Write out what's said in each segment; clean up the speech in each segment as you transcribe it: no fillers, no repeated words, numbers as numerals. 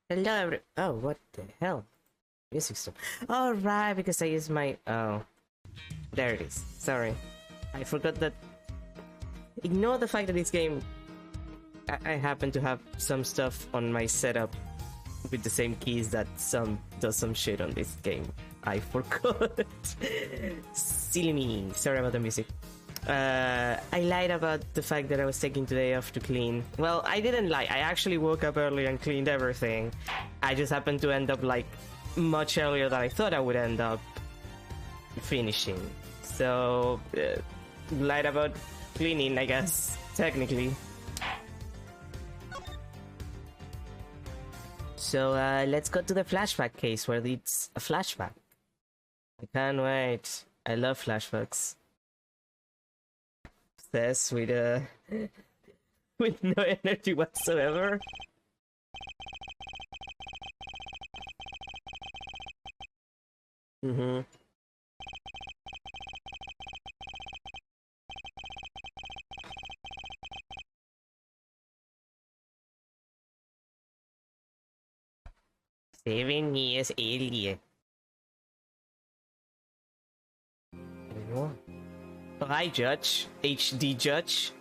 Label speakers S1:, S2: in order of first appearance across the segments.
S1: Hello, oh, what the hell? Music stop. Oh, right, because I used my... Oh. There it is. Sorry. I forgot that... Ignore the fact that this game... I happen to have some stuff on my setup with the same keys that does some shit on this game. I forgot. Silly me. Sorry about the music. I lied about the fact that I was taking today off to clean. Well, I didn't lie. I actually woke up early and cleaned everything. I just happened to end up like much earlier than I thought I would end up finishing. So, lied about cleaning, I guess, technically. So, let's go to the flashback case where it's a flashback. I can't wait. I love flashbacks. This with with no energy whatsoever. Mm-hmm. Seven years earlier. Hi, Judge. HD Judge.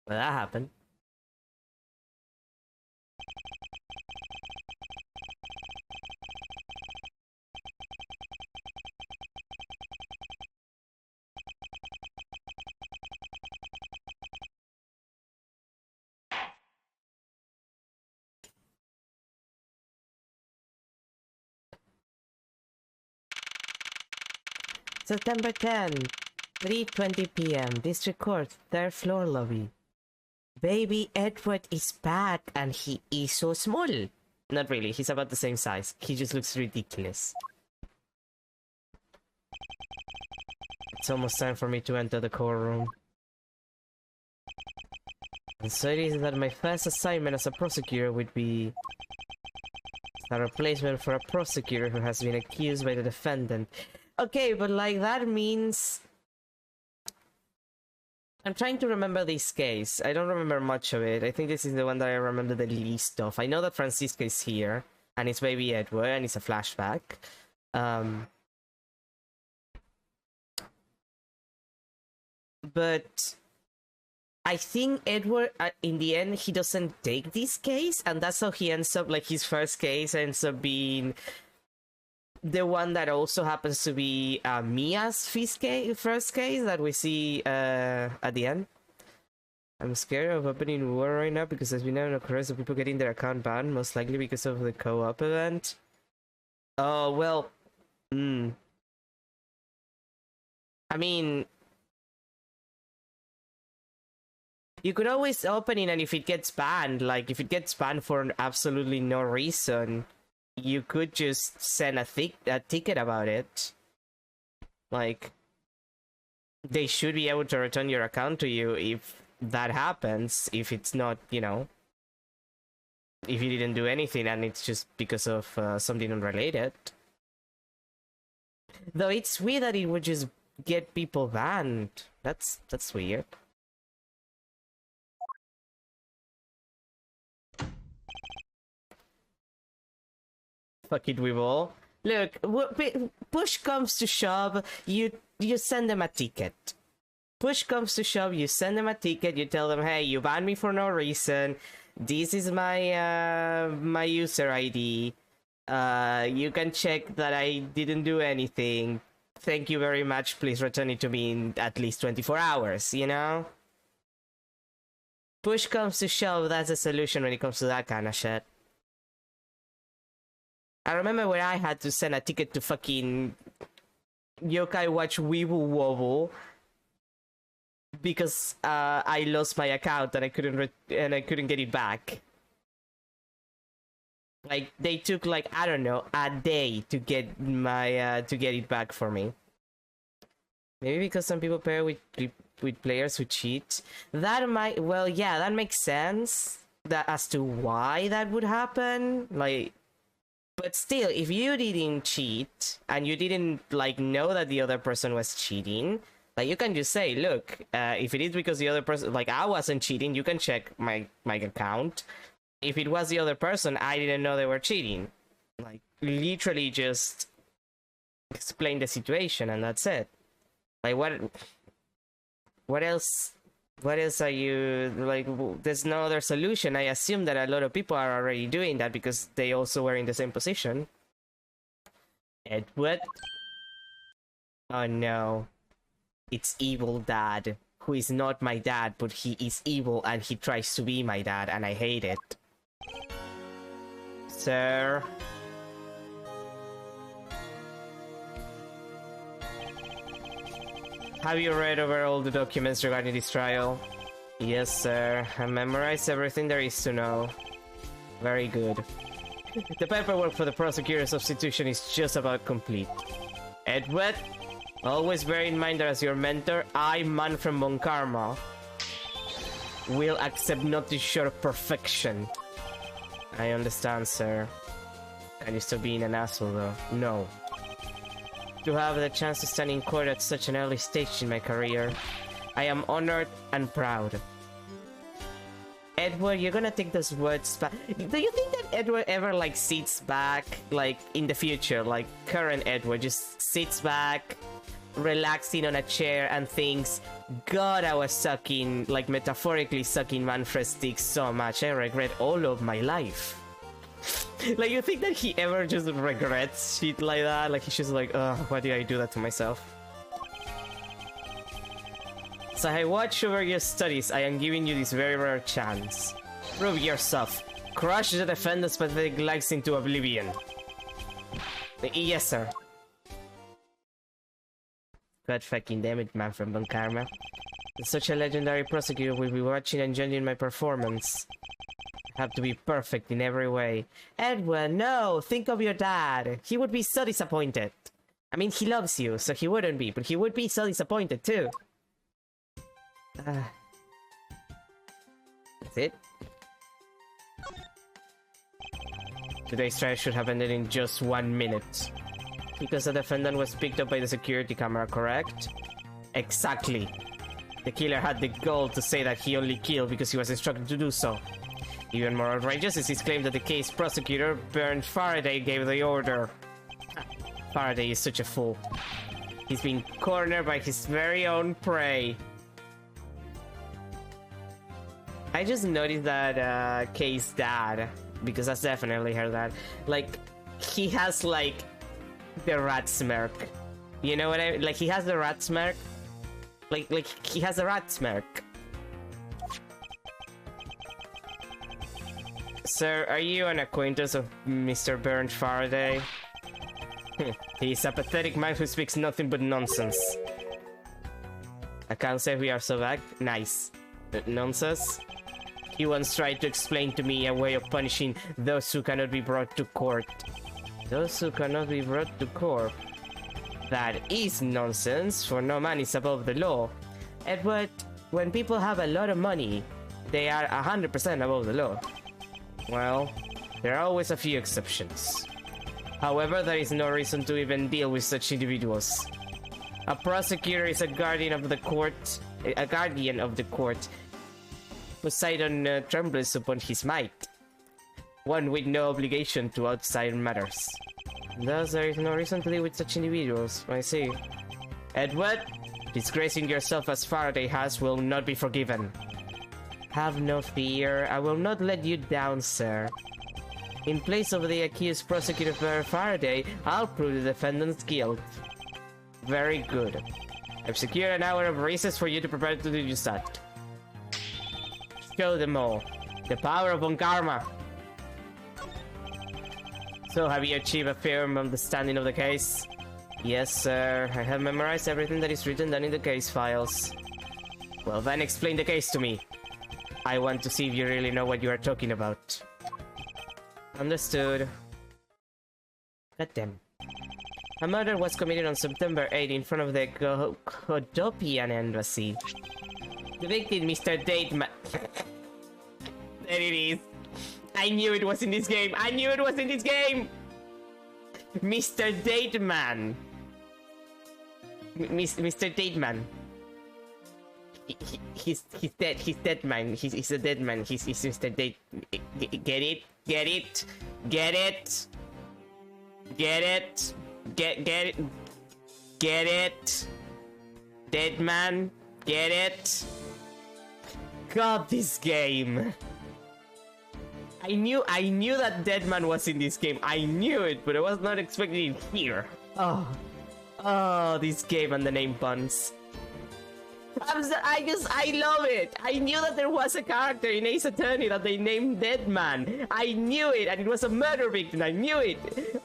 S1: Well, that happened. September 10, 3:20 p.m. District Court, 3rd floor lobby. Baby Edward is back and he is so small. Not really, he's about the same size. He just looks ridiculous. It's almost time for me to enter the courtroom. And so it is that my first assignment as a prosecutor would be a replacement for a prosecutor who has been accused by the defendant. Okay, but like that means... I'm trying to remember this case. I don't remember much of it. I think this is the one that I remember the least of. I know that Francisca is here, and it's Baby Edward, and it's a flashback. But I think Edward, in the end, he doesn't take this case, and that's how he ends up, like, his first case ends up being the one that also happens to be Mia's first case that we see at the end. I'm scared of opening war right now because there's been an occurrence of people getting their account banned, most likely because of the co-op event. Oh, well, I mean, you could always open it, and if it gets banned, like, if it gets banned for absolutely no reason, you could just send a ticket about it. Like, they should be able to return your account to you if that happens, if it's not, you know, if you didn't do anything and it's just because of something unrelated. Though it's weird that it would just get people banned. That's weird. Fuck it, we will. Look, push comes to shove, you send them a ticket. Push comes to shove, you send them a ticket, you tell them, hey, you banned me for no reason. this is my my user ID. You can check that I didn't do anything. Thank you very much. Please return it to me in at least 24 hours, you know? Push comes to shove, that's a solution when it comes to that kind of shit. I remember when I had to send a ticket to fucking Yokai Watch Weeble Wobble because I lost my account and I couldn't get it back. Like they took like, I don't know, a day to get my to get it back for me. Maybe because some people pair with players who cheat. That might, well, yeah, that makes sense. That as to why that would happen, like. But still, if you didn't cheat and you didn't like know that the other person was cheating, like you can just say, look, if it is because the other person, like I wasn't cheating, you can check my account. If it was the other person, I didn't know they were cheating. Like literally just explain the situation and that's it. Like what else? What else are you, like, there's no other solution. I assume that a lot of people are already doing that because they also were in the same position. Edward? Oh no. It's evil dad, who is not my dad, but he is evil and he tries to be my dad and I hate it. Sir? Have you read over all the documents regarding this trial? Yes, sir. I memorized everything there is to know. Very good. The paperwork for the prosecutor's substitution is just about complete. Edward, always bear in mind that as your mentor, I, Manfred von Karma, will accept nothing short of perfection. I understand, sir. And you're still being an asshole, though. No. To have the chance to stand in court at such an early stage in my career, I am honored and proud. Edward, you're gonna take those words back. Do you think that Edward ever like sits back, like in the future, like current Edward just sits back, relaxing on a chair and thinks, God, I was sucking, like metaphorically sucking Manfred's dick so much, I regret all of my life. Like, you think that he ever just regrets shit like that? Like, he's just like, ugh, why did I do that to myself? So I watch over your studies. I am giving you this very rare chance. Prove yourself. Crush the defendant's pathetic legs into oblivion. Yes, sir. God fucking damn it, Manfred von Karma. Such a legendary prosecutor will be watching and judging my performance. Have to be perfect in every way. Edward, no! Think of your dad. He would be so disappointed. I mean, he loves you, so he wouldn't be, but he would be so disappointed too. That's it? Today's trial should have ended in just 1 minute. Because the defendant was picked up by the security camera, correct? Exactly. The killer had the gall to say that he only killed because he was instructed to do so. Even more outrageous is his claim that the case prosecutor, Bernd Faraday, gave the order. Faraday is such a fool. He's been cornered by his very own prey. I just noticed that Kay's dad, because that's definitely her dad, like, he has like the rat smirk. You know what I mean? Like, he has the rat smirk. Like he has a rat smirk. Sir, are you an acquaintance of Mr. Bernd Faraday? He's a pathetic man who speaks nothing but nonsense. I can't say we are so back. Nice. Nonsense? He once tried to explain to me a way of punishing those who cannot be brought to court. Those who cannot be brought to court? That is nonsense, for no man is above the law. Edward, when people have a lot of money, they are 100% above the law. Well, there are always a few exceptions. However, there is no reason to even deal with such individuals. A prosecutor is a guardian of the court, Poseidon trembles upon his might. One with no obligation to outside matters. Thus, there is no reason to deal with such individuals, I see. Edward, disgracing yourself as Faraday has will not be forgiven. Have no fear. I will not let you down, sir. In place of the accused prosecutor Faraday, I'll prove the defendant's guilt. Very good. I've secured an hour of recess for you to prepare to do just that. Show them all. The power of Karma. So, have you achieved a firm understanding of the case? Yes, sir. I have memorized everything that is written down in the case files. Well, then explain the case to me. I want to see if you really know what you are talking about. Understood. Goddamn. A murder was committed on September 8 in front of the Kodopian embassy. The victim, Mr. Dateman. There it is. I knew it was in this game. I knew it was in this game. Mr. Dateman. Mr. Dateman. He's dead. He's dead, man. He's a dead man. He's Mr. Date. Get it? Get it? Get it? Get it? Get it? Get it? Dead man? Get it? God, this game. I knew that dead man was in this game. I knew it, but I was not expecting it here. Oh, this game and the name puns. I love it. I knew that there was a character in Ace Attorney that they named Deadman. I knew it, and it was a murder victim. I knew it.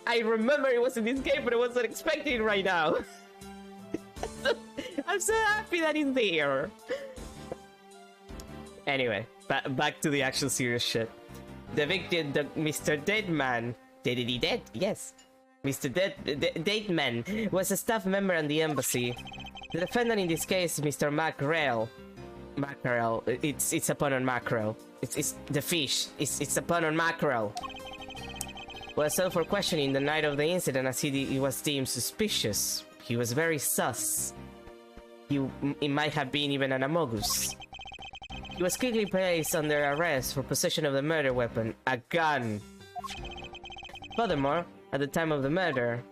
S1: I remember it was in this game, but I wasn't expecting it right now. I'm so happy that it's there. Anyway, back to the actual serious shit. The victim, Mr. Deadman. Did he dead? Yes. Mr. Deadman was a staff member in the embassy. The defendant in this case, Mr. Mackerel. Mackerel. It's a pun on mackerel. It's the fish. It's a pun on mackerel. Was held for questioning the night of the incident as he was deemed suspicious. He was very sus. It might have been even an amogus. He was quickly placed under arrest for possession of the murder weapon, a gun. Furthermore, at the time of the murder,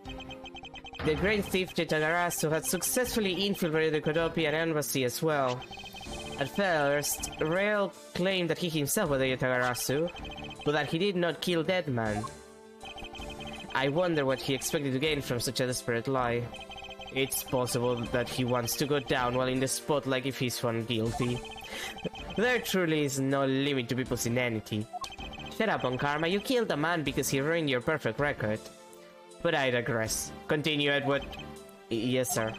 S1: the great thief Yatagarasu had successfully infiltrated the Kodopian embassy as well. At first, Rail claimed that he himself was the Yatagarasu, but that he did not kill Deadman. I wonder what he expected to gain from such a desperate lie. It's possible that he wants to go down while in the spotlight if he's found guilty. There truly is no limit to people's inanity. Shut up, Karma. You killed a man because he ruined your perfect record. But I digress. Continue, Edward. Yes, sir.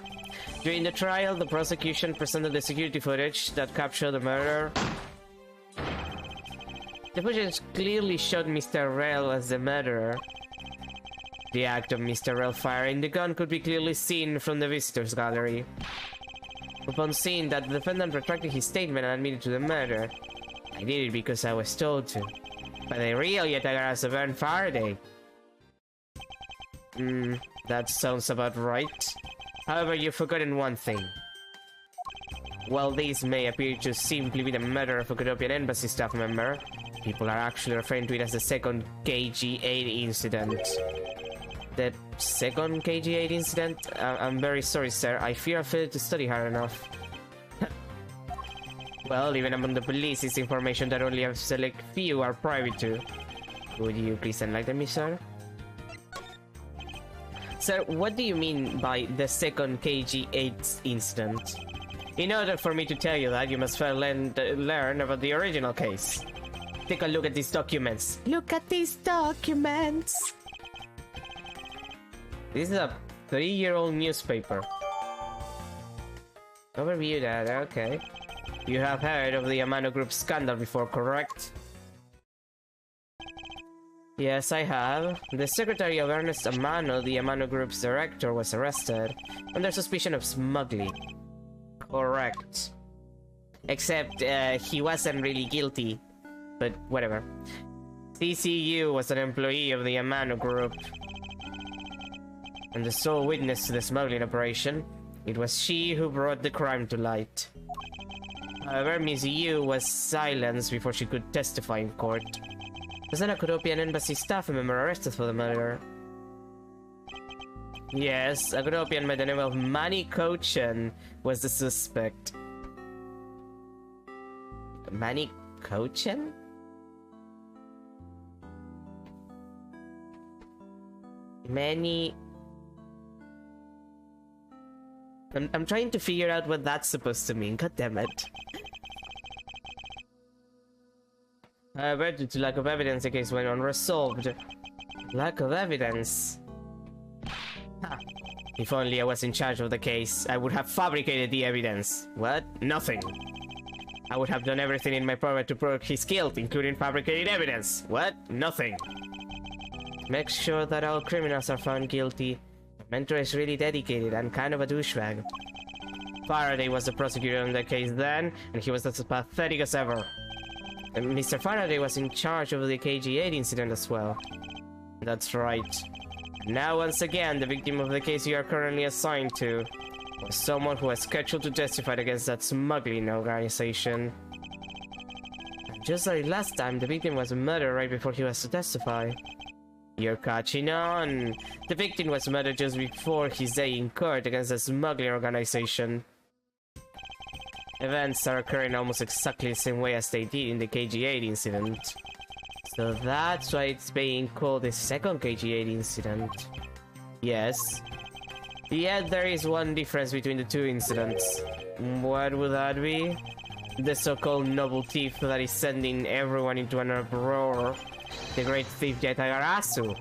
S1: During the trial, the prosecution presented the security footage that captured the murder. The footage clearly showed Mr. Rell as the murderer. The act of Mr. Rell firing the gun could be clearly seen from the visitors gallery. Upon seeing that the defendant retracted his statement and admitted to the murder, I did it because I was told to. But the real Yatagarasu burned Faraday. That sounds about right. However, you've forgotten one thing. While this may appear to simply be the murder of a Kodopian embassy staff member, people are actually referring to it as the second KG-8 incident. The second KG-8 incident? I'm very sorry, sir. I fear I failed to study hard enough. Well, even among the police, it's information that only a select few are privy to. Would you please enlighten me, sir? Sir, what do you mean by the second KG-8 incident? In order for me to tell you that, you must first learn about the original case. Take a look at these documents. Look at these documents! This is a 3-year-old newspaper. Overview that, okay. You have heard of the Amano Group scandal before, correct? Yes, I have. The secretary of Ernest Amano, the Amano Group's director, was arrested under suspicion of smuggling. Correct. Except, he wasn't really guilty. But whatever. CCU was an employee of the Amano Group. And the sole witness to the smuggling operation. It was she who brought the crime to light. However, Miss Yu was silenced before she could testify in court. Was then a Kodopian embassy staff member arrested for the murder? Yes, a Kodopian by the name of Manny Kochan was the suspect. Manny Cochen? Many... I'm trying to figure out what that's supposed to mean. God damn it. However, due to lack of evidence, the case went unresolved. Lack of evidence? Huh. If only I was in charge of the case, I would have fabricated the evidence. What? Nothing. I would have done everything in my power to prove his guilt, including fabricating evidence. What? Nothing. Make sure that all criminals are found guilty. The mentor is really dedicated and kind of a douchebag. Faraday was the prosecutor on the case then, and he was as pathetic as ever. And Mr. Faraday was in charge of the KG-8 incident as well. That's right. Now once again, the victim of the case you are currently assigned to was someone who was scheduled to testify against that smuggling organization. And just like last time, the victim was murdered right before he was to testify. You're catching on! The victim was murdered just before his day in court against the smuggling organization. Events are occurring almost exactly the same way as they did in the KG-8 incident. So that's why it's being called the second KG-8 incident. Yes. Yet there is one difference between the two incidents. What would that be? The so-called noble thief that is sending everyone into an uproar. The great thief Yatagarasu.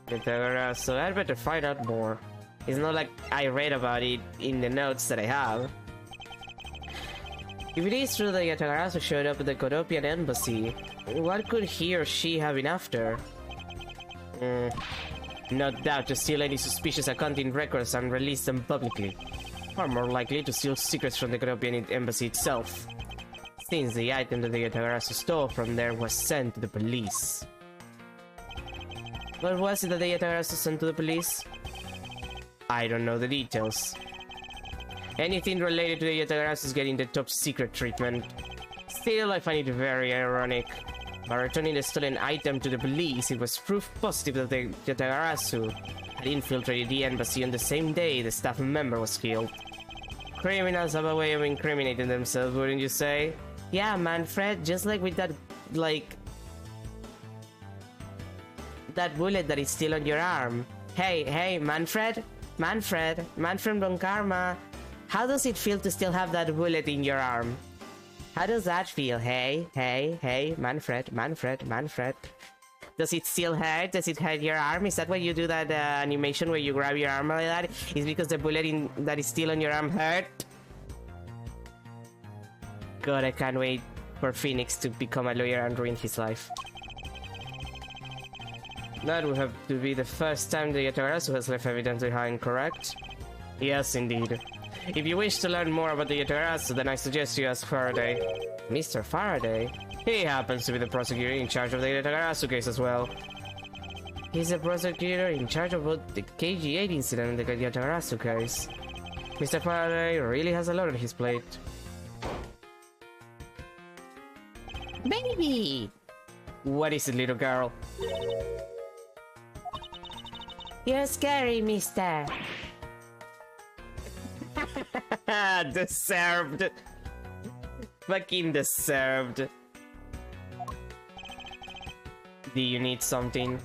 S1: Yatagarasu, I'd better find out more. It's not like I read about it in the notes that I have. If it is true that Yatagarasu showed up at the Kodopian embassy, what could he or she have been after? No doubt to steal any suspicious accounting records and release them publicly. Or more likely to steal secrets from the Kodopian embassy itself, since the item that the Yatagarasu stole from there was sent to the police. What was it that the Yatagarasu sent to the police? I don't know the details. Anything related to the Yatagarasu is getting the top secret treatment. Still, I find it very ironic. By returning the stolen item to the police, it was proof positive that the Yatagarasu had infiltrated the embassy on the same day the staff member was killed. Criminals have a way of incriminating themselves, wouldn't you say? Yeah, Manfred, just like with that, that bullet that is still on your arm. Hey, Manfred from Karma. How does it feel to still have that bullet in your arm? How does that feel? Hey, Manfred. Does it still hurt? Does it hurt your arm? Is that why you do that animation where you grab your arm like that? Is because the bullet that is still on your arm hurt? God, I can't wait for Phoenix to become a lawyer and ruin his life. That would have to be the first time the Yatagarasu has left evidence behind, correct? Yes, indeed. If you wish to learn more about the Yatagarasu, then I suggest you ask Faraday. Mr. Faraday? He happens to be the prosecutor in charge of the Yatagarasu case as well. He's the prosecutor in charge of both the KG-8 incident and the Yatagarasu case. Mr. Faraday really has a lot on his plate. Baby! What is it, little girl? You're scary, mister. Deserved. Fucking deserved. Do you need something?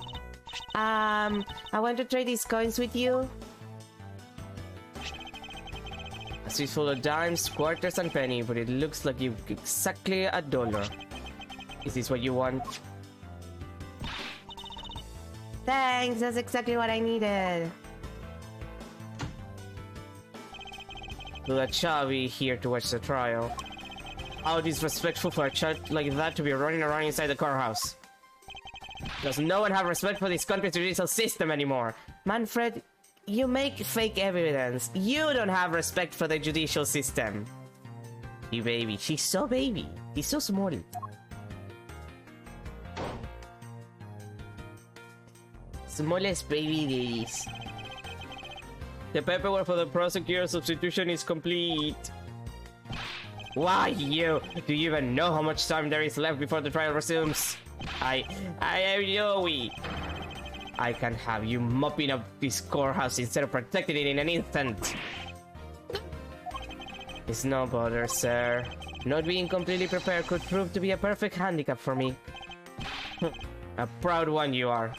S1: I want to trade these coins with you. A suit full of dimes, quarters, and penny, but it looks like you've exactly $1. Is this what you want? Thanks, that's exactly what I needed. Let Cha be here to watch the trial. How disrespectful for a child like that to be running around inside the courthouse. Does no one have respect for this country's judicial system anymore? Manfred, you make fake evidence. You don't have respect for the judicial system. You baby, she's so baby. He's so small. Smallest baby there is. The paperwork for the prosecutor's substitution is complete. Why you? Do you even know how much time there is left before the trial resumes? I am Yowie. I can have you mopping up this courthouse instead of protecting it in an instant. It's no bother, sir. Not being completely prepared could prove to be a perfect handicap for me. A proud one you are.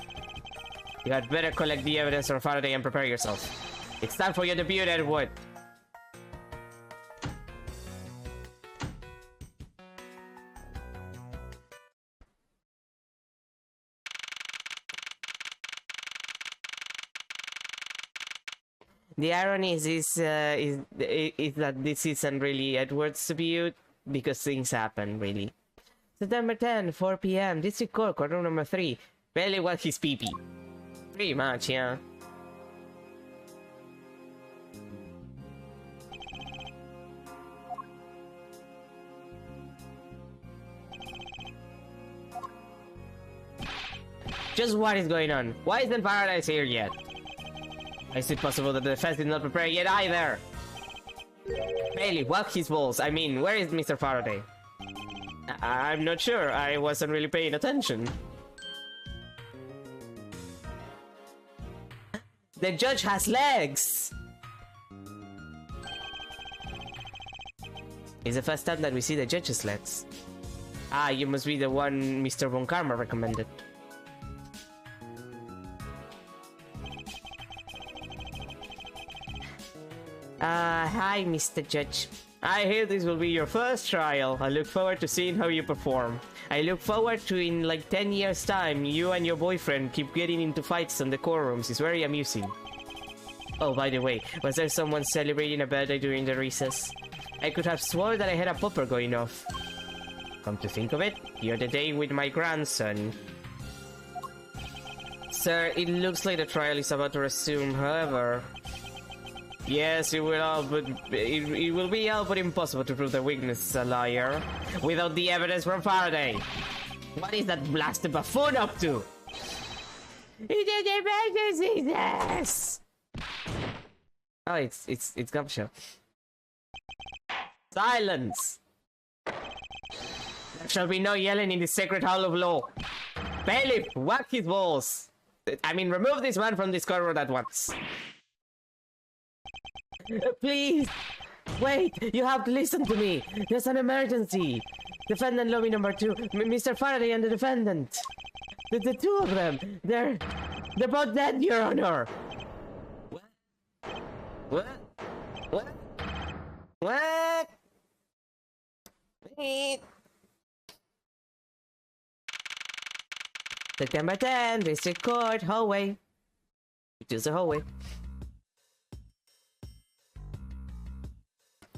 S1: You had better collect the evidence from Faraday and prepare yourself. It's time for your debut, Edward. The irony is that this isn't really Edward's debut because things happen, really. September 10, 4 p.m. District Court, courtroom number 3. Barely what his pee-pee. Pretty much, yeah. Just what is going on? Why isn't Paradise here yet? Is it possible that the defense did not prepare yet either? Bailey, whack his balls. I mean, where is Mr. Faraday? I'm not sure. I wasn't really paying attention. The judge has legs! It's the first time that we see the judge's legs. Ah, you must be the one Mr. Von Karma recommended. Hi, Mr. Judge. I hear this will be your first trial. I look forward to seeing how you perform. I look forward to in like 10 years time, you and your boyfriend keep getting into fights in the courtrooms. It's very amusing. Oh, by the way, was there someone celebrating a birthday during the recess? I could have sworn that I had a popper going off. Come to think of it, you're the day with my grandson. Sir, it looks like the trial is about to resume, however... Yes, it will be all but impossible to prove the witness is a liar without the evidence from Faraday. What is that blasted buffoon up to? It is emergency, this! Oh, it's Gumshoe. Silence! There shall be no yelling in the sacred hall of law. Bailiff, whack his balls! I mean, remove this man from this courtroom at once. Please! Wait! You have to listen to me! There's an emergency! Defendant lobby number 2, Mr. Faraday and the defendant! The two of them! They're both dead, Your Honor! What? What? What? Wait! September 10, District Court, hallway. Choose the hallway.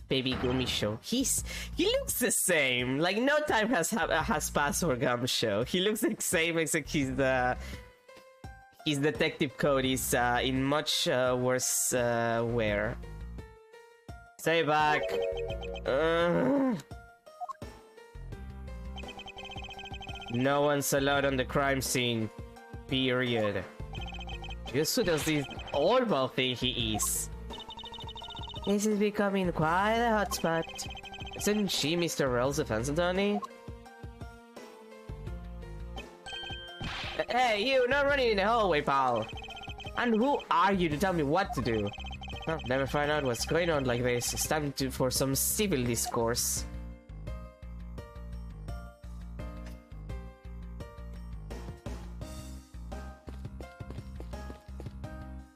S1: Baby Gumi Show. He looks the same. Like no time has passed for Gum Show. He looks the same except his detective coat is in much worse wear. Stay back. No one's allowed on the crime scene. Period. Just who does this oddball thing he is. This is becoming quite a hotspot. Isn't she Mr. Rell's defense attorney? Hey, you, not running in the hallway, pal! And who are you to tell me what to do? Well, never find out what's going on like this. It's time for some civil discourse.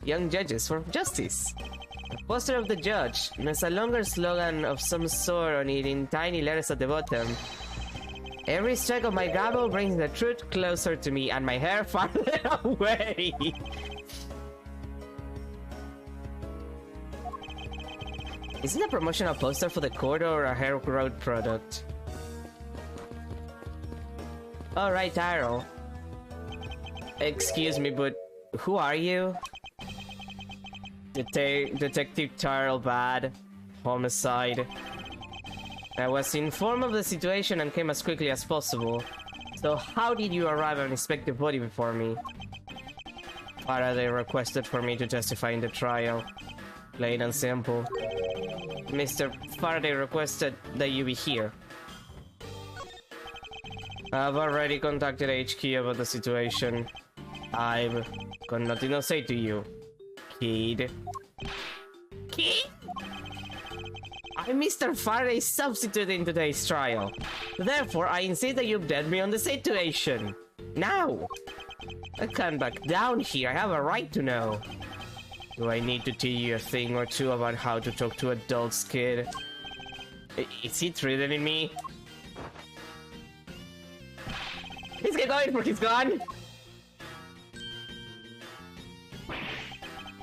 S1: Young judges for justice. A poster of the judge, and there's a longer slogan of some sort on it in tiny letters at the bottom. Every strike of my gavel brings the truth closer to me and my hair farther away. Is it a promotional poster for the court or a hair growth product? Alright, Tyrell. Excuse me, but who are you? Detective Tyrell Bad. Homicide. I was informed of the situation and came as quickly as possible. So how did you arrive and inspect the body before me? Faraday requested for me to testify in the trial. Plain and simple. Mr. Faraday requested that you be here. I've already contacted HQ about the situation. I've got nothing to say to you, kid. Kid? I I'm Mr. Faraday's substitute in today's trial. Therefore, I insist that you update me on the situation. Now! I can't back down here. I have a right to know. Do I need to teach you a thing or two about how to talk to adults, kid? Is he threatening me? He's going for his gun!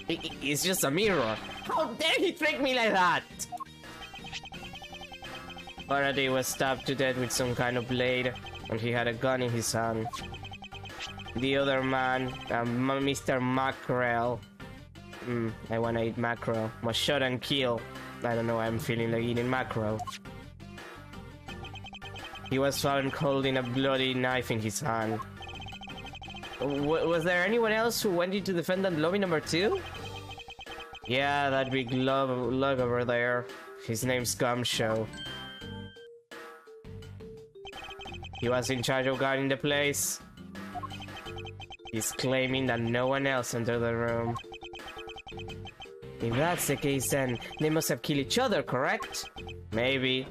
S1: It's just a mirror. How dare he trick me like that? Faraday was stabbed to death with some kind of blade, and he had a gun in his hand. The other man, Mr. Mackerel, I wanna eat mackerel, was shot and killed. I don't know why I'm feeling like eating mackerel. He was found holding a bloody knife in his hand. Was there anyone else who went into defendant lobby number 2? Yeah, that big lug over there. His name's Gumshoe. He was in charge of guarding the place. He's claiming that no one else entered the room. If that's the case, then they must have killed each other, correct? Maybe.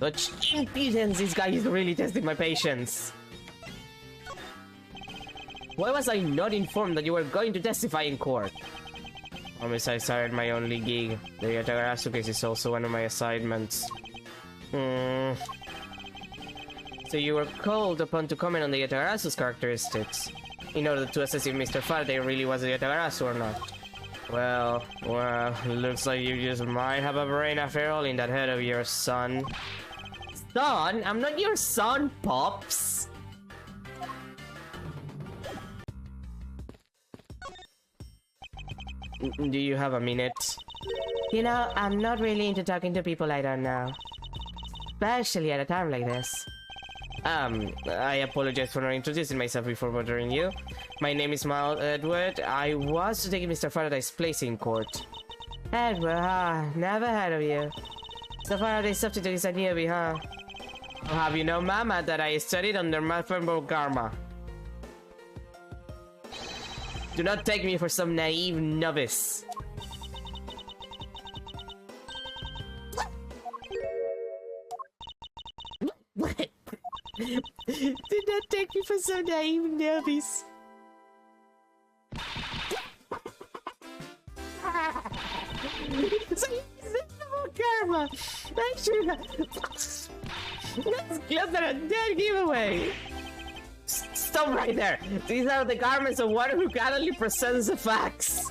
S1: Such impudence! This guy is really testing my patience. Why was I not informed that you were going to testify in court? Promise I started my only gig. The Yatagarasu case is also one of my assignments. So you were called upon to comment on the Yatagarasu's characteristics in order to assess if Mr. Faraday really was a Yatagarasu or not. Well, looks like you just might have a brain after all in that head of yours, son. Son? I'm not your son, Pops! Do you have a minute? You know, I'm not really into talking to people I don't know. Especially at a time like this. I apologize for not introducing myself before bothering you. My name is Miles Edward. I was to take Mr. Faraday's place in court. Edward, never heard of you. So Faraday's substitute is a newbie, huh? I'll have you know, Mama, that I studied under Malferbo Garma. Do not take me for some naive novice. What? Do not take me for some naive novice. So Karma. Actually, that's closer than a dead giveaway. Stop right there. These are the garments of one who candidly presents the facts.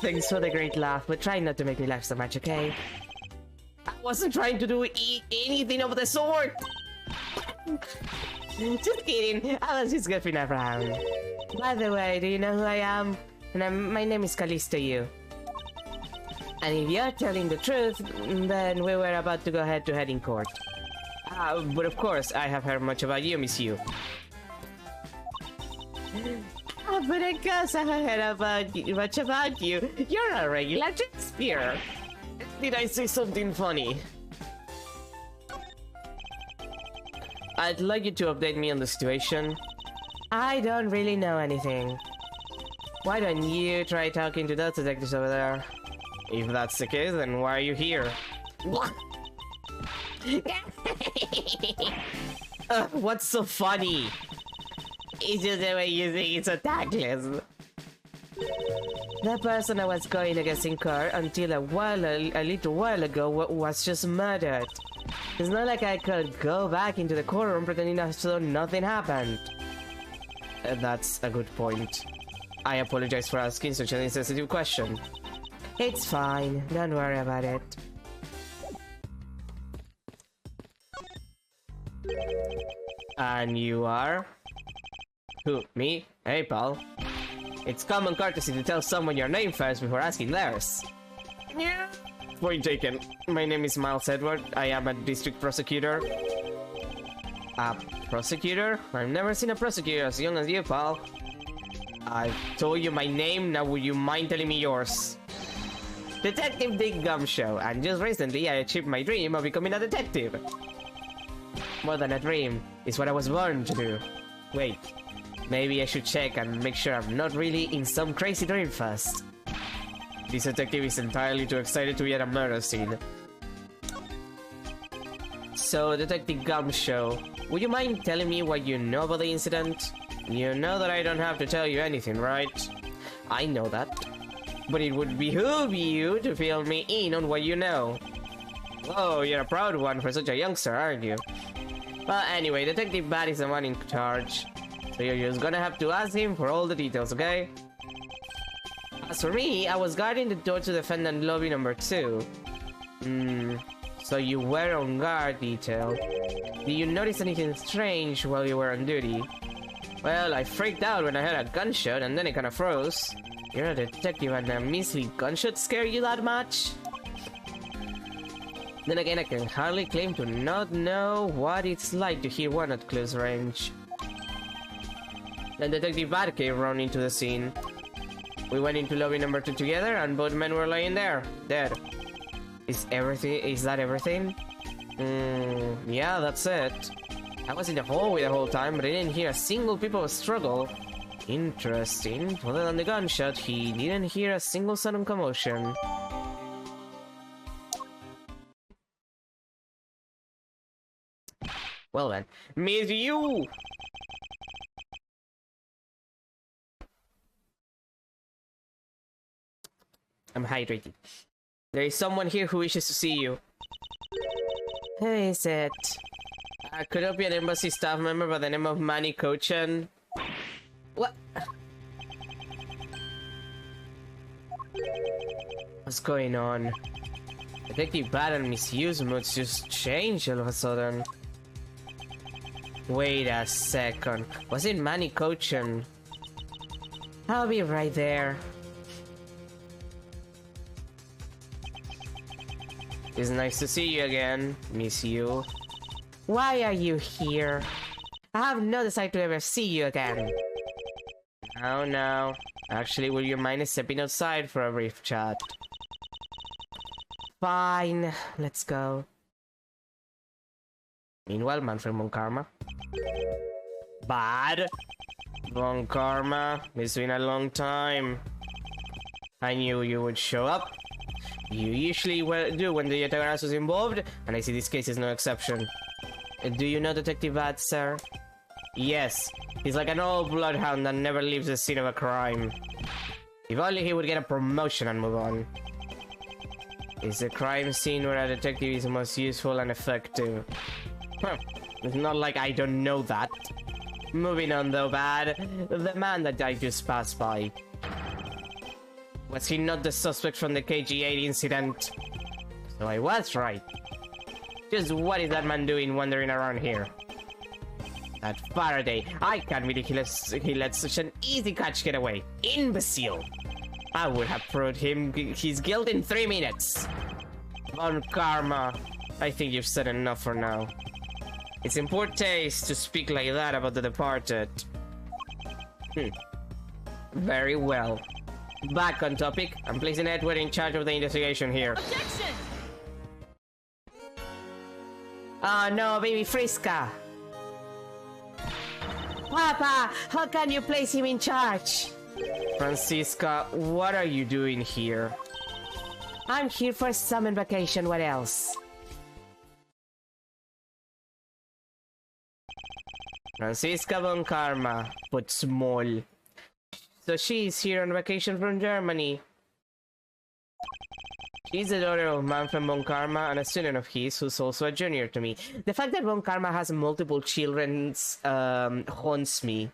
S1: Thanks for the great laugh, but try not to make me laugh so much, okay? I wasn't trying to do anything of the sort. Just kidding. I was just goofing around. By the way, do you know who I am? And my name is Callisto Yu. And if you're telling the truth, then we were about to go head-to-head in court. But of course, I have heard much about you, Miss Yu. But of course I have heard much about you. You're a regular Shakespeare. Did I say something funny? I'd like you to update me on the situation. I don't really know anything. Why don't you try talking to those detectives over there? If that's the case, then why are you here? What's so funny? It's just the way you think it's so tactless. The person I was going against in court until a little while ago was just murdered. It's not like I could go back into the courtroom pretending as though nothing happened. That's a good point. I apologize for asking such an insensitive question. It's fine, don't worry about it. And you are? Who, me? Hey, pal. It's common courtesy to tell someone your name first before asking theirs. Yeah. Point taken. My name is Miles Edward. I am a district prosecutor. A prosecutor? I've never seen a prosecutor as young as you, pal. I've told you my name, now would you mind telling me yours? Detective Dick Gumshoe, and just recently I achieved my dream of becoming a detective. More than a dream, it's what I was born to do. Wait, maybe I should check and make sure I'm not really in some crazy dream first. This detective is entirely too excited to be at a murder scene. So, Detective Gumshoe, would you mind telling me what you know about the incident? You know that I don't have to tell you anything, right? I know that. But it would behoove you to fill me in on what you know. Oh, you're a proud one for such a youngster, aren't you? Well, anyway, Detective Bat is the one in charge. So you're just gonna have to ask him for all the details, okay? As for me, I was guarding the door to defendant lobby number 2. So you were on guard, detail. Did you notice anything strange while you were on duty? Well, I freaked out when I heard a gunshot and then it kinda froze. You're a detective and a measly gunshot scare you that much? Then again, I can hardly claim to not know what it's like to hear one at close range. Then Detective Bat came running into the scene. We went into lobby number 2 together and both men were lying there, dead. Is that everything? Yeah, that's it. I was in the hallway the whole time, but I didn't hear a single people struggle. Interesting. Other than the gunshot, he didn't hear a single sudden commotion. Well then, miss you! I'm hydrated. There is someone here who wishes to see you. Who is it? Could it be an embassy staff member by the name of Manny Kochan? What? What's going on? Detective Bat and Miss Yu's moods just changed all of a sudden. Wait a second. Was it Manny Kochan? I'll be right there. It's nice to see you again, Miss Yu. Why are you here? I have no desire to ever see you again. Oh no. Actually, would you mind stepping outside for a brief chat? Fine, let's go. Meanwhile, Manfred Von Karma. Bad? Von Karma, it's been a long time. I knew you would show up. You usually do when the antagonist is involved, and I see this case is no exception. Do you know Detective Bat, sir? Yes, he's like an old bloodhound that never leaves the scene of a crime. If only he would get a promotion and move on. It's the crime scene where a detective is most useful and effective. Huh, it's not like I don't know that. Moving on though, Bad. The man that died just passed by. Was he not the suspect from the KG-8 incident? So I was right. Just what is that man doing wandering around here? That Faraday, I can't believe he let such an easy catch get away. Imbecile! I would have proved him his guilt in 3 minutes. Von Karma, I think you've said enough for now. It's in poor taste to speak like that about the departed. Very well. Back on topic, I'm placing Edward in charge of the investigation here.
S2: Objection!
S1: Oh no, baby Friska! Papa, how can you place him in charge? Francisca, what are you doing here? I'm here for summer vacation, what else? Francisca Von Karma, but small. So she's here on vacation from Germany. She's the daughter of Manfred Von Karma and a student of his who's also a junior to me. The fact that Von Karma has multiple children haunts me.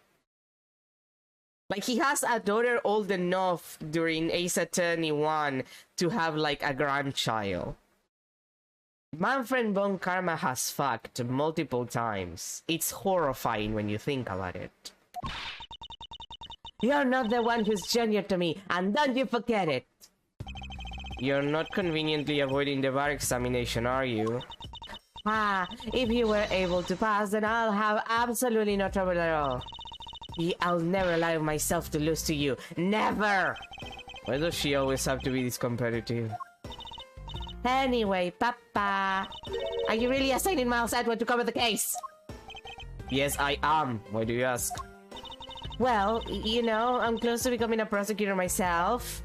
S1: Like, he has a daughter old enough during Ace Attorney 1 to have, like, a grandchild. Manfred Von Karma has fucked multiple times. It's horrifying when you think about it. You're not the one who's junior to me, and don't you forget it! You're not conveniently avoiding the bar examination, are you? Ah, if you were able to pass, then I'll have absolutely no trouble at all. I'll never allow myself to lose to you. Never! Why does she always have to be this competitive? Anyway, Papa, are you really assigning Miles Edward to cover the case? Yes, I am. Why do you ask? Well, you know, I'm close to becoming a prosecutor myself.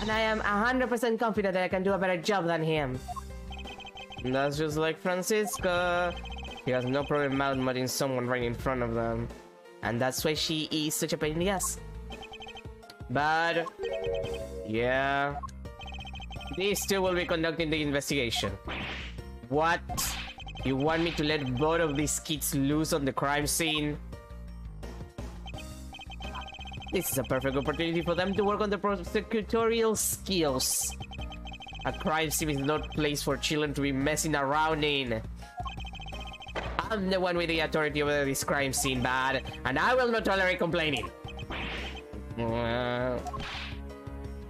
S1: And I am 100% confident that I can do a better job than him. That's just like Francisca. He has no problem mouth-mudding someone right in front of them. And that's why she is such a pain in the ass. But... yeah... these two will be conducting the investigation. What? You want me to let both of these kids loose on the crime scene? This is a perfect opportunity for them to work on their prosecutorial skills. A crime scene is not a place for children to be messing around in. I'm the one with the authority over this crime scene, bad, and I will not tolerate complaining.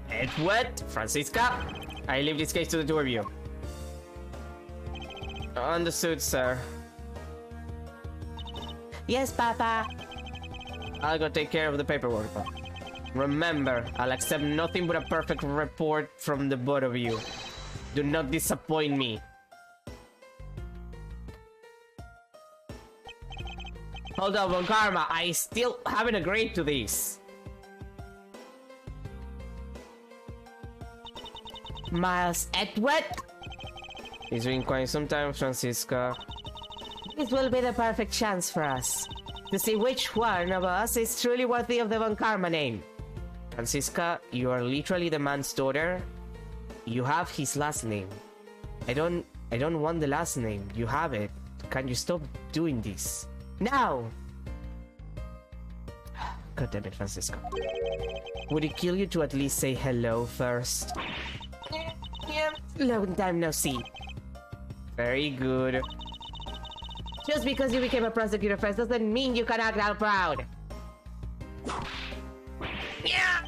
S1: Edward, Francisca, I leave this case to the two of you. Understood, sir. Yes, Papa. I'll go take care of the paperwork. Remember, I'll accept nothing but a perfect report from the both of you. Do not disappoint me. Hold on, Von Karma, I still haven't agreed to this. Miles Edward? It's been quite some time, Francisca. This will be the perfect chance for us to see which one of us is truly worthy of the Von Karma name. Francisca, you are literally the man's daughter. You have his last name. I don't want the last name. You have it. Can you stop doing this? Now! God damn it, Francisca. Would it kill you to at least say hello first? Yeah, long time no see. Very good. Just because you became a prosecutor first doesn't mean you can act out proud. Yeah!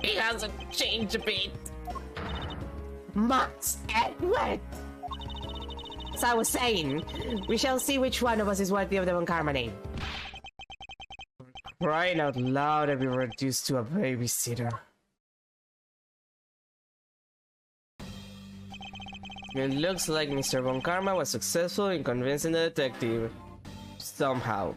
S1: He hasn't changed a bit. Max Edward! As I was saying, we shall see which one of us is worthy of the Von Karma name. Crying out loud, I've been reduced to a babysitter. It looks like Mr. Von Karma was successful in convincing the detective. Somehow.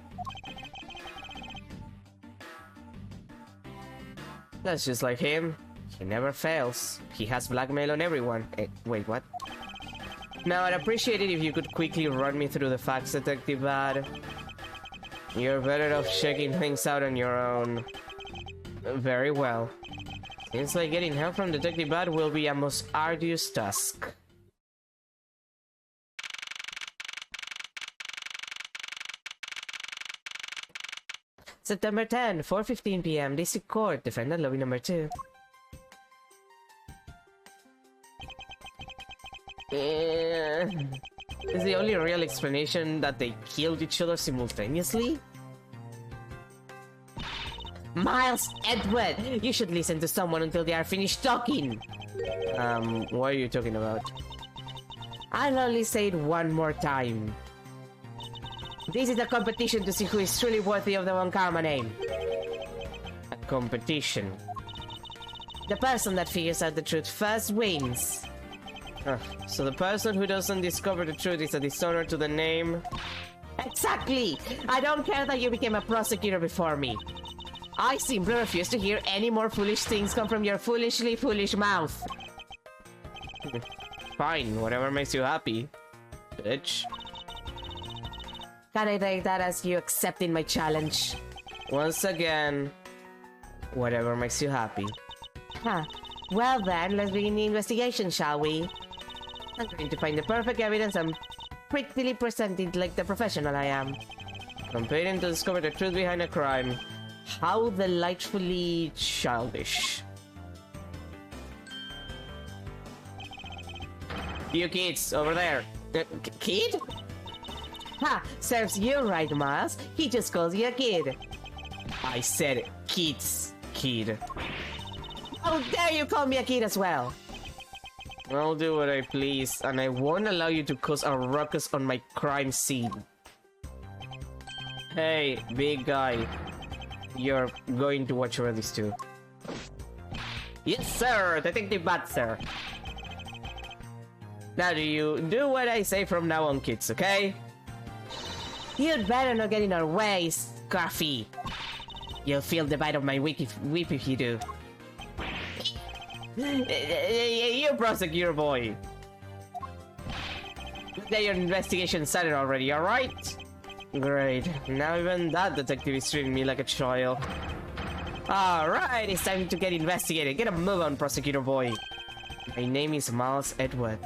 S1: That's just like him. He never fails. He has blackmail on everyone. Wait, what? Now, I'd appreciate it if you could quickly run me through the facts, Detective Bad. You're better off checking things out on your own. Very well. Seems like getting help from Detective Bad will be a most arduous task. September 10, 4:15 p.m. District Court, Defendant Lobby Number 2. Is the only real explanation that they killed each other simultaneously? Miles Edward, you should listen to someone until they are finished talking. What are you talking about? I'll only say it one more time. This is a competition to see who is truly worthy of the Von Karma name. A competition. The person that figures out the truth first wins. So the person who doesn't discover the truth is a dishonor to the name? Exactly! I don't care that you became a prosecutor before me. I simply refuse to hear any more foolish things come from your foolishly foolish mouth. Fine, whatever makes you happy, bitch. Can I take that as you accepting my challenge? Once again, whatever makes you happy. Huh. Well then, let's begin the investigation, shall we? I'm going to find the perfect evidence and prettily present it like the professional I am. Competing to discover the truth behind a crime. How delightfully childish. You kids, over there. Kid? Ha! Serves you right, Miles. He just calls you a kid. I said kids, kid. How dare you call me a kid as well? I'll do what I please, and I won't allow you to cause a ruckus on my crime scene. Hey, big guy. You're going to watch over these two. Yes, sir! Detective Bat, sir. Now do you do what I say from now on, kids, okay? You'd better not get in our way, Scarfy. You'll feel the bite of my whip if you do. You prosecutor boy. Get your investigation started already, alright? Great. Now even that detective is treating me like a child. Alright, it's time to get investigated. Get a move on, prosecutor boy. My name is Miles Edward.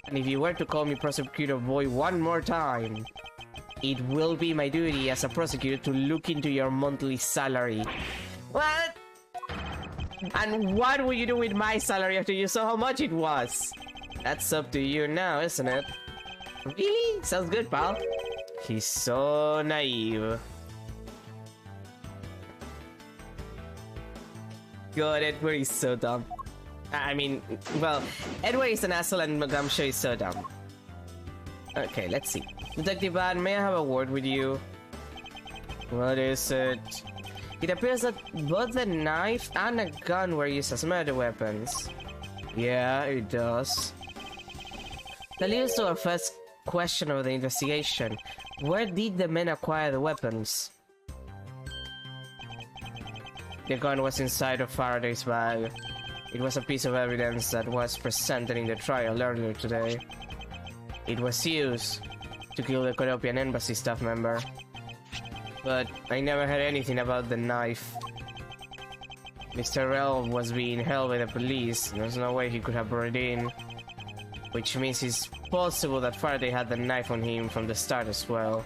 S1: And if you were to call me prosecutor boy one more time, it will be my duty as a prosecutor to look into your monthly salary. What? And what will you do with my salary after you saw how much it was? That's up to you now, isn't it? Really? Sounds good, pal. He's so naive. God, Edward is so dumb. I mean, well, Edward is an asshole and Gumshoe is so dumb. Okay, let's see. Detective Ann, may I have a word with you? What is it? It appears that both the knife and a gun were used as murder weapons. Yeah, it does. That leads to our first question of the investigation. Where did the men acquire the weapons? The gun was inside of Faraday's bag. It was a piece of evidence that was presented in the trial earlier today. It was used to kill the Coropian embassy staff member. But I never heard anything about the knife. Mr. Rell was being held by the police. There's no way he could have brought it in. Which means it's possible that Faraday had the knife on him from the start as well.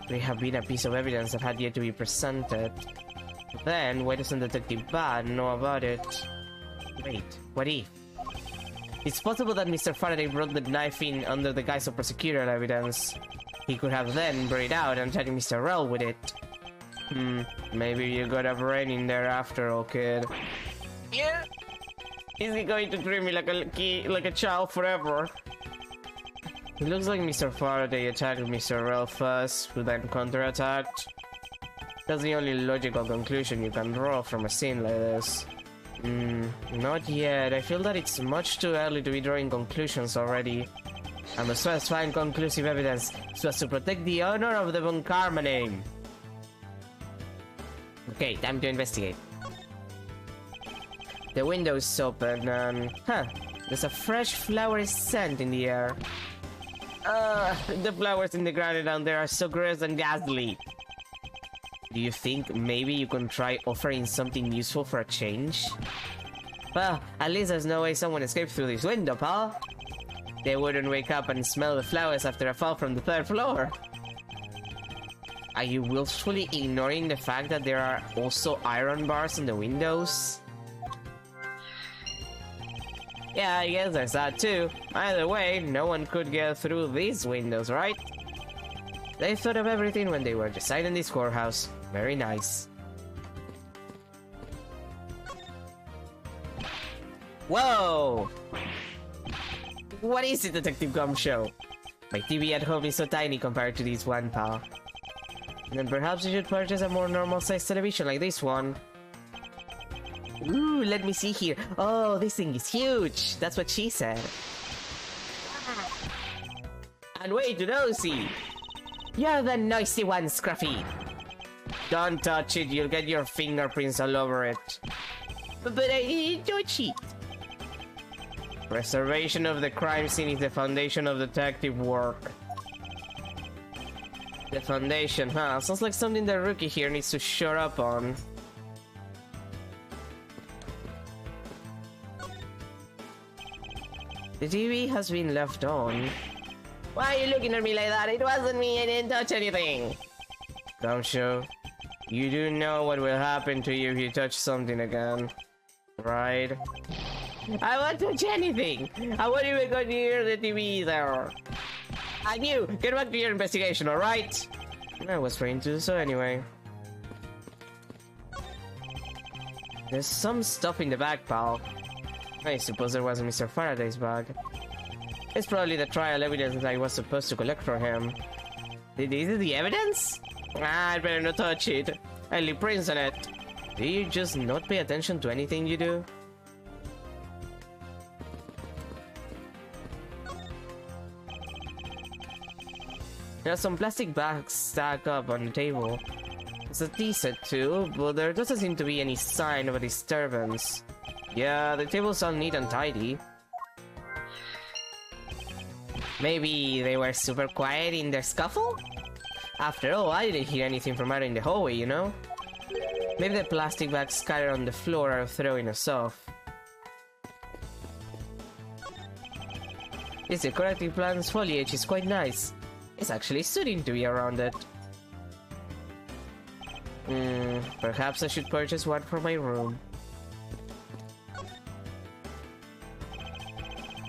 S1: There have been a piece of evidence that had yet to be presented. Then, why doesn't Detective Bad know about it? Wait, what if? It's possible that Mr. Faraday brought the knife in under the guise of prosecutorial evidence. He could have then brought it out and charged Mr. Rell with it. Maybe you got a brain in there after all, kid. Yeah? Is he going to treat me like a child forever? It looks like Mr. Faraday attacked Mr. Rell first, who then counterattacked. That's the only logical conclusion you can draw from a scene like this. Not yet. I feel that it's much too early to be drawing conclusions already. I must first find conclusive evidence so as to protect the honor of the Von Karma name. Okay, time to investigate. The window is open and... there's a fresh flowery scent in the air. The flowers in the ground down there are so gross and ghastly. Do you think maybe you can try offering something useful for a change? Well, at least there's no way someone escaped through this window, pal. They wouldn't wake up and smell the flowers after a fall from the 3rd floor. Are you willfully ignoring the fact that there are also iron bars on the windows? Yeah, I guess there's that too. Either way, no one could get through these windows, right? They thought of everything when they were designing this courthouse. Very nice. Whoa! What is it, Detective Gumshoe? My TV at home is so tiny compared to this one, pal. Then perhaps you should purchase a more normal-sized television like this one. Ooh, let me see here. Oh, this thing is huge. That's what she said. And wait, nosy. You're the noisy one, Scruffy. Don't touch it, you'll get your fingerprints all over it. But I didn't touch it. Preservation of the crime scene is the foundation of detective work. The foundation, huh? Sounds like something the rookie here needs to shore up on. The TV has been left on. Why are you looking at me like that? It wasn't me, I didn't touch anything. Gumshoe, you do know what will happen to you if you touch something again, right? I won't touch anything! I won't even go near the TV either. And you, get back to your investigation, alright? I was trying to do so anyway. There's some stuff in the bag, pal. I suppose there was Mr. Faraday's bag. It's probably the trial evidence that I was supposed to collect from him. Is it the evidence? I'd better not touch it. I leave prints on it. Do you just not pay attention to anything you do? There's some plastic bags stacked up on the table. It's a tea set too, but there doesn't seem to be any sign of a disturbance. Yeah, the tables all neat and tidy. Maybe they were super quiet in their scuffle? After all, I didn't hear anything from out in the hallway, you know? Maybe the plastic bags scattered on the floor are throwing us off. This decorative plant's foliage is quite nice. It's actually soothing to be around it. Perhaps I should purchase one for my room.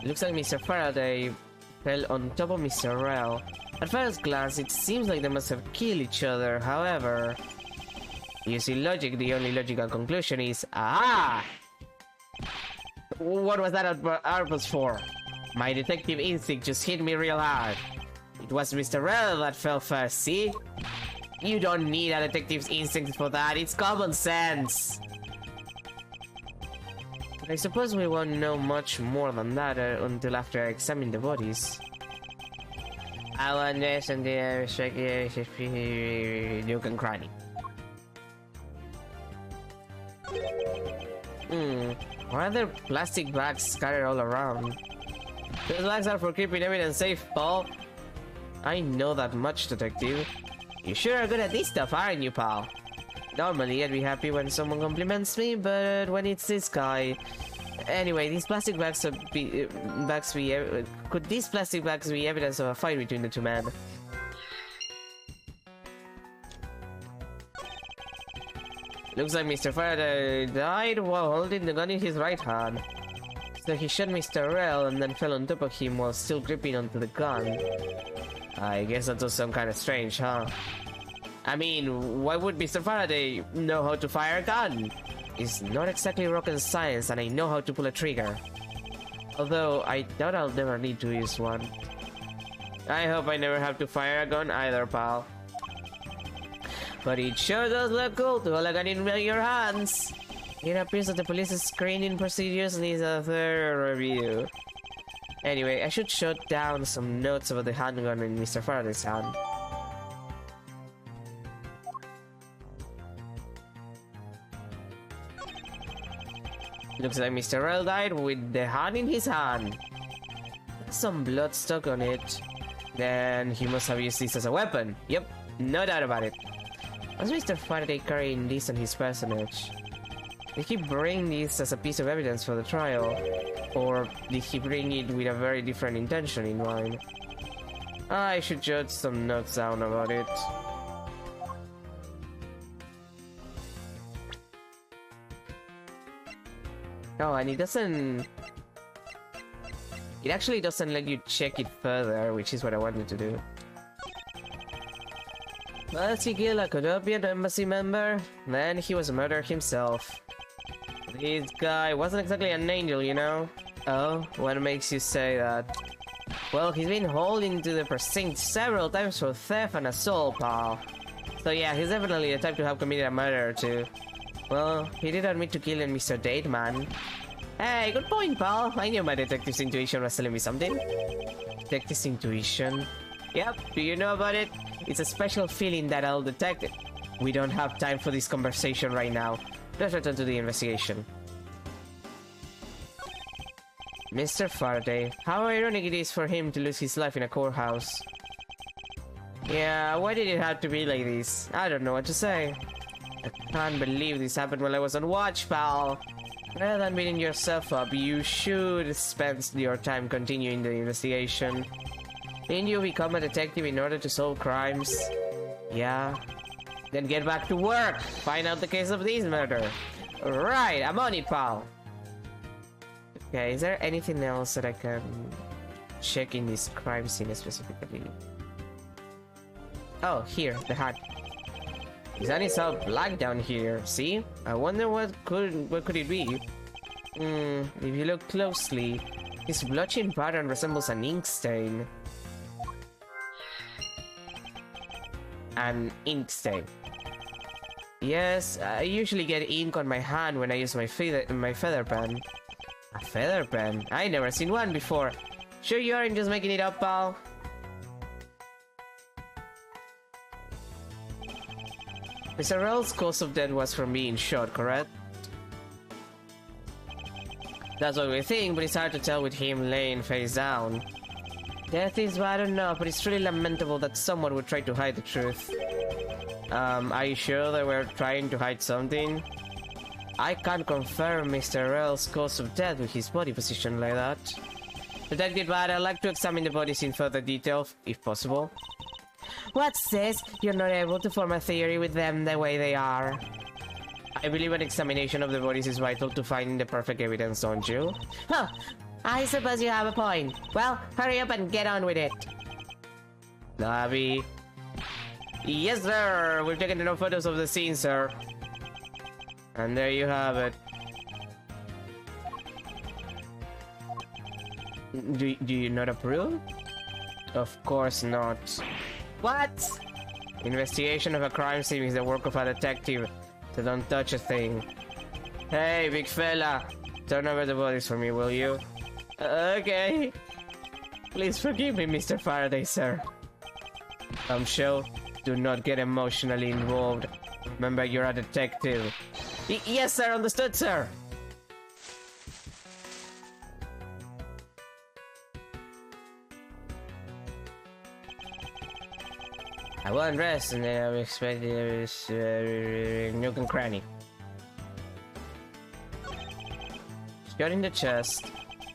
S1: Looks like Mr. Faraday fell on top of Mr. Rell. At first glance, it seems like they must have killed each other. However, using logic, the only logical conclusion is, aha! What was that outburst for? My detective instinct just hit me real hard. It was Mr. Rell that fell first, see? You don't need a detective's instinct for that, it's common sense. But I suppose we won't know much more than that until after I examine the bodies. I wonder something you can cry. Why are there plastic bags scattered all around? Those bags are for keeping evidence safe, Paul. I know that much, detective. You sure are good at this stuff, aren't you, pal? Normally, I'd be happy when someone compliments me, but when it's this guy... Anyway, these plastic bags could these plastic bags be evidence of a fight between the two men? Looks like Mr. Faraday died while holding the gun in his right hand. So he shot Mr. Rell and then fell on top of him while still gripping onto the gun. I guess that does sound kind of strange, huh? I mean, why would Mr. Faraday know how to fire a gun? It's not exactly rocket science, and I know how to pull a trigger. Although, I doubt I'll never need to use one. I hope I never have to fire a gun either, pal. But it sure does look cool to hold a gun in your hands. It appears that the police's screening procedures needs a thorough review. Anyway, I should jot down some notes about the handgun in Mr. Faraday's hand. Looks like Mr. Rell died with the hand in his hand. There's some blood stuck on it. Then he must have used this as a weapon. Yep, no doubt about it. Was Mr. Faraday carrying this on his personage? Did he bring this as a piece of evidence for the trial? Or did he bring it with a very different intention in mind? I should jot some notes down about it. Oh, and it doesn't... It actually doesn't let you check it further, which is what I wanted to do. Does he kill a Colombian embassy member? Then he was murdered himself. This guy wasn't exactly an angel, you know? Oh, what makes you say that? Well, he's been hauled into the precinct several times for theft and assault, pal. So yeah, he's definitely the type to have committed a murder too. Well, he did admit to killing Mr. Dateman. Hey, good point, pal. I knew my detective's intuition was telling me something. Detective's intuition? Yep, do you know about it? It's a special feeling that I'll detect it. We don't have time for this conversation right now. Let's return to the investigation. Mr. Faraday, how ironic it is for him to lose his life in a courthouse. Yeah, why did it have to be like this? I don't know what to say. I can't believe this happened while I was on watch, pal. Rather than beating yourself up, you should spend your time continuing the investigation. Didn't you become a detective in order to solve crimes? Yeah. Then get back to work! Find out the case of this murder! Right, I'm on it, pal! Okay, is there anything else that I can check in this crime scene specifically? Oh, here, the hat. His hand is all black down here, see? I wonder what could it be? If you look closely, his blotching pattern resembles an ink stain. An ink stain. Yes, I usually get ink on my hand when I use my feather pen. A feather pen? I never seen one before. Sure you aren't just making it up, pal? Mr. Rell's cause of death was from being shot, correct? That's what we think, but it's hard to tell with him laying face down. Death is, I don't know, but it's really lamentable that someone would try to hide the truth. Are you sure that we're trying to hide something? I can't confirm Mr. Rel's cause of death with his body position like that. Detective Bad, I'd like to examine the bodies in further detail, if possible. What says you're not able to form a theory with them the way they are? I believe an examination of the bodies is vital to finding the perfect evidence, don't you? Huh! I suppose you have a point. Well, hurry up and get on with it. Lobby. Yes, sir! We've taken enough photos of the scene, sir. And there you have it. Do you not approve? Of course not. What? Investigation of a crime scene is the work of a detective, so don't touch a thing. Hey, big fella, turn over the bodies for me, will you? Okay. Please forgive me, Mr. Faraday, sir. Sure, do not get emotionally involved. Remember, you're a detective. Yes, sir, understood, sir. I will undress and then I will expect this nook and cranny. Shot in the chest.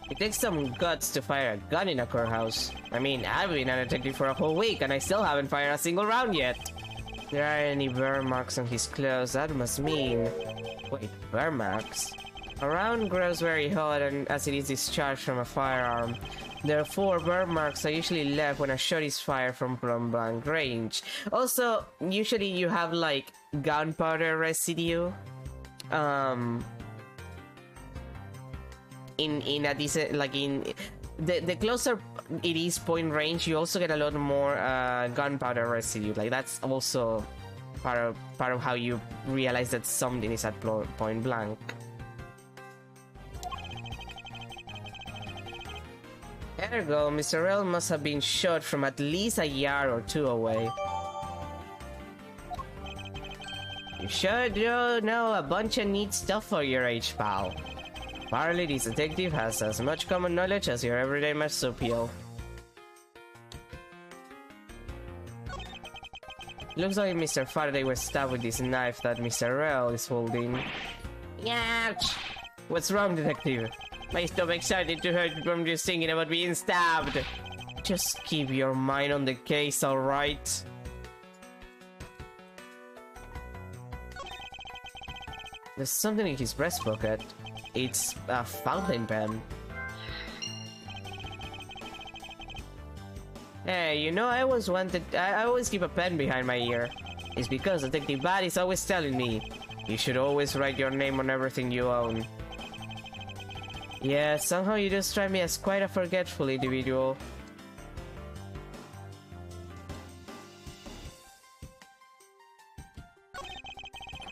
S1: It takes some guts to fire a gun in a courthouse. I mean, I've been a detective for a whole week and I still haven't fired a single round yet. There aren't any burn marks on his clothes, that must mean... Wait, burn marks? A round grows very hot and as it is discharged from a firearm. Therefore, burn marks are usually left when a shot is fired from blank range. Also, usually you have like gunpowder residue. In a decent, like in the closer it is point range, you also get a lot more gunpowder residue. Like that's also part of how you realize that something is at point blank. Ergo, Mr. Rell must have been shot from at least a yard or two away. You sure do know a bunch of neat stuff for your age, pal. Apparently, this detective has as much common knowledge as your everyday marsupial. Looks like Mr. Faraday was stabbed with this knife that Mr. Rell is holding. Ouch! What's wrong, detective? My stomach's starting to hurt from just thinking about being stabbed. Just keep your mind on the case, alright? There's something in his breast pocket. It's a fountain pen. Hey, you know, I always keep a pen behind my ear. It's because Detective Bad is always telling me, you should always write your name on everything you own. Yeah, somehow you just strike me as quite a forgetful individual.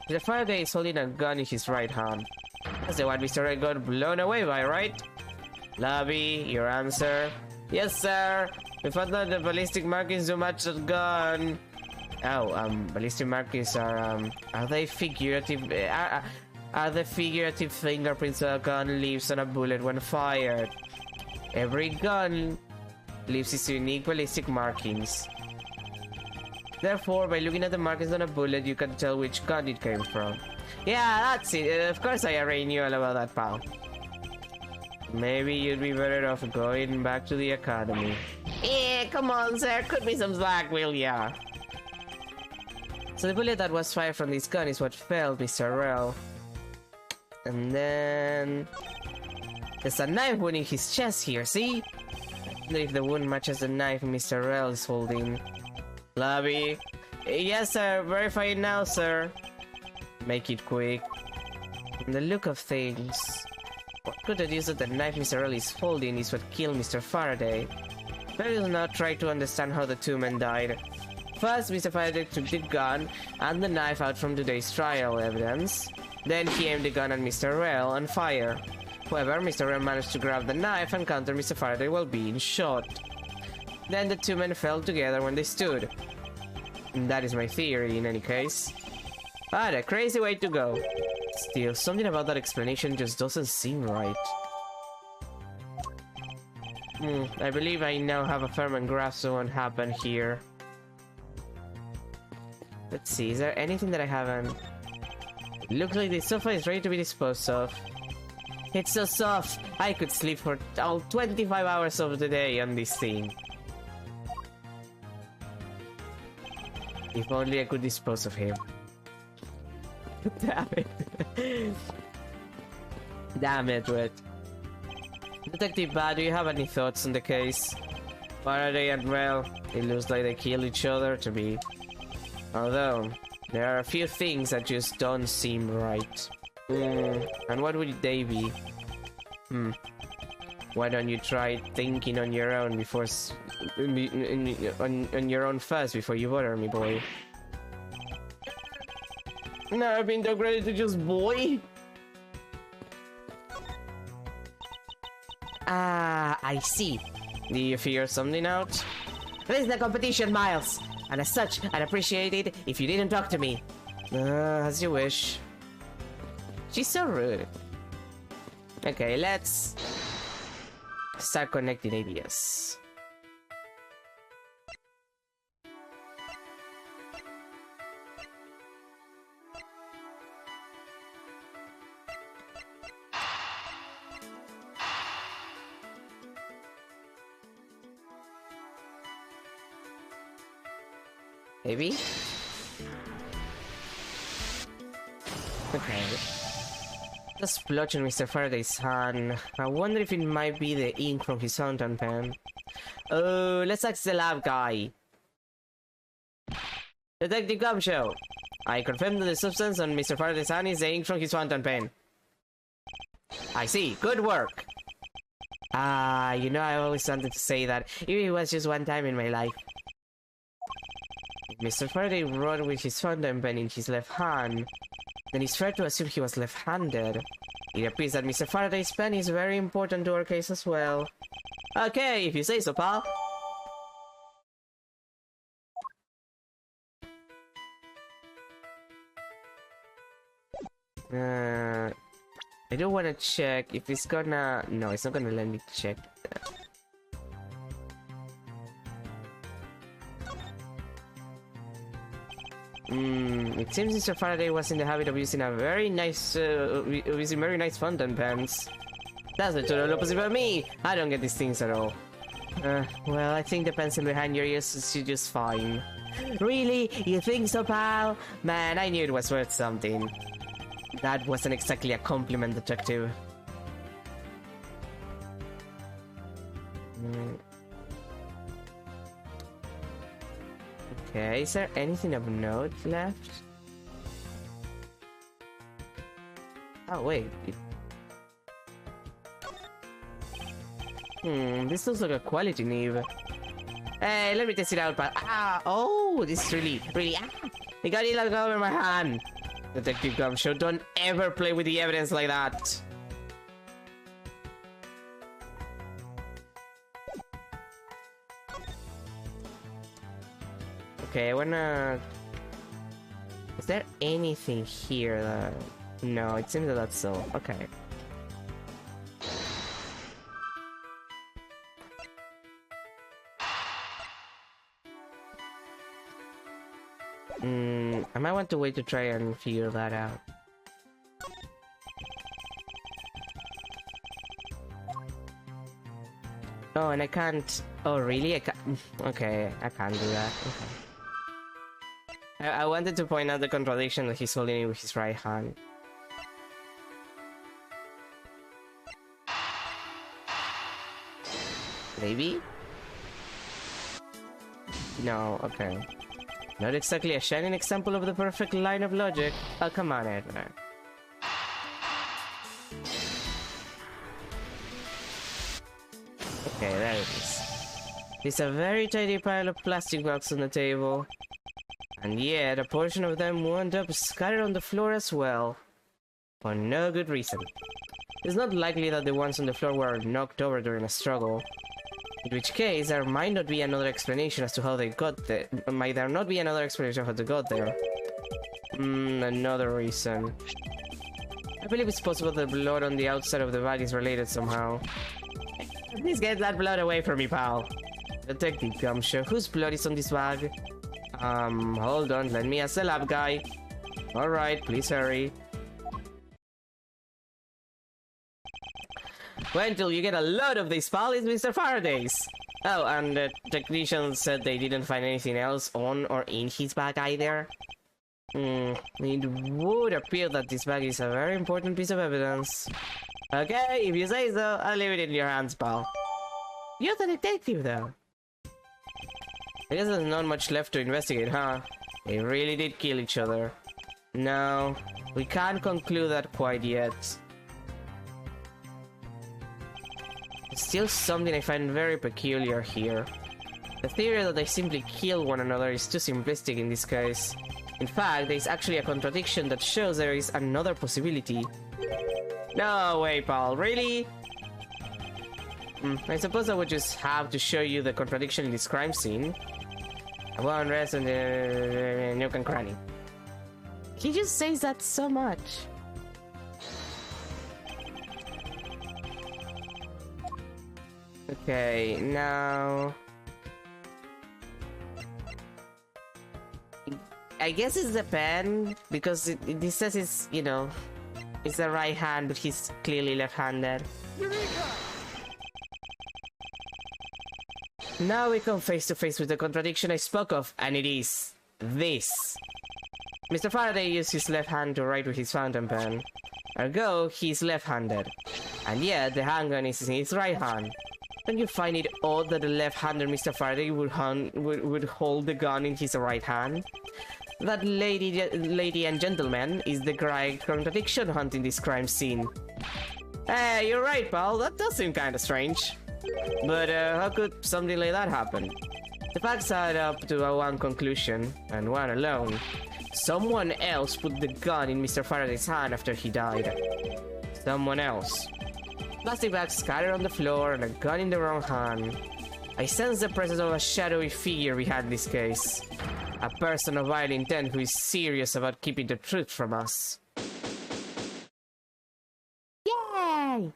S1: The Faraday is holding a gun in his right hand. That's the one Mr. Red got blown away by, right? Lobby, your answer? Yes, sir! We found that the ballistic markings do match the gun. Oh, ballistic markings are they figurative? Are the figurative fingerprints a gun leaves on a bullet when fired? Every gun leaves its unique ballistic markings. Therefore, by looking at the markings on a bullet, you can tell which gun it came from. Yeah, that's it. Of course I already knew all about that, pal. Maybe you'd be better off going back to the academy. Yeah, come on, sir. Could be some slack, will ya? So the bullet that was fired from this gun is what felled Mr. Rell. And then... there's a knife wound in his chest here, see? I wonder if the wound matches the knife Mr. Rell is holding. Lobby. Yes, sir. Verify it now, sir. Make it quick. From the look of things, what could deduce that the knife Mr. Rell is holding is what killed Mr. Faraday? Let us now try to understand how the two men died. First, Mr. Faraday took the gun and the knife out from today's trial evidence. Then he aimed the gun at Mr. Rell and fired. However, Mr. Rell managed to grab the knife and counter Mr. Faraday while being shot. Then the two men fell together when they stood. And that is my theory in any case. Ah, a crazy way to go. Still, something about that explanation just doesn't seem right. I believe I now have a firm grasp on what happened here. Let's see, is there anything that I haven't... Looks like the sofa is ready to be disposed of. It's so soft! I could sleep for all 25 hours of the day on this thing. If only I could dispose of him. Damn it. Damn it, Red. Detective Bad, do you have any thoughts on the case? Faraday and Well, it looks like they killed each other to me. Although, there are a few things that just don't seem right. And what would they be? Why don't you try thinking on your own before on your own first before you bother me, boy? Never been downgraded to just boy? Ah, I see. Do you figure something out? This is the competition, Miles! And as such, I'd appreciate it if you didn't talk to me. As you wish. She's so rude. Okay, let's start connecting ideas. Maybe? Okay. The splotch on Mr. Faraday's hand. I wonder if it might be the ink from his fountain pen. Oh, let's ask the lab guy. Detective Gumshoe. I confirm that the substance on Mr. Faraday's hand is the ink from his fountain pen. I see. Good work. Ah, you know I always wanted to say that. Even if it was just one time in my life. Mr. Faraday wrote with his fountain pen in his left hand. Then it's fair to assume he was left-handed. It appears that Mr. Faraday's pen is very important to our case as well. Okay, if you say so, pal. I don't want to check if it's gonna... No, it's not gonna let me check. It seems Mr. Faraday was in the habit of using a very nice, fountain pens. That's the total opposite of me. I don't get these things at all. Well, I think the pencil behind your ears is just fine. Really? You think so, pal? Man, I knew it was worth something. That wasn't exactly a compliment, detective. Okay, is there anything of note left? Oh, wait. This looks like a quality nib. Hey, let me test it out, but oh, this is really, it got it like over my hand. Detective Gumshoe, don't ever play with the evidence like that. Okay, I wanna... Is there anything here that... No, it seems that that's all. Okay. I might want to wait to try and figure that out. Oh, and I can't... Oh, really? I can't... Okay, I can't do that. Okay. I wanted to point out the contradiction that he's holding it with his right hand. Maybe? No, okay. Not exactly a shining example of the perfect line of logic. Oh, come on, Edward. Okay, there it is. There's a very tidy pile of plastic bags on the table. And yet, a portion of them wound up scattered on the floor as well. For no good reason. It's not likely that the ones on the floor were knocked over during a struggle. In which case, there might not be another explanation as to how they got there. Might there not be another explanation of how they got there? Another reason. I believe it's possible that the blood on the outside of the bag is related somehow. Please get that blood away from me, pal. Detective Gumshoe, whose blood is on this bag? Hold on, let me ask the lab guy. Alright, please hurry. Wait until you get a load of this, pal. It's Mr. Faraday's. Oh, and the technicians said they didn't find anything else on or in his bag either. It would appear that this bag is a very important piece of evidence. Okay, if you say so, I'll leave it in your hands, pal. You're the detective, though. I guess there's not much left to investigate, huh? They really did kill each other. No, we can't conclude that quite yet. There's still something I find very peculiar here. The theory that they simply kill one another is too simplistic in this case. In fact, there's actually a contradiction that shows there is another possibility. No way, pal, really? I suppose I would just have to show you the contradiction in this crime scene. I won't rest on the nook and cranny. He just says that so much. Okay, now... I guess it's the pen, because it says it's, you know, it's the right hand, but he's clearly left-handed. Now we come face to face with the contradiction I spoke of, and it is this. Mr. Faraday used his left hand to write with his fountain pen. Ergo, he's left-handed. And yet, the handgun is in his right hand. Don't you find it odd that the left-handed Mr. Faraday would hold the gun in his right hand? That lady and gentleman is the great contradiction hunting this crime scene. Hey, you're right, pal. That does seem kinda strange. But how could something like that happen? The facts add up to one conclusion, and one alone. Someone else put the gun in Mr. Faraday's hand after he died. Someone else. Plastic bags scattered on the floor and a gun in the wrong hand. I sense the presence of a shadowy figure behind this case. A person of vile intent who is serious about keeping the truth from us. Yay!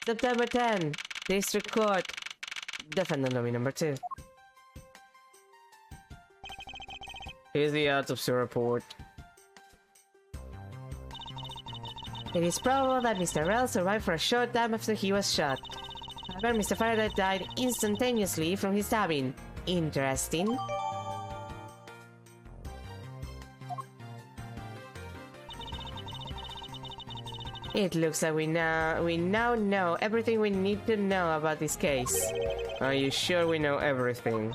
S1: September 10, District Court. Defendant Lobby number 2. Here's the autopsy report. It is probable that Mr. Rell survived for a short time after he was shot. However, Mr. Faraday died instantaneously from his stabbing. Interesting. It looks like we now know everything we need to know about this case. Are you sure we know everything?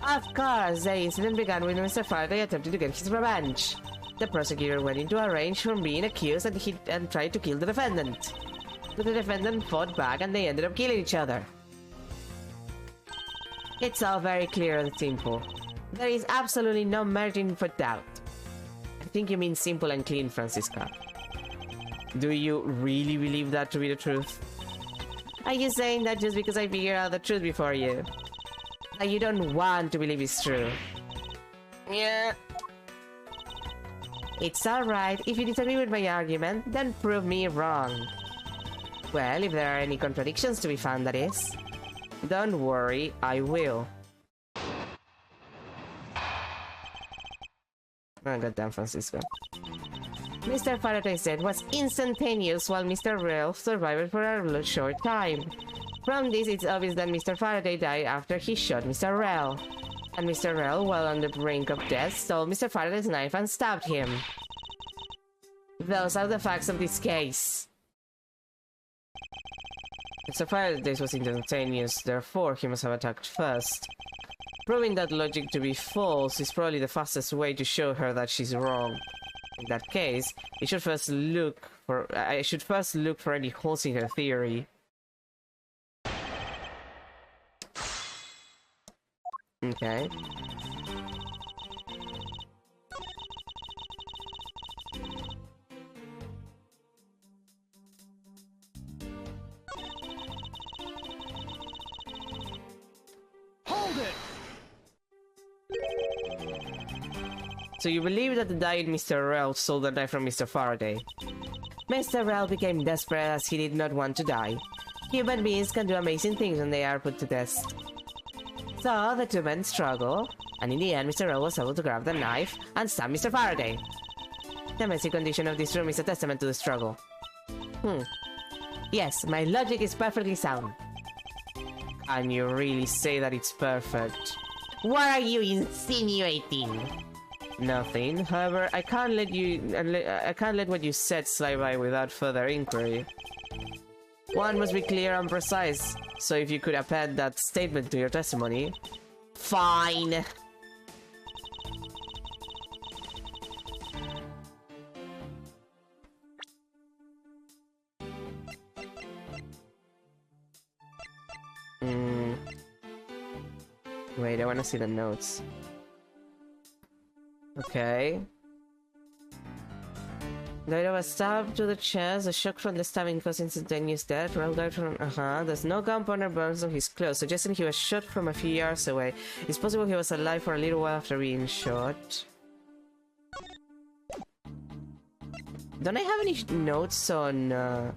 S1: Of course, the incident began when Mr. Faraday attempted to get his revenge. The prosecutor went into a range from being accused and tried to kill the defendant. But the defendant fought back and they ended up killing each other. It's all very clear and simple. There is absolutely no margin for doubt. I think you mean simple and clean, Francisca. Do you really believe that to be the truth? Are you saying that just because I figured out the truth before you? That you don't want to believe it's true? Yeah. It's alright. If you disagree with my argument, then prove me wrong. Well, if there are any contradictions to be found, that is. Don't worry, I will. Oh, goddamn, Francisco. Mr. Faraday's death was instantaneous while Mr. Rell survived for a short time. From this, it's obvious that Mr. Faraday died after he shot Mr. Rell. And Mr. Rell, while on the brink of death, stole Mr. Faraday's knife and stabbed him. Those are the facts of this case. Mr. Faraday's was instantaneous, therefore he must have attacked first. Proving that logic to be false is probably the fastest way to show her that she's wrong. In that case, I should first look for any holes in her theory. Okay.
S2: Hold it!
S1: So you believe that the dying Mr. Rell stole the knife from Mr. Faraday? Mr. Rel became desperate as he did not want to die. Human beings can do amazing things when they are put to test. So the two men struggle, and in the end Mr. Rel was able to grab the knife and stab Mr. Faraday. The messy condition of this room is a testament to the struggle. Yes, my logic is perfectly sound. Can you really say that it's perfect? What are you insinuating? Nothing. However, I can't let what you said slide by without further inquiry. One must be clear and precise. So if you could append that statement to your testimony. Fine. Wait, I want to see the notes. Okay. Died of a stab to the chest, a shock from the stabbing caused instantaneous death. Rel died from... There's no gunpowder burns on his clothes, suggesting he was shot from a few yards away. It's possible he was alive for a little while after being shot. Don't I have any notes on...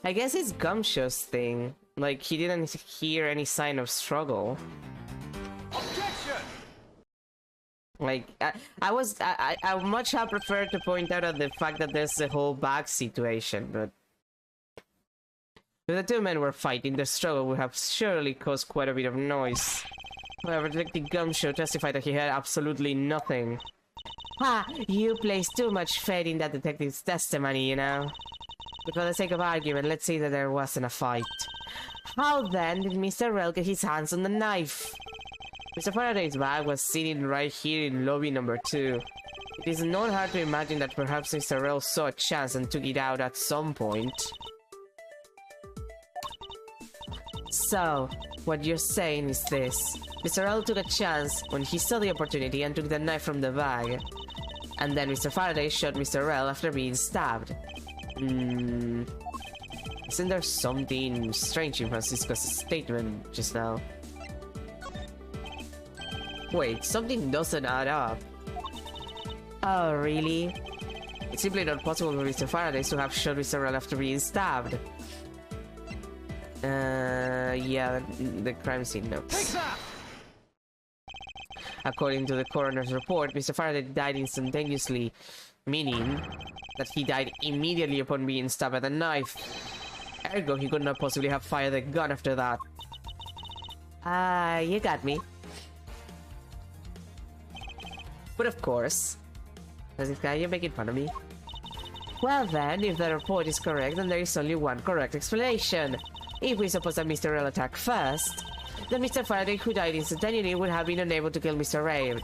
S1: I guess it's Gumshow's thing. Like, he didn't hear any sign of struggle.
S2: Objection!
S1: Like, I would much have preferred to point out the fact that there's a whole back situation, but... If the two men were fighting, the struggle would have surely caused quite a bit of noise. However, Detective Gumshow testified that he had absolutely nothing. Ha! You place too much faith in that detective's testimony, you know? But for the sake of argument, let's say that there wasn't a fight. How then did Mr. Rel get his hands on the knife? Mr. Faraday's bag was sitting right here in lobby number 2. It is not hard to imagine that perhaps Mr. Rel saw a chance and took it out at some point. So, what you're saying is this. Mr. Rel took a chance when he saw the opportunity and took the knife from the bag. And then Mr. Faraday shot Mr. Rel after being stabbed. Isn't there something strange in Francisco's statement just now? Wait, something doesn't add up. Oh, really? It's simply not possible for Mr. Faraday to have shot Mr. Rel after being stabbed. Yeah, the crime scene notes. According to the coroner's report, Mr. Faraday died instantaneously, meaning that he died immediately upon being stabbed with a knife. Ergo, he could not possibly have fired the gun after that. You got me. But of course... You're making fun of me. Well then, if the report is correct, then there is only one correct explanation. If we suppose that Mr. Rel attacked first, then Mr. Faraday, who died instantaneously, would have been unable to kill Mr. Rel.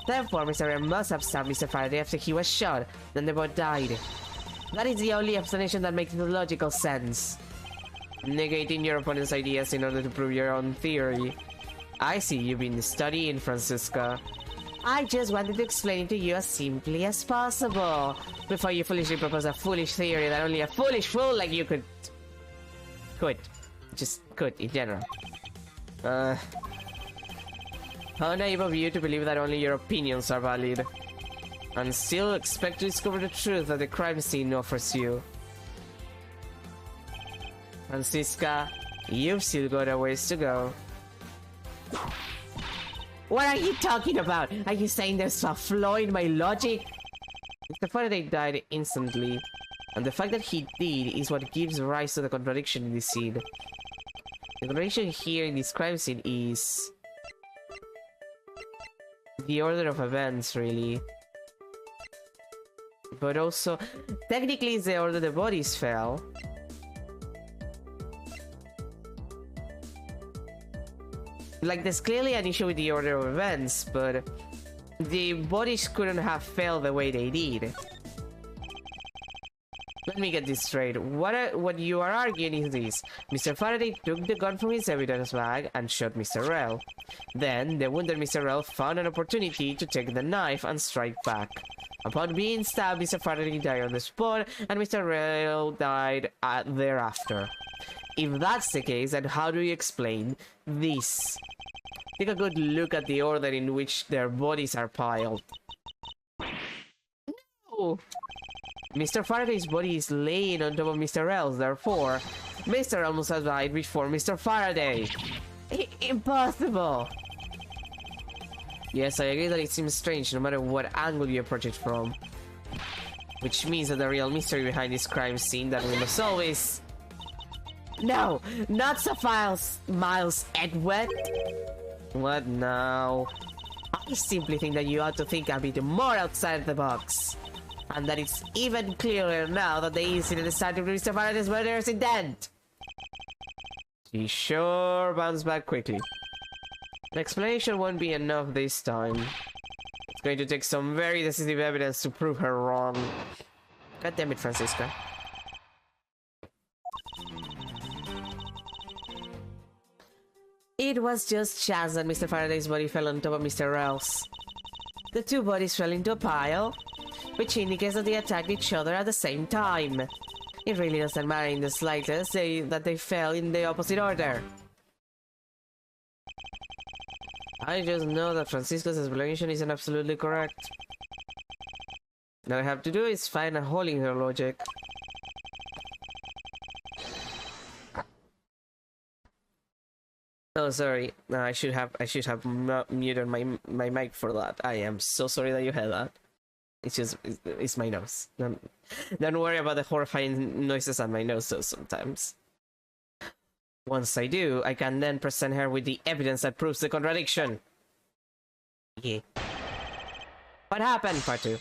S1: Therefore, Mr. Rel must have stabbed Mr. Faraday after he was shot, then they both died. That is the only explanation that makes logical sense. Negating your opponent's ideas in order to prove your own theory. I see you've been studying, Francisca. I just wanted to explain it to you as simply as possible, before you foolishly propose a foolish theory that only a foolish fool like you could... Just could, in general. How naive of you to believe that only your opinions are valid. And still expect to discover the truth that the crime scene offers you. Francisca, you've still got a ways to go. What are you talking about? Are you saying there's a flaw in my logic? Mr. Faraday died instantly, and the fact that he did is what gives rise to the contradiction in this scene. The contradiction here in this crime scene is... the order of events, really. But also, technically it's the order the bodies fell. Like, there's clearly an issue with the order of events, but the bodies couldn't have fell the way they did. Let me get this straight. What you are arguing is this. Mr. Faraday took the gun from his evidence bag and shot Mr. Rel. Then, the wounded Mr. Rel found an opportunity to take the knife and strike back. Upon being stabbed, Mr. Faraday died on the spot, and Mr. Rel died thereafter. If that's the case, then how do you explain this? Take a good look at the order in which their bodies are piled. No! Mr. Faraday's body is laying on top of Mr. L's, therefore, Mr. L must have died before Mr. Faraday. Impossible! Yes, I agree that it seems strange no matter what angle you approach it from. Which means that the real mystery behind this crime scene that we must always... No! Not so Miles Edward! What now? I simply think that you ought to think a bit more outside the box. And that it's even clearer now that the incident is starting to Mr. Faraday's murderous intent. He sure bounced back quickly. An explanation won't be enough this time. It's going to take some very decisive evidence to prove her wrong. God damn it, Francisca. It was just chance that Mr. Faraday's body fell on top of Mr. Ralph's. The two bodies fell into a pile, which indicates that they attacked each other at the same time. It really doesn't matter in the slightest that they fell in the opposite order. I just know that Francisco's explanation isn't absolutely correct. All I have to do is find a hole in her logic. Oh, sorry. No, I should have muted my mic for that. I am so sorry that you had that. It's my nose. Don't worry about the horrifying noises on my nose though sometimes. Once I do, I can then present her with the evidence that proves the contradiction. Yeah. What happened, part 2?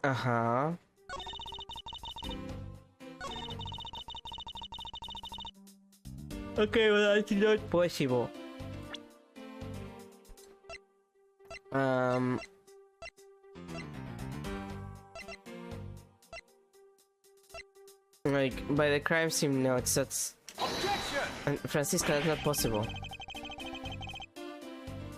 S1: Uh-huh. Okay, well, that's not possible. Like, by the crime scene notes, that's...
S2: Objection!
S1: And Francisca, that's not possible.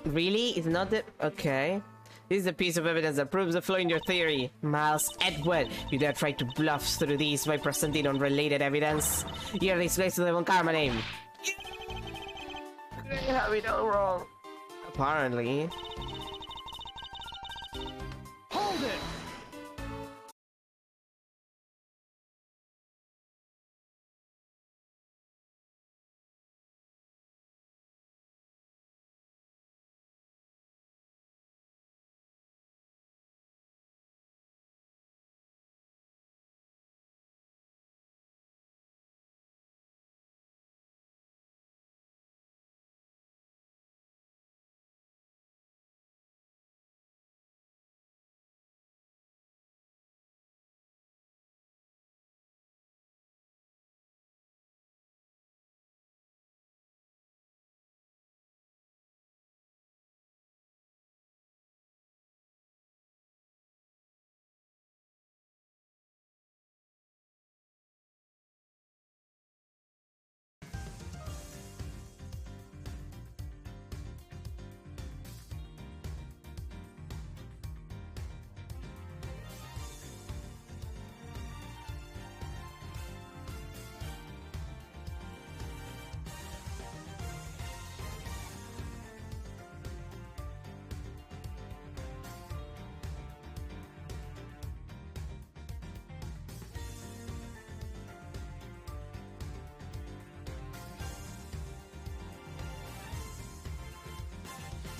S1: Really? It's not the... Okay. This is a piece of evidence that proves the flaw in your theory. Miles Edward, you dare try to bluff through these by presenting unrelated evidence? You're a disgrace to the Von Karma name. You have it all wrong. Apparently.
S2: Hold it!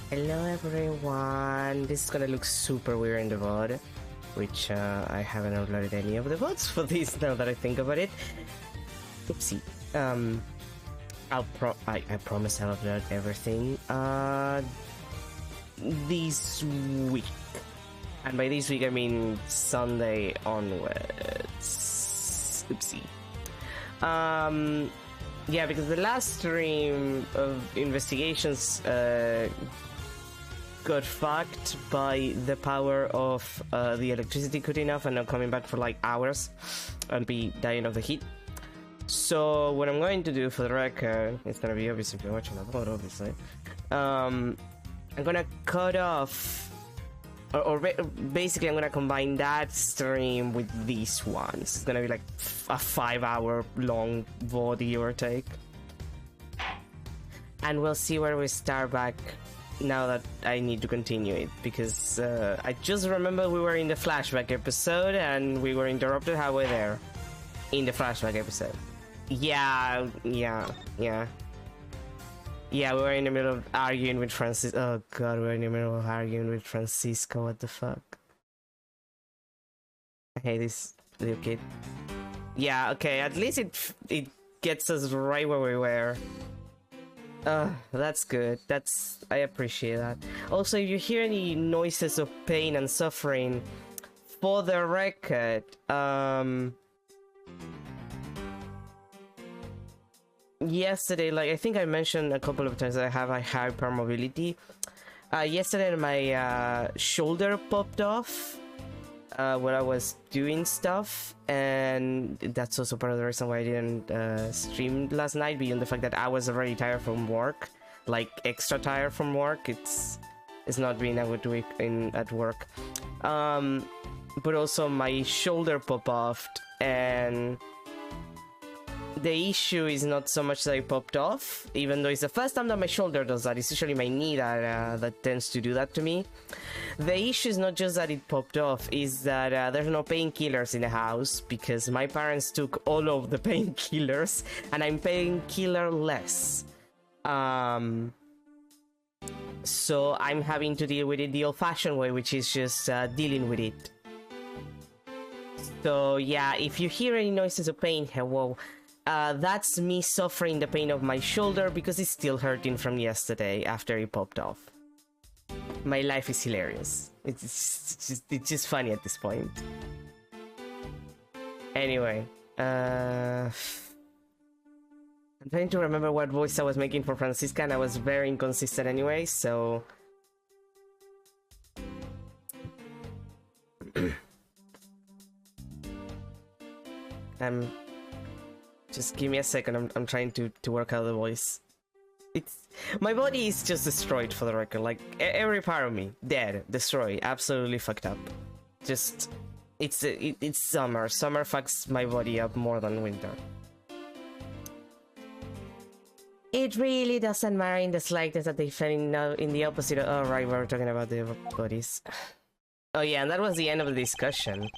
S1: Hello everyone, this is gonna look super weird in the VOD, which I haven't uploaded any of the VODs for this now that I think about it. Oopsie. I promise I'll upload everything this week. And by this week I mean Sunday onwards. Oopsie. Yeah, because the last stream of investigations got fucked by the power of the electricity cutting off and not coming back for like hours and be dying of the heat. So what I'm going to do for the record, it's gonna be obvious if you're watching the VOD, obviously. I'm gonna cut off basically I'm gonna combine that stream with these ones. It's gonna be like a 5-hour long VOD, give or take. And we'll see where we start back now that I need to continue it, because I just remember we were in the flashback episode and we were interrupted halfway there in the flashback episode. Yeah, we were in the middle of arguing with Francisco. Oh god, we were in the middle of arguing with Francisco. What the fuck? I hate this little kid. Yeah, okay, at least it gets us right where we were. That's good. I appreciate that. Also, if you hear any noises of pain and suffering, for the record, yesterday, like I think I mentioned a couple of times, I have a hypermobility. Yesterday my shoulder popped off when I was doing stuff, and that's also part of the reason why I didn't stream last night, beyond the fact that I was already tired from work, like extra tired from work. It's not being a good week at work, but also my shoulder popped off, and the issue is not so much that it popped off, even though it's the first time that my shoulder does that. It's usually my knee that tends to do that to me. The issue is not just that it popped off, is that there's no painkillers in the house, because my parents took all of the painkillers, and I'm painkiller-less. So I'm having to deal with it the old-fashioned way, which is just dealing with it. So yeah, if you hear any noises of pain, hello. That's me suffering the pain of my shoulder because it's still hurting from yesterday after it popped off. My life is hilarious. It's just funny at this point. Anyway, I'm trying to remember what voice I was making for Francisca, and I was very inconsistent anyway, so... Just give me a second, I'm trying to work out the voice. My body is just destroyed, for the record, like, every part of me, dead, destroyed, absolutely fucked up. Just, it's summer. Summer fucks my body up more than winter. It really doesn't matter in the slightest that they fell in the opposite. Oh, right, we were talking about the bodies. Oh yeah, and that was the end of the discussion.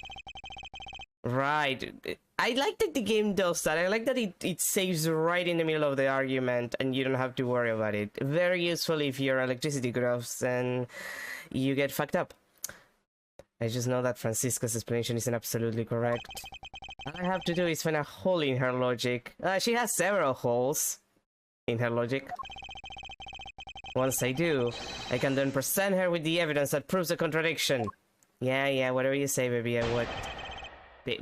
S1: Right. I like that the game does that. I like that it saves right in the middle of the argument and you don't have to worry about it. Very useful if your electricity grows and you get fucked up. I just know that Francisca's explanation isn't absolutely correct. All I have to do is find a hole in her logic. She has several holes in her logic. Once I do, I can then present her with the evidence that proves the contradiction. Yeah, whatever you say, baby, I would.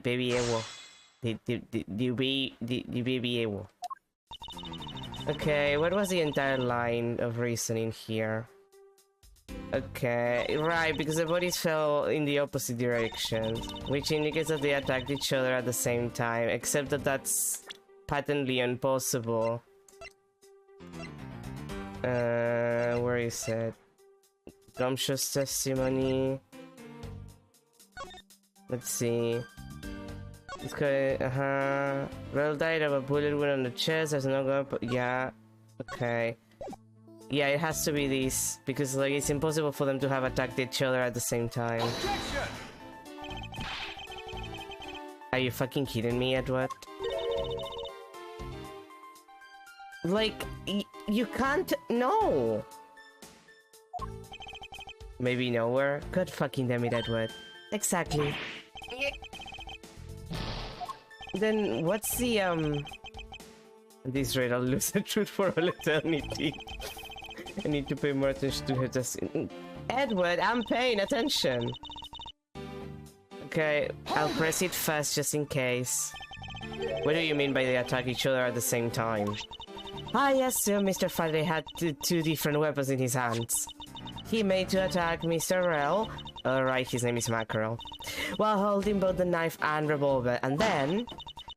S1: Baby, I will. You baby, I will. Okay, what was the entire line of reasoning here? Okay, right, because the bodies fell in the opposite direction, which indicates that they attacked each other at the same time, except that that's patently impossible. Where is it? Gumptious testimony. Let's see. It's got, Rel died of a bullet wound on the chest. There's no gun. Yeah. Okay. Yeah, it has to be this because like it's impossible for them to have attacked each other at the same time.
S2: Objection!
S1: Are you fucking kidding me, Edward? Like, you can't. No. Maybe nowhere. God fucking damn it, Edward. Exactly. Then what's the This rate, I'll lose the truth for all eternity. I need to pay more attention to her testing. Edward, I'm paying attention. Okay, I'll press it fast just in case. What do you mean by they attack each other at the same time? I assume Mr. Faraday had two different weapons in his hands. He made to attack Mr. Rel, right, his name is Mackerel, while holding both the knife and revolver, and then,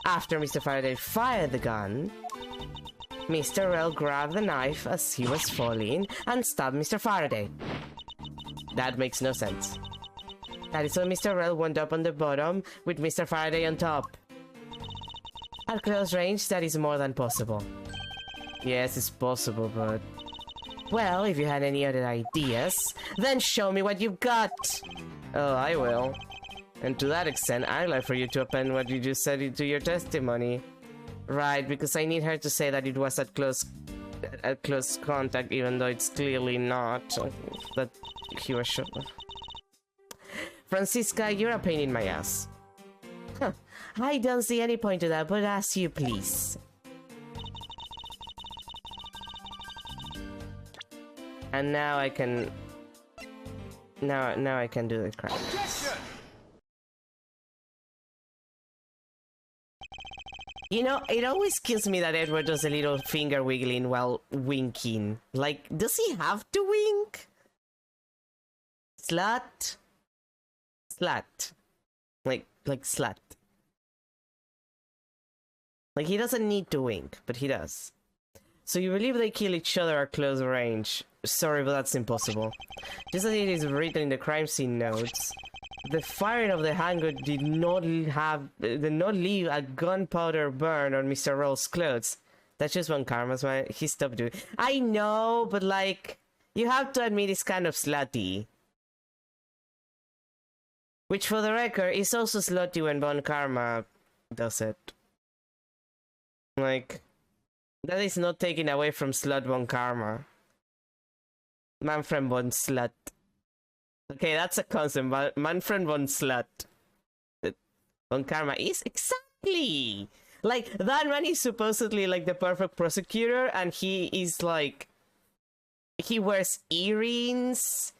S1: after Mr. Faraday fired the gun, Mr. Rel grabbed the knife as he was falling and stabbed Mr. Faraday. That makes no sense. That is why Mr. Rell wound up on the bottom with Mr. Faraday on top. At close range, that is more than possible. Yes, it's possible, but... Well, if you had any other ideas, then show me what you've got! Oh, I will. And to that extent, I'd like for you to append what you just said into your testimony. Right, because I need her to say that it was at close contact, even though it's clearly not. That he was sure. Francisca, you're a pain in my ass. Huh. I don't see any point to that, but as you please. And now I can... Now I can do the crime.
S2: Objection!
S1: You know, it always kills me that Edward does a little finger wiggling while winking. Like, does he have to wink? Slut? Slut. Like slut. Like, he doesn't need to wink, but he does. So you believe they kill each other at close range. Sorry, but that's impossible. Just as it is written in the crime scene notes, the firing of the handgun did not leave a gunpowder burn on Mr. Roll's clothes. That's just one karma's man. He stopped doing. I know, but like, you have to admit it's kind of slutty. Which, for the record, is also slutty when Von Karma does it. Like, that is not taken away from Slut Von Karma. Manfred Von Slut. Okay, that's a concept. Manfred Von Slut. Von Karma is exactly! Like, that man is supposedly like the perfect prosecutor, and he is like... He wears earrings.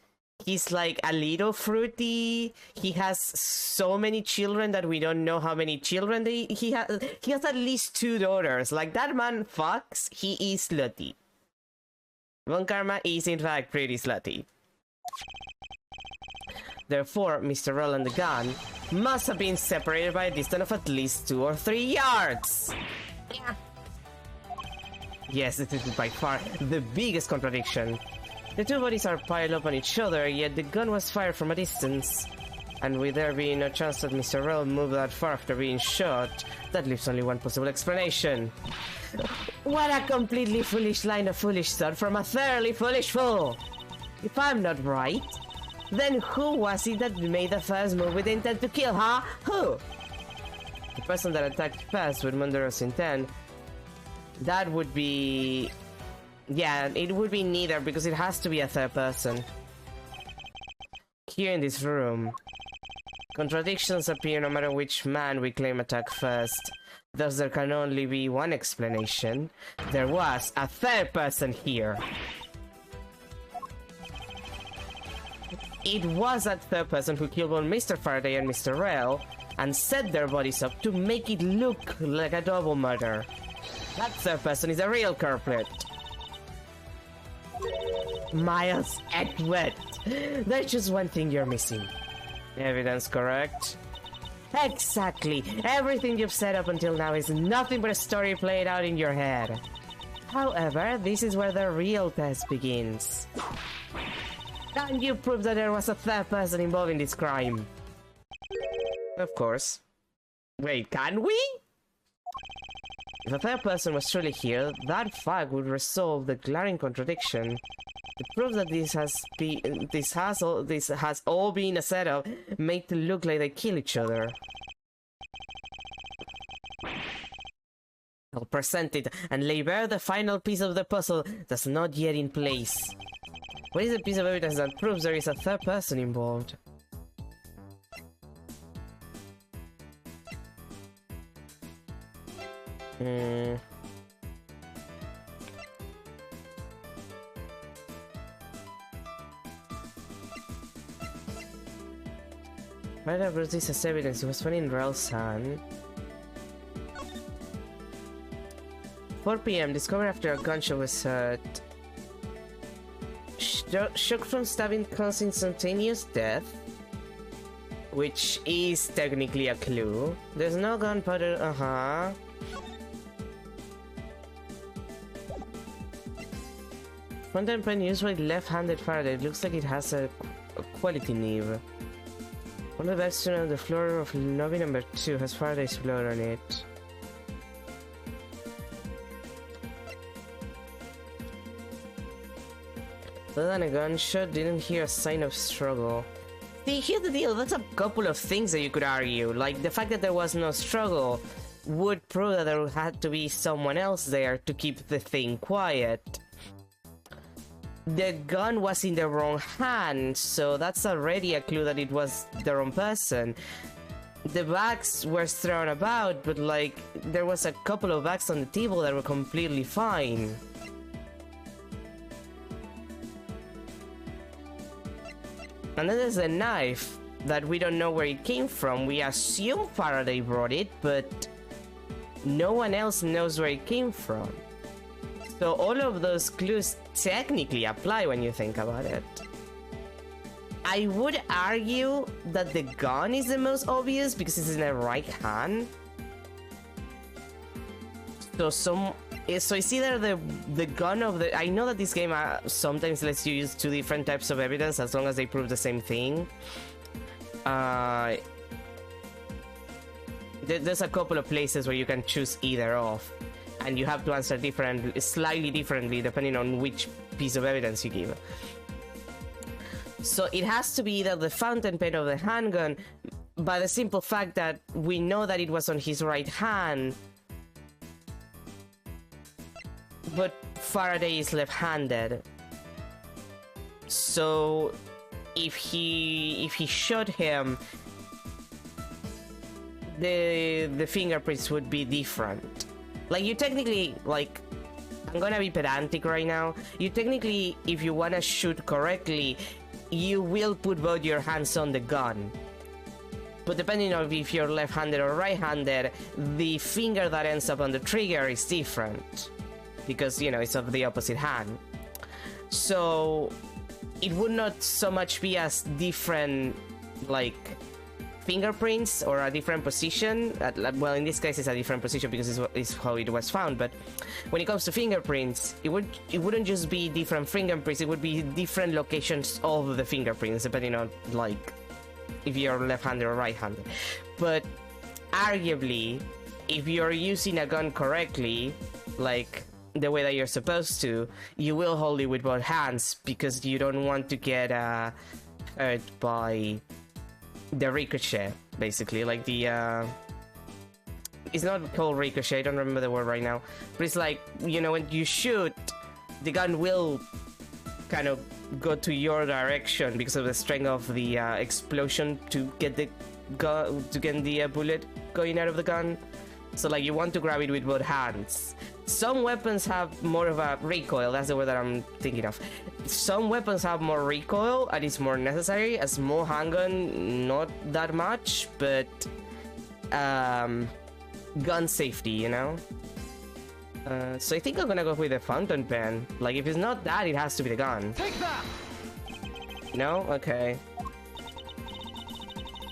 S1: He's like a little fruity. He has so many children that we don't know how many children he has. He has at least 2 daughters. Like, that man fucks. He is slutty. Von Karma is in fact pretty slutty. Therefore, Mr. Roll and the gun must have been separated by a distance of at least 2 or 3 yards. Yeah. Yes, this is by far the biggest contradiction. The 2 bodies are piled up on each other, yet the gun was fired from a distance. And with there being no chance that Mr. Roll moved that far after being shot, that leaves only one possible explanation. What a completely foolish line of foolish thought from a thoroughly foolish fool! If I'm not right, then who was it that made the first move with intent to kill, huh? Who? The person that attacked first with murderous intent, that would be... Yeah, it would be neither, because it has to be a third person. Here in this room, contradictions appear no matter which man we claim attacked first. Thus there can only be one explanation. There was a third person here. It was that third person who killed both Mr. Faraday and Mr. Rell and set their bodies up to make it look like a double murder. That third person is a real culprit. Miles Edward. There's just one thing you're missing. Evidence, correct? Exactly. Everything you've said up until now is nothing but a story played out in your head. However, this is where the real test begins. Can you prove that there was a third person involved in this crime? Of course. Wait, can we? If a third person was truly here, that fact would resolve the glaring contradiction. The proof that this has all been a setup, make it look like they kill each other. I'll present it and lay bare the final piece of the puzzle that's not yet in place. What is the piece of evidence that proves there is a third person involved? Might have brought this as evidence. It was found in Rell's hand. 4 PM, discovered after a gunshot was heard. Shock from stabbing caused instantaneous death, which is technically a clue. There's no gunpowder, Fountain pen used by left-handed Faraday. It looks like it has a quality nib. One of the bags on the floor of lobby number 2 has Faraday's blood on it. Other than a gunshot, didn't hear a sign of struggle. See, here's the deal, that's a couple of things that you could argue. Like, the fact that there was no struggle would prove that there had to be someone else there to keep the thing quiet. The gun was in the wrong hand, so that's already a clue that it was the wrong person. The bags were thrown about, but like, there was a couple of bags on the table that were completely fine. And then there's a knife that we don't know where it came from. We assume Faraday brought it, but no one else knows where it came from. So all of those clues technically apply when you think about it. I would argue that the gun is the most obvious because it's in the right hand. So it's either the gun of the... I know that this game sometimes lets you use two different types of evidence as long as they prove the same thing. There's a couple of places where you can choose either of, and you have to answer slightly differently depending on which piece of evidence you give. So it has to be either the fountain pen or the handgun, by the simple fact that we know that it was on his right hand, but Faraday is left-handed. So if he shot him, the fingerprints would be different. Like, you technically, like, I'm gonna be pedantic right now. You technically, if you wanna shoot correctly, you will put both your hands on the gun. But depending on if you're left-handed or right-handed, the finger that ends up on the trigger is different. Because, you know, it's of the opposite hand. So it would not so much be as different, like, fingerprints or a different position. Well, in this case it's a different position because it's how it was found, but when it comes to fingerprints, it wouldn't just be different fingerprints, it would be different locations of the fingerprints depending on, like, if you're left-handed or right-handed. But arguably, if you're using a gun correctly, like the way that you're supposed to, you will hold it with both hands because you don't want to get hurt by the ricochet, basically. Like the it's not called ricochet, I don't remember the word right now, but it's like, you know, when you shoot, the gun will kind of go to your direction because of the strength of the explosion to get the bullet going out of the gun. So like, you want to grab it with both hands. Some weapons have more of a recoil, that's the word that I'm thinking of. Some weapons have more recoil and it's more necessary. A small handgun, not that much, but gun safety, you know? So I think I'm gonna go with the fountain pen. Like, if it's not that, it has to be the gun.
S2: Take that!
S1: No? Okay.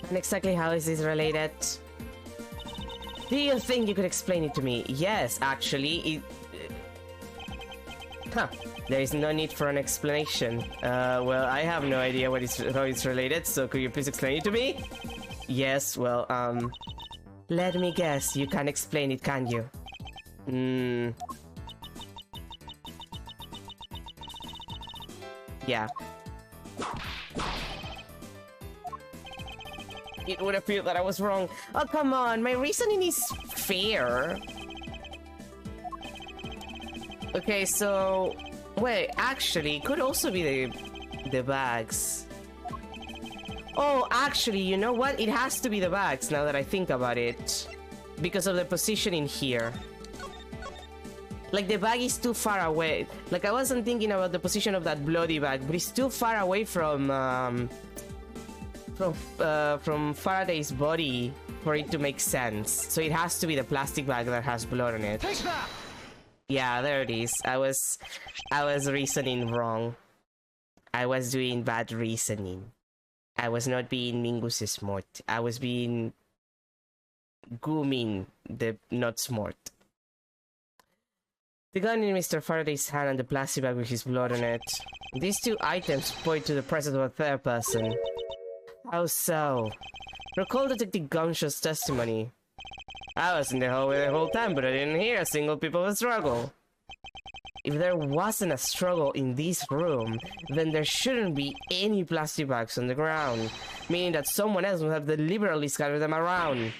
S1: And exactly how is this related? Do you think you could explain it to me? Yes, actually, there is no need for an explanation. Well, I have no idea how it's related, so could you please explain it to me? Yes, well, let me guess, you can't explain it, can you? Yeah. It would appear that I was wrong. Oh, come on, my reasoning is fair. Okay, so... wait, actually, it could also be the bags. Oh, actually, you know what? It has to be the bags, now that I think about it. Because of the positioning here. Like, the bag is too far away. Like, I wasn't thinking about the position of that bloody bag, but it's too far away from Faraday's body for it to make sense. So it has to be the plastic bag that has blood on it.
S2: Take that!
S1: Yeah, there it is. I was reasoning wrong. I was doing bad reasoning. I was not being Mingus smart. I was being Goomin, the not smart. The gun in Mr. Faraday's hand and the plastic bag with his blood on it. These two items point to the presence of a third person. How so? Recall Detective Gumshow's testimony. I was in the hallway the whole time, but I didn't hear a single peep of a struggle. If there wasn't a struggle in this room, then there shouldn't be any plastic bags on the ground, meaning that someone else would have deliberately scattered them around.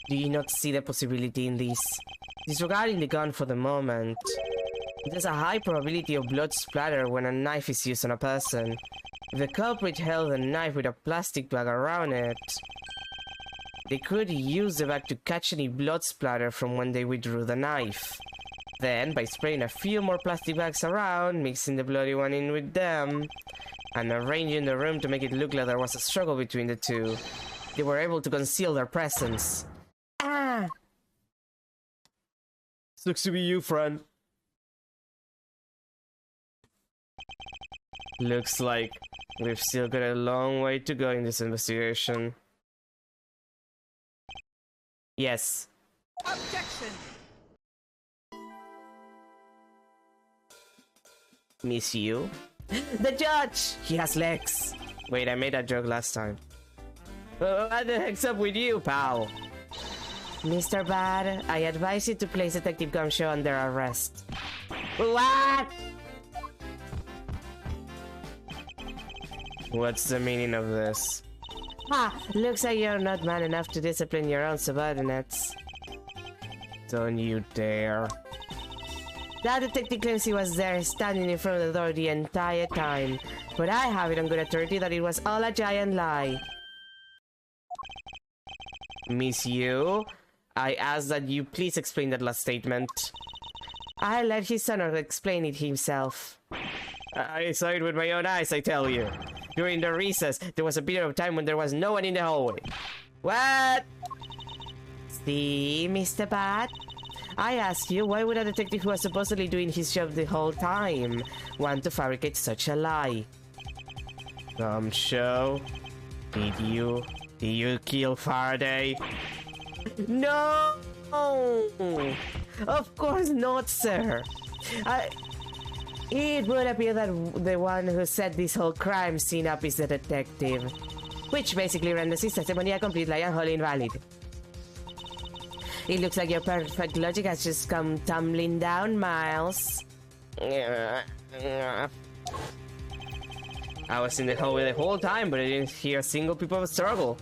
S1: Do you not see the possibility in this? Disregarding the gun for the moment, there's a high probability of blood splatter when a knife is used on a person. If the culprit held a knife with a plastic bag around it, they could use the bag to catch any blood splatter from when they withdrew the knife. Then, by spraying a few more plastic bags around, mixing the bloody one in with them, and arranging the room to make it look like there was a struggle between the two, they were able to conceal their presence. Ah! Sucks to be you, friend. Looks like we've still got a long way to go in this investigation. Yes.
S2: Objection!
S1: Miss you? The judge! He has legs! Wait, I made that joke last time. What the heck's up with you, pal? Mr. Bad, I advise you to place Detective Gumshow under arrest. What? What's the meaning of this? Ah, looks like you're not man enough to discipline your own subordinates. Don't you dare. That detective claims he was there standing in front of the door the entire time, but I have it on good authority that it was all a giant lie. Miss Yu, I ask that you please explain that last statement. I'll let his son explain it himself. I saw it with my own eyes, I tell you. During the recess, there was a period of time when there was no one in the hallway. What? See, Mr. Bat? I ask you, why would a detective who was supposedly doing his job the whole time want to fabricate such a lie? Show. Did you kill Faraday? No! Of course not, sir. It would appear that the one who set this whole crime scene up is the detective, which basically renders his testimony a complete lie and wholly invalid. It looks like your perfect logic has just come tumbling down, Miles. I was in the hallway the whole time, but I didn't hear a single peep of a struggle.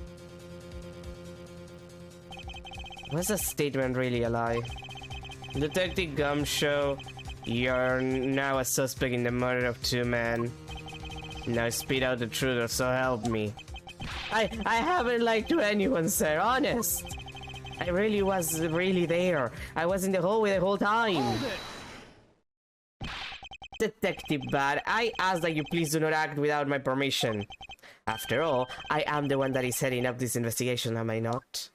S1: Was the statement really a lie? Detective Gumshow, you're now a suspect in the murder of 2 men. Now spit out the truth or so help me. I haven't lied to anyone, sir, honest. I really was there. I was in the hallway the whole time. Detective Bad, I ask that you please do not act without my permission. After all, I am the one that is heading up this investigation, am I not?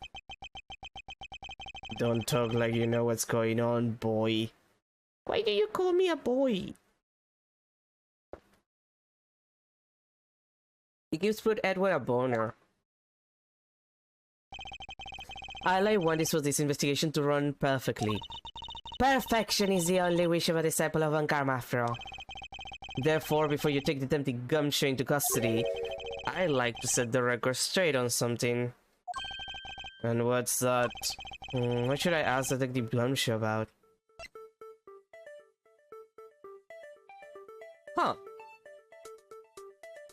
S1: Don't talk like you know what's going on, boy. Why do you call me a boy? He gives put Edward a boner. All I want is for this investigation to run perfectly. Perfection is the only wish of a disciple of Karma, after all. Therefore, before you take the tempting Gumshow into custody, I'd like to set the record straight on something. And what's that? What should I ask Detective Gumshow about? Huh.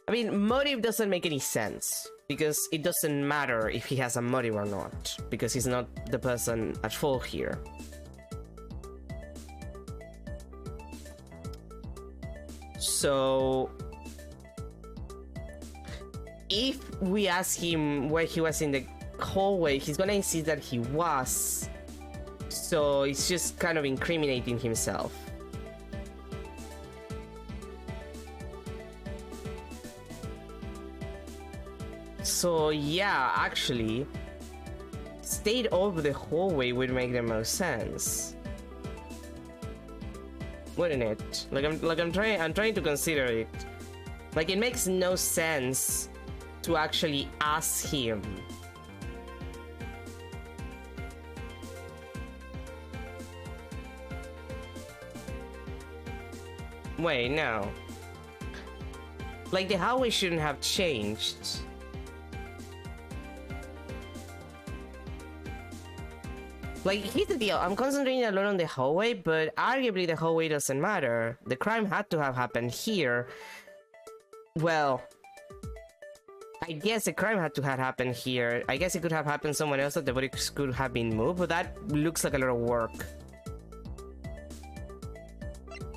S1: I mean, motive doesn't make any sense, because it doesn't matter if he has a motive or not, because he's not the person at fault here. So, if we ask him where he was in the hallway, he's gonna insist that he was. So, it's just kind of incriminating himself. So yeah, actually, stayed over the hallway would make the most sense, wouldn't it? I'm trying to consider it. Like, it makes no sense to actually ask him. Wait, no. Like, the hallway shouldn't have changed. Like, here's the deal. I'm concentrating a lot on the hallway, but arguably the hallway doesn't matter. The crime had to have happened here. Well, I guess the crime had to have happened here. I guess it could have happened somewhere else that the body could have been moved, but that looks like a lot of work.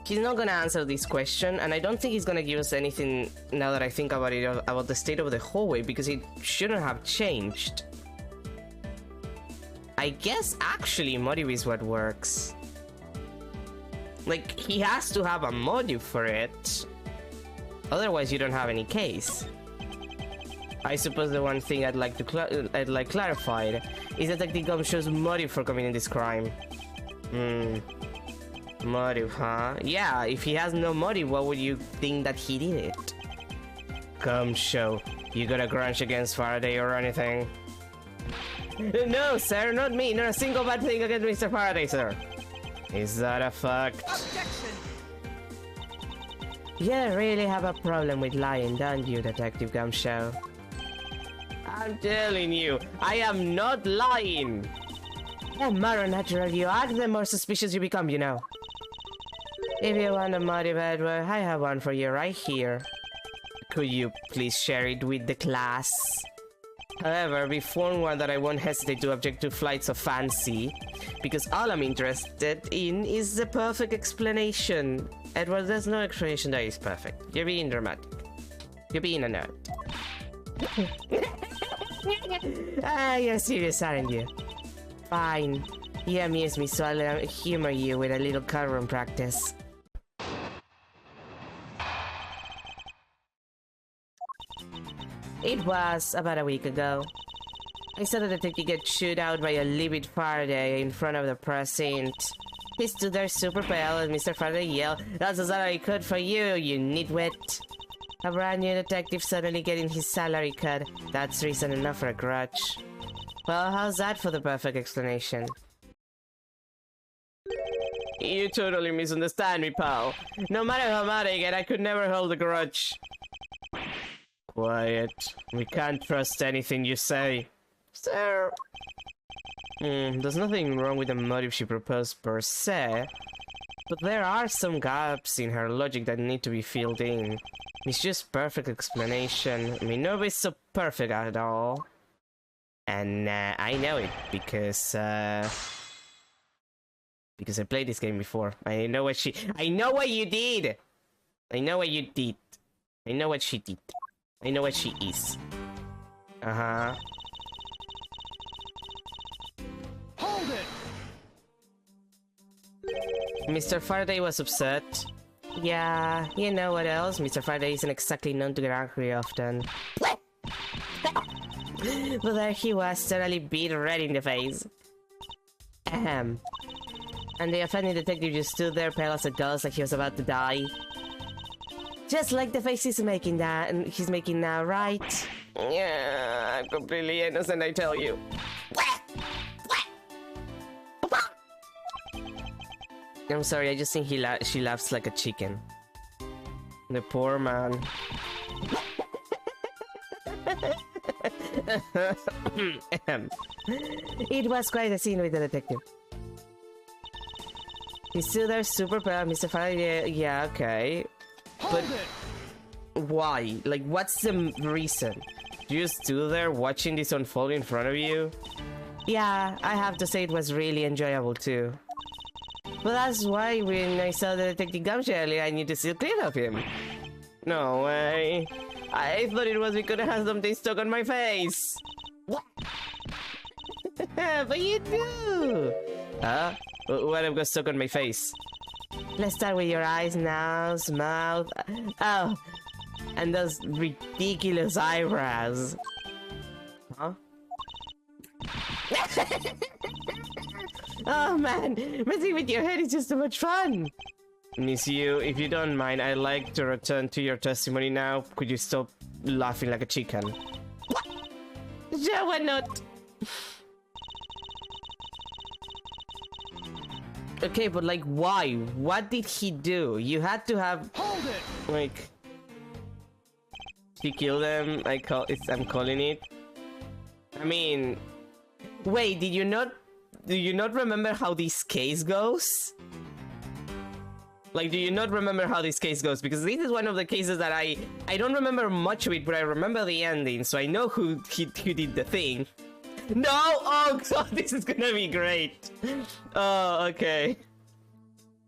S1: He's not gonna answer this question, and I don't think he's gonna give us anything now that I think about it, about the state of the hallway, because it shouldn't have changed. I guess actually motive is what works. Like, he has to have a motive for it. Otherwise, you don't have any case. I suppose the one thing I'd like clarified is that Detective Gumshow's motive for committing this crime. Motive, huh? Yeah, if he has no motive, what would you think that he did it? Gumshow, you got a grudge against Faraday or anything? No, sir, not me. Not a single bad thing against Mr. Faraday, sir. Is that a fact?
S2: Objection!
S1: You really have a problem with lying, don't you, Detective Gumshow? I'm telling you, I am not lying. The more natural you act, the more suspicious you become, you know. If you want a motive, Edward, I have one for you right here. Could you please share it with the class? However, be forewarned that I won't hesitate to object to flights of fancy, because all I'm interested in is the perfect explanation. Edward, there's no explanation that is perfect. You're being dramatic. You're being a nerd. You're serious, aren't you? Fine. You amuse me, so I'll humor you with a little card practice. It was about a week ago. I saw the detective get chewed out by a livid Faraday in front of the precinct. He stood there super pale and Mr. Faraday yelled, "That's the salary cut for you, you nitwit." A brand new detective suddenly getting his salary cut. That's reason enough for a grudge. Well, how's that for the perfect explanation? You totally misunderstand me, pal. No matter how mad I get, I could never hold a grudge. Quiet. We can't trust anything you say. Sir. There's nothing wrong with the motive she proposed per se, but there are some gaps in her logic that need to be filled in. It's just perfect explanation. I mean, nobody's so perfect at all. And I know it because I played this game before. I know what you did. I know what you did. I know what she did. I know what she is. Uh-huh.
S2: Hold it!
S1: Mr. Faraday was upset. Yeah, you know what else? Mr. Faraday isn't exactly known to get angry often. But there he was, totally beat red in the face. Ahem. And the offending detective just stood there pale as a ghost like he was about to die. Just like the face he's making now, right? Yeah, I'm completely innocent, I tell you. I'm sorry, I just think she laughs like a chicken. The poor man. It was quite a scene with the detective. He's still there, super proud, Mr. Faraday. Yeah, okay. But why? Like, what's the reason? You just stood there watching this unfold in front of you? Yeah, I have to say it was really enjoyable too. But that's why when I saw the Detective Gumshow earlier, I need to steal clear of him. No way. I thought it was because I had something stuck on my face. What? But you do. Huh? What have got stuck on my face? Let's start with your eyes, nose, mouth. Oh, and those ridiculous eyebrows. Huh? Oh man, messing with your head is just so much fun. Miss you, if you don't mind, I'd like to return to your testimony now. Could you stop laughing like a chicken? What? Yeah, why not? Okay, but like, why? What did he do? You had to have...
S2: Hold it!
S1: Like... She killed them. I'm calling it. I mean, wait, do you not remember how this case goes? Like, do you not remember how this case goes? Because this is one of the cases that I don't remember much of it, but I remember the ending, so I know who did the thing. No! Oh god, this is gonna be great. Oh, okay.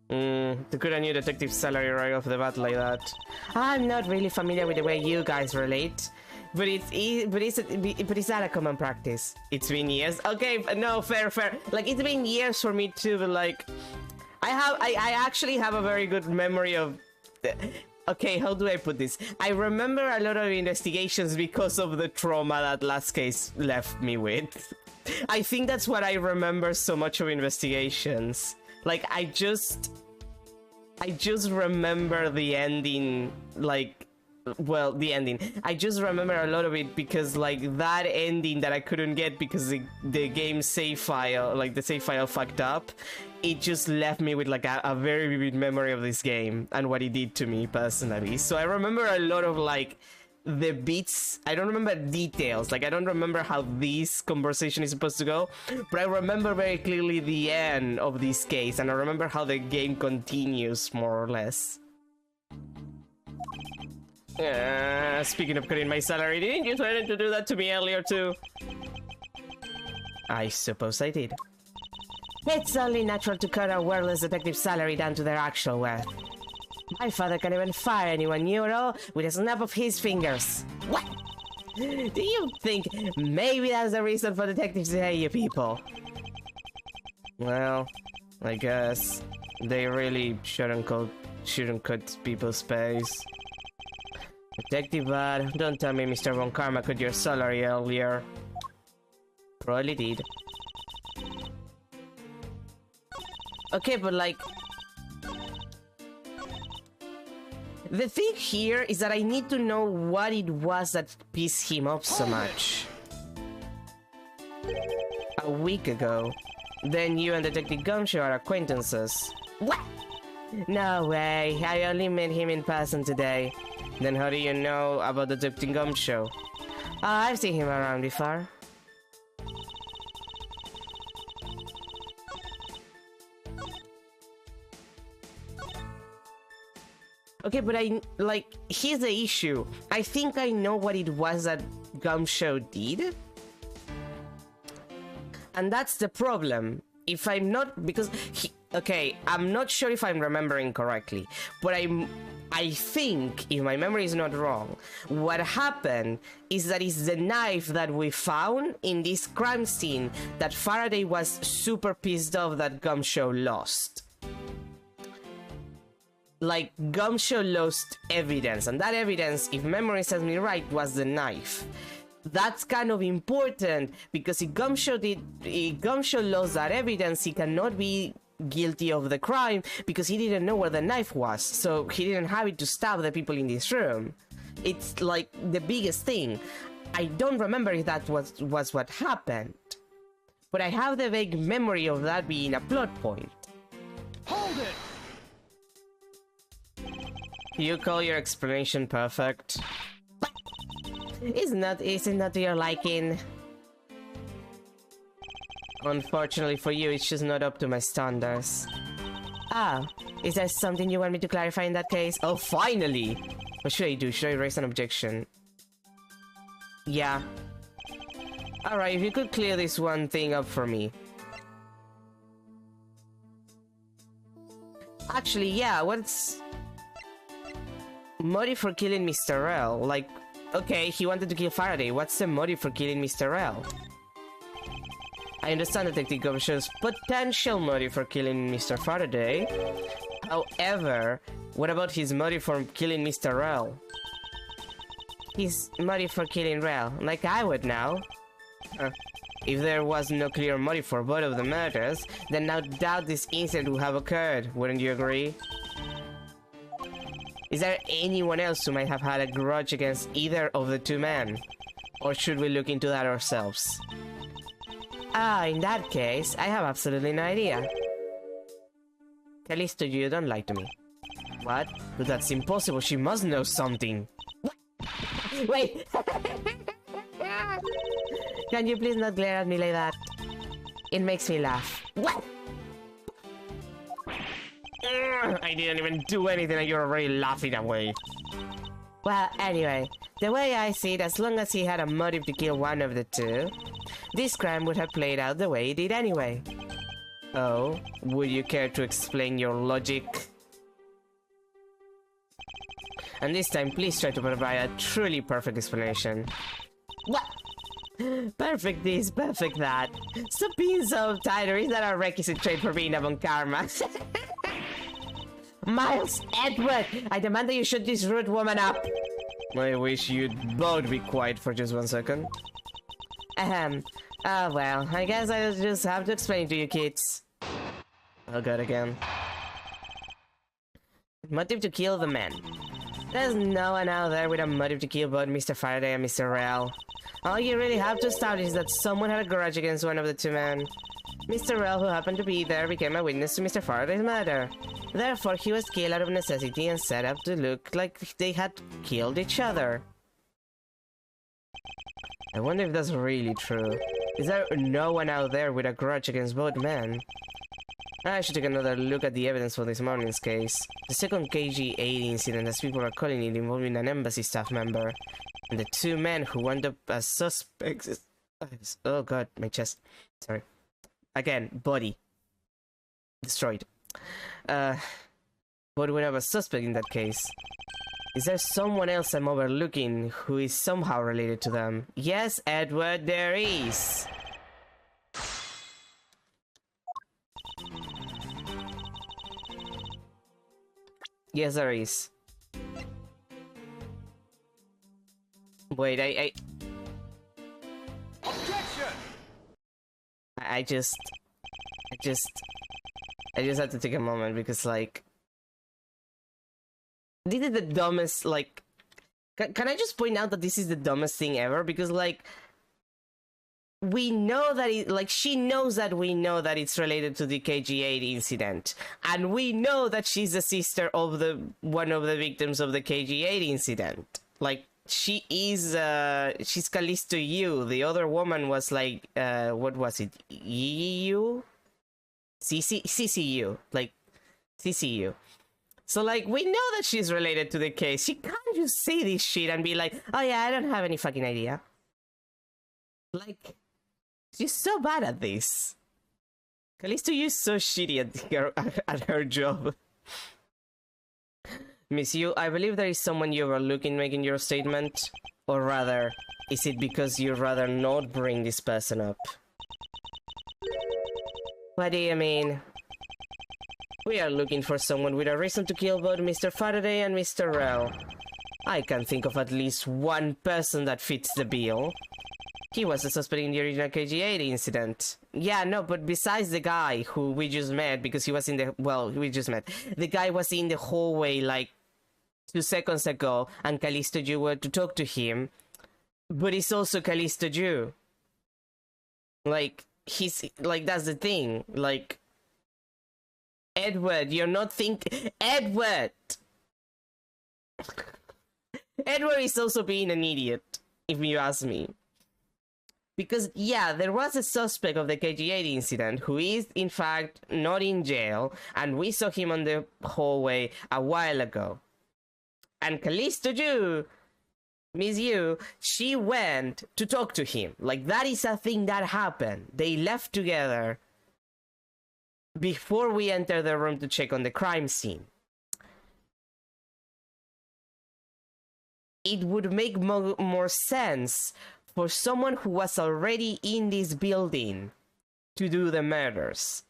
S1: To get a new detective salary right off the bat like that. I'm not really familiar with the way you guys relate, but it's not a common practice. It's been years. Okay, no, fair. Like, it's been years for me too, but like, I actually have a very good memory of. Okay, how do I put this? I remember a lot of investigations because of the trauma that last case left me with. I think that's what I remember so much of investigations. Like, I just remember the ending, like, well, the ending. I just remember a lot of it because, like, that ending that I couldn't get because the game save file, like, the save file fucked up, it just left me with, like, a very vivid memory of this game and what it did to me personally. So I remember a lot of, like, the beats. I don't remember details, like I don't remember how this conversation is supposed to go, but I remember very clearly the end of this case, and I remember how the game continues, more or less. Speaking of cutting my salary, didn't you threaten to do that to me earlier too? I suppose I did. It's only natural to cut a worthless detective's salary down to their actual worth. My father can even fire anyone new at all with a snap of his fingers. What? Do you think maybe that's the reason for detectives to hate you people? Well, I guess they really shouldn't cut people's pays. Detective Bud, don't tell me Mr. Von Karma cut your salary earlier. Probably did. Okay, but like... the thing here is that I need to know what it was that pissed him off so much. A week ago. Then you and Detective Gumshoe are acquaintances. What? No way, I only met him in person today. Then how do you know about Detective Gumshoe? I've seen him around before. Okay, but here's the issue. I think I know what it was that Gumshoe did. And that's the problem. If I'm not, because okay, I'm not sure if I'm remembering correctly, but I think, if my memory is not wrong, what happened is that it's the knife that we found in this crime scene that Faraday was super pissed off that Gumshoe lost. Like, Gumshoe lost evidence, and that evidence, if memory serves me right, was the knife. That's kind of important, because if Gumshoe lost that evidence, he cannot be guilty of the crime, because he didn't know where the knife was, so he didn't have it to stab the people in this room. It's like the biggest thing. I don't remember if that was what happened, but I have the vague memory of that being a plot point.
S2: Hold it!
S1: You call your explanation perfect? Is it not to your liking? Unfortunately for you, it's just not up to my standards. Ah, is there something you want me to clarify in that case? Oh, finally! What should I do? Should I raise an objection? Yeah. Alright, if you could clear this one thing up for me. Actually, yeah, what's... motive for killing Mr. L? Like, okay, he wanted to kill Faraday. What's the motive for killing Mr. L? I understand Detective Gumshoe's potential motive for killing Mr. Faraday. However, what about his motive for killing Mr. L? His motive for killing Rel, like I would now. If there was no clear motive for both of the murders, then I doubt this incident would have occurred, wouldn't you agree? Is there anyone else who might have had a grudge against either of the two men? Or should we look into that ourselves? Ah, in that case, I have absolutely no idea. Callisto, you don't lie to me. What? But that's impossible, she must know something. What? Wait! Can you please not glare at me like that? It makes me laugh. What? I didn't even do anything and you're already laughing away. Well, anyway, the way I see it, as long as he had a motive to kill one of the two, this crime would have played out the way it did anyway. Oh, would you care to explain your logic? And this time, please try to provide a truly perfect explanation. What? Perfect this, perfect that. Stop being so tighter, is that a requisite trait for being among karma? Miles, Edward, I demand that you shut this rude woman up. I wish you'd both be quiet for just 1 second. Ahem. Well, I guess I'll just have to explain it to you kids. Oh god, again. Motive to kill the man. There's no one out there with a motive to kill both Mr. Faraday and Mr. Rell. All you really have to establish is that someone had a grudge against one of the two men. Mr. Rell, who happened to be there, became a witness to Mr. Faraday's murder. Therefore, he was killed out of necessity and set up to look like they had killed each other. I wonder if that's really true. Is there no one out there with a grudge against both men? I should take another look at the evidence for this morning's case. The second KG-80 incident, as people are calling it, involving an embassy staff member. And the two men who wound up as suspects... Oh god, my chest. Sorry. Again, body. Destroyed. But we have a suspect in that case. Is there someone else I'm overlooking who is somehow related to them? Yes, Edward, there is. Yes, there is. Wait,
S2: Objection!
S1: I just have to take a moment because, like, this is the dumbest, like, can I just point out that this is the dumbest thing ever? Because, like, we know that it, like, she knows that we know that it's related to the KG-8 incident. And we know that she's the sister of one of the victims of the KG-8 incident. Like, she is, she's Callisto Yu. The other woman was, like, what was it? EU? CCU. Like, CCU. So, like, we know that she's related to the case. She can't just say this shit and be like, oh yeah, I don't have any fucking idea. Like, she's so bad at this. Callisto Yu is so shitty at her job. Miss Yu, I believe there is someone you overlooking making your statement. Or rather, is it because you'd rather not bring this person up? What do you mean? We are looking for someone with a reason to kill both Mr. Faraday and Mr. Rell. I can think of at least one person that fits the bill. He was a suspect in the original KG-8 incident. Yeah, no, but besides the guy who we just met, because he was in the... Well, we just met. The guy was in the hallway, like, 2 seconds ago, and Callisto Yu were to talk to him. But he's also Callisto Yu. Like, he's... Like, that's the thing. Like... Edward, you're not Edward! Edward is also being an idiot, if you ask me. Because, yeah, there was a suspect of the KG-8 incident who is, in fact, not in jail, and we saw him on the hallway a while ago. And Callisto Yu, Miss Yu, she went to talk to him. Like, that is a thing that happened. They left together before we entered the room to check on the crime scene. It would make more sense for someone who was already in this building to do the murders.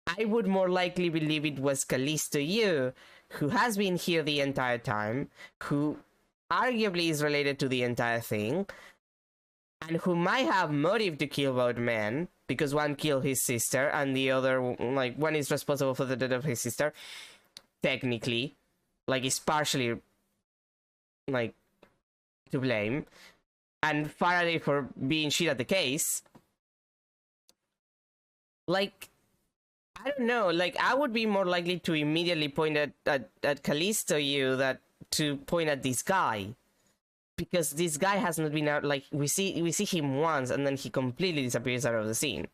S1: I would more likely believe it was Callisto Yu, who has been here the entire time, who arguably is related to the entire thing, and who might have motive to kill both men, because one killed his sister, and the other, like, one is responsible for the death of his sister, technically. Like, is partially, like, to blame. And Faraday for being shit at the case. Like, I don't know, like, I would be more likely to immediately point at Callisto Yu that to point at this guy. because this guy has not been out. Like we see him once and then he completely disappears out of the scene.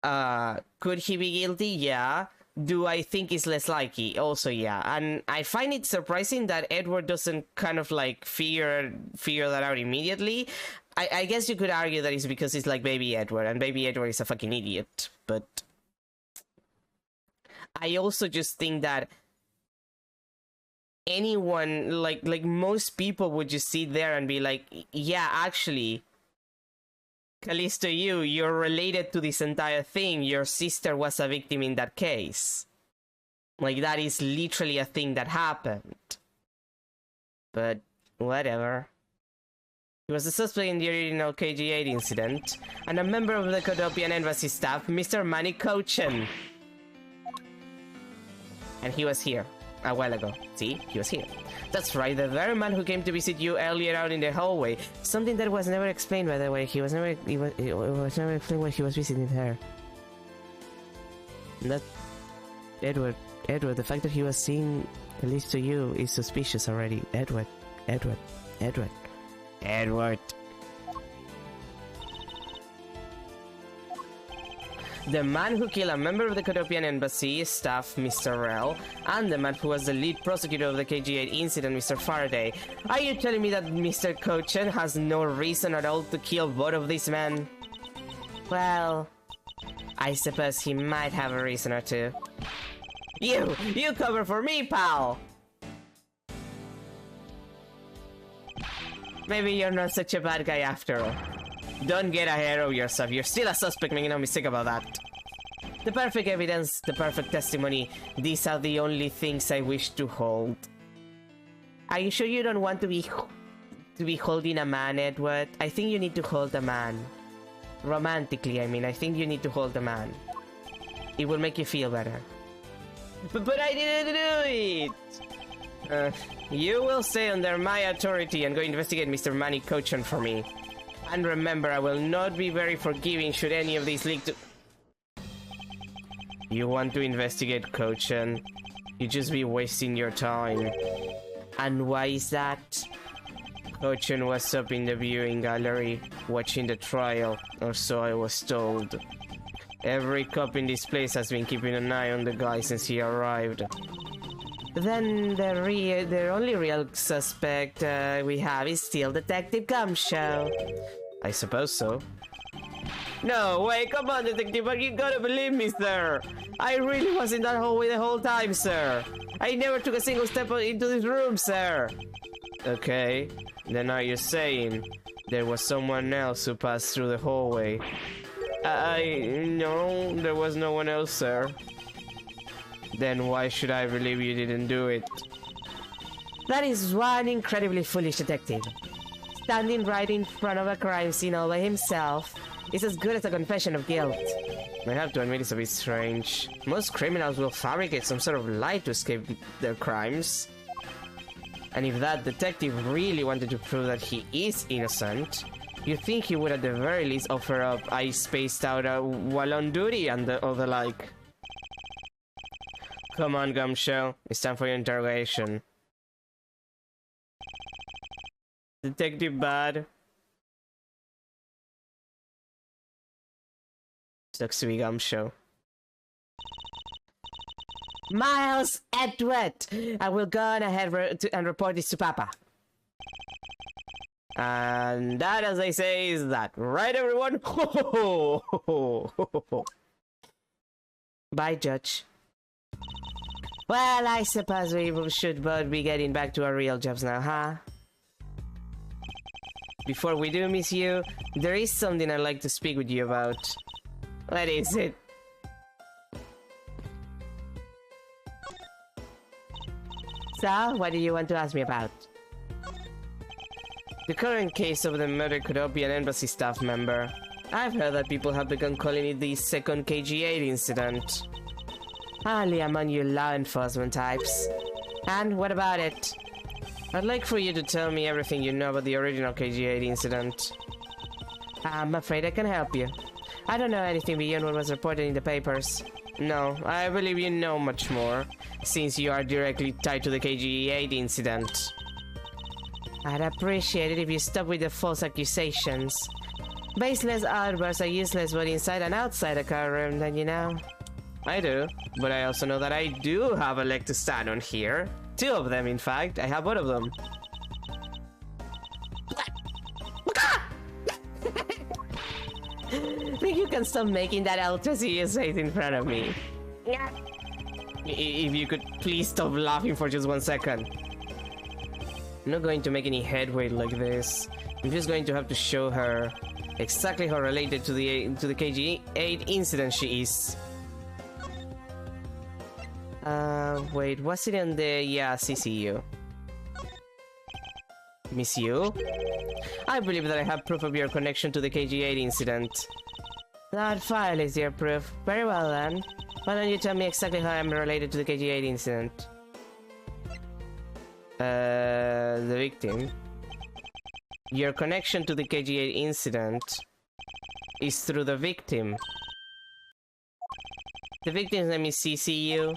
S1: Could he be guilty? Yeah. Do I think it's less likely? Also, yeah. And I find it surprising that Edward doesn't kind of like figure that out immediately. I guess you could argue that it's because it's like Baby Edward, and Baby Edward is a fucking idiot. But I also just think that anyone, like most people would just sit there and be like, yeah, actually, Callisto, you're related to this entire thing. Your sister was a victim in that case. Like, that is literally a thing that happened. But, whatever. He was a suspect in the original KG-8 incident, and a member of the Codopian embassy staff, Mr. Manny Cochin. And he was here a while ago. See? He was here. That's right, the very man who came to visit you earlier out in the hallway. Something that was never explained, by the way. It was never explained why he was visiting her. That... Edward, the fact that he was seeing, at least to you, is suspicious already. Edward. The man who killed a member of the Codopian embassy staff, Mr. Rell, and the man who was the lead prosecutor of the KG-8 incident, Mr. Faraday. Are you telling me that Mr. Cochin has no reason at all to kill both of these men? Well, I suppose he might have a reason or two. You cover for me, pal! Maybe you're not such a bad guy after all. Don't get ahead of yourself. You're still a suspect, make no mistake about that. The perfect evidence, the perfect testimony, these are the only things I wish to hold. Are you sure you don't want to be holding a man, Edward? I think you need to hold a man. Romantically, I mean. I think you need to hold a man. It will make you feel better. But I didn't do it! You will stay under my authority and go investigate Mr. Manny Cochin for me. And remember, I will not be very forgiving should any of these leak to... You want to investigate Cochin? You just be wasting your time. And why is that? Cochin was up in the viewing gallery, watching the trial, or so I was told. Every cop in this place has been keeping an eye on the guy since he arrived. Then the only real suspect we have is still Detective Gumshoe. I suppose so. No way, come on, Detective, but you gotta believe me, sir. I really was in that hallway the whole time, sir. I never took a single step into this room, sir. Okay, then are you saying there was someone else who passed through the hallway? No, there was no one else, sir. Then why should I believe you didn't do it? That is one incredibly foolish detective. Standing right in front of a crime scene all by himself is as good as a confession of guilt. I have to admit it's a bit strange. Most criminals will fabricate some sort of lie to escape their crimes. And if that detective really wanted to prove that he is innocent, you'd think he would at the very least offer up I spaced out while on duty and the like. Come on, Gumshoe. It's time for your interrogation. Detective Bad. Sucks to be Gumshoe. Miles Edward! I will go on ahead and report this to Papa. And that, as I say, is that. Right, everyone? Bye, Judge. Well, I suppose we should both be getting back to our real jobs now, huh? Before we do miss you, there is something I'd like to speak with you about. What is it? So, what do you want to ask me about? The current case of the murdered Codopian embassy staff member. I've heard that people have begun calling it the second KG-8 incident. Only among you law enforcement types. And what about it? I'd like for you to tell me everything you know about the original KG-8 incident. I'm afraid I can help you. I don't know anything beyond what was reported in the papers. No, I believe you know much more, since you are directly tied to the KG-8 incident. I'd appreciate it if you stop with the false accusations. Baseless outbursts are useless both inside and outside the courtroom, don't you know? I do, but I also know that I do have a leg to stand on here. 2 of them, in fact. I have both of them. Think you can stop making that ultra serious face in front of me? If you could please stop laughing for just 1 second. I'm not going to make any headway like this. I'm just going to have to show her exactly how related to the KG8 incident she is. Wait, was it in the... yeah, CCU. Miss you? I believe that I have proof of your connection to the KG8 incident. That file is your proof. Very well then. Why don't you tell me exactly how I'm related to the KG8 incident? The victim. Your connection to the KG8 incident is through the victim. The victim's name is CCU.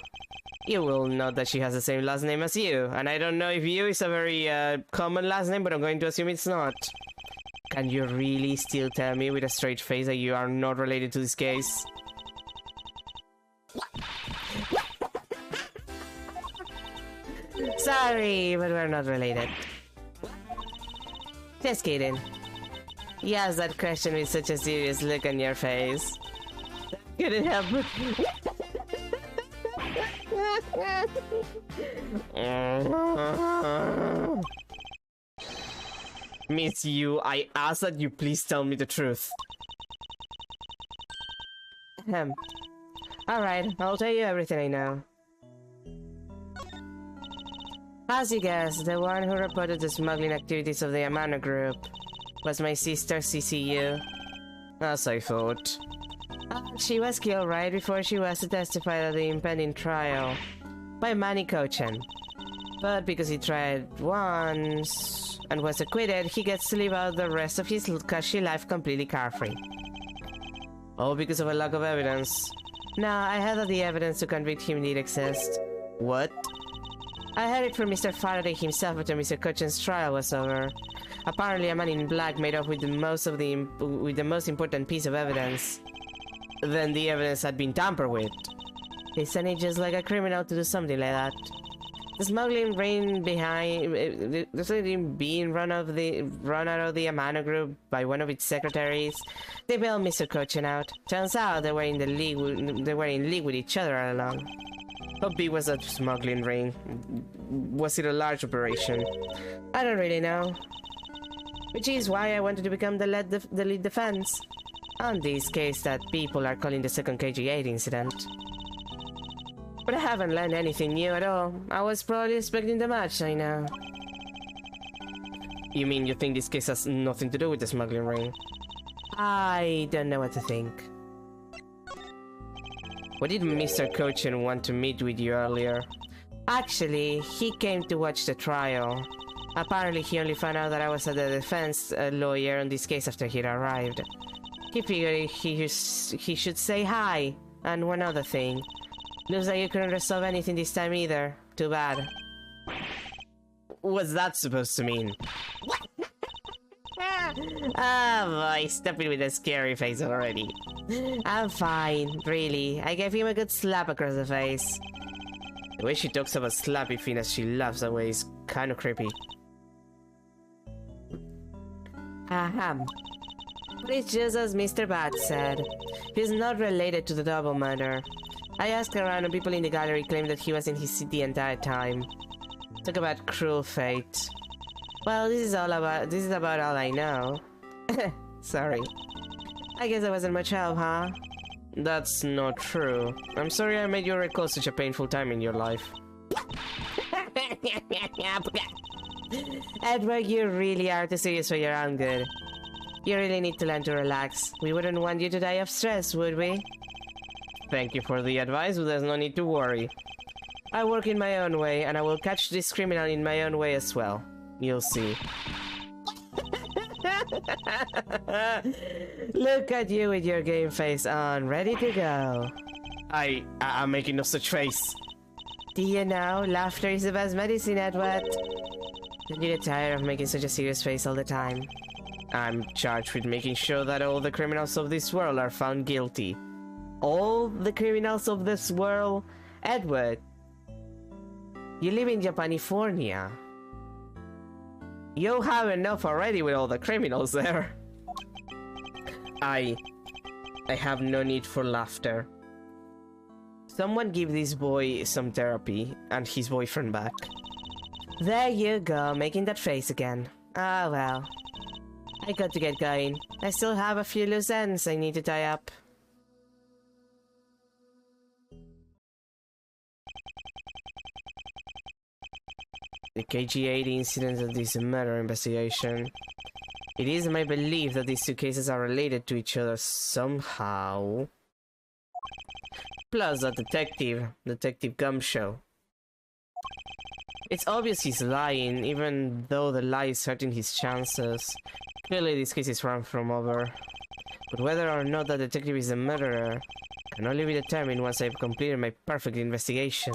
S1: You will note that she has the same last name as you, and I don't know if you is a very common last name, but I'm going to assume it's not. Can you really still tell me with a straight face that you are not related to this case? Sorry, but we're not related. Just kidding. You asked that question with such a serious look on your face. Couldn't help but... Miss you, I ask that you please tell me the truth. Alright, I'll tell you everything I know. As you guessed, the one who reported the smuggling activities of the Amano group was my sister CCU. As I thought. She was killed right before she was to testify at the impending trial by Manny Kochan. But because he tried once and was acquitted, he gets to live out the rest of his cushy life completely carefree. All because of a lack of evidence. Now, I heard that the evidence to convict him did exist. What? I heard it from Mr. Faraday himself after Mr. Kochan's trial was over. Apparently, a man in black made off with the most important piece of evidence. Then the evidence had been tampered with. Isn't it just like a criminal to do something like that? The smuggling ring being run out of the Amano group by one of its secretaries. They bailed Mr. Kochan out. Turns out they were in league with each other all along. How big was that smuggling ring? Was it a large operation? I don't really know. Which is why I wanted to become the lead defense. On this case that people are calling the second KG8 incident. But I haven't learned anything new at all. I was probably expecting the match, I know. You mean you think this case has nothing to do with the smuggling ring? I don't know what to think. Why did Mr. Kochan want to meet with you earlier? Actually, he came to watch the trial. Apparently, he only found out that I was a defense lawyer on this case after he'd arrived. He figured he should say hi. And one other thing. Looks like you couldn't resolve anything this time either. Too bad. What's that supposed to mean? Ah, boy, stop it with a scary face already. I'm fine, really. I gave him a good slap across the face. The way she talks about slappy feet as she laughs away is kind of creepy. Ahem. But it's just as Mr. Bat said. He's not related to the double murder. I asked around and people in the gallery claimed that he was in his seat the entire time. Talk about cruel fate. Well, this is about all I know. Sorry. I guess I wasn't much help, huh? That's not true. I'm sorry I made you recall such a painful time in your life. Edward, you really are too serious for your own good. You really need to learn to relax. We wouldn't want you to die of stress, would we? Thank you for the advice, but there's no need to worry. I work in my own way, and I will catch this criminal in my own way as well. You'll see. Look at you with your game face on, ready to go. I'm making no such face. Do you know, laughter is the best medicine, Edward. Don't you get tired of making such a serious face all the time? I'm charged with making sure that all the criminals of this world are found guilty. All the criminals of this world? Edward, you live in Japanifornia. You have enough already with all the criminals there. I have no need for laughter. Someone give this boy some therapy and his boyfriend back. There you go, making that face again. Ah well. I got to get going. I still have a few loose ends I need to tie up. The KG-80 incident of this murder investigation. It is my belief that these two cases are related to each other somehow. Plus that Detective Gumshoe. It's obvious he's lying, even though the lie is hurting his chances. Clearly this case is run from over. But whether or not the detective is the murderer can only be determined once I've completed my perfect investigation.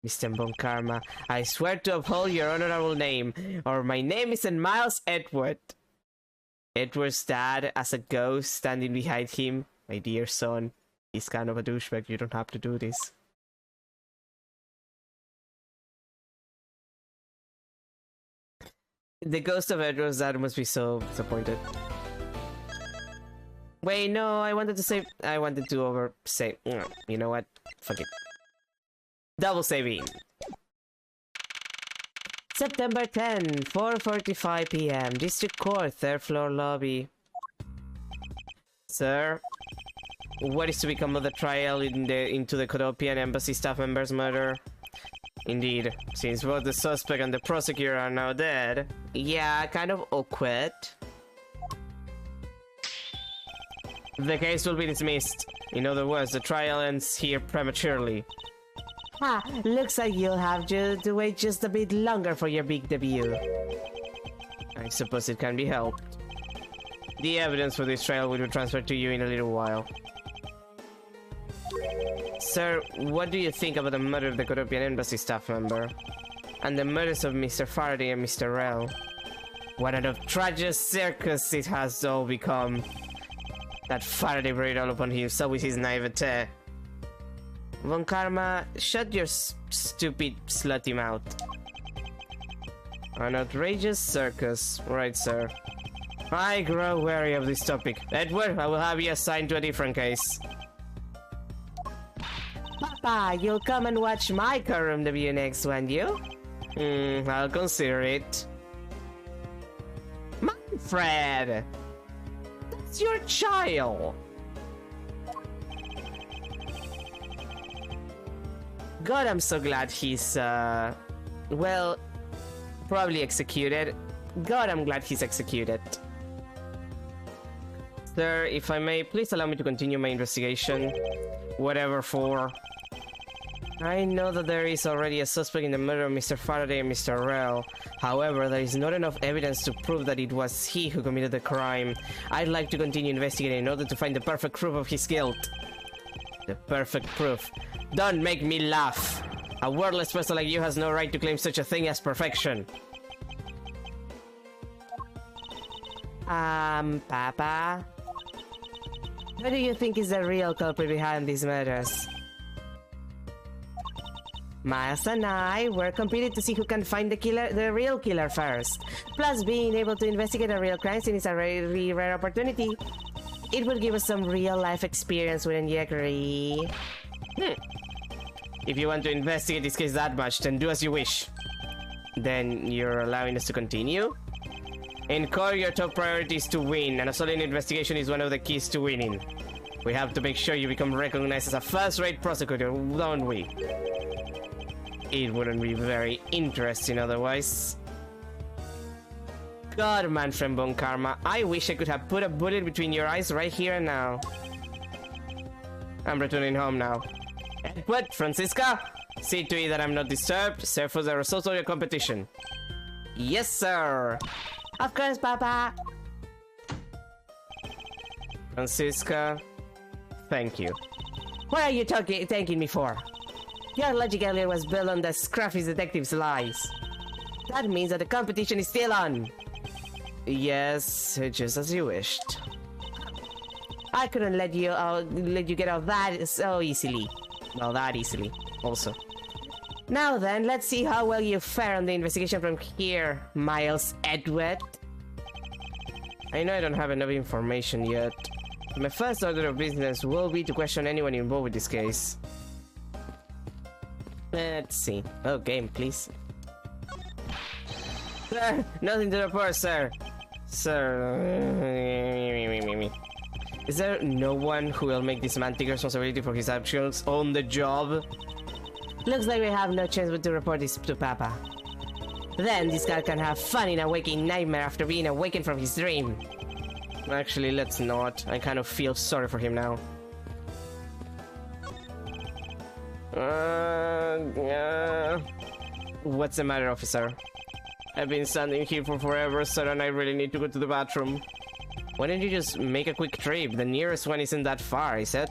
S1: Mr. Bon Karma, I swear to uphold your honorable name, or my name isn't Miles Edward. Edward's dad as a ghost standing behind him. My dear son, he's kind of a douchebag, you don't have to do this. The ghost of Edward's dad must be so disappointed. Wait, no, I wanted to save. I wanted to oversave. You know what? Fuck it. Double saving. September 10, 4:45 p.m. District Court, third floor lobby. Sir, what is to become of the trial into the Kodopian embassy staff member's murder? Indeed, since both the suspect and the prosecutor are now dead. Yeah, kind of awkward. The case will be dismissed. In other words, the trial ends here prematurely. Ah, looks like you'll have to wait just a bit longer for your big debut. I suppose it can be helped. The evidence for this trial will be transferred to you in a little while. Sir, what do you think about the murder of the Kodopian embassy staff member? And the murders of Mr. Faraday and Mr. Rell? What an outrageous circus it has all become. That Faraday brought it all upon himself with his naivete. Von Karma, shut your stupid, slutty mouth. An outrageous circus, right, sir? I grow wary of this topic. Edward, I will have you assigned to a different case. Papa, you'll come and watch my courtroom debut next, won't you? I'll consider it. Manfred! That's your child! God, I'm so glad he's, well, probably executed. God, I'm glad he's executed. Sir, if I may, please allow me to continue my investigation. Whatever for. I know that there is already a suspect in the murder of Mr. Faraday and Mr. Rell. However, there is not enough evidence to prove that it was he who committed the crime. I'd like to continue investigating in order to find the perfect proof of his guilt. The perfect proof. Don't make me laugh. A worthless person like you has no right to claim such a thing as perfection. Papa? What do you think is the real culprit behind these murders? Miles and I were competing to see who can find the real killer first. Plus, being able to investigate a real crime scene is a very rare opportunity. It would give us some real-life experience, wouldn't you agree? If you want to investigate this case that much, then do as you wish. Then you're allowing us to continue? In core, your top priority is to win, and a solid investigation is one of the keys to winning. We have to make sure you become recognized as a first-rate prosecutor, don't we? It wouldn't be very interesting otherwise. God, Manfred Von Karma, I wish I could have put a bullet between your eyes right here and now. I'm returning home now. Edward, Francisca, see to it that I'm not disturbed. Serve for the results of your competition. Yes, sir. Of course, Papa. Francisca, thank you. What are you thanking me for? Your logic earlier was built on the scruffy detective's lies. That means that the competition is still on. Yes, just as you wished. I couldn't let you get out that so easily. Well, that easily, also. Now then, let's see how well you fare on the investigation from here, Miles Edward. I know I don't have enough information yet. My first order of business will be to question anyone involved with this case. Let's see. Oh, game, please. Sir, nothing to report, sir. Sir. Is there no one who will make this man take responsibility for his actions on the job? Looks like we have no chance but to report this to Papa. Then this guy can have fun in a waking nightmare after being awakened from his dream. Actually, let's not. I kind of feel sorry for him now. What's the matter, officer? I've been standing here for forever, sir, and I really need to go to the bathroom. Why don't you just make a quick trip? The nearest one isn't that far, is it?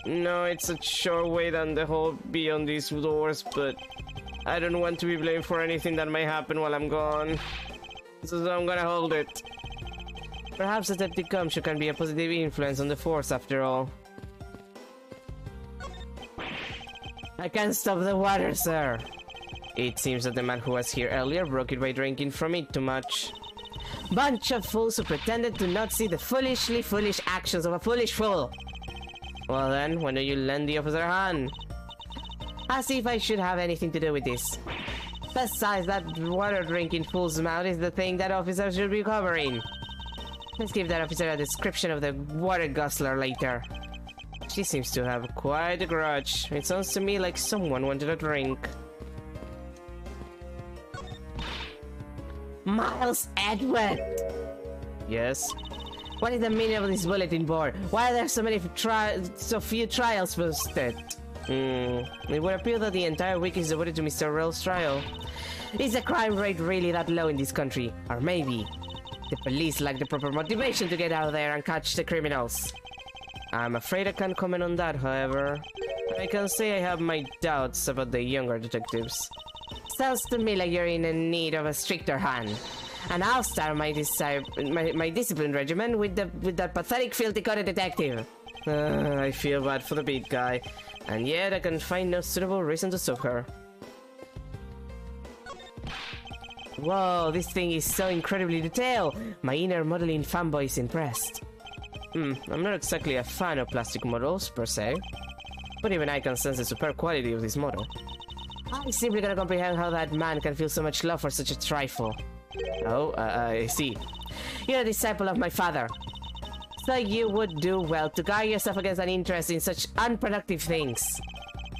S1: No, it's a short way down the hall beyond these doors, but I don't want to be blamed for anything that may happen while I'm gone. So I'm gonna hold it. Perhaps Detective Gumshoe can be a positive influence on the force after all. I can't stop the water, sir. It seems that the man who was here earlier broke it by drinking from it too much. Bunch of fools who pretended to not see the foolishly foolish actions of a foolish fool. Well then, when do you lend the officer a hand? As if I should have anything to do with this. Besides, that water drinking fool's mouth is the thing that officers should be covering. Let's give that officer a description of the water guzzler later. She seems to have quite a grudge. It sounds to me like someone wanted a drink. Miles Edward! Yes? What is the meaning of this bulletin board? Why are there so few trials posted? It would appear that the entire week is devoted to Mr. Rell's trial. Is the crime rate really that low in this country? Or maybe the police lack the proper motivation to get out there and catch the criminals. I'm afraid I can't comment on that, however. I can say I have my doubts about the younger detectives. Sounds to me like you're in need of a stricter hand. And I'll start my discipline regimen with that pathetic, filthy-coated detective. I feel bad for the beat guy, and yet I can find no suitable reason to stop her. Whoa, this thing is so incredibly detailed. My inner modeling fanboy is impressed. I'm not exactly a fan of plastic models, per se, but even I can sense the superb quality of this model. I simply cannot comprehend how that man can feel so much love for such a trifle. Oh, I see. You're a disciple of my father. So you would do well to guard yourself against an interest in such unproductive things.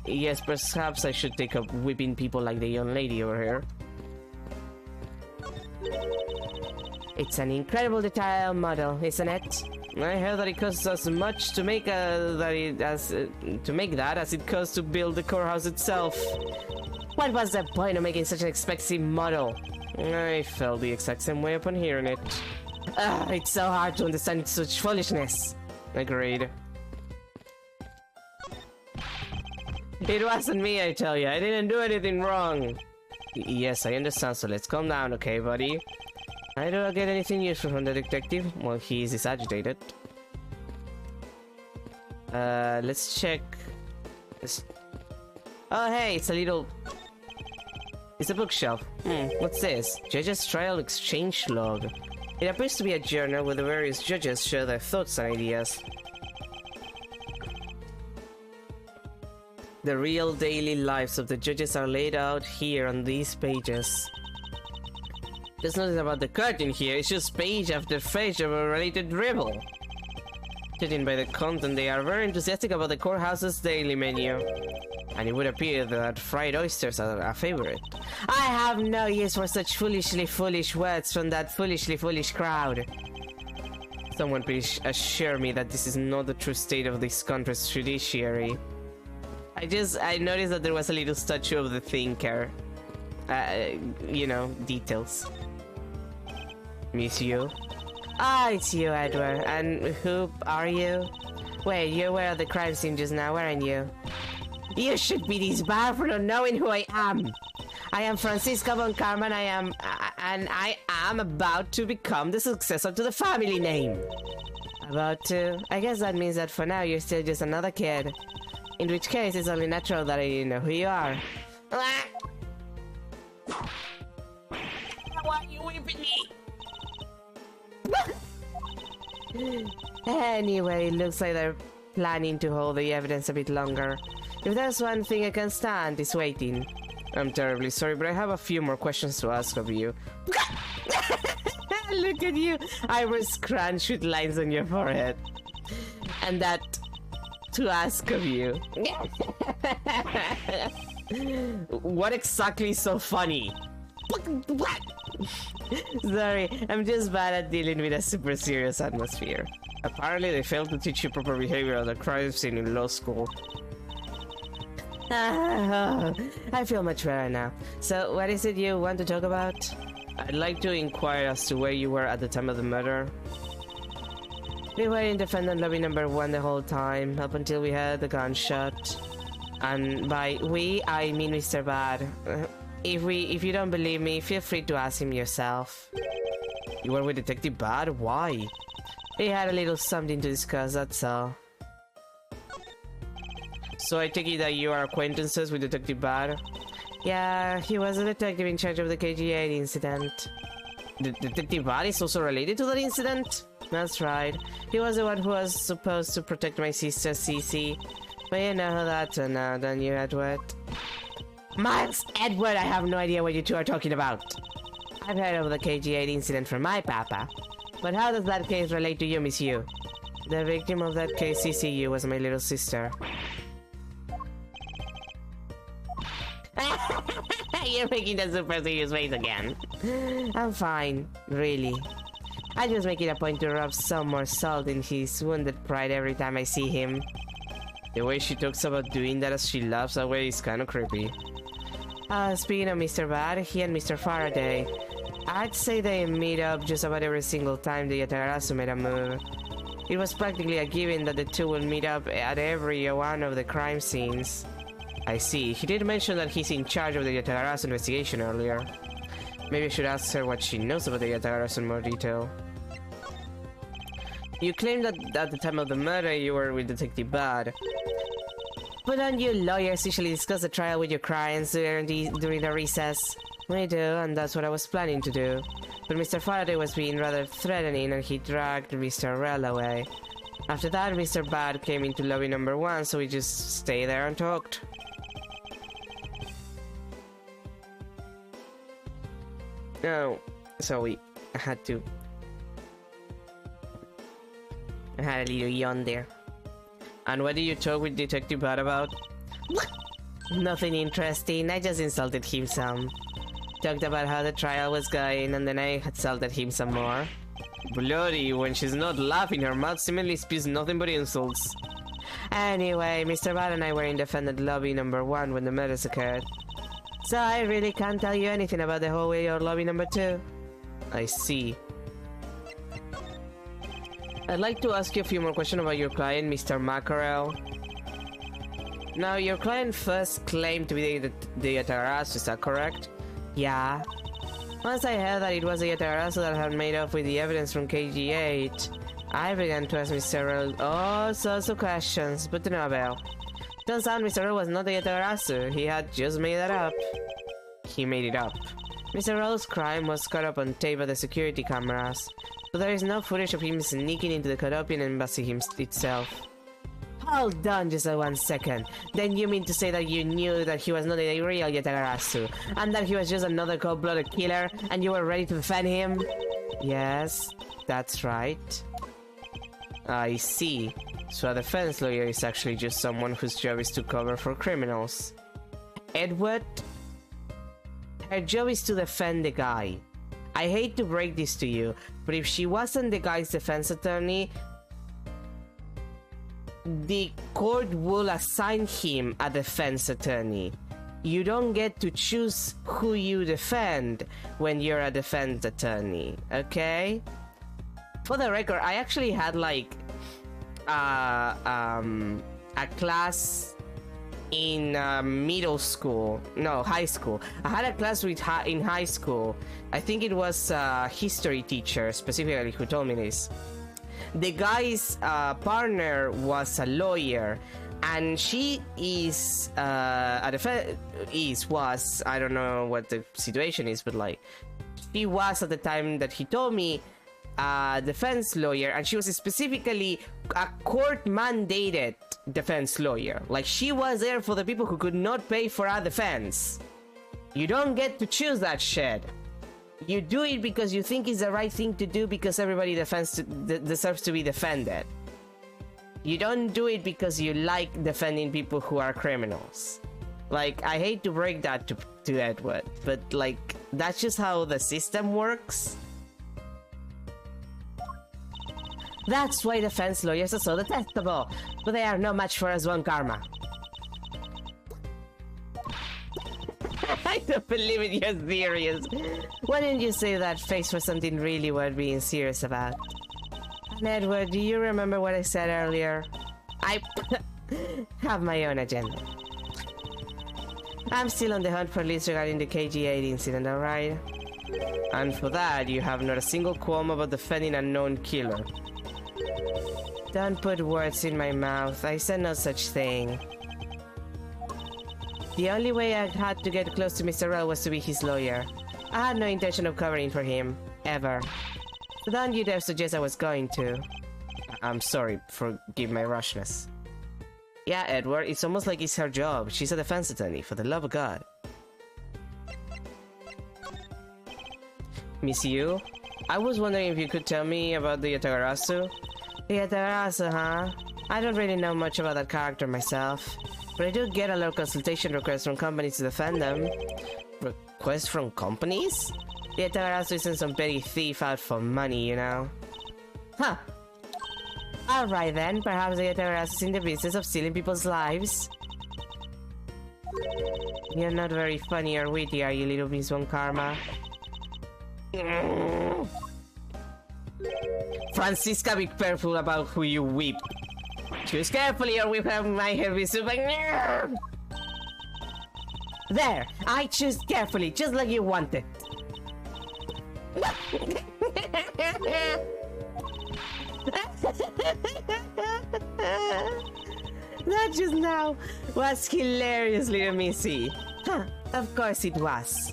S1: Yes, perhaps I should take up whipping people like the young lady over here. It's an incredible detail model, isn't it? I heard that it costs as much to make as it costs to build the courthouse itself. What was the point of making such an expensive model? I felt the exact same way upon hearing it. It's so hard to understand such foolishness. Agreed. It wasn't me, I tell you. I didn't do anything wrong. Yes, I understand, so let's calm down, okay, buddy? I don't get anything useful from the detective. Well, he is agitated. Let's check. Oh, hey, it's a little... It's a bookshelf. What's this? Judges' Trial Exchange Log. It appears to be a journal where the various judges share their thoughts and ideas. The real daily lives of the judges are laid out here on these pages. There's nothing about the curtain here, it's just page after page of a related dribble. Judging by the content, they are very enthusiastic about the courthouse's daily menu. And it would appear that fried oysters are a favorite. I have no use for such foolishly foolish words from that foolishly foolish crowd. Someone please assure me that this is not the true state of this country's judiciary. I noticed that there was a little statue of the thinker. You know, details. Miss you? Ah, it's you, Edward. And who are you? Wait, you were at the crime scene just now, weren't you? You should be disbarred for not knowing who I am. I am Francisca von Karman. And I am about to become the successor to the family name. About to? I guess that means that for now you're still just another kid. In which case, it's only natural that I didn't know who you are. Why are you whipping me? Anyway, it looks like they're planning to hold the evidence a bit longer. If there's one thing I can stand, it's waiting. I'm terribly sorry, but I have a few more questions to ask of you. Look at you! Eyebrows crunched with lines on your forehead. And that to ask of you. What exactly is so funny? Sorry, I'm just bad at dealing with a super serious atmosphere. Apparently they failed to teach you proper behavior at the crime scene in law school. I feel much better now. So, what is it you want to talk about? I'd like to inquire as to where you were at the time of the murder. We were in defendant lobby number 1 the whole time, up until we heard the gunshot. And by we, I mean Mr. Bad. If you don't believe me, feel free to ask him yourself. You were with Detective Bad? Why? We had a little something to discuss, that's all. So I take it that you are acquaintances with Detective Bad? Yeah, he was a detective in charge of the KG8 incident. Detective Bad is also related to that incident? That's right. He was the one who was supposed to protect my sister, Cece. But you know how that turned out, don't you, Edward? Miles! Edward, I have no idea what you two are talking about. I've heard of the KG8 incident from my papa. But how does that case relate to you, Miss Yu? The victim of that case, CCU, was my little sister. You're making the super serious face again. I'm fine, really. I just make it a point to rub some more salt in his wounded pride every time I see him. The way she talks about doing that as she laughs away is kind of creepy. Speaking of Mr. Bad, he and Mr. Faraday, I'd say they meet up just about every single time the Yatagarasu made a move. It was practically a given that the two will meet up at every one of the crime scenes. I see. He did mention that he's in charge of the Yatagarasu investigation earlier. Maybe I should ask her what she knows about the Yatagarasu in more detail. You claim that at the time of the murder you were with Detective Bad. But don't you lawyers usually discuss the trial with your clients during the recess? We do, and that's what I was planning to do. But Mr. Faraday was being rather threatening and he dragged Mr. Rell away. After that, Mr. Bad came into lobby number 1, so we just stayed there and talked. No, so we had a little yawn there. And what did you talk with Detective Bad about? Nothing interesting, I just insulted him some. Talked about how the trial was going, and then I insulted him some more. Bloody, when she's not laughing, her mouth seemingly spews nothing but insults. Anyway, Mr. Bad and I were in defendant lobby number 1 when the murders occurred. So I really can't tell you anything about the hallway or lobby number 2. I see. I'd like to ask you a few more questions about your client, Mr. Mackerel. Now, your client first claimed to be the Yatagarasu, is that correct? Yeah. Once I heard that it was the Yatagarasu that had made off with the evidence from KG8, I began to ask Mr. Earl all sorts of questions, but to no avail. Turns out Mr. Earl was not the Yatagarasu, he had just made that up. He made it up. Mr. Earl's crime was caught up on tape by the security cameras, but there is no footage of him sneaking into the Kodopian embassy itself. Hold on just 1 second. Then you mean to say that you knew that he was not a real Yatagarasu, and that he was just another cold-blooded killer, and you were ready to defend him? Yes, that's right. I see. So a defense lawyer is actually just someone whose job is to cover for criminals. Edward? Her job is to defend the guy. I hate to break this to you, but if she wasn't the guy's defense attorney, the court will assign him a defense attorney. You don't get to choose who you defend when you're a defense attorney, okay? For the record, I actually had like a class in middle school. No, high school. I had a class in high school. I think it was a history teacher specifically who told me this. The guy's partner was a lawyer, and she is I don't know what the situation is, but like she was at the time that he told me a defense lawyer, and she was specifically a court mandated defense lawyer. Like, she was there for the people who could not pay for a defense. You don't get to choose that shit. You do it because you think it's the right thing to do, because everybody deserves to be defended. You don't do it because you like defending people who are criminals. Like, I hate to break that to Edward, but like, that's just how the system works. That's why defense lawyers are so detestable, but they are no match for us one karma. I don't believe it, you're serious. Why didn't you say that face for something really worth being serious about? And Edward, do you remember what I said earlier? I have my own agenda. I'm still on the hunt for leads regarding the KG-8 incident, alright? And for that, you have not a single qualm about defending a known killer. Don't put words in my mouth. I said no such thing. The only way I had to get close to Mr. Rell was to be his lawyer. I had no intention of covering for him. Ever. So don't you dare suggest I was going to. I'm sorry, forgive my rashness. Yeah, Edward, it's almost like it's her job. She's a defense attorney, for the love of God. Miss Yu? I was wondering if you could tell me about the Yatagarasu? The Yatagarasu, huh? I don't really know much about that character myself, but I do get a lot of consultation requests from companies to defend them. Requests from companies? The Yatagarasu isn't some petty thief out for money, you know? Huh. Alright then, perhaps the Yatagarasu is in the business of stealing people's lives. You're not very funny or witty, are you, little Miss One Karma? Francisca, be careful about who you whip. Choose carefully or we have my head be super. There! I choose carefully, just like you wanted. That just now was hilariously messy. Huh, of course it was.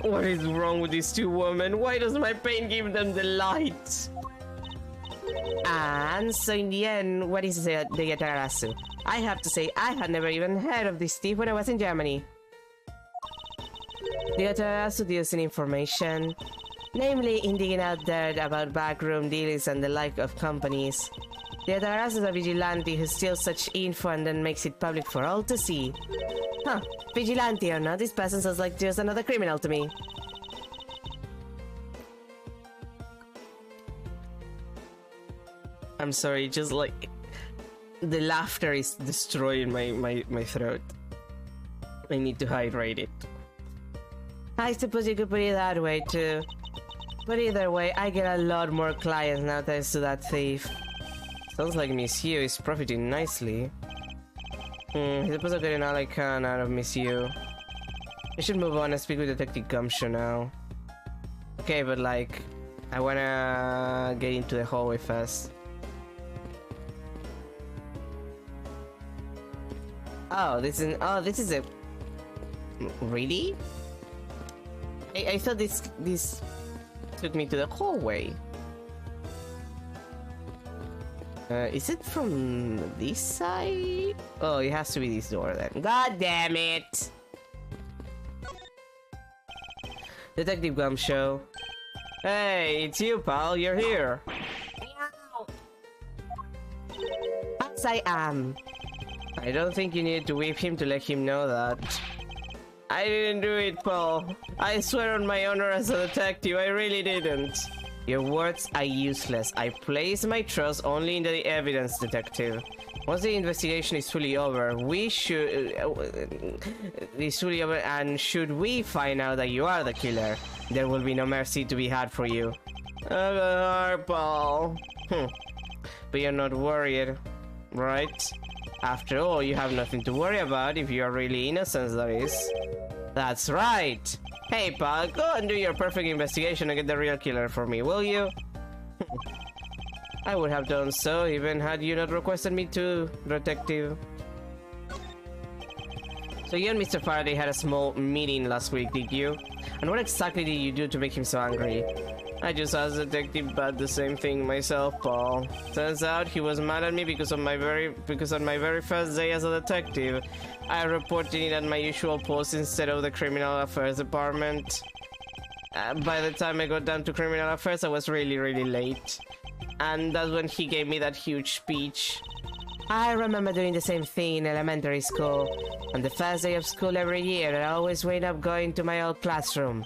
S1: What is wrong with these two women? Why does my pain give them the light? And so in the end, what is the Yatagarasu? I have to say, I had never even heard of this thief when I was in Germany. The Yatagarasu deals in information, namely in digging out dirt about backroom dealings and the like of companies. The Yatagarasu is a vigilante who steals such info and then makes it public for all to see. Huh, vigilante or not, this person sounds like just another criminal to me. I'm sorry, just like the laughter is destroying my throat. I need to hydrate it. I suppose you could put it that way too. But either way, I get a lot more clients now thanks to that thief. Sounds like Miss Yu is profiting nicely. I suppose I'm getting all I can out of Miss Yu. I should move on and speak with Detective Gumshoe now. Okay, but like, I wanna get into the hallway first. Oh, this is a... Really? I thought this took me to the hallway. Is it from this side? Oh, it has to be this door then. God damn it! Detective Gumshoe. Hey, it's you, pal. You're here. As I am. I don't think you need to whip him to let him know that. I didn't do it, Paul. I swear on my honor as a detective, I really didn't. Your words are useless. I place my trust only in the evidence, detective. Once the investigation is fully over, and should we find out that you are the killer, there will be no mercy to be had for you. Paul. But you're not worried, right? After all, you have nothing to worry about if you are really innocent, that is. That's right! Hey pal, go and do your perfect investigation and get the real killer for me, will you? I would have done so even had you not requested me to, detective. So you and Mr. Faraday had a small meeting last week, did you? And what exactly did you do to make him so angry? I just asked Detective about the same thing myself, Paul. Turns out he was mad at me because on my very first day as a detective, I reported it at my usual post instead of the Criminal Affairs Department. By the time I got down to Criminal Affairs, I was really late. And that's when he gave me that huge speech. I remember doing the same thing in elementary school. On the first day of school every year, I always wind up going to my old classroom.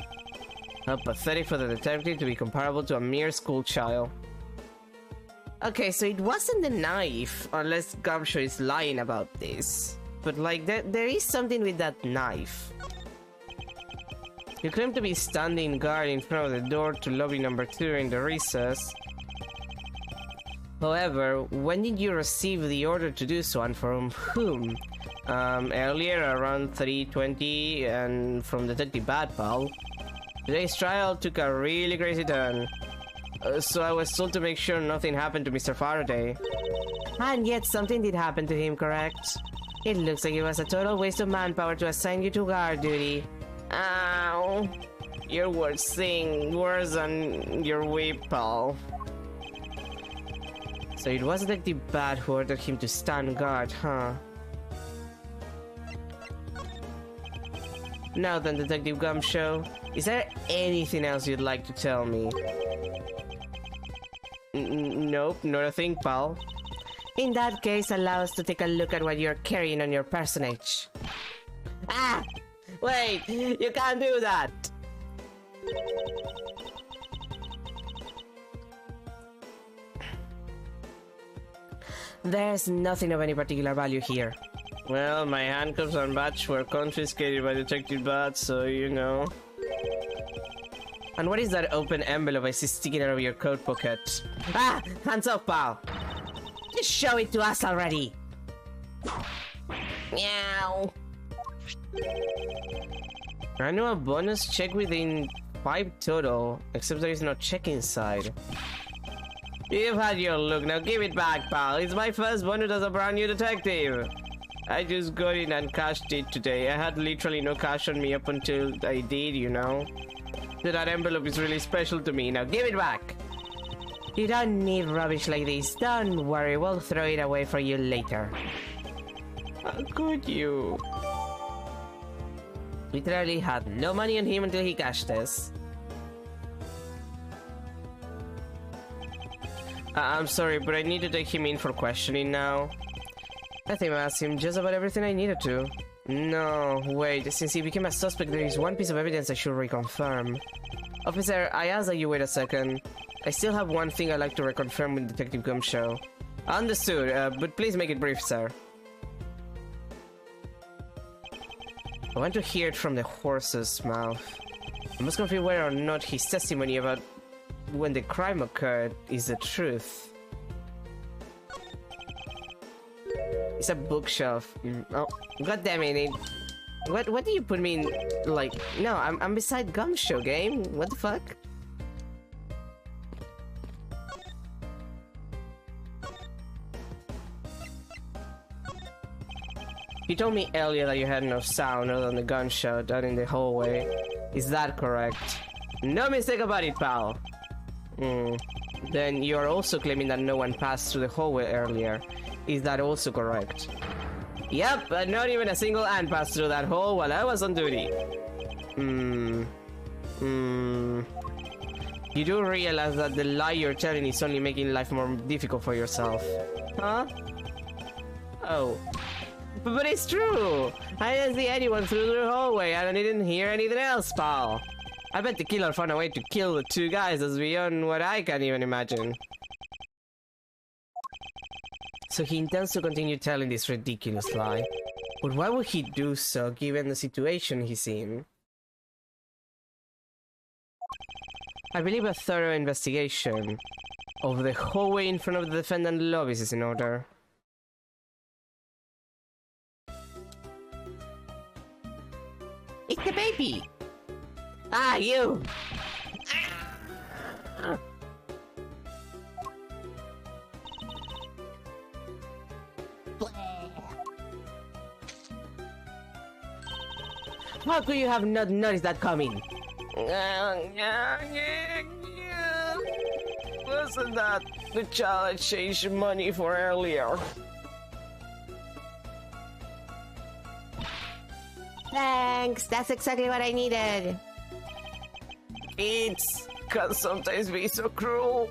S1: How pathetic for the detective to be comparable to a mere school child. Okay, so it wasn't the knife, unless Gumshoe is lying about this. But like, there is something with that knife. You claim to be standing guard in front of the door to lobby number 2 in the recess. However, when did you receive the order to do so and from whom? Earlier around 3:20 and from Detective Badpal. Today's trial took a really crazy turn. So I was told to make sure nothing happened to Mr. Faraday. And yet something did happen to him, correct? It looks like it was a total waste of manpower to assign you to guard duty. Ow! Your words sing worse than your whip, pal. So it was Detective Bad who ordered him to stand guard, huh? Now then, Detective Gumshoe, is there anything else you'd like to tell me? Nope, not a thing, pal. In that case, allow us to take a look at what you're carrying on your personage. Ah! Wait! You can't do that! There's nothing of any particular value here. Well, my handcuffs and badge were confiscated by Detective Bat, so you know. And what is that open envelope I see sticking out of your coat pocket? Ah! Hands up, pal! Just show it to us already! Meow! Annual bonus check within 5 total, except there is no check inside. You've had your look, now give it back, pal. It's my first bonus as a brand new detective. I just got it and cashed it today. I had literally no cash on me up until I did, you know. So that envelope is really special to me. Now give it back. You don't need rubbish like this. Don't worry, we'll throw it away for you later. How could you? Literally had no money on him until he cashed this. I'm sorry, but I need to take him in for questioning now. I think I asked him just about everything I needed to. No, wait, since he became a suspect, there is one piece of evidence I should reconfirm. Officer, I ask that you wait a second. I still have one thing I'd like to reconfirm with Detective Gumshoe. Understood, but please make it brief, sir. I want to hear it from the horse's mouth. I must confirm whether or not his testimony about when the crime occurred is the truth. It's a bookshelf. Oh, god damn it. What do you put me in? Like, no, I'm beside Gumshoe, game. What the fuck? You told me earlier that you had no sound other than the gunshot out in the hallway. Is that correct? No mistake about it, pal. Then you are also claiming that no one passed through the hallway earlier. Is that also correct? Yep, but not even a single ant passed through that hole while I was on duty. You do realize that the lie you're telling is only making life more difficult for yourself, huh? Oh. But it's true! I didn't see anyone through the hallway and I didn't hear anything else, pal. I bet the killer found a way to kill the two guys that's beyond what I can even imagine. So he intends to continue telling this ridiculous lie. But why would he do so, given the situation he's in? I believe a thorough investigation of the hallway in front of the defendant lobbies is in order. creepy. Ah, you! How could you have not noticed that coming? Wasn't that the child I changed money for earlier? Thanks, that's exactly what I needed. Kids can sometimes be so cruel.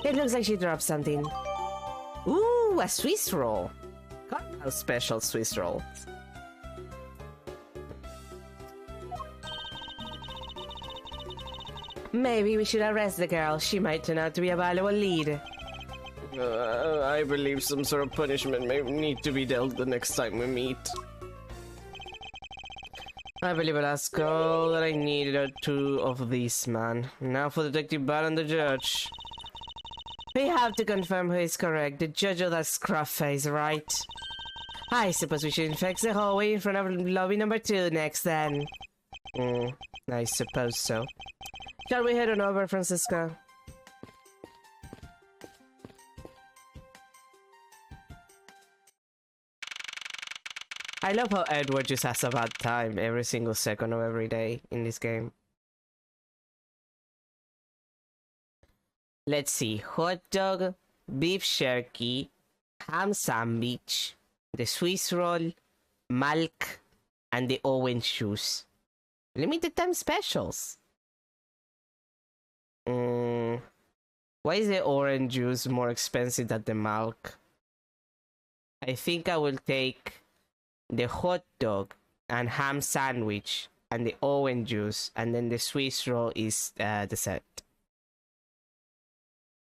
S1: It looks like she dropped something. Ooh, a Swiss roll. A special Swiss roll. Maybe we should arrest the girl. She might turn out to be a valuable lead. I believe some sort of punishment may need to be dealt the next time we meet. I believe that's all that I needed are two of these, man. Now for Detective Bad and the judge. We have to confirm who is correct. The judge or that scruff face, right? I suppose we should infect the hallway in front of lobby number 2 next then. I suppose so. Shall we head on over, Francisco? I love how Edward just has a bad time every single second of every day in this game. Let's see. Hot dog, beef jerky, ham sandwich, the Swiss roll, milk, and the orange juice. Limited time specials. Why is the orange juice more expensive than the milk? I think I will take the hot dog and ham sandwich and the orange juice, and then the Swiss roll is the set.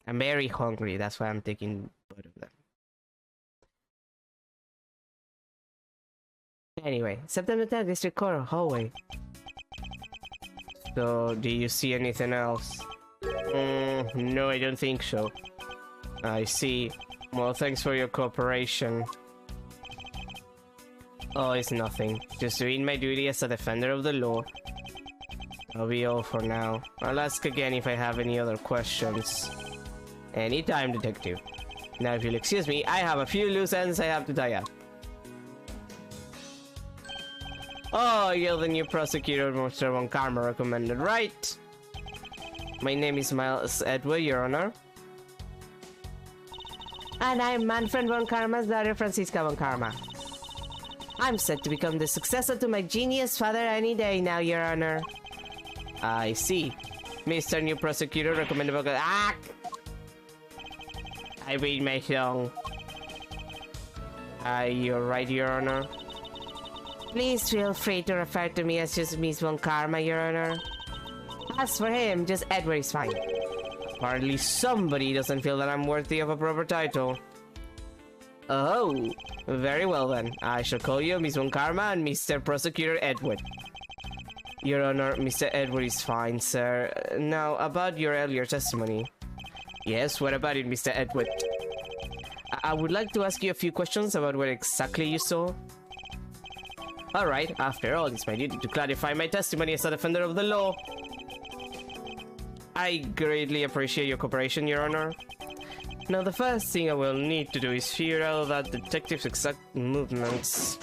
S1: I'm very hungry, that's why I'm taking both of them. Anyway, September 10th, District Court hallway. So, do you see anything else? No, I don't think so. I see. Well, thanks for your cooperation. Oh, it's nothing. Just doing my duty as a defender of the law. That'll be all for now. I'll ask again if I have any other questions. Anytime, detective. Now, if you'll excuse me, I have a few loose ends I have to tie up. Oh, you're the new prosecutor Mr. Von Karma recommended, right? My name is Miles Edward, Your Honor. And I'm Manfred Von Karma's daughter, Francisca Von Karma. I'm set to become the successor to my genius father any day now, Your Honor. I see. Mr. New Prosecutor recommended... Ah! I read my song. You're right, Your Honor. Please feel free to refer to me as just Miss Von Karma, Your Honor. As for him, just Edward is fine. Apparently somebody doesn't feel that I'm worthy of a proper title. Oh, very well then. I shall call you Miss Von Karma and Mr. Prosecutor Edward. Your Honor, Mr. Edward is fine, sir. Now, about your earlier testimony. Yes, what about it, Mr. Edward? I would like to ask you a few questions about what exactly you saw. Alright, after all, it's my duty to clarify my testimony as a defender of the law. I greatly appreciate your cooperation, Your Honor. Now, the first thing I will need to do is figure out that detective's exact movements.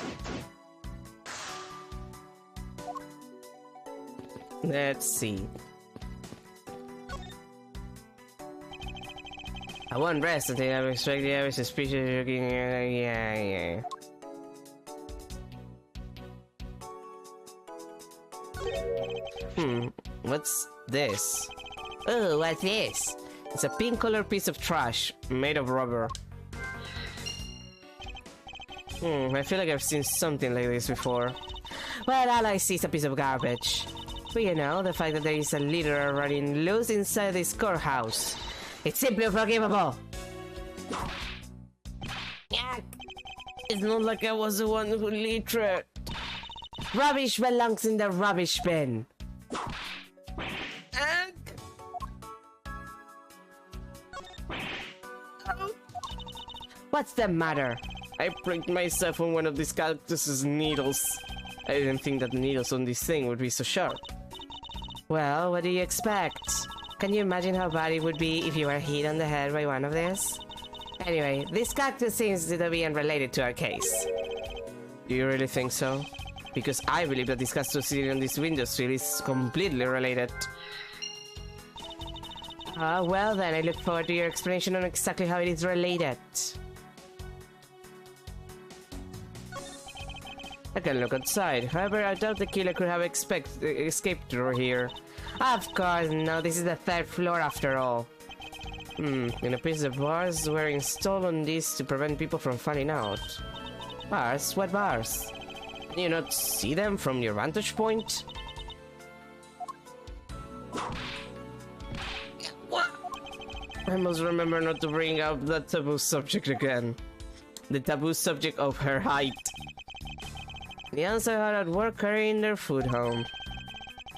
S1: Let's see. I won't rest until I expect the average suspicious. Yeah. What's this? Oh, what's this? It's a pink colored piece of trash made of rubber. I feel like I've seen something like this before. Well, all I see is a piece of garbage. But you know, the fact that there is a litter running loose inside this courthouse. It's simply unforgivable! It's not like I was the one who littered. Rubbish belongs in the rubbish bin. What's the matter? I pricked myself on one of these cactus's needles. I didn't think that the needles on this thing would be so sharp. Well, what do you expect? Can you imagine how bad it would be if you were hit on the head by one of these? Anyway, this cactus seems to be unrelated to our case. Do you really think so? Because I believe that this cactus sitting on this windowsill is completely related. Well then, I look forward to your explanation on exactly how it is related. I can look outside. However, I doubt the killer could have escaped through here. Of course, no, this is the 3rd floor after all. In a piece of bars were installed on this to prevent people from finding out. Bars? What bars? Can you not see them from your vantage point? I must remember not to bring up that taboo subject again. The taboo subject of her height. The ants are hard at work carrying their food home.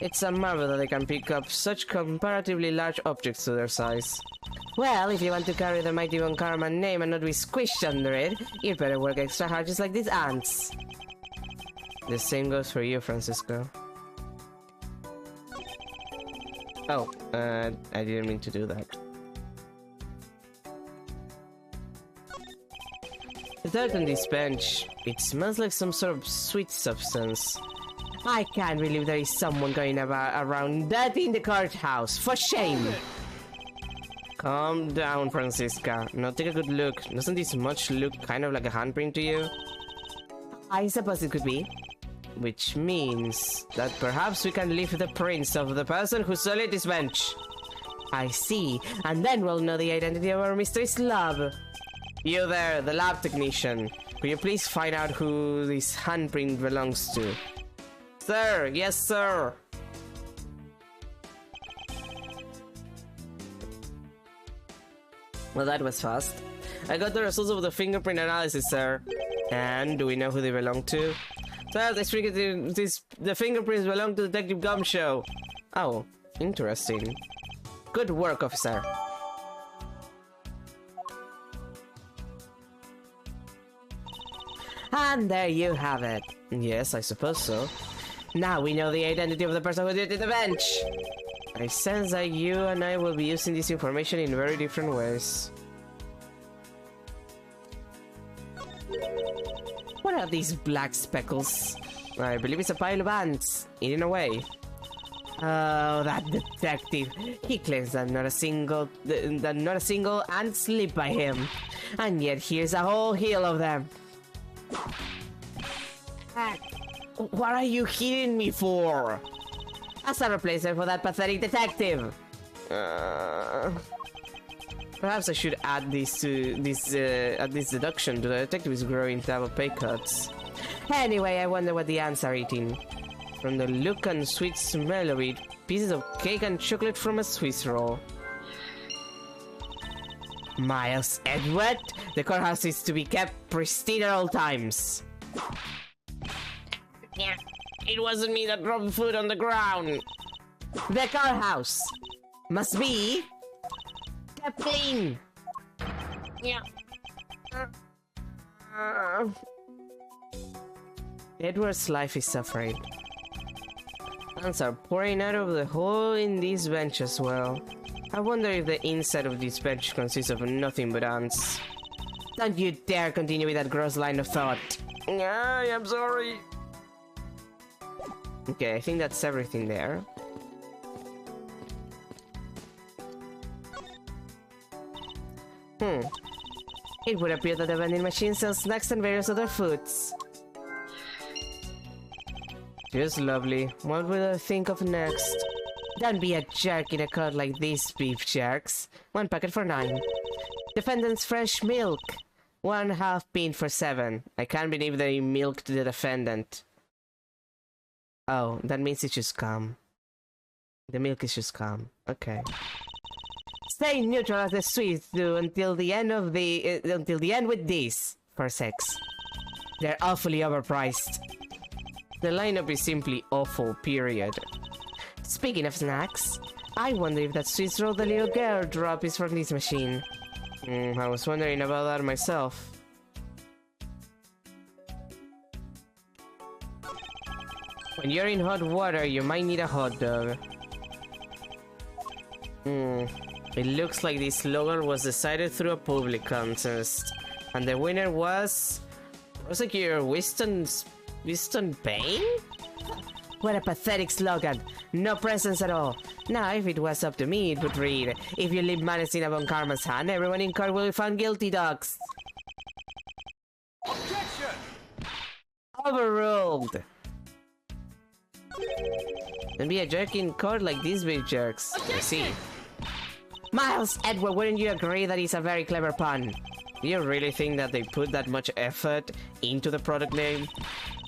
S1: It's a marvel that they can pick up such comparatively large objects to their size. Well, if you want to carry the mighty Von Karman name and not be squished under it, you'd better work extra hard just like these ants. The same goes for you, Francisco. Oh, I didn't mean to do that. The dirt on this bench, it smells like some sort of sweet substance. I can't believe there is someone going around dirty in the courthouse. For shame! Calm down, Francisca. Now take a good look. Doesn't this much look kind of like a handprint to you? I suppose it could be. Which means that perhaps we can leave the prints of the person who stole this bench. I see. And then we'll know the identity of our mystery slab. You there, the lab technician. Could you please find out who this handprint belongs to? Sir, yes sir. Well, that was fast. I got the results of the fingerprint analysis, sir. And do we know who they belong to? Sir, the fingerprints belong to Detective Gumshoe. Oh, interesting. Good work, officer. And there you have it. Yes, I suppose so. Now we know the identity of the person who did the bench. I sense that you and I will be using this information in very different ways. What are these black speckles? I believe it's a pile of ants, eating away. Oh, that detective. He claims that not a single ant slipped by him. And yet here's a whole hill of them. What are you hitting me for? As a replacement for that pathetic detective. Perhaps I should add this deduction to the detective's growing tab of pay cuts. Anyway, I wonder what the ants are eating. From the look and sweet smell of it, pieces of cake and chocolate from a Swiss roll. Miles Edward, the courthouse is to be kept pristine at all times. Yeah, it wasn't me that dropped food on the ground. The courthouse must be kept clean. Yeah. Edward's life is suffering. Ants are pouring out of the hole in this bench as well. I wonder if the inside of this bench consists of nothing but ants. Don't you dare continue with that gross line of thought. I'm sorry. Okay, I think that's everything there. It would appear that the vending machine sells snacks and various other foods. Just lovely. What will I think of next? Don't be a jerk in a crowd like this, beef jerks. 1 packet for 9. Defendant's fresh milk. 1/2 pint for 7. I can't believe they milked the defendant. Oh, that means it should come. The milk is just calm. Okay. Stay neutral as the Swedes do until the end with these for 6. They're awfully overpriced. The lineup is simply awful, period. Speaking of snacks, I wonder if that Swiss roll the little girl drop is from this machine. I was wondering about that myself. When you're in hot water, you might need a hot dog. It looks like this slogan was decided through a public contest. And the winner was... Prosecutor Winston Payne? What a pathetic slogan. No presence at all. Now, if it was up to me, it would read, if you leave Madison upon karma's hand, everyone in court will be found guilty, dogs.
S2: Objection!
S1: Overruled. And be a jerk in court like these big jerks. I see. Miles, Edward, wouldn't you agree that it's a very clever pun? Do you really think that they put that much effort into the product name?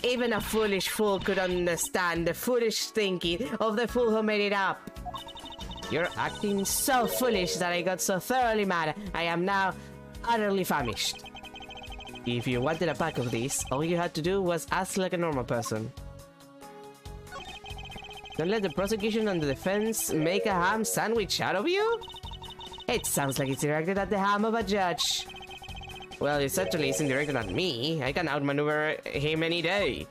S1: Even a foolish fool could understand the foolish thinking of the fool who made it up. You're acting so foolish that I got so thoroughly mad, I am now utterly famished. If you wanted a pack of these, all you had to do was ask like a normal person. Don't let the prosecution and the defense make a ham sandwich out of you? It sounds like it's directed at the ham of a judge. Well, it certainly isn't directed at me. I can outmaneuver him any day.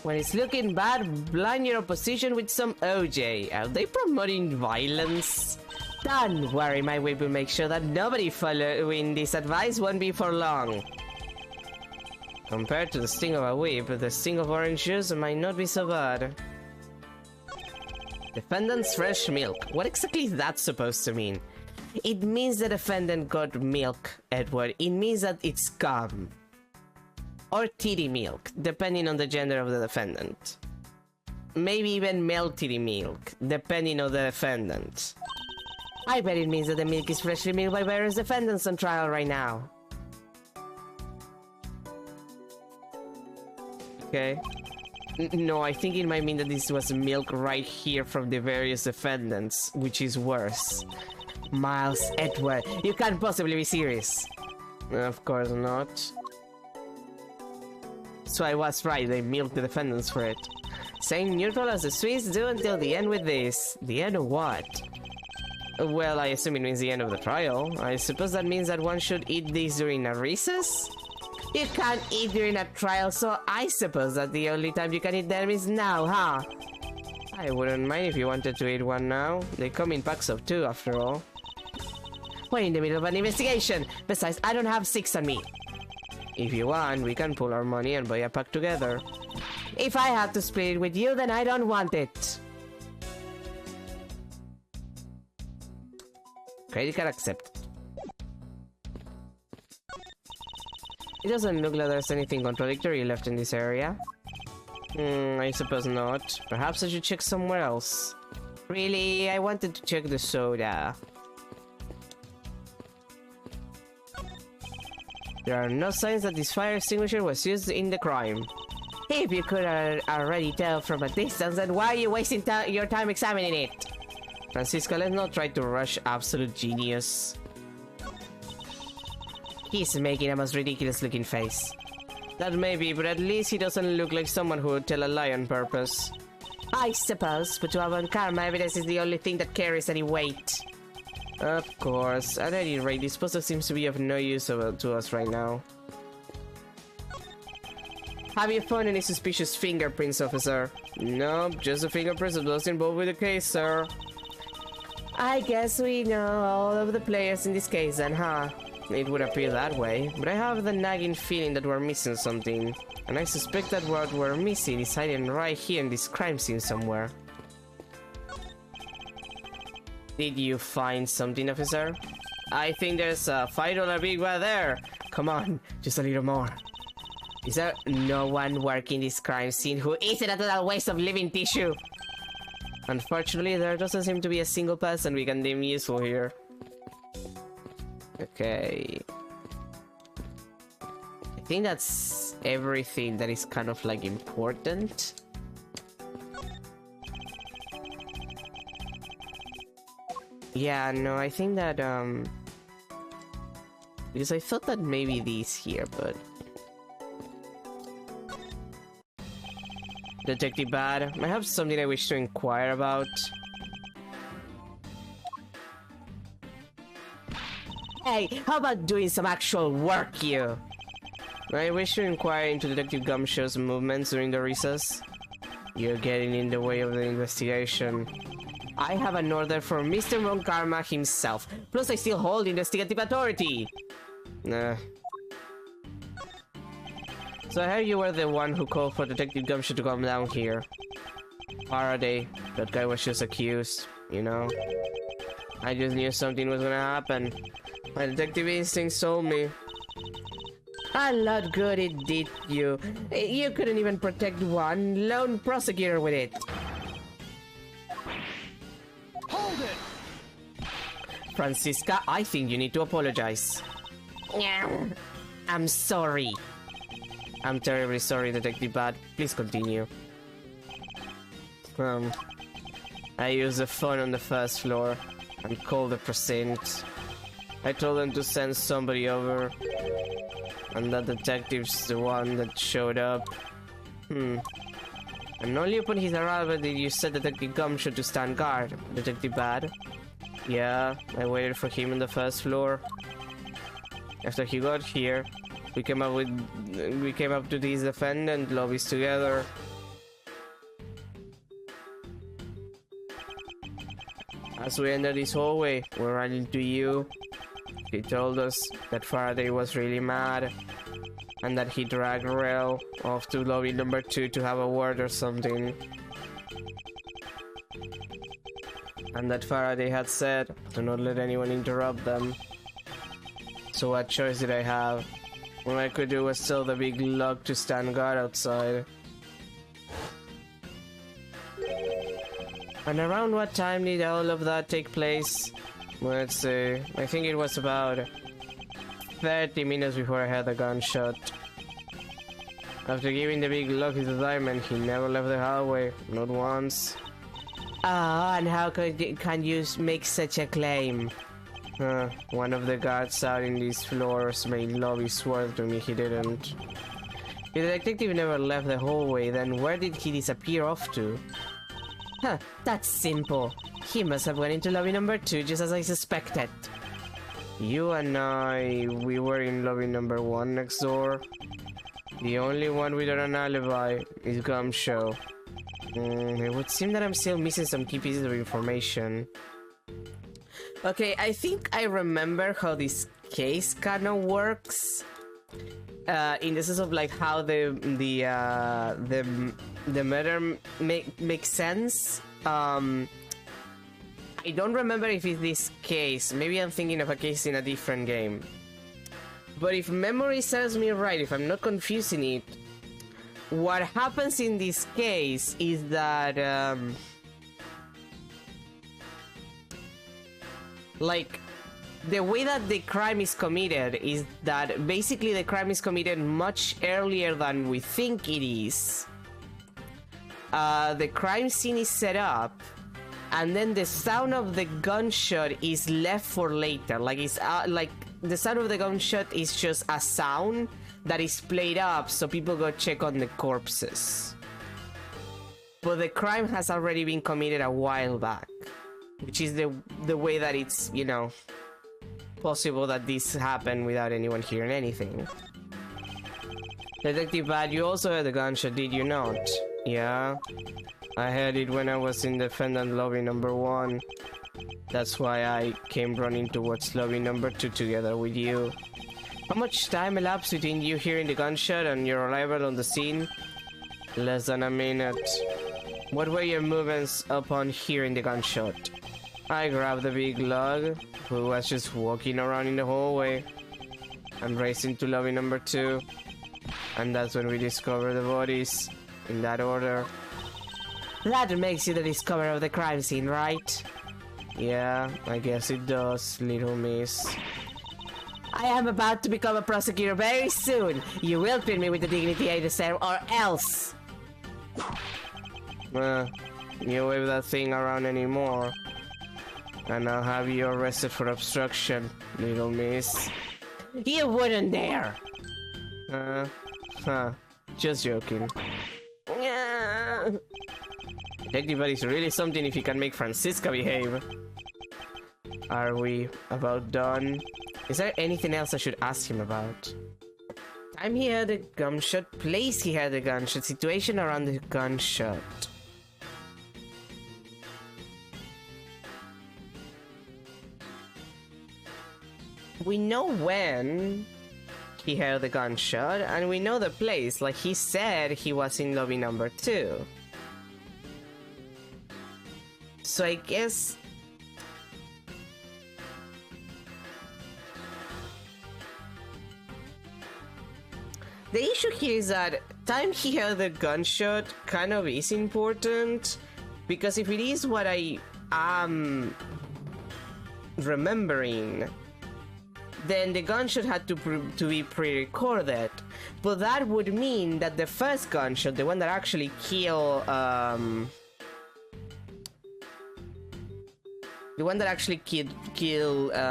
S1: When it's looking bad, blind your opposition with some OJ. Are they promoting violence? Don't worry, my whip will make sure that nobody following this advice won't be for long. Compared to the sting of a whip, the sting of orange juice might not be so bad. Defendant's fresh milk. What exactly is that supposed to mean? It means the defendant got milk, Edward. It means that it's cum. Or titty milk, depending on the gender of the defendant. Maybe even male titty milk, depending on the defendant. I bet it means that the milk is freshly milked by various defendants on trial right now. Okay. No, I think it might mean that this was milk right here from the various defendants, which is worse. Miles, Edward, you can't possibly be serious. Of course not. So I was right, they milked the defendants for it. Staying neutral as the Swiss do until the end with this. The end of what? Well, I assume it means the end of the trial. I suppose that means that one should eat these during a recess? You can't eat during a trial, so I suppose that the only time you can eat them is now, huh? I wouldn't mind if you wanted to eat one now. They come in packs of 2, after all. We're in the middle of an investigation. Besides, I don't have 6 on me. If you want, we can pool our money and buy a pack together. If I have to split it with you, then I don't want it. Credit card accepted. It doesn't look like there's anything contradictory left in this area. I suppose not. Perhaps I should check somewhere else. Really, I wanted to check the soda. There are no signs that this fire extinguisher was used in the crime. If you could already tell from a distance, then why are you wasting your time examining it? Francisco, let's not try to rush absolute genius. He's making a most ridiculous looking face. That may be, but at least he doesn't look like someone who would tell a lie on purpose. I suppose, but to avant karma, evidence is the only thing that carries any weight. Of course. At any rate, this puzzle seems to be of no use to us right now. Have you found any suspicious fingerprints, officer? Nope, just the fingerprints of those involved with the case, sir. I guess we know all of the players in this case then, huh? It would appear that way, but I have the nagging feeling that we're missing something. And I suspect that what we're missing is hiding right here in this crime scene somewhere. Did you find something, officer? I think there's a $5 big bar there. Come on, just a little more. Is there no one working this crime scene who isn't a total waste of living tissue? Unfortunately, there doesn't seem to be a single person we can deem useful here. Okay. I think that's everything that is kind of like important. Yeah, no, I think that because I thought that maybe these here, but Detective Bad, I have something I wish to inquire about. Hey, how about doing some actual work, you? I wish to inquire into Detective Gumshow's movements during the recess. You're getting in the way of the investigation. I have an order from Mr. Von Karma himself. Plus I still hold investigative authority. Nah. So I heard you were the one who called for Detective Gumshoe to come down here. Faraday, that guy was just accused, you know? I just knew something was gonna happen. My detective instincts told me. A lot good it did you. You couldn't even protect one lone prosecutor with it.
S2: Hold it!
S1: Francisca, I think you need to apologize. I'm sorry. I'm terribly sorry, Detective Bad. Please continue. I used the phone on the first floor and called the precinct. I told them to send somebody over, and that detective's the one that showed up. And only upon his arrival did you set Detective Gumshoe to stand guard, Detective Bad. Yeah, I waited for him on the first floor. After he got here, we came up to these defendant lobbies together. As we entered this hallway, we ran into you. He told us that Faraday was really mad, and that he dragged Rel off to lobby number 2 to have a word or something. And that Faraday had said, do not let anyone interrupt them. So what choice did I have? All I could do was tell the big lug to stand guard outside. And around what time did all of that take place? Let's see, I think it was about 30 minutes before I had the gunshot. After giving the big lug his diamond, he never left the hallway, not once. Ah, and how can you make such a claim? One of the guards out in these floors made lobby swear to me he didn't. If the detective never left the hallway, then where did he disappear off to? That's simple. He must have went into lobby number 2 just as I suspected. You and we were in lobby number 1 next door. The only one without an alibi is Gumshoe. It would seem that I'm still missing some key pieces of information. Okay, I think I remember how this case kind of works. In the sense of like how the murder makes sense. I don't remember if it's this case. Maybe I'm thinking of a case in a different game. But if memory serves me right, if I'm not confusing it, what happens in this case is that like the way that the crime is committed is that basically the crime is committed much earlier than we think it is. The crime scene is set up, and then the sound of the gunshot is left for later. Like it's like the sound of the gunshot is just a sound that is played up so people go check on the corpses. But the crime has already been committed a while back, which is the way that it's, you know, possible that this happened without anyone hearing anything. Detective Bad, you also heard the gunshot, did you not? Yeah, I heard it when I was in defendant lobby number 1. That's why I came running towards lobby number 2 together with you. How much time elapsed between you hearing the gunshot and your arrival on the scene? Less than a minute. What were your movements upon hearing the gunshot? I grabbed the big lug, who was just walking around in the hallway, and raced into lobby number 2. And that's when we discovered the bodies, in that order. That makes you the discoverer of the crime scene, right? Yeah, I guess it does, little miss. I am about to become a prosecutor very soon. You will treat me with the dignity I deserve, or else. You wave that thing around anymore, and I'll have you arrested for obstruction, little miss. You wouldn't dare! Just joking. Detective Buddy's really something if he can make Francisca behave. Are we about done? Is there anything else I should ask him about? Time he heard a gunshot, place he heard a gunshot, situation around the gunshot. We know when he heard the gunshot, and we know the place. Like he said, he was in lobby number 2. So I guess... the issue here is that time he heard the gunshot kind of is important, because if it is what I am remembering, then the gunshot had to be pre-recorded. But that would mean that the first gunshot, the one that actually killed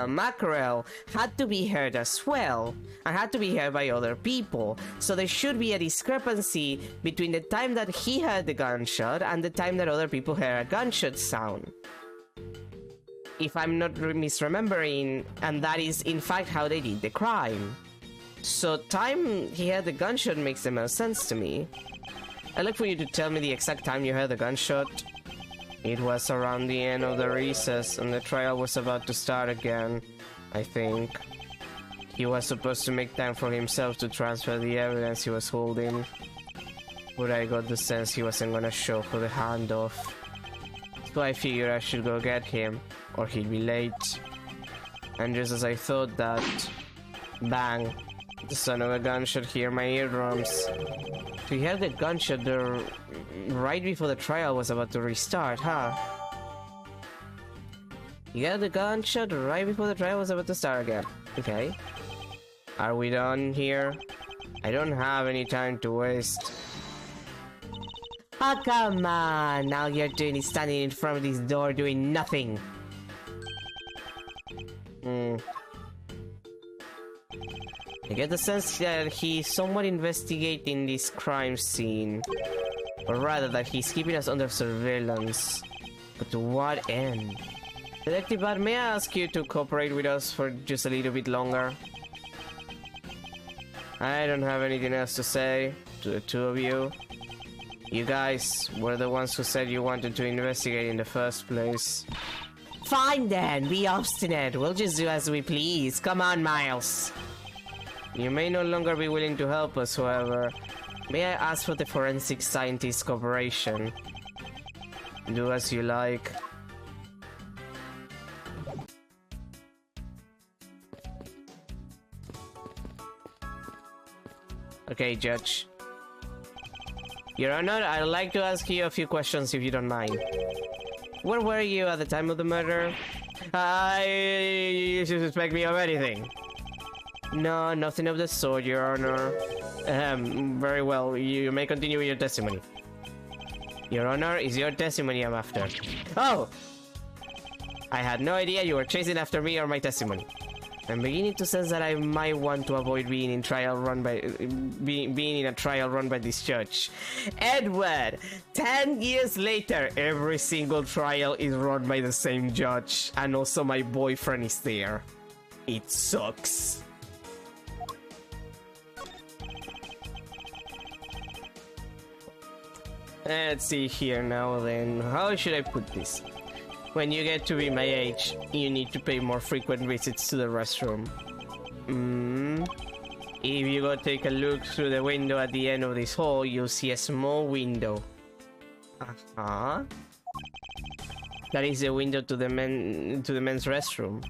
S1: Mackerel, had to be heard as well, and had to be heard by other people. So there should be a discrepancy between the time that he heard the gunshot and the time that other people heard a gunshot sound. If I'm not misremembering, and that is in fact how they did the crime. So time he heard the gunshot makes the most sense to me. I'd like for you to tell me the exact time you heard the gunshot. It was around the end of the recess, and the trial was about to start again, I think. He was supposed to make time for himself to transfer the evidence he was holding. But I got the sense he wasn't gonna show for the handoff. So I figured I should go get him, or he'd be late. And just as I thought that, bang, the son of a gunshot hit my eardrums. We heard the gunshot right before the trial was about to restart, huh? You heard the gunshot right before the trial was about to start again. Okay. Are we done here? I don't have any time to waste. Oh, come on! Now you're doing is standing in front of this door doing nothing. I get the sense that he's somewhat investigating this crime scene. Or rather that he's keeping us under surveillance. But to what end? Detective Bud, may I ask you to cooperate with us for just a little bit longer? I don't have anything else to say to the two of you. You guys were the ones who said you wanted to investigate in the first place. Fine then, be obstinate. We'll just do as we please. Come on, Miles. You may no longer be willing to help us, however. May I ask for the forensic scientist cooperation? Do as you like. Okay, Judge. Your Honor, I'd like to ask you a few questions if you don't mind. Where were you at the time of the murder? You suspect me of anything? No, nothing of the sort, Your Honor. Very well, you may continue with your testimony. Your Honor, is your testimony I'm after. Oh! I had no idea you were chasing after me or my testimony. I'm beginning to sense that I might want to avoid being in a trial run by this judge. Edward, 10 years later, every single trial is run by the same judge, and also my boyfriend is there. It sucks. Let's see here now then. How should I put this? When you get to be my age, you need to pay more frequent visits to the restroom. If you go take a look through the window at the end of this hall, you'll see a small window. That is the window to the men's restroom.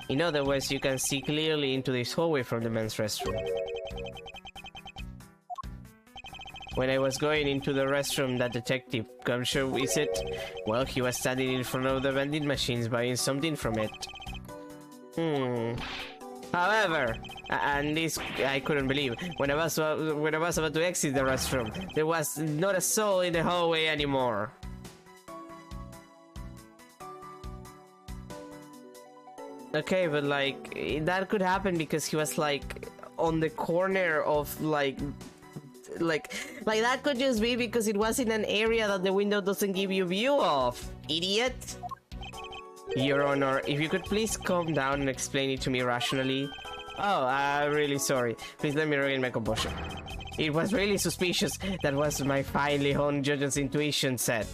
S1: In other words, you can see clearly into this hallway from the men's restroom. When I was going into the restroom, that detective, Gumshoe, is it? Well, he was standing in front of the vending machines buying something from it. However, and this I couldn't believe, when I was about to exit the restroom, there was not a soul in the hallway anymore. Okay, but like, that could happen because he was like on the corner of like that could just be because it was in an area that the window doesn't give you view of, idiot. Your Honor, if you could please calm down and explain it to me rationally. Oh, I'm really sorry. Please let me regain my composure. It was really suspicious. That was my finely honed judge's intuition said.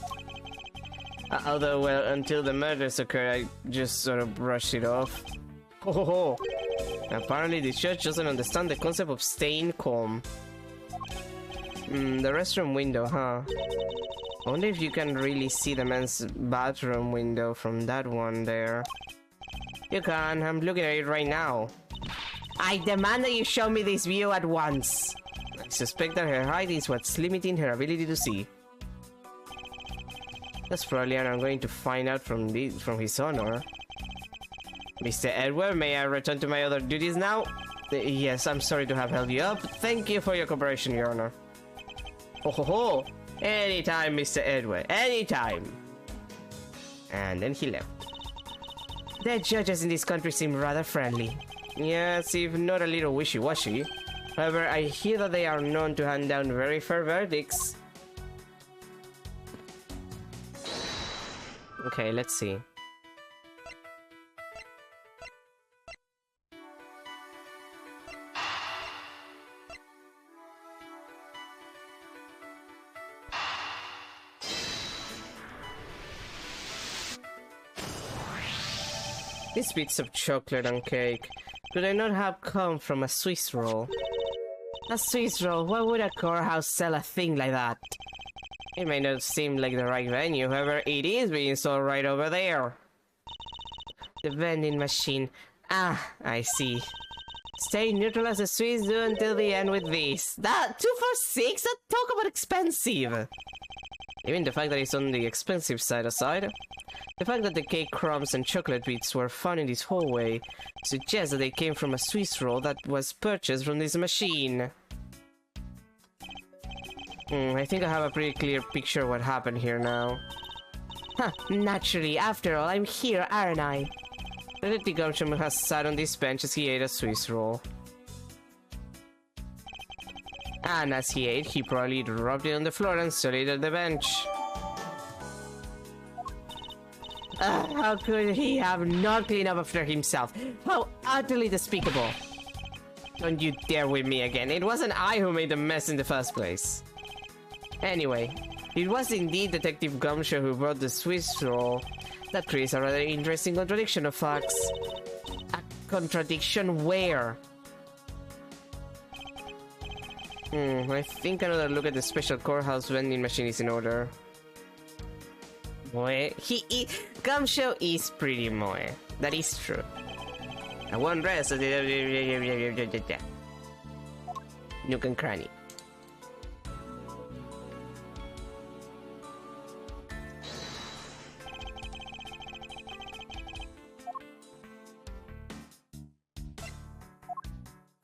S1: Although, well, until the murders occurred, I just sort of brushed it off. Oh, apparently the judge doesn't understand the concept of staying calm. The restroom window, huh? I wonder if you can really see the men's bathroom window from that one there. You can, I'm looking at it right now. I demand that you show me this view at once. I suspect that her height is what's limiting her ability to see. That's probably what I'm going to find out from his honor. Mr. Edward, may I return to my other duties now? Yes, I'm sorry to have held you up. Thank you for your cooperation, Your Honor. Oh ho ho! Anytime, Mr. Edward, anytime! And then he left. The judges in this country seem rather friendly. Yes, if not a little wishy-washy. However, I hear that they are known to hand down very fair verdicts. Okay, let's see. These bits of chocolate and cake, could they not have come from a Swiss roll? A Swiss roll? Why would a courthouse sell a thing like that? It may not seem like the right venue, however, it is being sold right over there. The vending machine. Ah, I see. Stay neutral as the Swiss do until the end with this. That 2 for 6? That talk about expensive! Even the fact that it's on the expensive side aside, the fact that the cake crumbs and chocolate bits were found in this hallway suggests that they came from a Swiss roll that was purchased from this machine. I think I have a pretty clear picture of what happened here now. Huh, naturally, after all, I'm here, aren't I? Detective Gumshoe has sat on this bench as he ate a Swiss roll. And as he ate, he probably dropped it on the floor and stole it on the bench. How could he have not cleaned up after himself? How utterly despicable! Don't you dare with me again. It wasn't I who made the mess in the first place. Anyway, it was indeed Detective Gumshoe who brought the Swiss roll. That creates a rather interesting contradiction of facts. A contradiction where? I think another look at the special courthouse vending machine is in order. Moe. Gumshoe is pretty moe. That is true. I won't rest. Nook and cranny.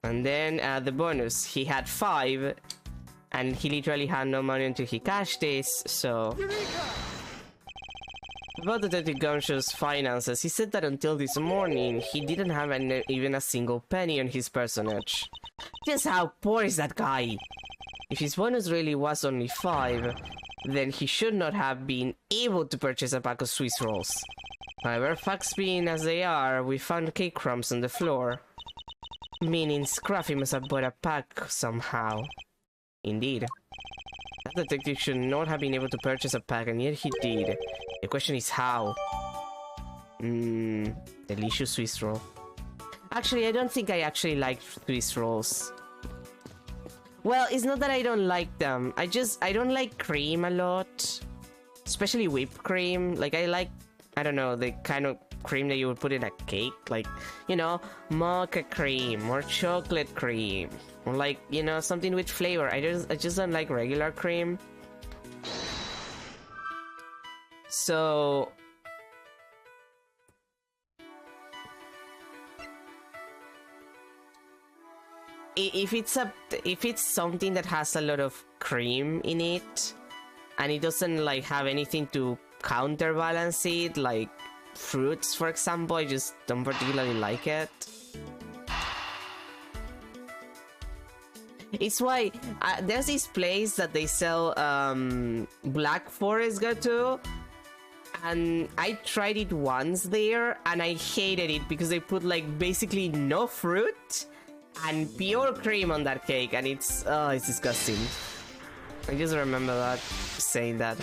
S1: And then the bonus, he had 5, and he literally had no money until he cashed this, so... About Detective Gumshoe's finances, he said that until this morning, he didn't have even a single penny on his personage. Just how poor is that guy? If his bonus really was only 5, then he should not have been able to purchase a pack of Swiss rolls. However, facts being as they are, we found cake crumbs on the floor. Meaning Scruffy must have bought a pack somehow. Indeed. That detective should not have been able to purchase a pack, and yet he did. The question is how. Delicious Swiss roll. Actually, I don't think I actually like Swiss rolls. Well, it's not that I don't like them. I don't like cream a lot. Especially whipped cream. Like, I don't know, the kind of cream that you would put in a cake, like, you know, mocha cream or chocolate cream, or like, you know, something with flavor. I just don't like regular cream. So if it's something that has a lot of cream in it and it doesn't like have anything to counterbalance it, like fruits, for example, I just don't particularly like it. It's why there's this place that they sell Black Forest Gateau, and I tried it once there and I hated it because they put like basically no fruit and pure cream on that cake, and it's disgusting. I just remember that, saying that.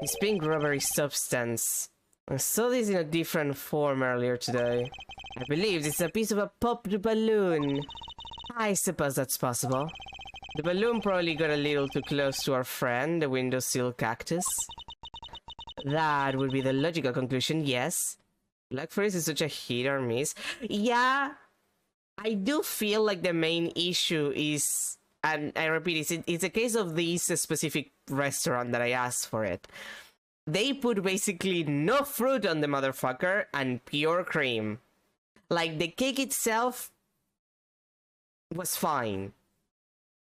S1: This pink rubbery substance. I saw this in a different form earlier today. I believe it's a piece of a popped balloon. I suppose that's possible. The balloon probably got a little too close to our friend, the windowsill cactus. That would be the logical conclusion, yes. Black Forest is such a hit or miss. Yeah, I do feel like the main issue is, and I repeat, it's a case of this specific restaurant that I asked for it. They put basically no fruit on the motherfucker and pure cream. Like, the cake itself was fine,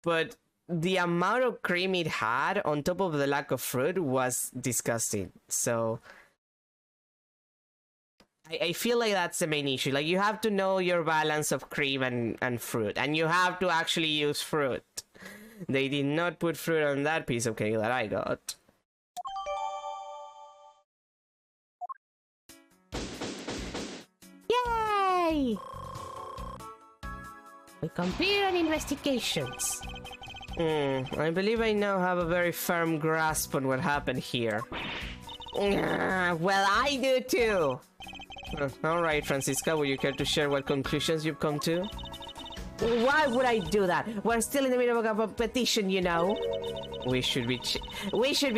S1: but the amount of cream it had on top of the lack of fruit was disgusting. So I feel like that's the main issue. Like, you have to know your balance of cream and fruit, and you have to actually use fruit. They did not put fruit on that piece of cake that I got. Yay! We completed on investigations. I believe I now have a very firm grasp on what happened here. Well, I do too! Alright, Francisca, would you care to share what conclusions you've come to? Why would I do that? We're still in the middle of a competition, you know. We should be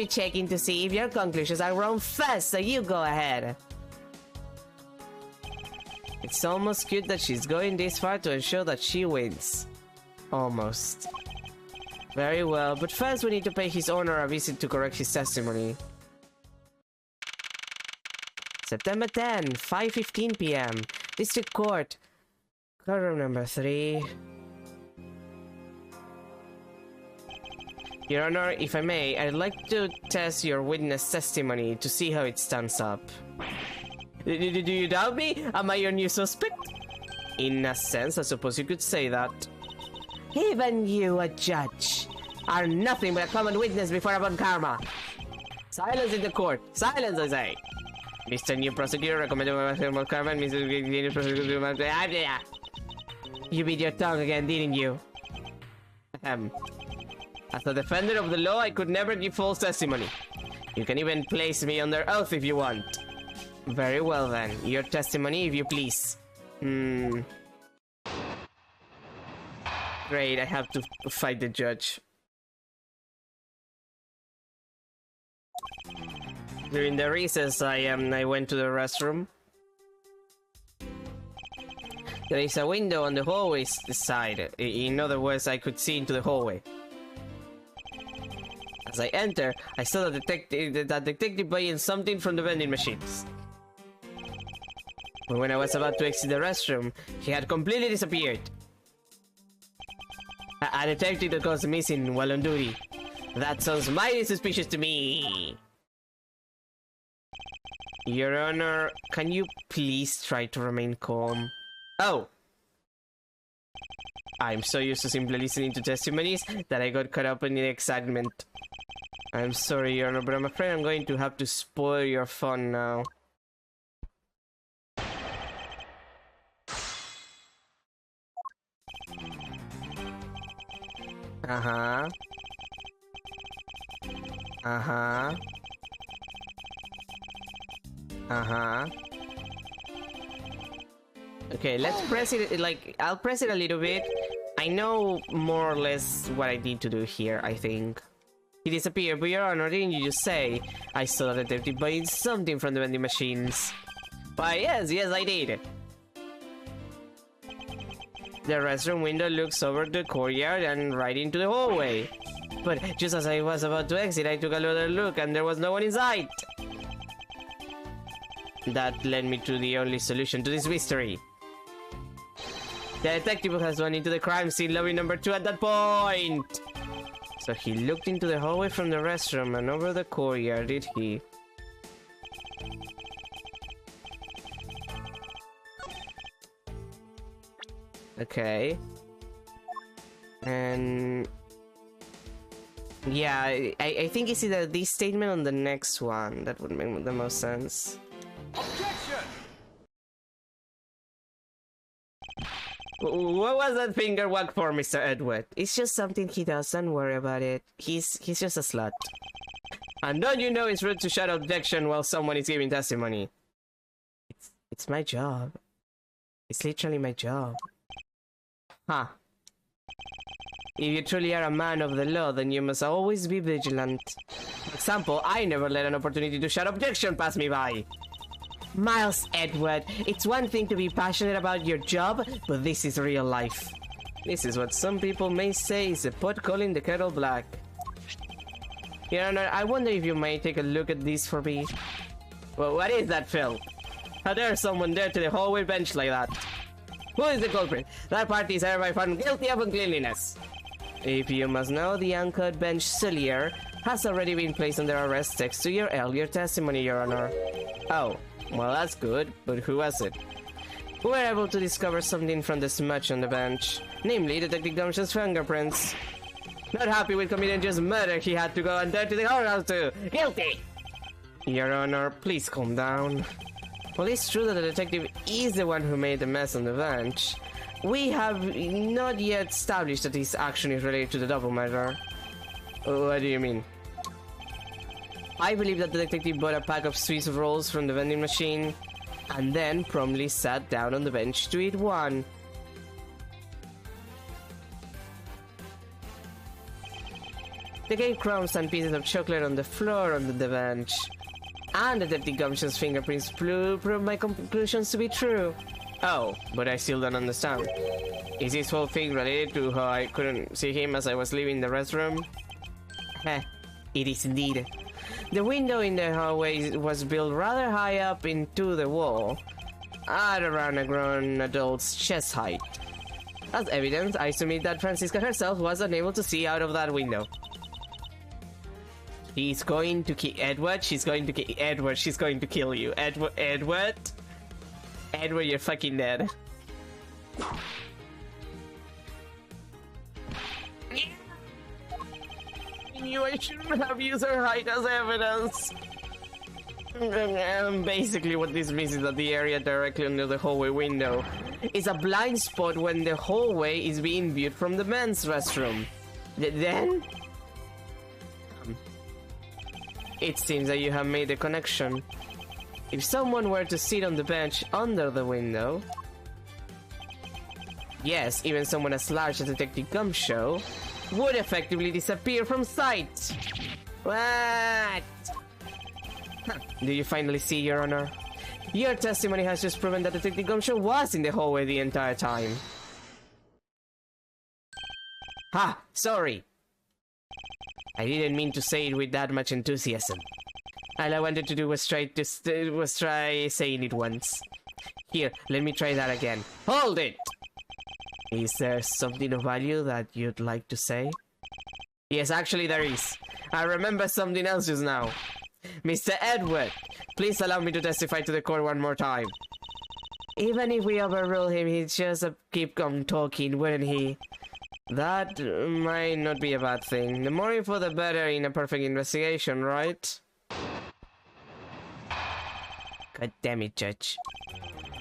S1: checking to see if your conclusions are wrong first, so you go ahead. It's almost cute that she's going this far to ensure that she wins. Almost. Very well, but first we need to pay his owner a visit to correct his testimony. September 10, 5:15 p.m. District Court. Courtroom number 3. Your Honor, if I may, I'd like to test your witness testimony to see how it stands up. Do you doubt me? Am I your new suspect? In a sense, I suppose you could say that. Even you, a judge, are nothing but a common witness before a Von Karma. Silence in the court. Silence, I say. Mr. New Prosecutor recommended Von Karma and Mr. New Prosecutor... You beat your tongue again, didn't you? As a defender of the law, I could never give false testimony. You can even place me under oath if you want. Very well then. Your testimony, if you please. Great, I have to fight the judge. During the recess, I went to the restroom. There is a window on the hallway side. In other words, I could see into the hallway. As I enter, I saw that detective buying something from the vending machines. But when I was about to exit the restroom, he had completely disappeared. A detective that goes missing while on duty. That sounds mighty suspicious to me. Your Honor, can you please try to remain calm? Oh! I'm so used to simply listening to testimonies that I got caught up in the excitement. I'm sorry, Your Honor, but I'm afraid I'm going to have to spoil your fun now. Uh-huh. Uh-huh. Uh-huh. Okay, let's press it, like, I'll press it a little bit. I know more or less what I need to do here, I think. He disappeared, but Your Honor, didn't you just say I saw the detective buying something from the vending machines? Why, yes, I did. The restroom window looks over the courtyard and right into the hallway. But just as I was about to exit, I took another look and there was no one inside. That led me to the only solution to this mystery. The detective has gone into the crime scene lobby number 2 at that point. So he looked into the hallway from the restroom and over the courtyard, did he? Okay. And... yeah, I think it's either this statement or the next one that would make the most sense.
S2: Objection!
S1: What was that finger whack for, Mr. Edward? It's just something he does, don't worry about it. He's just a slut. And don't you know it's rude to shout objection while someone is giving testimony? It's my job. It's literally my job. Huh. If you truly are a man of the law, then you must always be vigilant. For example, I never let an opportunity to shout objection pass me by. Miles Edward, it's one thing to be passionate about your job, but this is real life. This is what some people may say is a pot calling the kettle black. Your Honor, I wonder if you may take a look at this for me. Well, what is that, Phil? How dare someone dare to the hallway bench like that? Who is the culprit? That party is hereby found guilty of uncleanliness. If you must know, the uncut bench Sullier has already been placed under arrest thanks to your earlier testimony, Your Honor. Oh, well that's good, but who was it? We were able to discover something from the smudge on the bench, namely Detective Gumshaw's fingerprints. Not happy with committing just murder, he had to go and dirty the whorehouse too. Guilty! Your Honor, please calm down. Well, it's true that the detective is the one who made the mess on the bench. We have not yet established that his action is related to the double murder. What do you mean? I believe that the detective bought a pack of Swiss rolls from the vending machine and then promptly sat down on the bench to eat one. They gave crumbs and pieces of chocolate on the floor under the bench. And Detective Gumshaw's fingerprints prove my conclusions to be true. Oh, but I still don't understand. Is this whole thing related to how I couldn't see him as I was leaving the restroom? Heh, it is indeed. The window in the hallway was built rather high up into the wall, at around a grown adult's chest height. As evidence, I submit that Francisca herself was unable to see out of that window. He's going to kill Edward. She's going to kill Edward. She's going to kill you, Edward. Edward, you're fucking dead. I knew I shouldn't have used her height as evidence. Basically, what this means is that the area directly under the hallway window is a blind spot when the hallway is being viewed from the men's restroom. Then. It seems that you have made the connection. If someone were to sit on the bench under the window... Yes, even someone as large as Detective Gumshoe would effectively disappear from sight! What? Huh. Do you finally see, Your Honor? Your testimony has just proven that Detective Gumshoe was in the hallway the entire time. Ha! Sorry! I didn't mean to say it with that much enthusiasm. All I wanted to do was try saying it once. Here, let me try that again. Hold it! Is there something of value that you'd like to say? Yes, actually there is. I remember something else just now. Mr. Edward, please allow me to testify to the court one more time. Even if we overrule him, he'd just keep on talking, wouldn't he? That might not be a bad thing. The more info, the better in a perfect investigation, right? God damn it, Judge.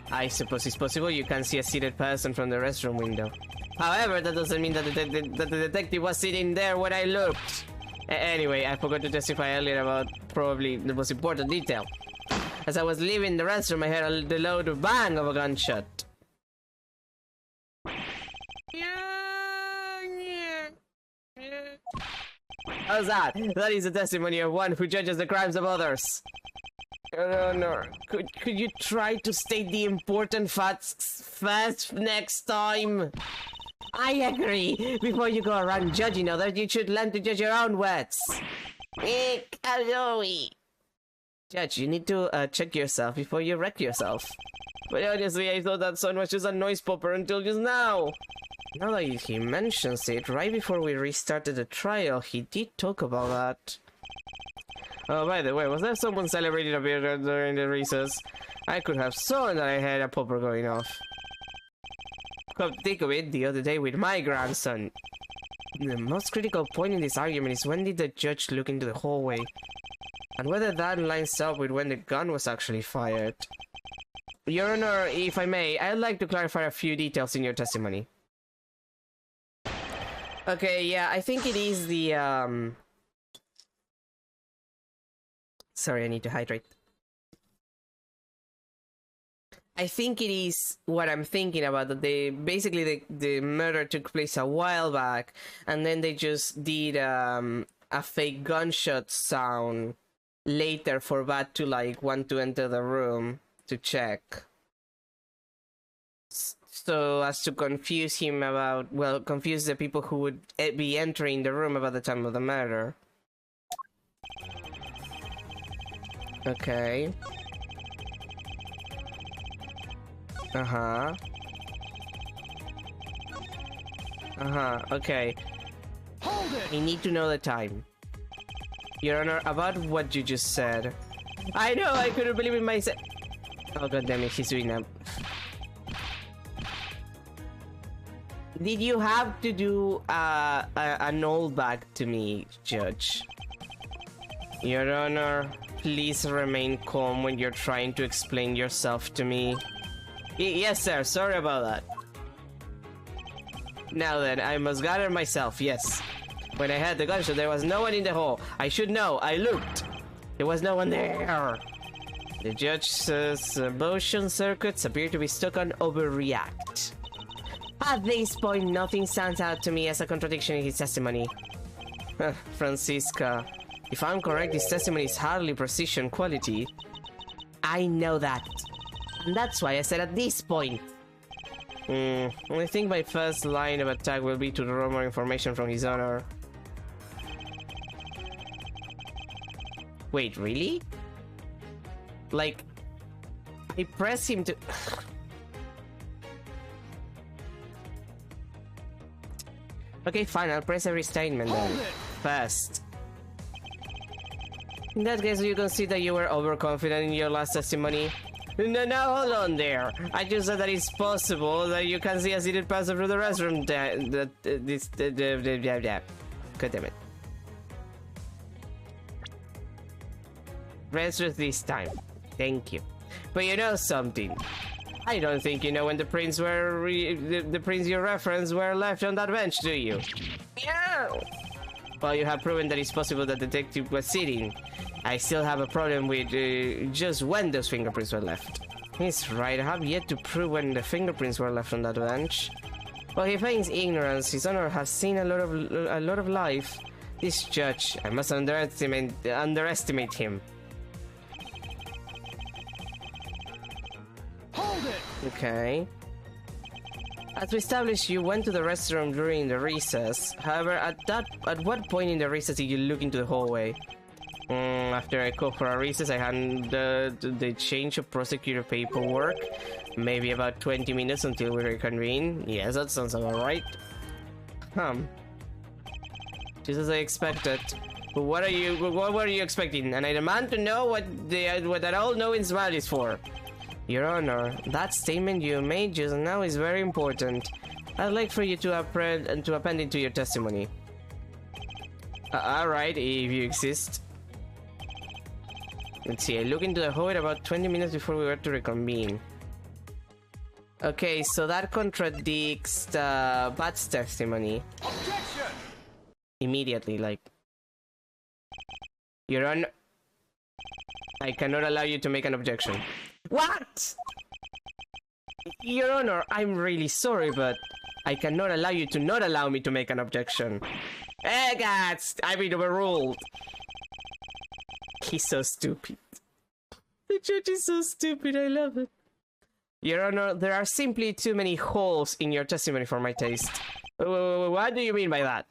S1: I suppose it's possible you can see a seated person from the restroom window. However, that doesn't mean that the detective was sitting there when I looked. Anyway, I forgot to testify earlier about probably the most important detail. As I was leaving the restroom, I heard the loud bang of a gunshot. How's that? That is a testimony of one who judges the crimes of others. No. Could you try to state the important facts fast next time? I agree. Before you go around judging others, you should learn to judge your own words. Judge, you need to check yourself before you wreck yourself. But honestly, I thought that son was just a noise popper until just now. Now that he mentions it, right before we restarted the trial, he did talk about that. Oh, by the way, was there someone celebrating a beer during the recess? I could have sworn that I had a popper going off. Come to think of it, the other day with my grandson. The most critical point in this argument is when did the judge look into the hallway? And whether that lines up with when the gun was actually fired. Your Honor, if I may, I'd like to clarify a few details in your testimony. Okay, yeah, I think it is the, Sorry, I need to hydrate. I think it is what I'm thinking about, that they basically the murder took place a while back, and then they just did a fake gunshot sound later for Bat to like want to enter the room to check. So as to confuse him about, well, confuse the people who would be entering the room about the time of the murder. Okay. Okay.
S2: Hold it!
S1: I need to know the time. Your Honor, about what you just said. I know, I couldn't believe it myself. Oh god damn it, he's doing that. Did you have to do an old back to me, Judge? Your Honor, please remain calm when you're trying to explain yourself to me. Yes, sir. Sorry about that. Now then, I must gather myself, yes. When I had the gunshot, there was no one in the hall. I should know. I looked. There was no one there. The judge's motion circuits appear to be stuck on overreact. At this point, nothing stands out to me as a contradiction in his testimony. Francisca, if I'm correct, his testimony is hardly precision quality. I know that. And that's why I said at this point. I think my first line of attack will be to draw more information from his honor. Wait, really? Like, I press him to... Okay, fine, I'll press every statement then. First. In that case, you consider you were overconfident in your last testimony? No, hold on there. I just said that it's possible that you can see a seated person through the restroom. God damn it. Rest with this time. Thank you. But you know something? I don't think you know when the prints were the prints you referenced were left on that bench, do you? Yeah. Well, you have proven that it's possible that the detective was sitting. I still have a problem with just when those fingerprints were left. He's right, I have yet to prove when the fingerprints were left on that bench. While he feigns ignorance, his honor has seen a lot of life. This judge, I must underestimate him.
S2: Hold it!
S1: Okay. As we established, you went to the restroom during the recess. However, at what point in the recess did you look into the hallway? After I called for a recess, I had the change of prosecutor paperwork. Maybe about 20 minutes until we reconvene. Yes, that sounds about right. Just as I expected. But what were you expecting? And I demand to know what that all-knowing smile is for. Your Honor, that statement you made just now is very important. I'd like for you to append it to your testimony. Alright, if you exist. Let's see, I looked into the hallway about 20 minutes before we were to reconvene. Okay, so that contradicts Bat's testimony.
S2: Objection!
S1: Immediately, like... Your Honor... I cannot allow you to make an objection. What? Your Honor, I'm really sorry, but I cannot allow you to not allow me to make an objection. Eh, gods! I've been overruled. He's so stupid. The judge is so stupid, I love it. Your Honor, there are simply too many holes in your testimony for my taste. What do you mean by that?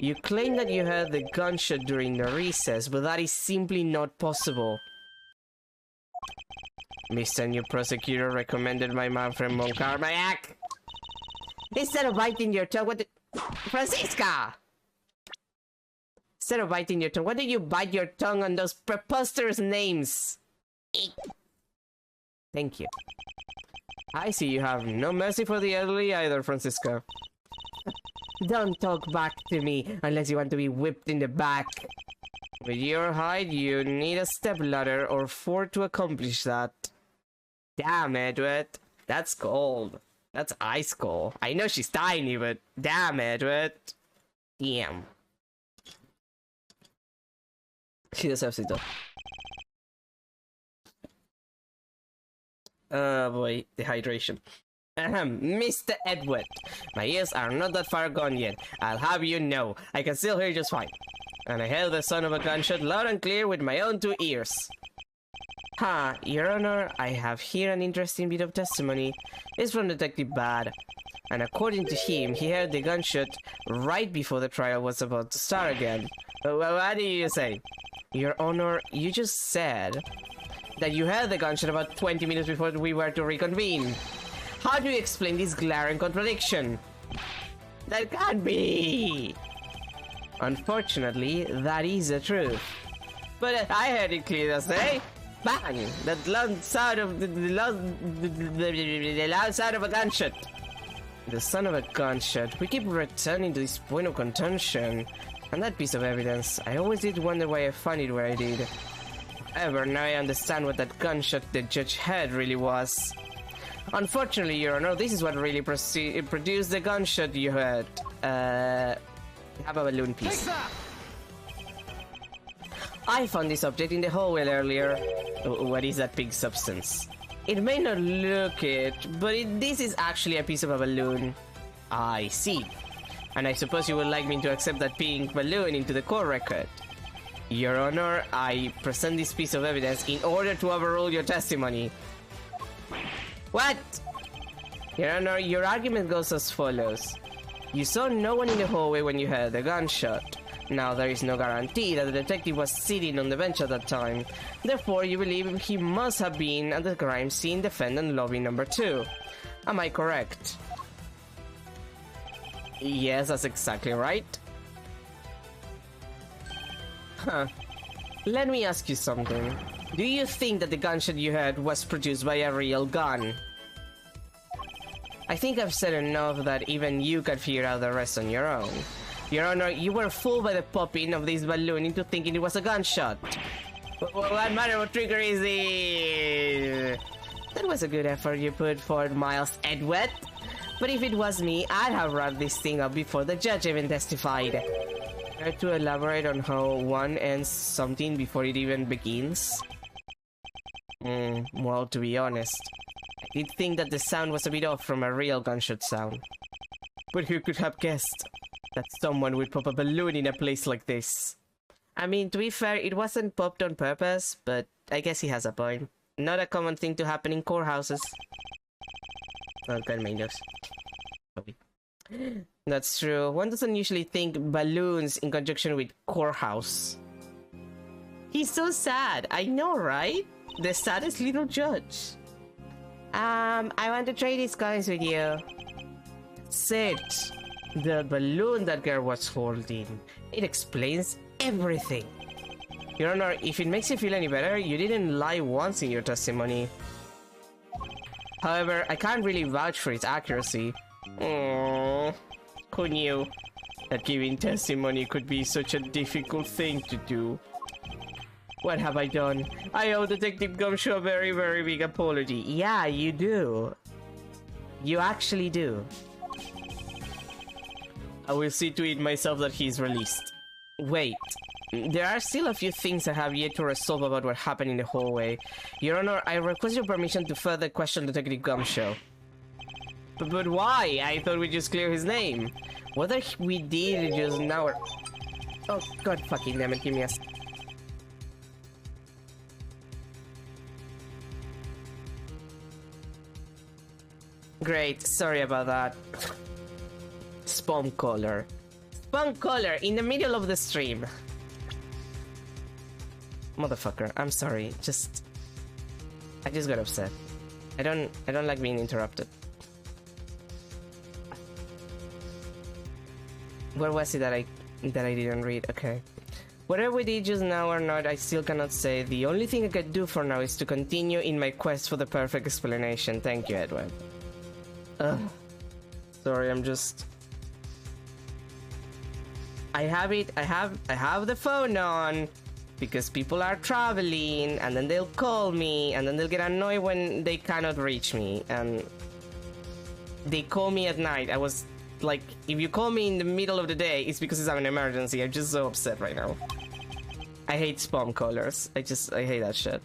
S1: You claim that you heard the gunshot during the recess, but that is simply not possible. Mr. New Prosecutor recommended my man friend Moncarmayak. Instead of biting your tongue, what the... Francisca! Instead of biting your tongue, why did you bite your tongue on those preposterous names? Thank you. I see you have no mercy for the elderly either, Francisca. Don't talk back to me unless you want to be whipped in the back. With your height, you need a stepladder or 4 to accomplish that. Damn, Edward. That's cold. That's ice cold. I know she's tiny, but damn, Edward. Damn. She deserves it though. Oh boy, dehydration. Ahem, Mr. Edward. My ears are not that far gone yet. I'll have you know, I can still hear just fine. And I heard the sound of a gunshot loud and clear with my own 2 ears. Ha, Your Honor, I have here an interesting bit of testimony. It's from Detective Bad. And according to him, he heard the gunshot right before the trial was about to start again. What did you say? Your Honor, you just said that you heard the gunshot about 20 minutes before we were to reconvene. How do you explain this glaring contradiction? That can't be! Unfortunately, that is the truth. But I heard it clear as day. Bang! That loud sound of the loud sound of a gunshot. The sound of a gunshot. We keep returning to this point of contention. And that piece of evidence, I always did wonder why I found it where I did. However, now I understand what that gunshot the judge heard really was. Unfortunately, Your Honor, this is what really produced the gunshot you heard. Have a balloon piece. I found this object in the hallway earlier. What is that pink substance? It may not look it, but this is actually a piece of a balloon. I see. And I suppose you would like me to accept that pink balloon into the court record. Your Honor, I present this piece of evidence in order to overrule your testimony. What? Your Honor, your argument goes as follows. You saw no one in the hallway when you heard the gunshot. Now, there is no guarantee that the detective was sitting on the bench at that time. Therefore, you believe he must have been at the crime scene defendant lobby number 2. Am I correct? Yes, that's exactly right. Huh. Let me ask you something. Do you think that the gunshot you heard was produced by a real gun? I think I've said enough that even you can figure out the rest on your own. Your Honor, you were fooled by the popping of this balloon into thinking it was a gunshot. What manner of trickery is this? That was a good effort you put forward, Miles Edward. But if it was me, I'd have wrapped this thing up before the judge even testified. Care to elaborate on how one ends something before it even begins? Well, to be honest, I did think that the sound was a bit off from a real gunshot sound. But who could have guessed that someone would pop a balloon in a place like this? I mean, to be fair, it wasn't popped on purpose, but I guess he has a point. Not a common thing to happen in courthouses. Oh, God, my nose. That's true. One doesn't usually think balloons in conjunction with courthouse. He's so sad. I know, right? The saddest little judge. I want to trade these coins with you. Sit. The balloon that girl was holding. It explains everything. Your Honor, if it makes you feel any better, you didn't lie once in your testimony. However, I can't really vouch for its accuracy. Who knew that giving testimony could be such a difficult thing to do? What have I done? I owe Detective Gumshoe a very, very big apology. Yeah, you do. You actually do. I will see to it myself that he's released. Wait. There are still a few things I have yet to resolve about what happened in the hallway. Your Honor, I request your permission to further question Detective Gumshoe. But why? I thought we just cleared his name. Whether we did just now or... Oh, God fucking damn it, give me a... Great, sorry about that. Spawn caller. Spawn caller in the middle of the stream. Motherfucker, I'm sorry. I just got upset. I don't like being interrupted. Where was it that I didn't read? Okay. Whether we did just now or not, I still cannot say. The only thing I could do for now is to continue in my quest for the perfect explanation. Thank you, Edward. Sorry, I'm just... I have the phone on. because people are traveling, and then they'll call me, and then they'll get annoyed when they cannot reach me, and they call me at night. I was like, if you call me in the middle of the day, it's because it's an emergency. I'm just so upset right now. I hate spam callers. I hate that shit.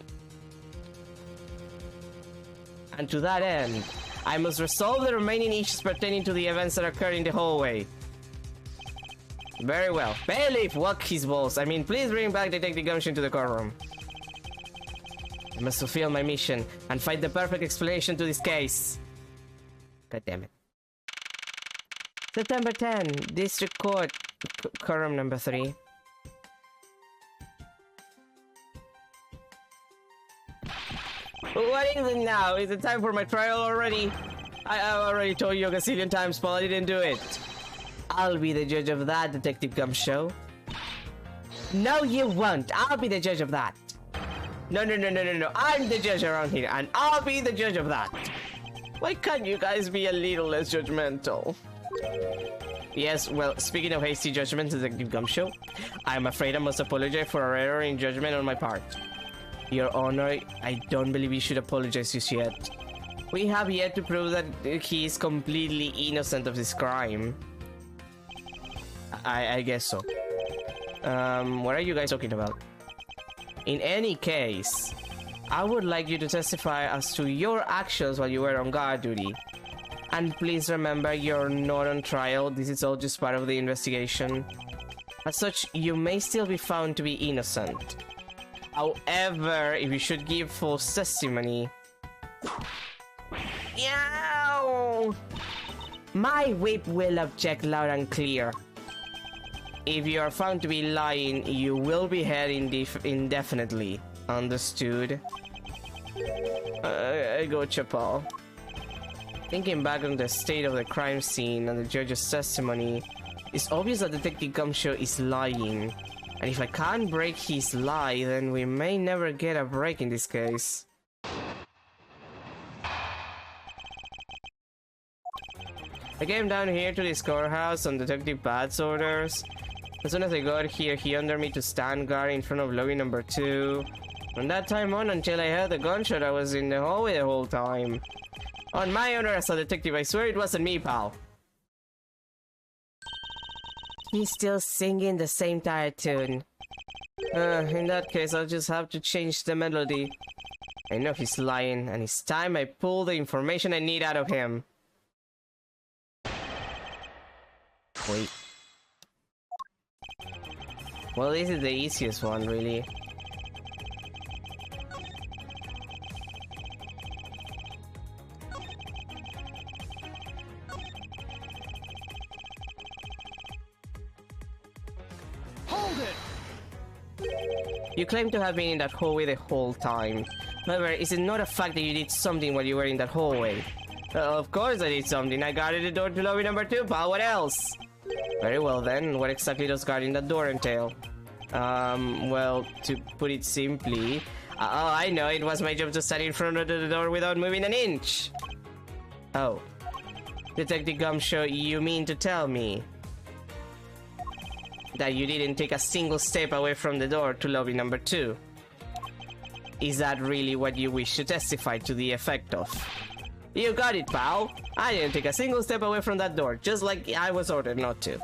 S1: And to that end, I must resolve the remaining issues pertaining to the events that occurred in the hallway. Very well. Bailiff, walk his balls. I mean, please bring back Detective Gumshoe to the courtroom. I must fulfill my mission and find the perfect explanation to this case. God damn it. September 10, District Court, Quorum number 3. What is it now? Is it time for my trial already? I already told you a gazillion times, Paul, I didn't do it. I'll be the judge of that, Detective Gumshoe. No, you won't. I'll be the judge of that. No. I'm the judge around here, and I'll be the judge of that. Why can't you guys be a little less judgmental? Yes, well, speaking of hasty judgment, Detective Gumshoe, I'm afraid I must apologize for our error in judgment on my part. Your Honor, I don't believe you should apologize just yet. We have yet to prove that he is completely innocent of this crime. I guess so. What are you guys talking about? In any case, I would like you to testify as to your actions while you were on guard duty. And please remember, you're not on trial. This is all just part of the investigation. As such, you may still be found to be innocent. However, if you should give false testimony... Yow! My whip will object loud and clear. If you are found to be lying, you will be held indefinitely. Understood? I gotcha, Paul. Thinking back on the state of the crime scene and the judge's testimony, it's obvious that Detective Gumshoe is lying. And if I can't break his lie, then we may never get a break in this case. I came down here to this courthouse on Detective Pat's orders. As soon as I got here, he ordered me to stand guard in front of lobby number 2. From that time on until I heard the gunshot, I was in the hallway the whole time. On my honor as a detective, I swear it wasn't me, pal. He's still singing the same tired tune. In that case, I'll just have to change the melody. I know he's lying, and it's time I pull the information I need out of him. Wait. Well, this is the easiest one, really.
S2: Hold it!
S1: You claim to have been in that hallway the whole time. However, is it not a fact that you did something while you were in that hallway? Of course I did something. I guarded the door to lobby number 2, pal. What else? Very well then. What exactly does guarding that door entail? Well, to put it simply... oh, I know. It was my job to stand in front of the door without moving an inch. Oh. Detective Gumshoe, you mean to tell me that you didn't take a single step away from the door to lobby number 2? Is that really what you wish to testify to the effect of? You got it, pal. I didn't take a single step away from that door, just like I was ordered not to.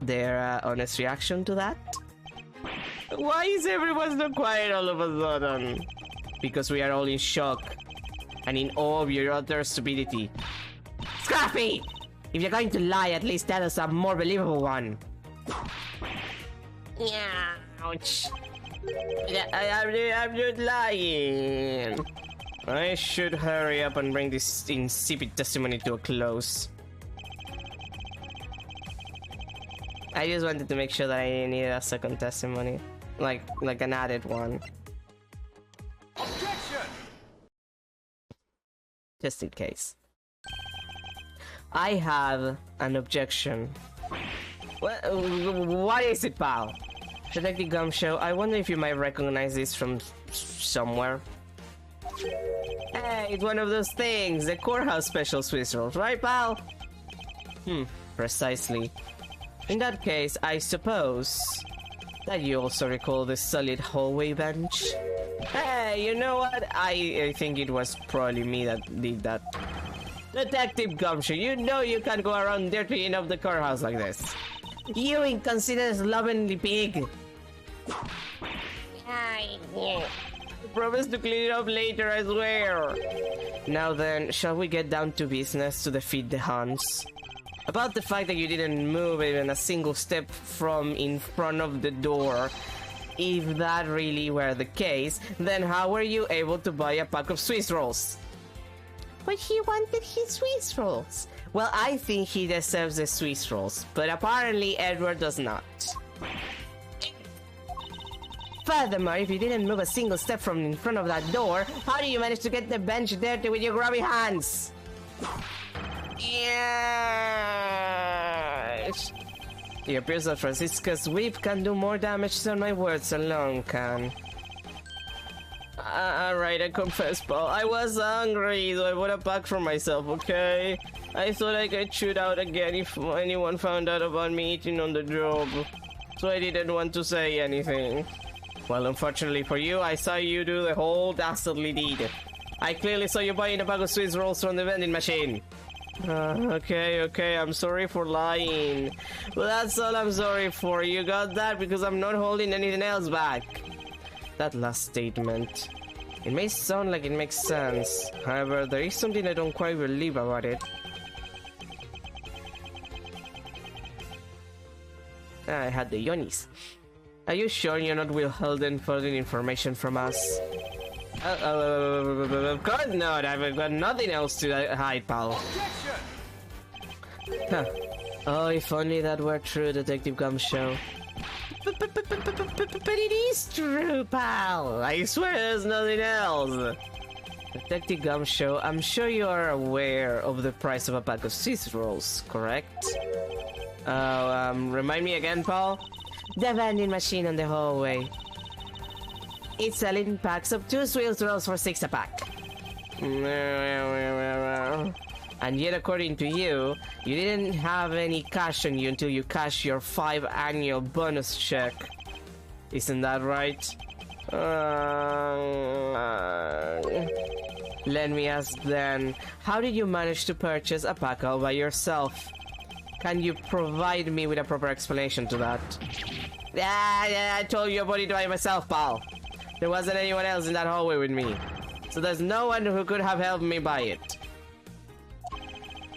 S1: Their honest reaction to that? Why is everyone so quiet all of a sudden? Because we are all in shock and in awe of your utter stupidity. Scrappy! If you're going to lie, at least tell us a more believable one. Yeah, ouch. I'm not lying. I should hurry up and bring this insipid testimony to a close. I just wanted to make sure that I needed a second testimony. Like an added one.
S2: Objection!
S1: Just in case. I have an objection. What is it, pal? Detective Gumshoe, I wonder if you might recognize this from somewhere. Hey, it's one of those things, the courthouse special Swiss rolls, right, pal? Precisely. In that case, I suppose that you also recall the solid hallway bench? Hey, you know what? I think it was probably me that did that. Detective Gumshoe, you know you can't go around dirtying up the courthouse like this. You inconsiderate slovenly pig! I promise to clean it up later, I swear! Now then, shall we get down to business to defeat the Huns? About the fact that you didn't move even a single step from in front of the door. If that really were the case, then how were you able to buy a pack of Swiss rolls? But he wanted his Swiss rolls. Well, I think he deserves the Swiss rolls, but apparently Edward does not. Furthermore, if you didn't move a single step from in front of that door, how do you manage to get the bench dirty with your grubby hands? Yes. It appears that Francisca's whip can do more damage than my words alone can. Alright, I confess, Paul. I was hungry, so I bought a pack for myself, okay? I thought I could shoot out again if anyone found out about me eating on the job. So I didn't want to say anything. Well, unfortunately for you, I saw you do the whole dastardly deed. I clearly saw you buying a bag of Swiss rolls from the vending machine. Okay, I'm sorry for lying. But that's all I'm sorry for. You got that because I'm not holding anything else back. That last statement. It may sound like it makes sense. However, there is something I don't quite believe about it. I had the yonis. Are you sure you're not withholding further information from us? Of course not. I've got nothing else to hide, pal. Huh. Oh, if only that were true, Detective Gumshoe. But it is true, pal. I swear there's nothing else. Detective Gumshoe, I'm sure you are aware of the price of a pack of Swiss rolls, correct? Remind me again, pal? The vending machine on the hallway. It's selling packs of 2 Swiss rolls for 6 a pack. And yet, according to you, you didn't have any cash on you until you cashed your 5 annual bonus check. Isn't that right? Let me ask then, how did you manage to purchase a pack all by yourself? Can you provide me with a proper explanation to that? I told you about it by myself, pal. There wasn't anyone else in that hallway with me. So there's no one who could have helped me buy it.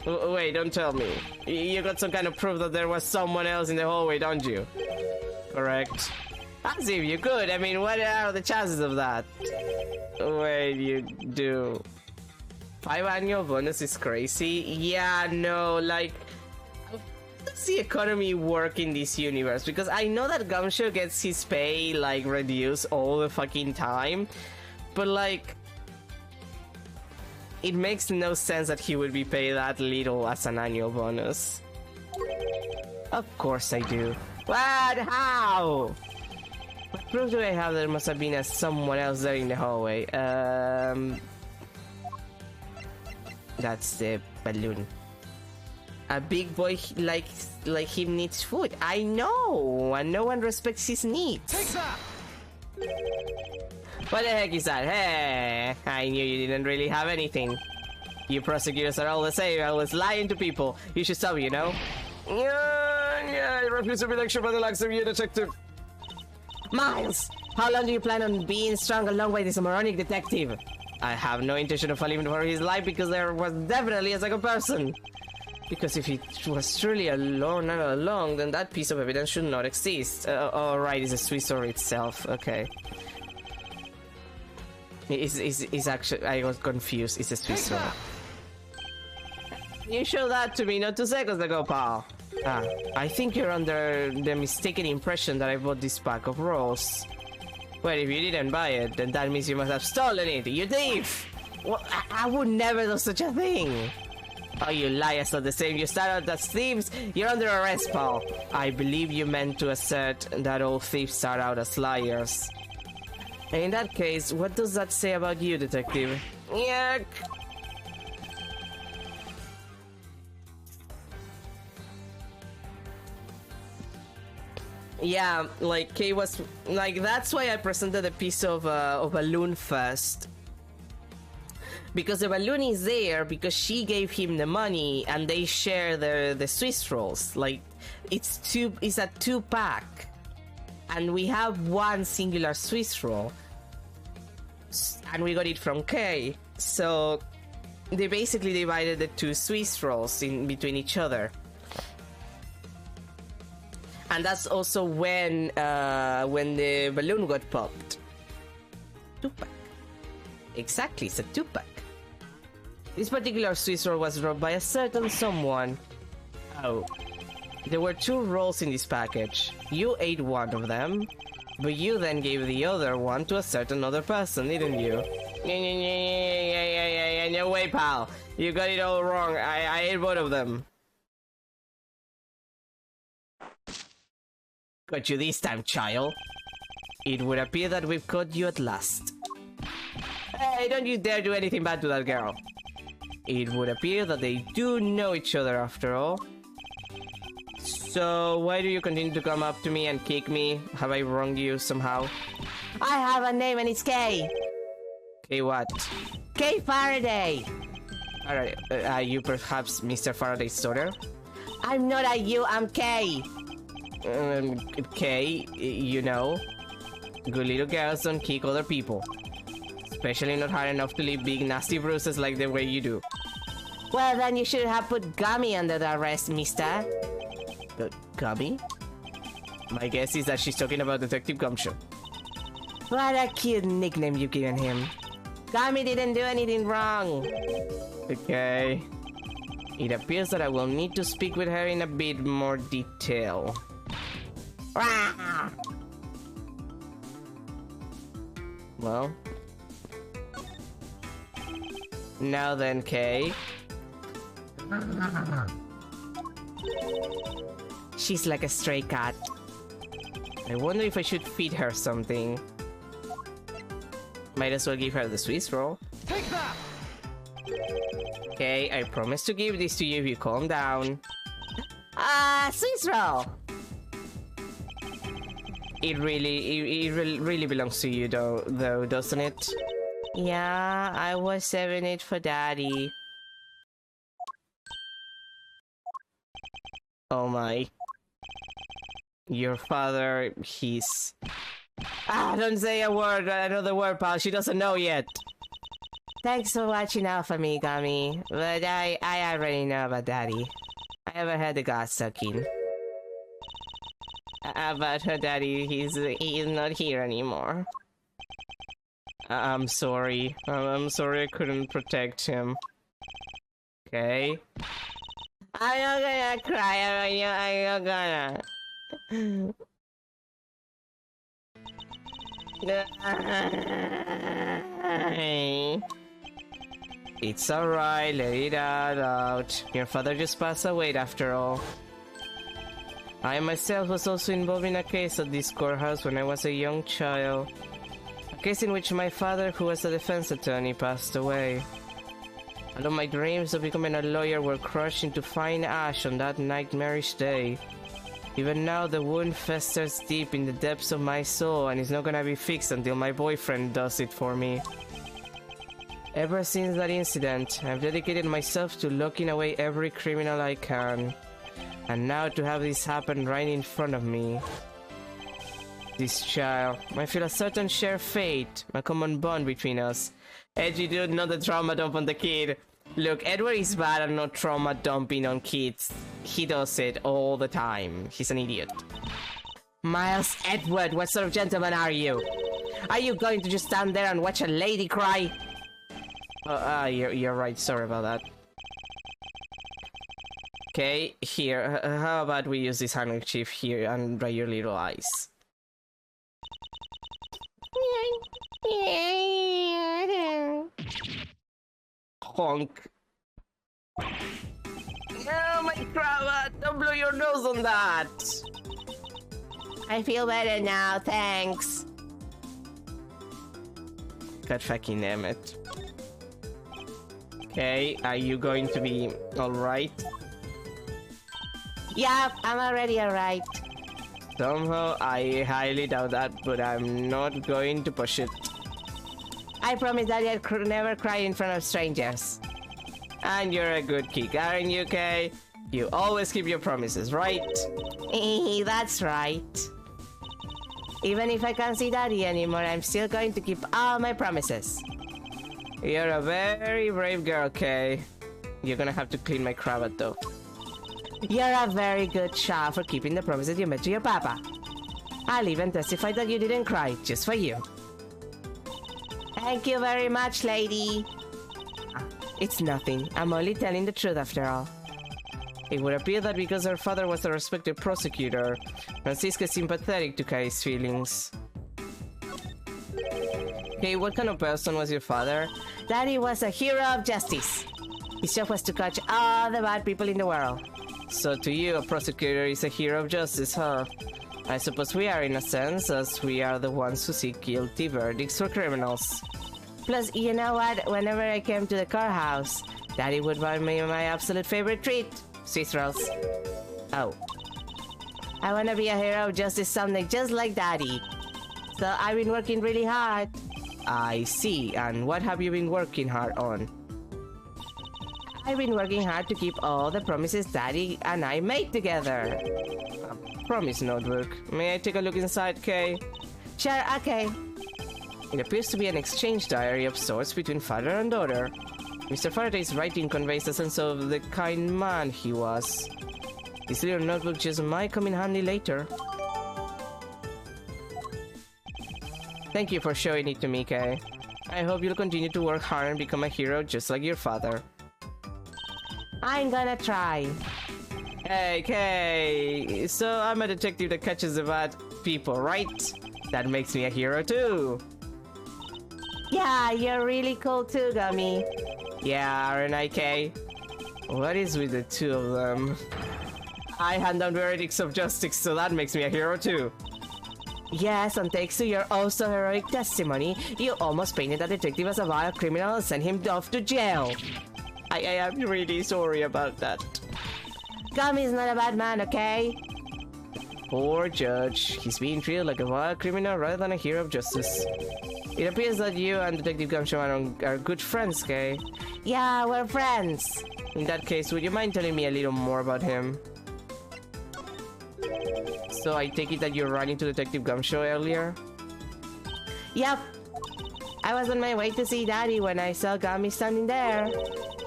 S1: Wait, don't tell me. You got some kind of proof that there was someone else in the hallway, don't you? Correct. As if you could. I mean, what are the chances of that? Wait, you do. 5 annual bonus is crazy? Yeah, no, like... How does the economy work in this universe? Because I know that Gumshoe gets his pay, like, reduced all the fucking time. But, like... It makes no sense that he would be paid that little as an annual bonus. Of course I do. What? How? What proof do I have that there must have been someone else there in the hallway? That's the balloon. A big boy like him needs food. I know, and no one respects his needs.
S2: Take that!
S1: What the heck is that? Hey, I knew you didn't really have anything. You prosecutors are all the same, always lying to people. You should stop, you know? Yeah, I refuse to be lectured by the likes of you, detective. Miles, how long do you plan on being strung along by this moronic detective? I have no intention of falling for his life because there was definitely a second person. Because if it was truly alone and along, then that piece of evidence should not exist. Right, it's a Swiss story itself. Okay. It's actually... I was confused. It's a Swiss story. You showed that to me not 2 seconds ago, pal. I think you're under the mistaken impression that I bought this pack of rolls. Well, if you didn't buy it, then that means you must have stolen it. You thief! Well, I would never do such a thing. Oh, you liars are the same. You start out as thieves, you're under arrest, pal. I believe you meant to assert that all thieves start out as liars. And in that case, what does that say about you, detective? Yuck! Yeah, like Kay was like, that's why I presented a piece of balloon first, because the balloon is there because she gave him the money and they share the Swiss rolls. Like it's a 2-pack, and we have one singular Swiss roll, and we got it from Kay. So they basically divided the 2 Swiss rolls in between each other. And that's also when the balloon got popped. 2-pack. Exactly, it's a 2-pack. This particular Swiss roll was robbed by a certain someone. Oh. There were 2 rolls in this package. You ate one of them, but you then gave the other one to a certain other person, didn't you? Yeah, no way, pal. You got it all wrong. I ate both of them. Got you this time, child. It would appear that we've caught you at last. Hey, don't you dare do anything bad to that girl. It would appear that they do know each other after all. So, why do you continue to come up to me and kick me? Have I wronged you somehow? I have a name and it's Kay. Kay what? Kay Faraday. Alright, are you perhaps Mr. Faraday's daughter? I'm not a you, I'm Kay. Kay, you know, good little girls don't kick other people. Especially not hard enough to leave big nasty bruises like the way you do. Well then you should have put Gummy under the arrest, mister. Gummy? My guess is that she's talking about Detective Gumshoe. What a cute nickname you've given him. Gummy didn't do anything wrong. Okay. It appears that I will need to speak with her in a bit more detail. Well. Now then, Kay. She's like a stray cat. I wonder if I should feed her something. Might as well give her the Swiss roll.
S2: Take that!
S1: Okay, I promise to give this to you if you calm down. Swiss roll! It really belongs to you though, doesn't it? Yeah, I was saving it for Daddy. Oh my. Your father, he's... don't say another word, pal. She doesn't know yet. Thanks for watching out for me, Gummy. But I already know about Daddy. I ever had the god sucking. About her daddy, he's not here anymore. I'm sorry. I'm sorry I couldn't protect him. Okay. I'm not gonna cry. I'm not gonna. It's alright, let it out. Your father just passed away after all. I myself was also involved in a case at this courthouse when I was a young child. A case in which my father, who was a defense attorney, passed away. All of my dreams of becoming a lawyer were crushed into fine ash on that nightmarish day. Even now, the wound festers deep in the depths of my soul and is not gonna be fixed until my boyfriend does it for me. Ever since that incident, I've dedicated myself to locking away every criminal I can. And now to have this happen right in front of me. This child, I feel a certain shared fate, a common bond between us. Edgy dude, not the trauma dump on the kid. Look, Edward is bad at not trauma dumping on kids. He does it all the time. He's an idiot. Miles Edward, what sort of gentleman are you? Are you going to just stand there and watch a lady cry? You're right, sorry about that. Okay, here, how about we use this handkerchief here and dry your little eyes? Honk. Oh my crap, don't blow your nose on that! I feel better now, thanks. God fucking damn it. Okay, are you going to be alright? Yep, I'm already alright. Somehow, I highly doubt that, but I'm not going to push it. I promise that I'll never cry in front of strangers. And you're a good kid, aren't you, Kay? You always keep your promises, right? That's right. Even if I can't see Daddy anymore, I'm still going to keep all my promises. You're a very brave girl, Kay. You're gonna have to clean my cravat, though. You're a very good child for keeping the promises you made to your papa. I'll even testify that you didn't cry, just for you. Thank you very much, lady. It's nothing. I'm only telling the truth after all. It would appear that because her father was a respected prosecutor, Francisca is sympathetic to Kai's feelings. Okay, what kind of person was your father? Daddy was a hero of justice. His job was to catch all the bad people in the world. So to you, a prosecutor is a hero of justice, huh? I suppose we are in a sense, as we are the ones who seek guilty verdicts for criminals. Plus, you know what? Whenever I came to the courthouse, Daddy would buy me my absolute favorite treat. Swiss rolls. Oh. I wanna be a hero of justice someday just like Daddy. So I've been working really hard. I see. And what have you been working hard on? I've been working hard to keep all the promises Daddy and I made together. A promise notebook. May I take a look inside, Kay? Sure, okay. It appears to be an exchange diary of sorts between father and daughter. Mr. Faraday's writing conveys a sense of the kind man he was. This little notebook just might come in handy later. Thank you for showing it to me, Kay. I hope you'll continue to work hard and become a hero just like your father. I'm gonna try. Hey, Kay. So I'm a detective that catches the bad people, right? That makes me a hero too. Yeah, you're really cool too, Gummy. Yeah, aren't I, Kay? What is with the two of them? I hand down verdicts of justice, so that makes me a hero too. Yes, and thanks to your also heroic testimony, you almost painted a detective as a vile criminal and sent him off to jail. I am really sorry about that. Gummy's not a bad man, okay? Poor judge. He's being treated like a vile criminal rather than a hero of justice. It appears that you and Detective Gumshoe are good friends, Kay. Yeah, we're friends. In that case, would you mind telling me a little more about him? So I take it that you ran into Detective Gumshoe earlier? Yep. I was on my way to see Daddy when I saw Gummy standing there.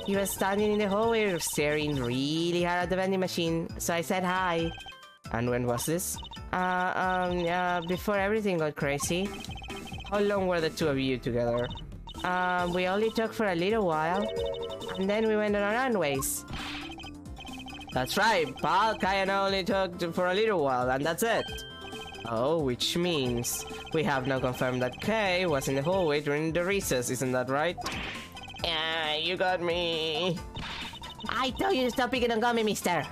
S1: He was standing in the hallway staring really hard at the vending machine, so I said hi. And when was this? Before everything got crazy. How long were the two of you together? We only talked for a little while, and then we went on our own ways. That's right, pal. Kai and I only talked for a little while, and that's it. Oh, which means we have now confirmed that Kay was in the hallway during the recess, isn't that right? Yeah, you got me. I told you to stop picking on Gummy, mister.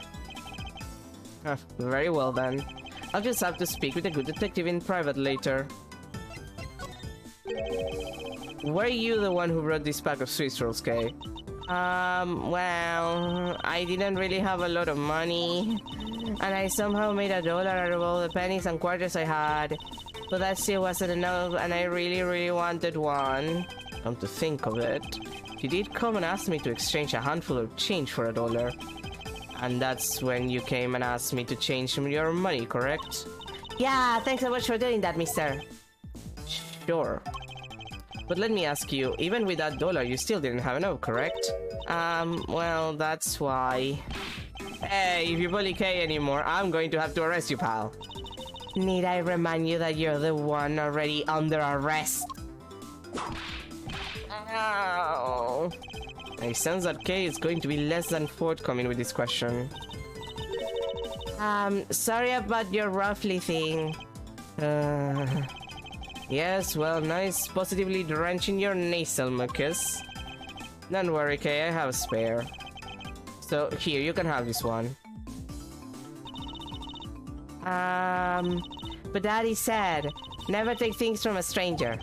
S1: Very well then. I'll just have to speak with a good detective in private later. Were you the one who brought this pack of Swiss rolls, Kay? Well, I didn't really have a lot of money, and I somehow made $1 out of all the pennies and quarters I had. But that still wasn't enough, and I really wanted one. Come to think of it, you did come and ask me to exchange a handful of change for $1. And that's when you came and asked me to change your money, correct? Yeah, thanks so much for doing that, mister. Sure. But let me ask you, even with that $1, you still didn't have enough, correct? Well, that's why. Hey, if you bully Kay anymore, I'm going to have to arrest you, pal. Need I remind you that you're the one already under arrest? Ow. It sounds that Kay is going to be less than forthcoming with this question. Sorry about your roughly thing. Yes, well, nice positively drenching your nasal mucus. Don't worry, Kay, I have a spare. So, here, you can have this one. But Daddy said, never take things from a stranger.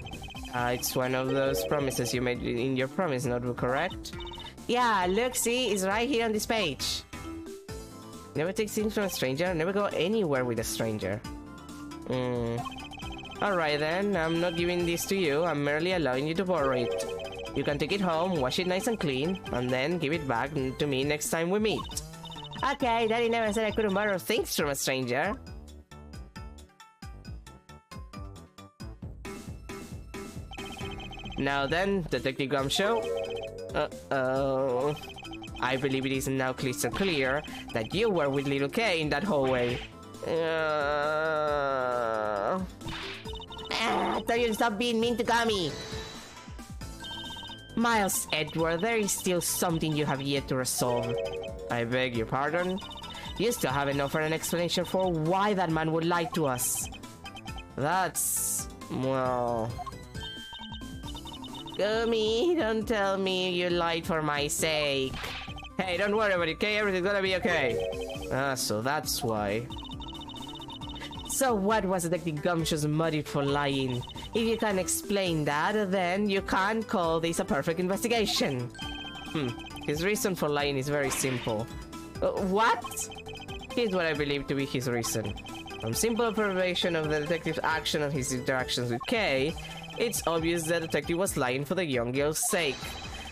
S1: It's one of those promises you made in your promise notebook, correct? Yeah, look, see, it's right here on this page. Never take things from a stranger. Never go anywhere with a stranger. Alright then, I'm not giving this to you. I'm merely allowing you to borrow it. You can take it home, wash it nice and clean, and then give it back to me next time we meet. Okay, Daddy never said I couldn't borrow things from a stranger. Now then, Detective Gumshoe. Uh-oh. I believe it is now crystal clear that you were with little K in that hallway. Tell you to stop being mean to Kami. Miles Edward, there is still something you have yet to resolve. I beg your pardon? You still haven't offered an explanation for why that man would lie to us. That's... well... Gummy, don't tell me you lied for my sake. Hey, don't worry about it, okay? Everything's gonna be okay. So that's why. So what was Detective Gumshoe's motive for lying? If you can't explain that, then you can't call this a perfect investigation. His reason for lying is very simple. What? Here's what I believe to be his reason. From simple observation of the detective's action and his interactions with Kay, it's obvious the detective was lying for the young girl's sake.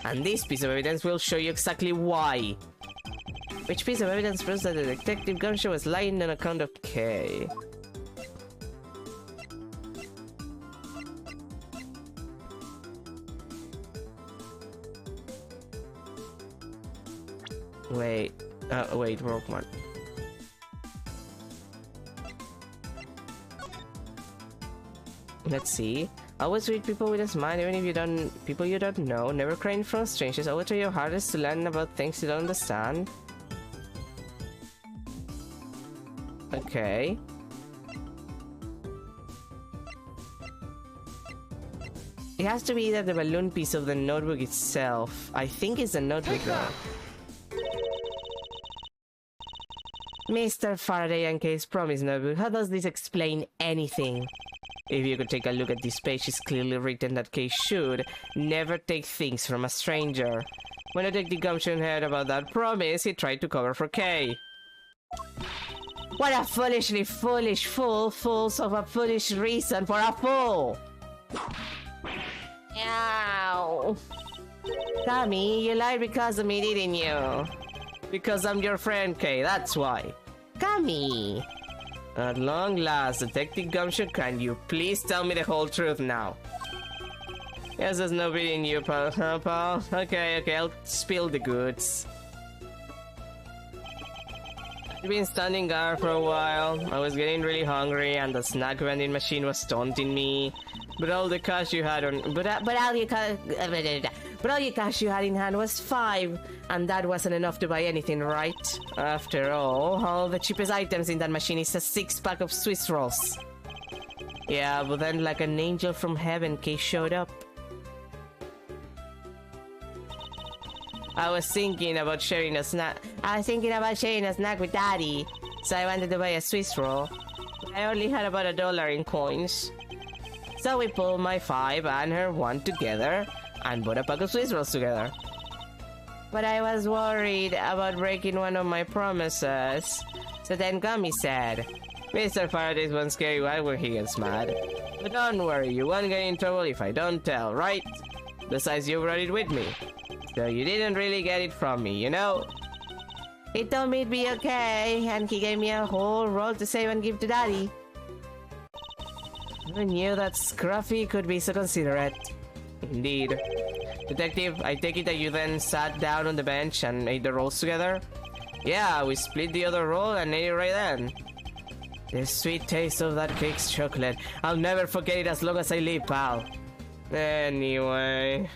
S1: And this piece of evidence will show you exactly why. Which piece of evidence proves that the Detective Gumshoe was lying on account of Kay? Wait, wrong one. Let's see. Always read people with a smile, even if you don't... people you don't know. Never cry in front of strangers. Always try your hardest to learn about things you don't understand. Okay. It has to be either the balloon piece of the notebook itself. I think it's the notebook though. Mr. Faraday and Kay's promise notebook. How does this explain anything? If you could take a look at this page, it's clearly written that Kay should never take things from a stranger. When Detective Gumshoe heard about that promise, he tried to cover for Kay. What a foolishly foolish fool! Fools of a foolish reason for a fool! Ow! Tommy, you lied because of me, didn't you? Because I'm your friend, Kay, that's why. Tommy! At long last, Detective Gumshoe, can you please tell me the whole truth now? Yes, there's no beating you, pal. Huh, pal? Okay, I'll spill the goods. I've been standing guard for a while. I was getting really hungry, and the snack vending machine was taunting me. But all the cash you had on... But all your cash you had in hand was 5, and that wasn't enough to buy anything, right? After all the cheapest items in that machine is a 6-pack of Swiss rolls. Yeah, but then like an angel from heaven, Kay showed up. I was thinking about sharing a snack with Daddy, so I wanted to buy a Swiss roll. I only had about $1 in coins. So we pulled my 5 and her 1 together and bought a pack of Swiss rolls together. But I was worried about breaking one of my promises. So then Gummy said, Mr. Faraday's one scary guy when he gets mad. But don't worry, you won't get in trouble if I don't tell, right? Besides, you brought it with me. So you didn't really get it from me, you know? He told me it'd be okay, and he gave me a whole roll to save and give to Daddy. I knew that Scruffy could be so considerate. Indeed. Detective, I take it that you then sat down on the bench and ate the rolls together? Yeah, we split the other roll and ate it right then. The sweet taste of that cake's chocolate. I'll never forget it as long as I live, pal. Anyway...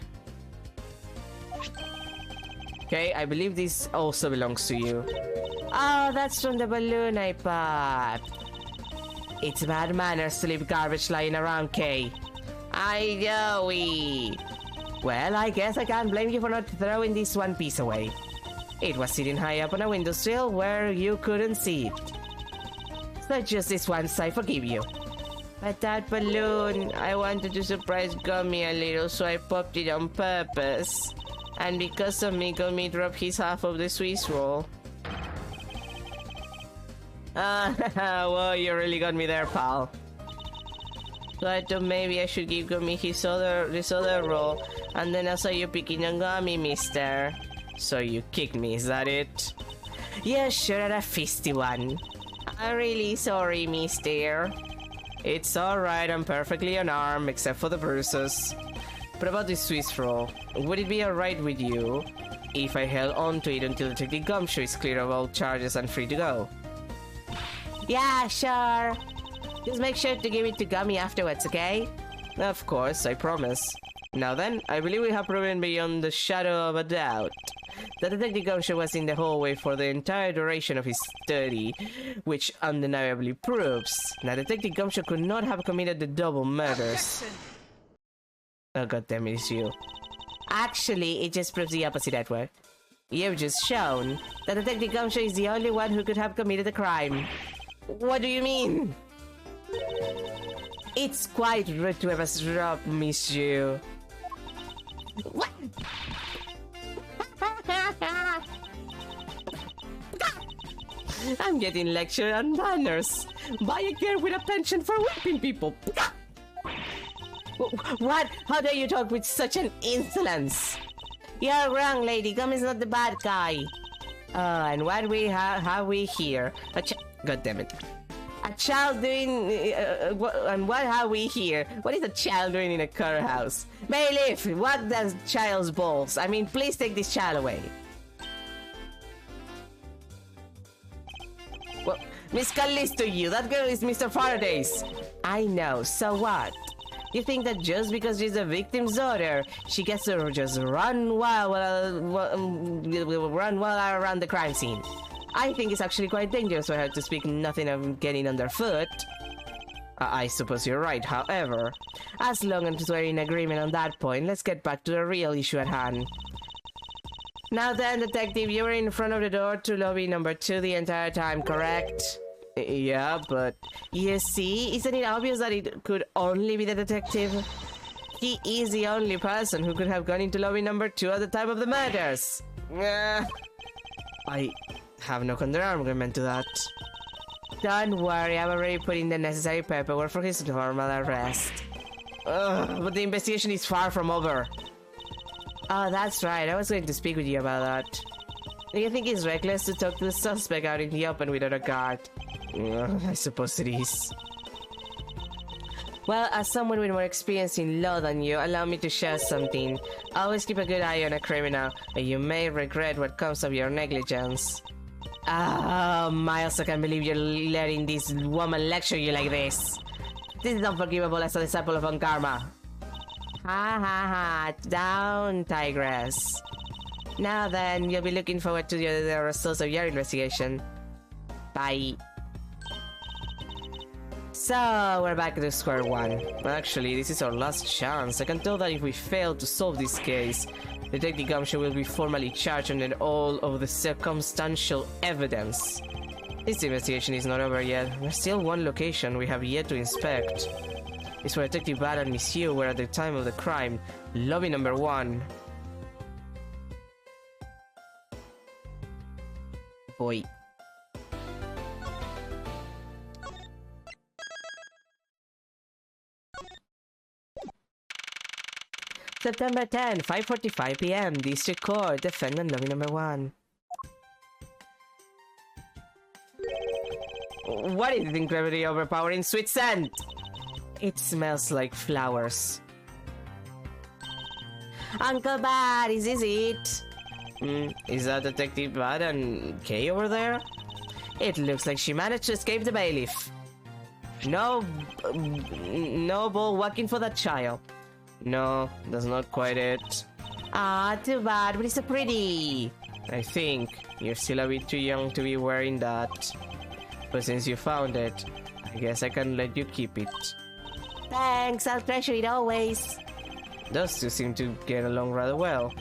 S1: Okay, I believe this also belongs to you. Oh, that's from the balloon I popped. It's bad manners to leave garbage lying around, Kay. I know we. Well, I guess I can't blame you for not throwing this one piece away. It was sitting high up on a windowsill where you couldn't see it. So just this once, I forgive you. But that balloon, I wanted to surprise Gummy a little, so I popped it on purpose. And because of me, Gummy dropped his half of the Swiss roll. Well, you really got me there, pal. So I thought maybe I should give Gummy this other role, and then I saw you picking on Gummy, mister. So you kicked me, is that it? Yeah, sure, a fisty one. I'm really sorry, mister. It's alright, I'm perfectly unarmed, except for the bruises. But about this Swiss roll, would it be alright with you if I held on to it until Detective Gumshoe is clear of all charges and free to go? Yeah, sure. Just make sure to give it to Gummy afterwards, okay? Of course, I promise. Now then, I believe we have proven beyond the shadow of a doubt that Detective Gumshoe was in the hallway for the entire duration of his study, which undeniably proves that Detective Gumshoe could not have committed the double murders. Oh goddamn it, it's you. Actually, it just proves the opposite, Edward. You've just shown that Detective Gumshoe is the only one who could have committed the crime. What do you mean? It's quite rude to have us rob, monsieur. What? I'm getting lectured on manners by a girl with a penchant for whipping people. What? How dare you talk with such an insolence? You're wrong, lady. Gummy's not the bad guy. And what we have we here? God damn it. A child doing... and what have we here? What is a child doing in a car house? Bailiff, what does child's balls? I mean, please take this child away. Well, Miss Callisto, you. That girl is Mr. Faraday's. I know, so what? You think that just because she's a victim's daughter, she gets to just run wild around the crime scene? I think it's actually quite dangerous for her to speak nothing of getting underfoot. I suppose you're right, however. As long as we're in agreement on that point, let's get back to the real issue at hand. Now then, detective, you were in front of the door to lobby number 2 the entire time, correct? Yeah, but... You see, isn't it obvious that it could only be the detective? He is the only person who could have gone into lobby number 2 at the time of the murders. I have no counter-argument to that. Don't worry, I've already put in the necessary paperwork for his normal arrest. But the investigation is far from over. Oh, that's right, I was going to speak with you about that. Do you think it's reckless to talk to the suspect out in the open without a guard? I suppose it is. Well, as someone with more experience in law than you, allow me to share something. Always keep a good eye on a criminal, and you may regret what comes of your negligence. Ah, Miles, I can't believe you're letting this woman lecture you like this. This is unforgivable as a disciple of Karma. Ha ha ha, down, Tigress. Now then, you'll be looking forward to the results of your investigation. Bye. So, we're back to square one. Actually, this is our last chance. I can tell that if we fail to solve this case, Detective Gumshoe will be formally charged under all of the circumstantial evidence. This investigation is not over yet. There's still one location we have yet to inspect. It's where Detective Bad and Miss Hugh were at the time of the crime. Lobby number 1. Boy. September 10, 5:45 p.m. District Court, defendant lobby number 1. What is it incredibly overpowering sweet scent? It smells like flowers. Uncle Bad, is this it? Is that Detective Bad and Kay over there? It looks like she managed to escape the bailiff. No ball walking for that child. No, that's not quite it. Ah, too bad, but it's so pretty. I think you're still a bit too young to be wearing that. But since you found it, I guess I can let you keep it. Thanks, I'll treasure it always. Those two seem to get along rather well.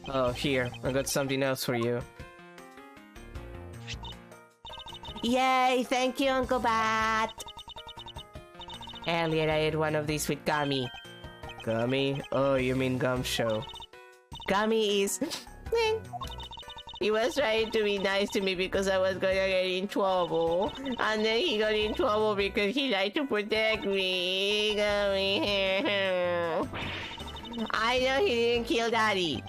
S1: Oh, here, I got something else for you. Yay, thank you, Uncle Bat. Earlier I ate one of these with Gummy. Gummy? Oh, you mean Gumshoe. Gummy is... He was trying to be nice to me because I was gonna get in trouble. And then he got in trouble because he liked to protect me. I know he didn't kill Daddy.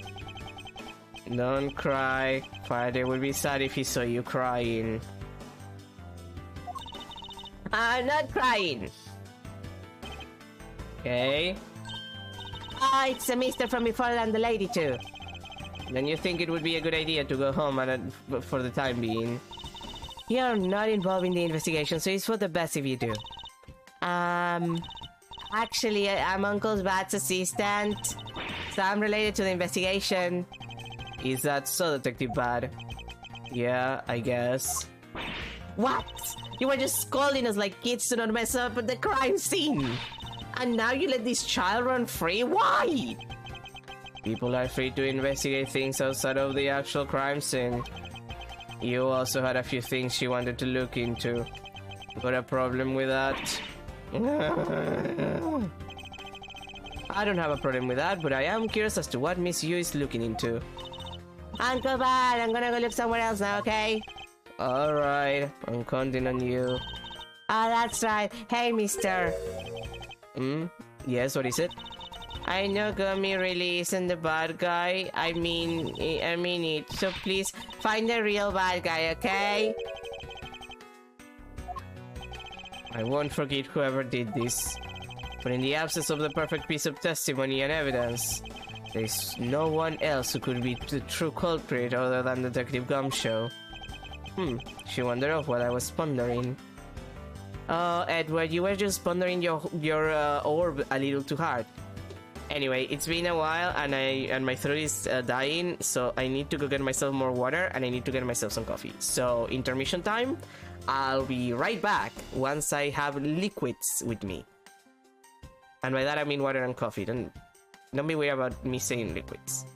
S1: Don't cry. Father would be sad if he saw you crying. I'm not crying. Okay. Ah, it's a mister from before and the lady too. Then you think it would be a good idea to go home for the time being? You're not involved in the investigation, so it's for the best if you do. Actually, I'm Uncle Bat's assistant, so I'm related to the investigation. Is that so, Detective Bad? Yeah, I guess. What? You were just scolding us like kids to not mess up at the crime scene. And now you let this child run free? Why? People are free to investigate things outside of the actual crime scene. You also had a few things you wanted to look into. Got a problem with that? I don't have a problem with that, but I am curious as to what Miss Yu is looking into. Uncle Bad, I'm gonna go look somewhere else now, okay? Alright, I'm counting on you. Ah, that's right. Hey, mister. Yes, what is it? I know Gummy really isn't the bad guy. I mean it. So please find the real bad guy, okay? I won't forget whoever did this. But in the absence of the perfect piece of testimony and evidence, there's no one else who could be the true culprit other than Detective Gumshoe. She wandered off while I was pondering. Oh, Edward, you were just pondering your orb a little too hard. Anyway, it's been a while and my throat is dying, so I need to go get myself more water and I need to get myself some coffee. So, intermission time. I'll be right back once I have liquids with me. And by that I mean water and coffee. Don't be weird about me saying liquids.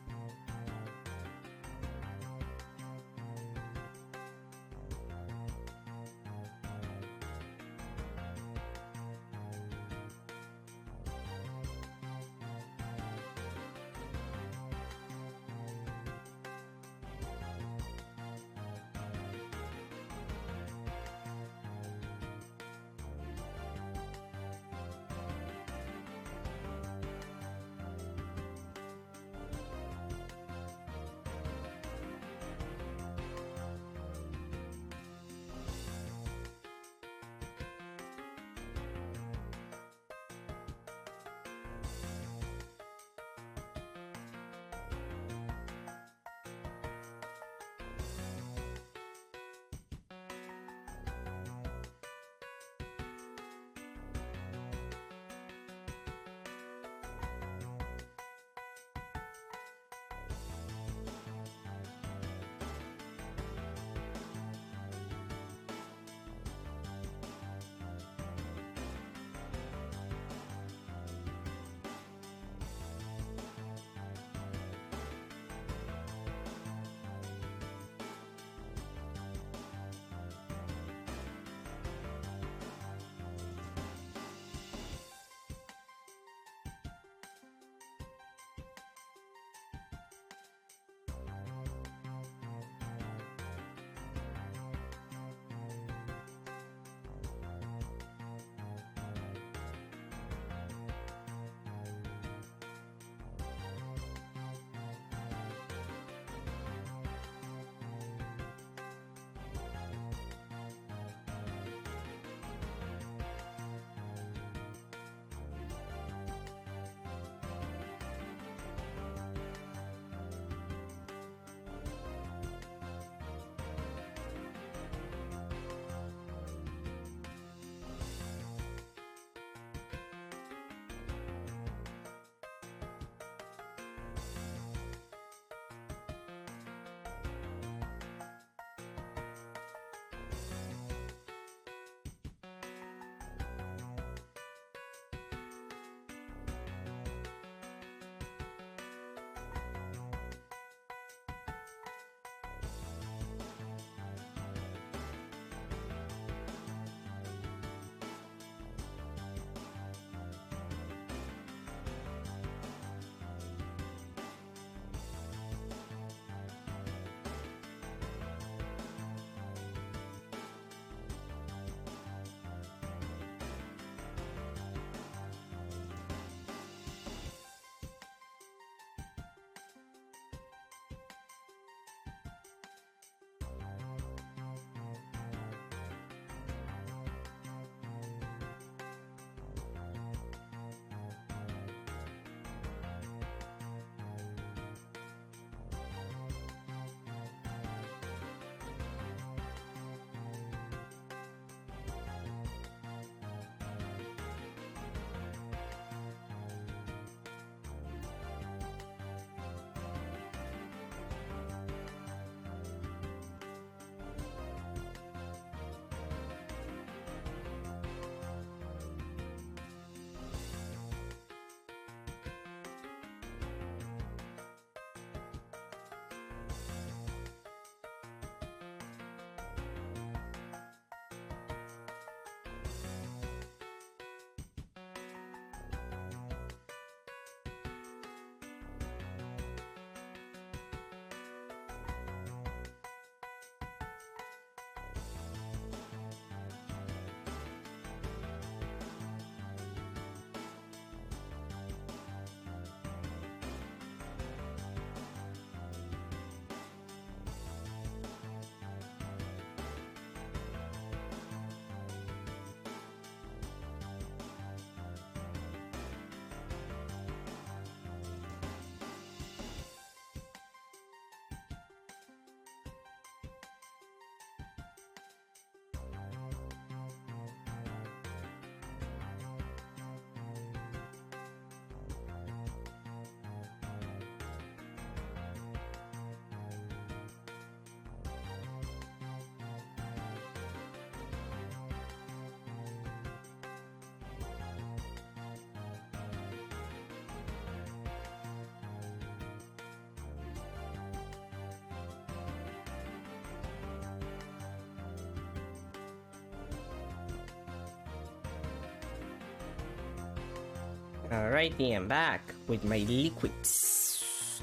S1: Alrighty, I'm back with my liquids.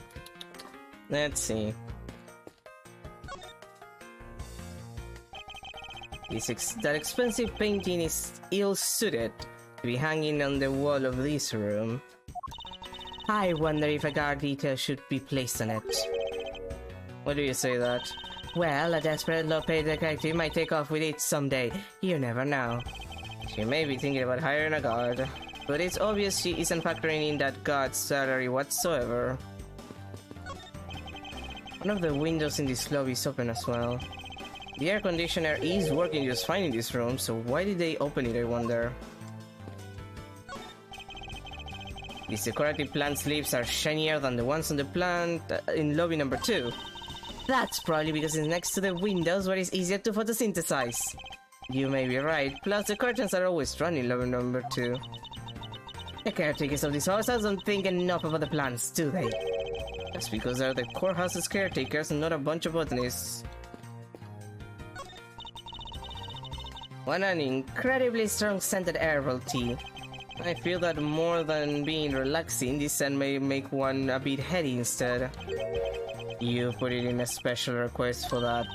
S1: Let's see. That expensive painting is ill-suited to be hanging on the wall of this room. I wonder if a guard detail should be placed on it. Why do you say that? Well, a desperate low-paid detective might take off with it someday. You never know. She may be thinking about hiring a guard, but it's obvious she isn't factoring in that guard's salary whatsoever. One of the windows in this lobby is open as well. The air conditioner is working just fine in this room, so why did they open it, I wonder? These decorative plant leaves are shinier than the ones on the plant in lobby number 2. That's probably because it's next to the windows where it's easier to photosynthesize. You may be right, plus the curtains are always drawn in lobby number 2. The caretakers of this house don't think enough about the plants, do they? That's because they're the courthouse's caretakers and not a bunch of botanists. Want an incredibly strong scented herbal tea. I feel that more than being relaxing, this scent may make one a bit heady instead. You put it in a special request for that.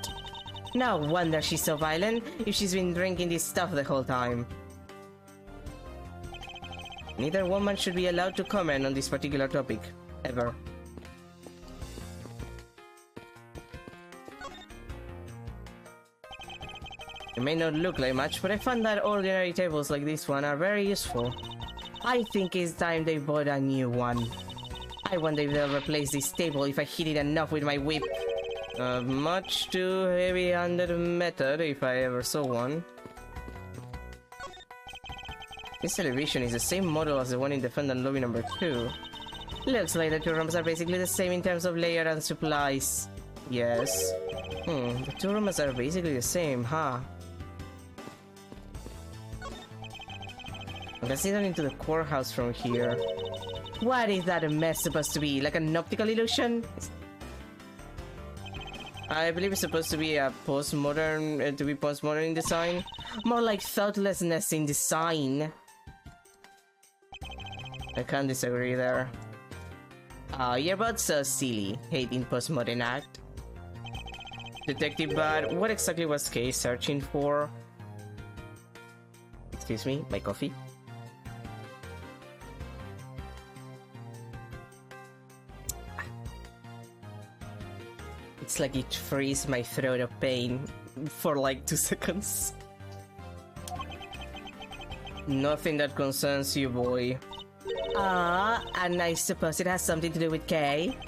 S1: No wonder she's so violent if she's been drinking this stuff the whole time. Neither woman should be allowed to comment on this particular topic, ever. It may not look like much, but I found that ordinary tables like this one are very useful. I think it's time they bought a new one. I wonder if they'll replace this table if I hit it enough with my whip. Much too heavy-handed method if I ever saw one. This television is the same model as the one in Defendant Lobby number 2. Looks like the two rooms are basically the same in terms of layout and supplies. Yes. The two rooms are basically the same, huh? I can see that into the courthouse from here. What is that mess supposed to be? Like an optical illusion? I believe it's supposed to be a postmodern, postmodern in design. More like thoughtlessness in design. I can't disagree there. You're about so silly, hating postmodern art. Detective Bad, what exactly was Kay searching for? Excuse me, my coffee? It's like it frees my throat of pain for like 2 seconds. Nothing that concerns you, boy. And I suppose it has something to do with Kay?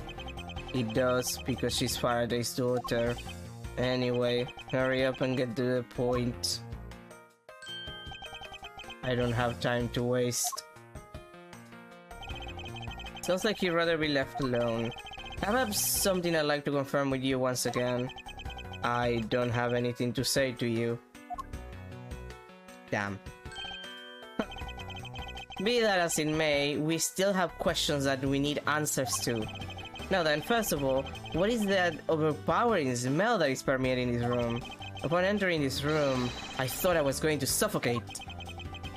S1: It does, because she's Faraday's daughter. Anyway, hurry up and get to the point. I don't have time to waste. Sounds like you'd rather be left alone. I have something I'd like to confirm with you once again. I don't have anything to say to you. Damn. Be that as it may, we still have questions that we need answers to. Now then, first of all, what is that overpowering smell that is permeating this room? Upon entering this room, I thought I was going to suffocate.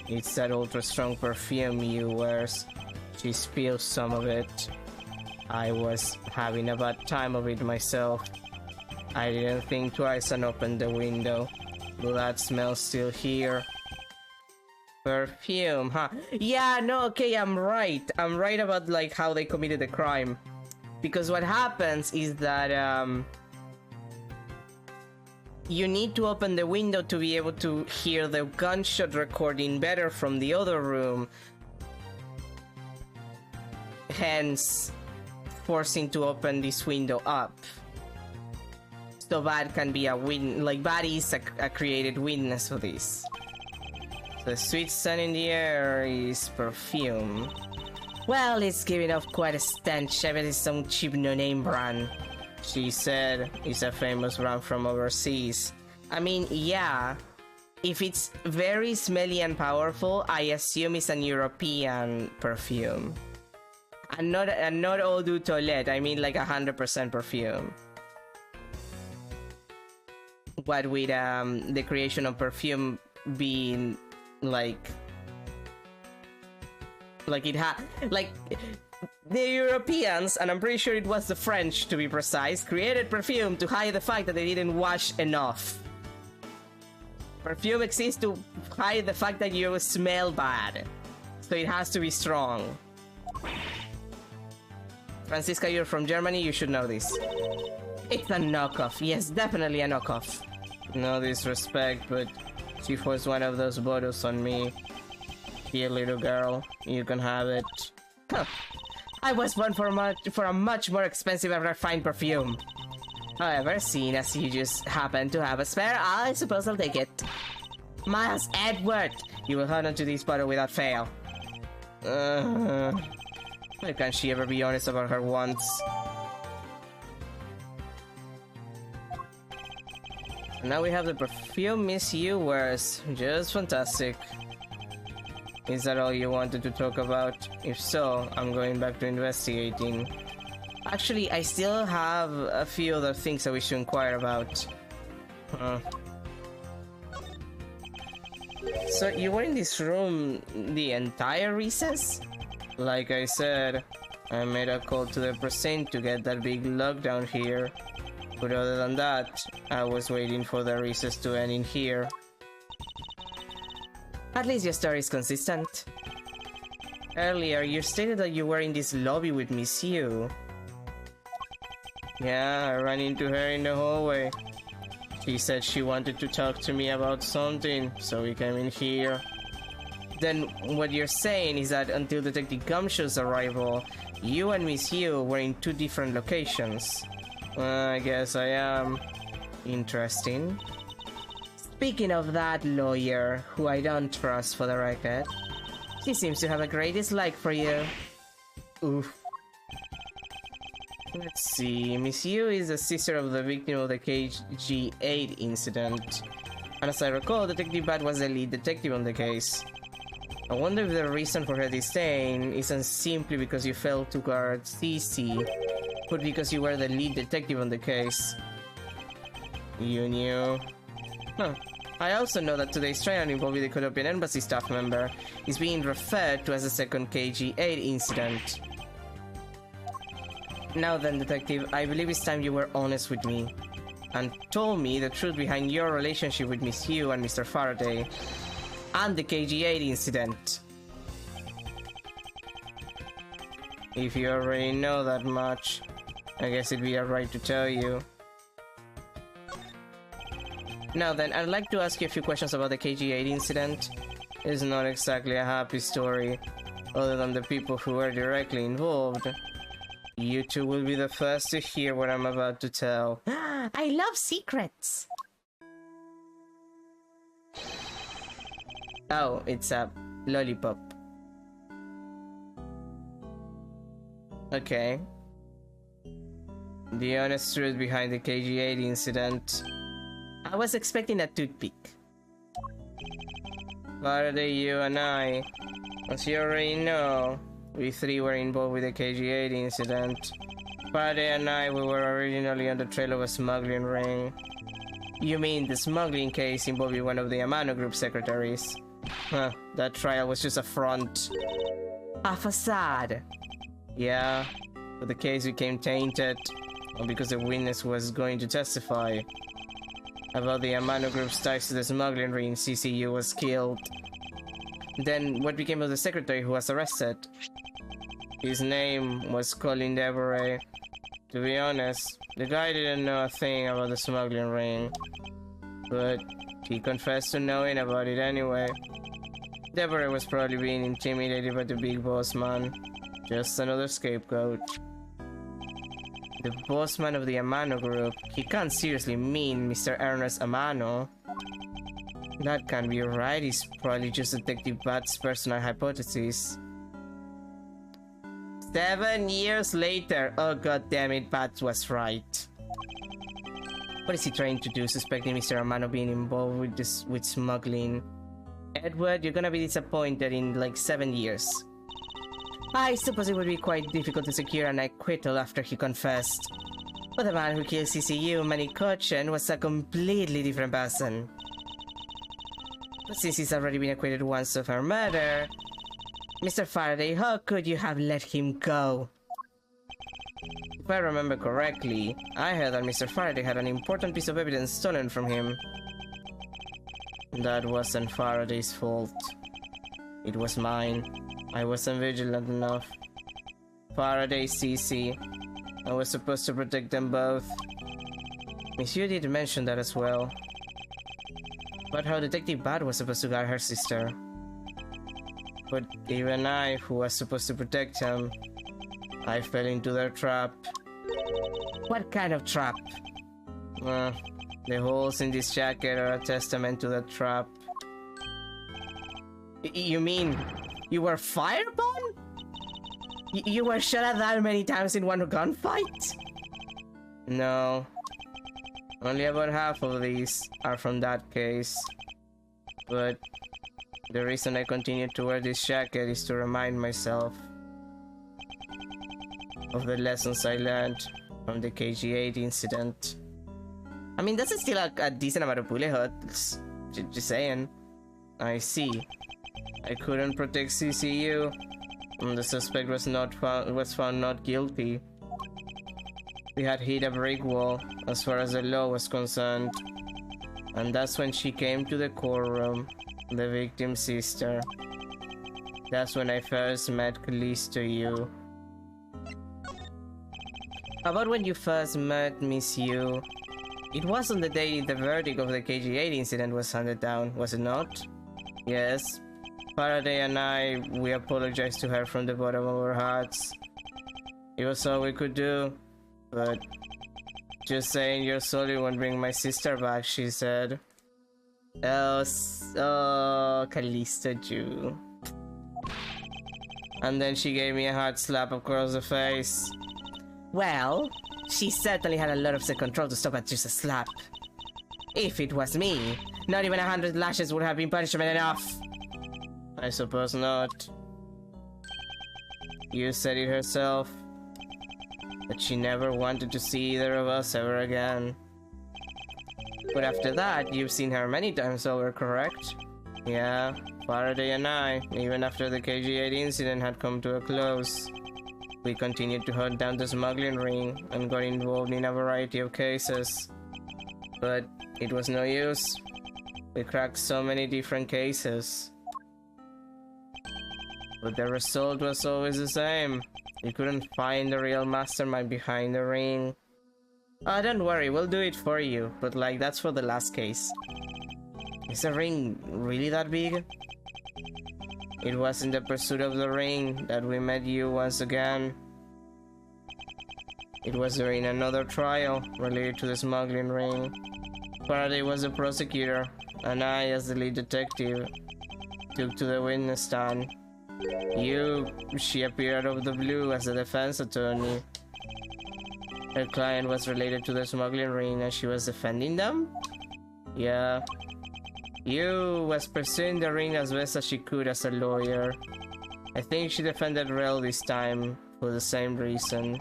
S1: It's that ultra-strong perfume you wears. She spilled some of it. I was having a bad time of it myself. I didn't think twice and opened the window. But that smell's still here. Perfume, huh? Yeah, no, okay, I'm right. I'm right about like how they committed the crime. Because what happens is that you need to open the window to be able to hear the gunshot recording better from the other room. Hence, forcing to open this window up. So Bad can be a Bad is a created witness for this. The sweet scent in the air is perfume. Well, it's giving off quite a stench. I bet it's some cheap no-name brand. She said it's a famous brand from overseas. I mean, yeah. If it's very smelly and powerful, I assume it's an European perfume. And not Eau de Toilette, I mean like 100% perfume. What with the creation of perfume being like Like like the Europeans, and I'm pretty sure it was the French to be precise, created perfume to hide the fact that they didn't wash enough. Perfume exists to hide the fact that you smell bad. So it has to be strong. Franziska, you're from Germany, you should know this. It's a knockoff. Yes, definitely a knockoff. No disrespect, but she forced one of those bottles on me. Here, little girl, you can have it. Huh. I was born for a much more expensive and refined perfume. However, seeing as you just happen to have a spare, I suppose I'll take it. Miles Edward, you will hold on to this bottle without fail. Why can't she ever be honest about her wants? Now we have the perfume Miss You wears. Just fantastic. Is that all you wanted to talk about? If so, I'm going back to investigating. Actually, I still have a few other things I wish to inquire about. So you were in this room the entire recess? Like I said, I made a call to the precinct to get that big lockdown here. But other than that, I was waiting for the recess to end in here. At least your story is consistent. Earlier, you stated that you were in this lobby with Miss Yu. Yeah, I ran into her in the hallway. She said she wanted to talk to me about something, so we came in here. Then what you're saying is that until Detective Gumshow's arrival, you and Miss Yu were in two different locations. I guess I am. Interesting. Speaking of that lawyer, who I don't trust for the record, she seems to have a great dislike for you. Oof. Let's see, Miss Yu is the sister of the victim of the KG-8 incident. And as I recall, Detective Bat was the lead detective on the case. I wonder if the reason for her disdain isn't simply because you failed to guard CC, but because you were the lead detective on the case. You knew? Huh. I also know that today's trial involving the Colombian Embassy staff member is being referred to as the second KG-8 incident. Now then, Detective, I believe it's time you were honest with me and told me the truth behind your relationship with Miss Yu and Mr. Faraday and the KG-8 incident. If you already know that much, I guess it'd be alright to tell you. Now then, I'd like to ask you a few questions about the KG-8 incident. It's not exactly a happy story, other than the people who were directly involved. You two will be the first to hear what I'm about to tell. I love secrets! Oh, it's a lollipop. Okay. The honest truth behind the KG-8 incident. I was expecting a toothpick. Faraday, you and I, as you already know, we three were involved with the KG-8 incident. Faraday and I, we were originally on the trail of a smuggling ring. You mean the smuggling case involving one of the Amano Group secretaries? Huh, that trial was just a front. A facade. Yeah, but the case became tainted, because the witness was going to testify about the Amano Group's ties to the smuggling ring. CCU was killed. Then what became of the secretary who was arrested? His name was Colin Deborah. To be honest, the guy didn't know a thing about the smuggling ring, but he confessed to knowing about it anyway. Deborah was probably being intimidated by the big boss man. Just another scapegoat. The boss man of the Amano Group? He can't seriously mean Mr. Ernest Amano. That can't be right, he's probably just Detective Bat's personal hypothesis. 7 years later, oh god damn it, Bat was right. What is he trying to do, suspecting Mr. Amano being involved with smuggling? Edward, you're gonna be disappointed in like 7 years. I suppose it would be quite difficult to secure an acquittal after he confessed. But the man who killed CCU, Manny Kochan, was a completely different person. But since he's already been acquitted once of her murder, Mr. Faraday, how could you have let him go? If I remember correctly, I heard that Mr. Faraday had an important piece of evidence stolen from him. That wasn't Faraday's fault. It was mine. I wasn't vigilant enough. Faraday, Cece. I was supposed to protect them both. Monsieur did mention that as well. But how Detective Bad was supposed to guard her sister. But even I, who was supposed to protect him, I fell into their trap. What kind of trap? The holes in this jacket are a testament to that trap. You mean you were fired upon? You were shot at that many times in one gunfight? No. Only about half of these are from that case. But the reason I continue to wear this jacket is to remind myself of the lessons I learned from the KG-8 incident. I mean, that's still a decent amount of bullet holes. Just saying. I see. I couldn't protect CCU. The suspect was found not guilty. We had hit a brick wall as far as the law was concerned. And that's when she came to the courtroom, the victim's sister. That's when I first met Callisto Yu. About when you first met Miss Yu, it was on the day the verdict of the KG-8 incident was handed down, was it not? Yes. Faraday and we apologized to her from the bottom of our hearts. It was all we could do, but just saying you're sorry won't bring my sister back, she said. Oh, Callisto Jew. And then she gave me a hard slap across the face. Well, she certainly had a lot of self-control to stop at just a slap. If it was me, not even 100 lashes would have been punishment enough. I suppose not. You said it herself, that she never wanted to see either of us ever again. But after that, you've seen her many times over, correct? Yeah, Faraday and I, even after the KG-8 incident had come to a close. We continued to hunt down the smuggling ring and got involved in a variety of cases. But it was no use. We cracked so many different cases. But the result was always the same. You couldn't find the real mastermind behind the ring. Don't worry, we'll do it for you, but like, that's for the last case. Is the ring really that big? It was in the pursuit of the ring that we met you once again. It was during another trial related to the smuggling ring. Faraday was the prosecutor, and I, as the lead detective, took to the witness stand. She appeared out of the blue as a defense attorney. Her client was related to the smuggling ring and she was defending them? Yeah. You was pursuing the ring as best as she could as a lawyer. I think she defended Rel this time for the same reason.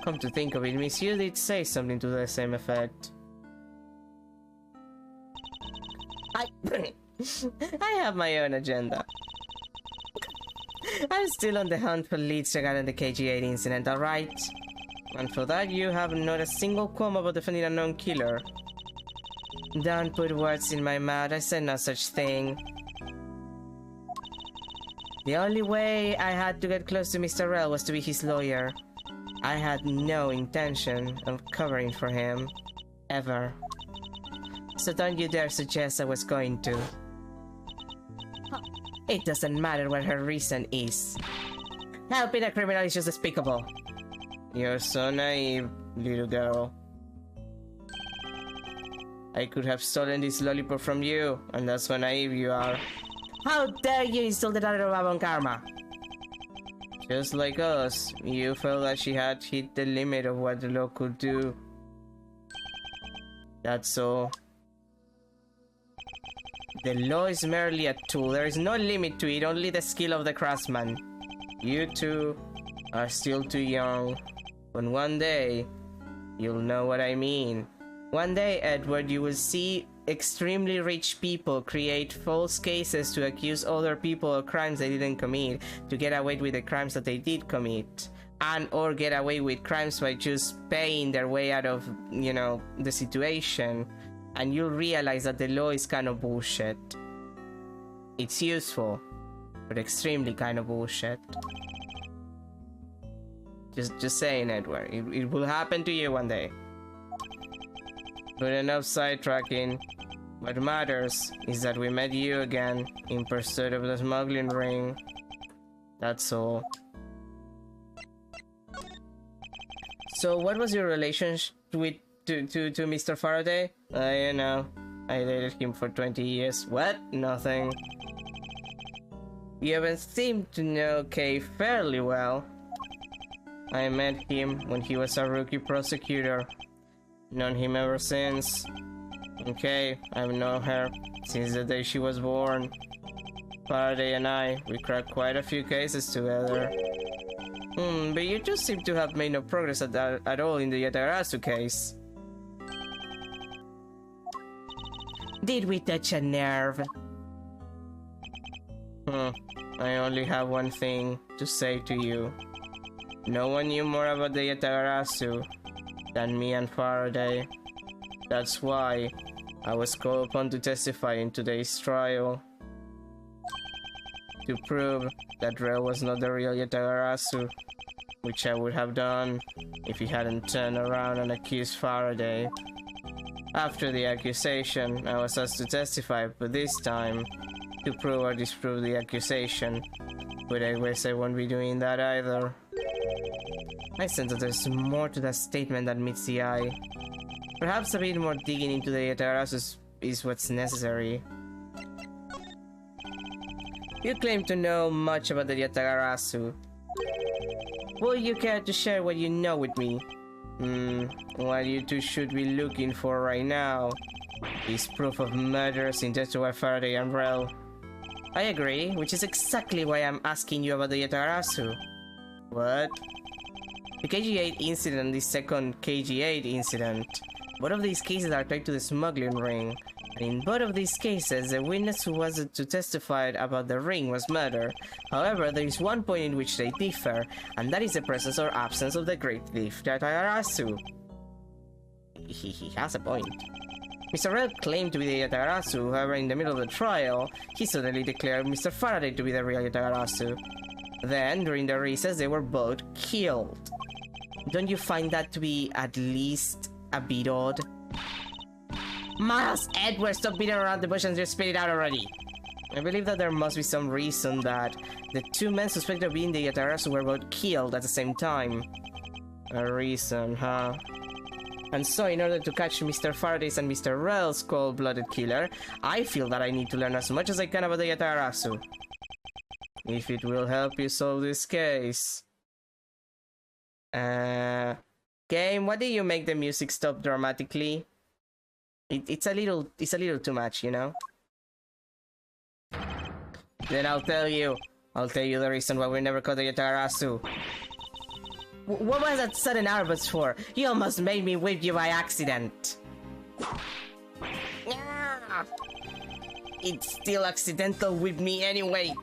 S1: Come to think of it, Miss Yu did say something to the same effect. I have my own agenda. I'm still on the hunt for leads regarding the KG-8 incident, alright? And for that you have not a single qualm about defending a known killer. Don't put words in my mouth, I said no such thing. The only way I had to get close to Mr. Rel was to be his lawyer. I had no intention of covering for him. Ever. So don't you dare suggest I was going to. It doesn't matter what her reason is. Helping a criminal is just despicable. You're so naive, little girl. I could have stolen this lollipop from you, and that's how naive you are. How dare you insult the daughter of Abon Karma? Just like us, you felt that she had hit the limit of what the law could do. That's all. The law is merely a tool. There is no limit to it, only the skill of the craftsman. You two are still too young. But one day, you'll know what I mean. One day, Edward, you will see extremely rich people create false cases to accuse other people of crimes they didn't commit, to get away with the crimes that they did commit, and or get away with crimes by just paying their way out of, you know, the situation. And you'll realize that the law is kind of bullshit. It's useful, but extremely kind of bullshit. Just saying, Edward. It will happen to you one day. But enough sidetracking. What matters is that we met you again in pursuit of the smuggling ring. That's all. So what was your relationship with to Mr. Faraday? You know, I dated him for 20 years. What? Nothing. You haven't seemed to know Kay fairly well. I met him when he was a rookie prosecutor. Known him ever since. Okay, I've known her since the day she was born. Faraday and we cracked quite a few cases together. But you two seem to have made no progress at all in the Yatagarasu case. Did we touch a nerve? I only have one thing to say to you. No one knew more about the Yatagarasu than me and Faraday. That's why I was called upon to testify in today's trial. To prove that Rel was not the real Yatagarasu, which I would have done if he hadn't turned around and accused Faraday. After the accusation, I was asked to testify, but this time, to prove or disprove the accusation. But I guess I won't be doing that either. I sense that there's more to that statement than meets the eye. Perhaps a bit more digging into the Yatagarasu is what's necessary. You claim to know much about the Yatagarasu. Will you care to share what you know with me? What you two should be looking for right now is proof of murders intended by Faraday and Rel. I agree, which is exactly why I'm asking you about the Yatagarasu. What? The KG8 incident and the second KG8 incident. Both of these cases are tied to the smuggling ring. And in both of these cases, the witness who was to testify about the ring was murdered. However, there is one point in which they differ, and that is the presence or absence of the great thief, Yatagarasu. He has a point. Mr. Rel claimed to be the Yatagarasu, however, in the middle of the trial, he suddenly declared Mr. Faraday to be the real Yatagarasu. Then, during the recess, they were both killed. Don't you find that to be at least a bit odd? Miles, Edward, stop beating around the bush and just spit it out already. I believe that there must be some reason that the two men suspected of being the Yatagarasu were both killed at the same time. A reason, huh? And so, in order to catch Mr. Faraday's and Mr. Rel's cold-blooded killer, I feel that I need to learn as much as I can about the Yatagarasu. If it will help you solve this case. Game, why do you make the music stop dramatically? It's a little too much, you know? Then I'll tell you the reason why we never caught the Yatagarasu. What was that sudden outburst for? You almost made me whip you by accident. It's still accidental with me anyway.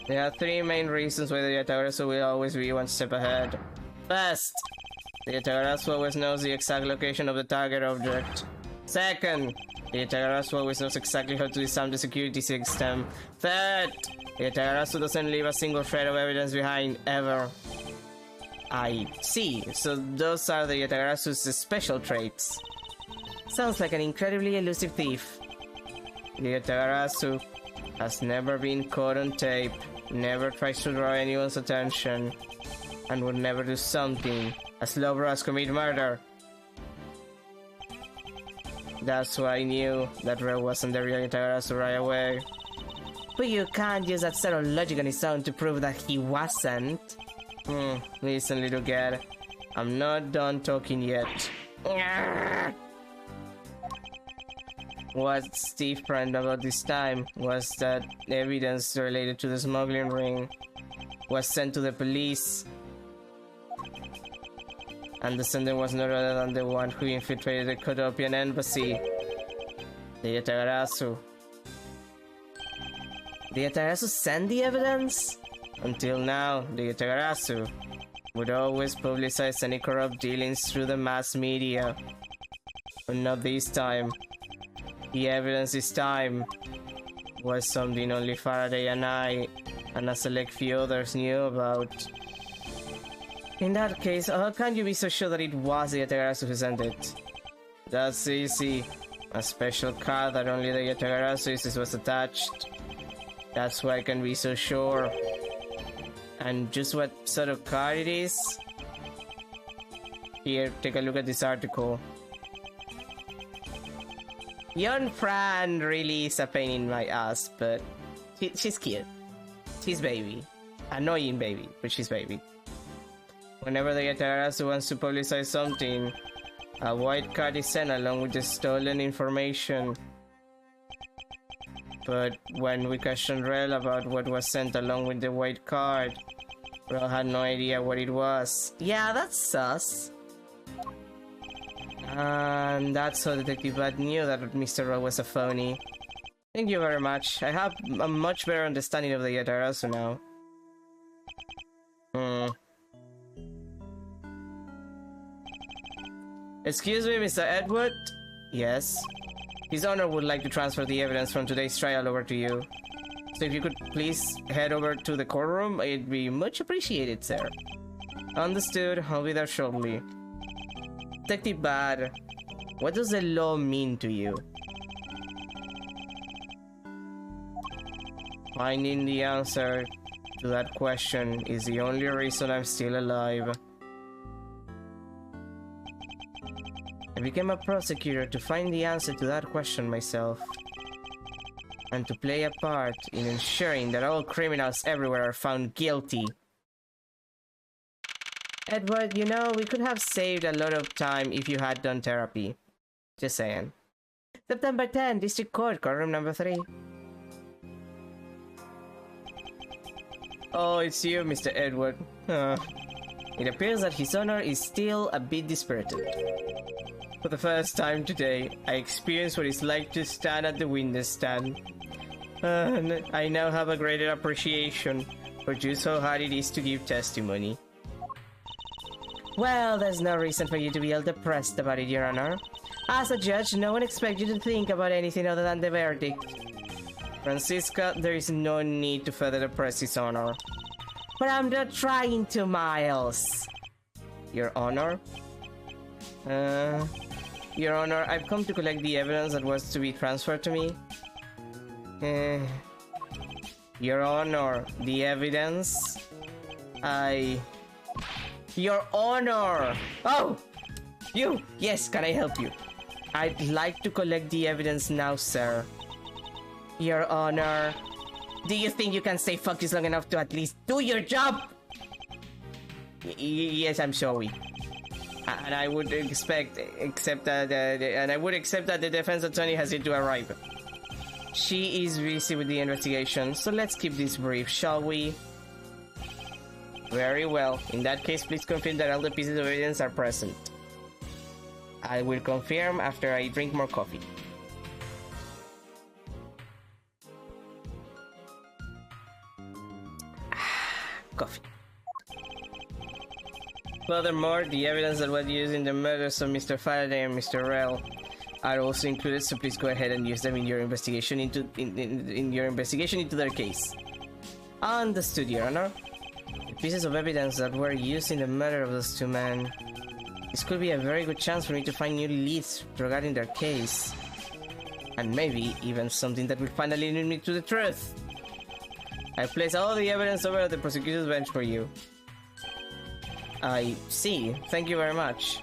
S1: There are three main reasons why the Yatagarasu will always be one step ahead. First, the Yatagarasu always knows the exact location of the target object. Second, the Yatagarasu always knows exactly how to disarm the security system. Third, the Yatagarasu doesn't leave a single shred of evidence behind, ever. I see, so those are the Yatagarasu's special traits. Sounds like an incredibly elusive thief. The Yatagarasu has never been caught on tape, never tries to draw anyone's attention, and would never do something as low as commit murder. That's why I knew that Rel wasn't the real Yatagarasu right away. But you can't use that set of logic on his own to prove that he wasn't. Listen, little cat. I'm not done talking yet. What's different about this time was that evidence related to the smuggling ring was sent to the police. And the sender was none other than the one who infiltrated the Kodopian embassy, the Yatagarasu. The Yatagarasu sent the evidence? Until now, the Yatagarasu would always publicize any corrupt dealings through the mass media. But not this time. The evidence this time was something only Faraday and I, and a select few others knew about. In that case, how can you be so sure that it was the Yatagarasu who sent it? That's easy. A special card that only the Yatagarasu uses was attached. That's why I can be so sure. And just what sort of card it is? Here, take a look at this article. Young Fran really is a pain in my ass, but she's cute. She's baby. Annoying baby, but she's baby. Whenever the Yatagarasu wants to publicize something, a white card is sent along with the stolen information. But when we questioned Rel about what was sent along with the white card, Rel had no idea what it was. Yeah, that's sus. And that's how Detective Bad knew that Mr. Rel was a phony. Thank you very much. I have a much better understanding of the Yatagarasu now. Excuse me, Mr. Edward? Yes? His Honor would like to transfer the evidence from today's trial over to you. So if you could please head over to the courtroom, it'd be much appreciated, sir. Understood. I'll be there shortly. Detective Bad, what does the law mean to you? Finding the answer to that question is the only reason I'm still alive. I became a prosecutor to find the answer to that question myself, and to play a part in ensuring that all criminals everywhere are found guilty. Edward, you know, we could have saved a lot of time if you had done therapy. Just saying. September 10, District Court, courtroom number 3. Oh, it's you, Mr. Edward. It appears that His Honor is still a bit dispirited. For the first time today, I experienced what it's like to stand at the witness stand. And I now have a greater appreciation for just how hard it is to give testimony. Well, there's no reason for you to be all depressed about it, Your Honor. As a judge, no one expects you to think about anything other than the verdict. Francisca, there is no need to further depress His Honor. But I'm not trying to, Miles. Your Honor? Your Honor, I've come to collect the evidence that was to be transferred to me. Your Honor, the evidence? Your Honor! Oh! You! Yes, can I help you? I'd like to collect the evidence now, sir. Your Honor, do you think you can stay focused long enough to at least do your job? Yes, I'm sorry. And I would accept that the defense attorney has yet to arrive. She is busy with the investigation, so let's keep this brief, shall we? Very well. In that case, please confirm that all the pieces of evidence are present. I will confirm after I drink more coffee. Coffee. Furthermore, the evidence that was used in the murders of Mr. Faraday and Mr. Rel are also included, so please go ahead and use them in your investigation into their case. Understood, Your Honor. The pieces of evidence that were used in the murder of those two men. This could be a very good chance for me to find new leads regarding their case. And maybe even something that will finally lead me to the truth. I place all the evidence over at the prosecutor's bench for you. I see. Thank you very much.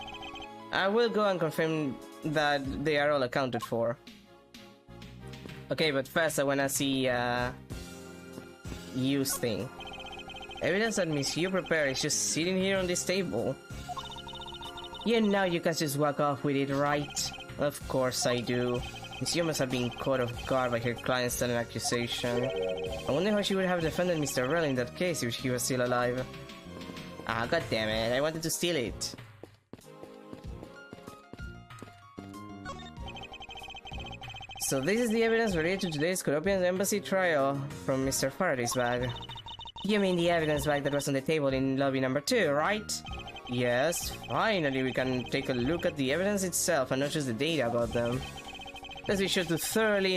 S1: I will go and confirm that they are all accounted for. Okay, but first I wanna see Yu's thing. Evidence that Miss Yu prepared is just sitting here on this table. You know you can just walk off with it, right? Of course I do. Miss Yu must have been caught off guard by her client's sudden accusation. I wonder how she would have defended Mr. Rel in that case if he was still alive. Ah, god damn it, I wanted to steal it. So this is the evidence related to today's Coropian Embassy trial from Mr. Faraday's bag. You mean the evidence bag that was on the table in lobby number 2, right? Yes, finally we can take a look at the evidence itself and not just the data about them. Let's be sure to thoroughly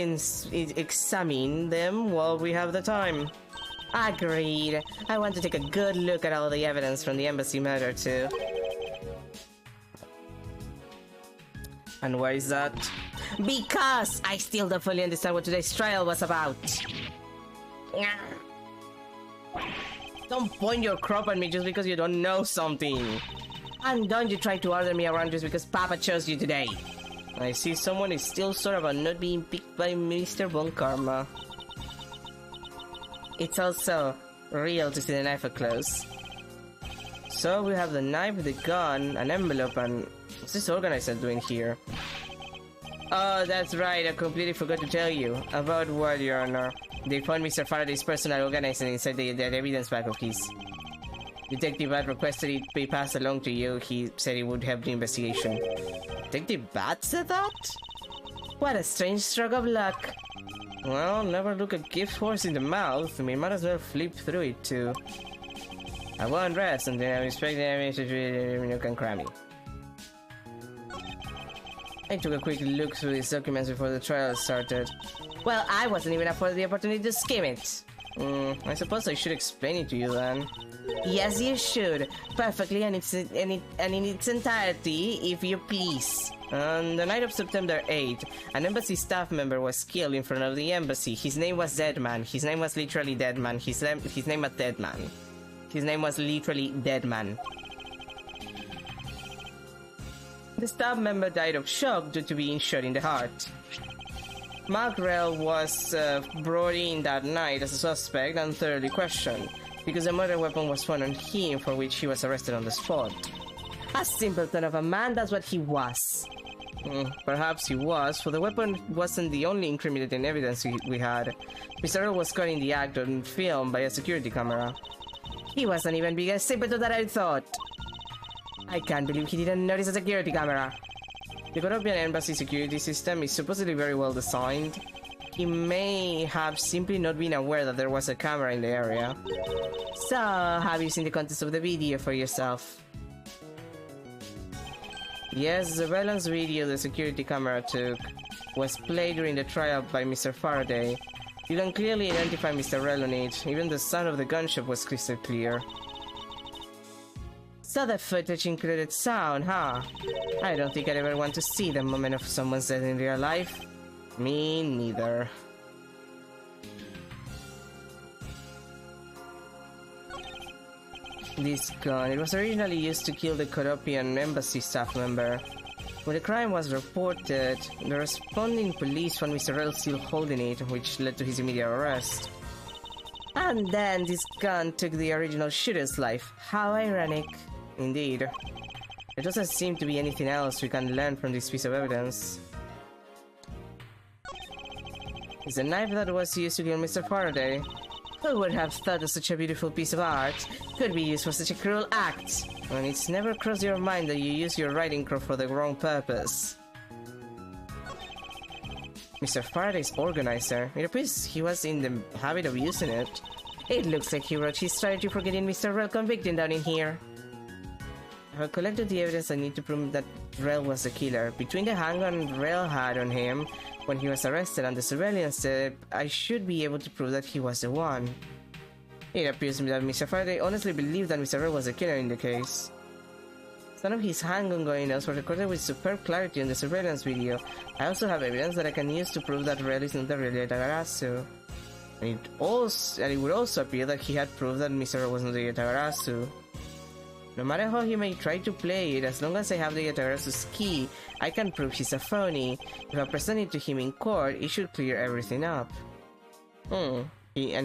S1: examine them while we have the time. Agreed. I want to take a good look at all the evidence from the embassy murder too. And why is that? Because I still don't fully understand what today's trial was about. Don't point your crop at me just because you don't know something. And don't you try to order me around just because Papa chose you today. I see someone is still sore about not being picked by Mr. Von Karma. It's also real to see the knife up close. So we have the knife, the gun, an envelope, and what's this organizer doing here? Oh, that's right, I completely forgot to tell you. About what, Your Honor? They found Mr. Faraday's personal organizer inside the evidence bag of his. Detective Bat requested it be passed along to you. He said it would help the investigation. Detective Bat said that? What a strange stroke of luck. Well, never look a gift horse in the mouth. We might as well flip through it too. I won't rest until I inspect the evidence you can cram me. I took a quick look through these documents before the trial started. Well, I wasn't even afforded the opportunity to skim it. I suppose I should explain it to you then. Yes, you should. Perfectly and in its entirety, if you please. On the night of September 8th, an embassy staff member was killed in front of the embassy. His name was Deadman. His name was literally Deadman. His name was Deadman. His name was literally Deadman. The staff member died of shock due to being shot in the heart. Macrell was brought in that night as a suspect and thoroughly questioned, because a murder weapon was found on him, for which he was arrested on the spot. A simpleton of a man, that's what he was. Perhaps he was, for the weapon wasn't the only incriminating evidence we had. Mr. Earl was caught in the act on film by a security camera. He wasn't even being as simpleton that I thought. I can't believe he didn't notice a security camera. The Coropian embassy security system is supposedly very well designed. He may have simply not been aware that there was a camera in the area. So, have you seen the contents of the video for yourself? Yes, the surveillance video the security camera took was played during the trial by Mr. Faraday. You can clearly identify Mr. Rell on it. Even the sound of the gunshot was crystal clear. So the footage included sound, huh? I don't think I'd ever want to see the moment of someone's death in real life. Me neither. This gun, it was originally used to kill the Coropian embassy staff member. When the crime was reported, the responding police found Mr. Rell still holding it, which led to his immediate arrest. And then this gun took the original shooter's life. How ironic. Indeed. There doesn't seem to be anything else we can learn from this piece of evidence. It's a knife that was used to kill Mr. Faraday. Who would have thought that such a beautiful piece of art could be used for such a cruel act? And it's never crossed your mind that you use your riding crop for the wrong purpose. Mr. Faraday's organizer. It appears he was in the habit of using it. It looks like he wrote his strategy for getting Mr. Rell convicted down in here. I've collected the evidence I need to prove that Rell was the killer. Between the handgun Rell had on him when he was arrested and the surveillance tape, I should be able to prove that he was the one. It appears to me that Mr. Faraday honestly believed that Mr. Rell was the killer in the case. Some of his handgun going off were recorded with superb clarity in the surveillance video. I also have evidence that I can use to prove that Rell is not the real Yatagarasu. And it would also appear that he had proved that Mr. Rell was not the Yatagarasu. No matter how he may try to play it, as long as I have the Yatagarasu's key, I can prove he's a phony. If I present it to him in court, it should clear everything up. And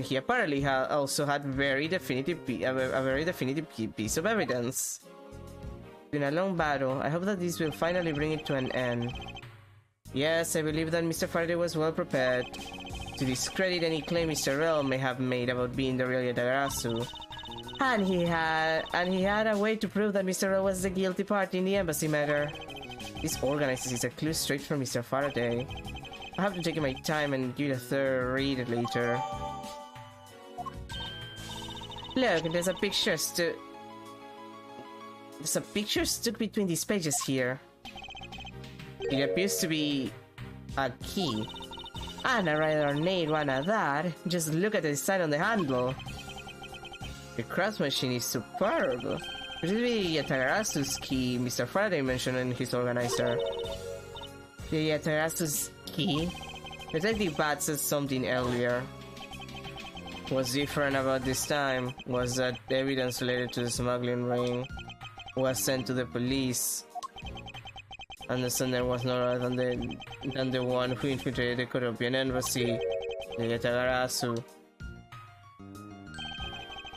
S1: he apparently also had a very definitive piece of evidence. It's been a long battle. I hope that this will finally bring it to an end. Yes, I believe that Mr. Faraday was well prepared to discredit any claim Mr. Rell may have made about being the real Yatagarasu. And he had a way to prove that Mr. Rell was the guilty party in the embassy matter. This organizes is a clue straight from Mr. Faraday. I have to take my time and give it a third read later. Look, there's a picture stuck between these pages here. It appears to be a key. And I rather need one of that. Just look at the design on the handle. The craftsmanship is superb. This will be Yatarasu's key Mr. Faraday mentioned in his organizer. The Yatarasu's key? Detective Bat said something earlier. What's different about this time was that evidence related to the smuggling ring was sent to the police, and the sender was no other than the one who infiltrated the European embassy, the Yatagarasu.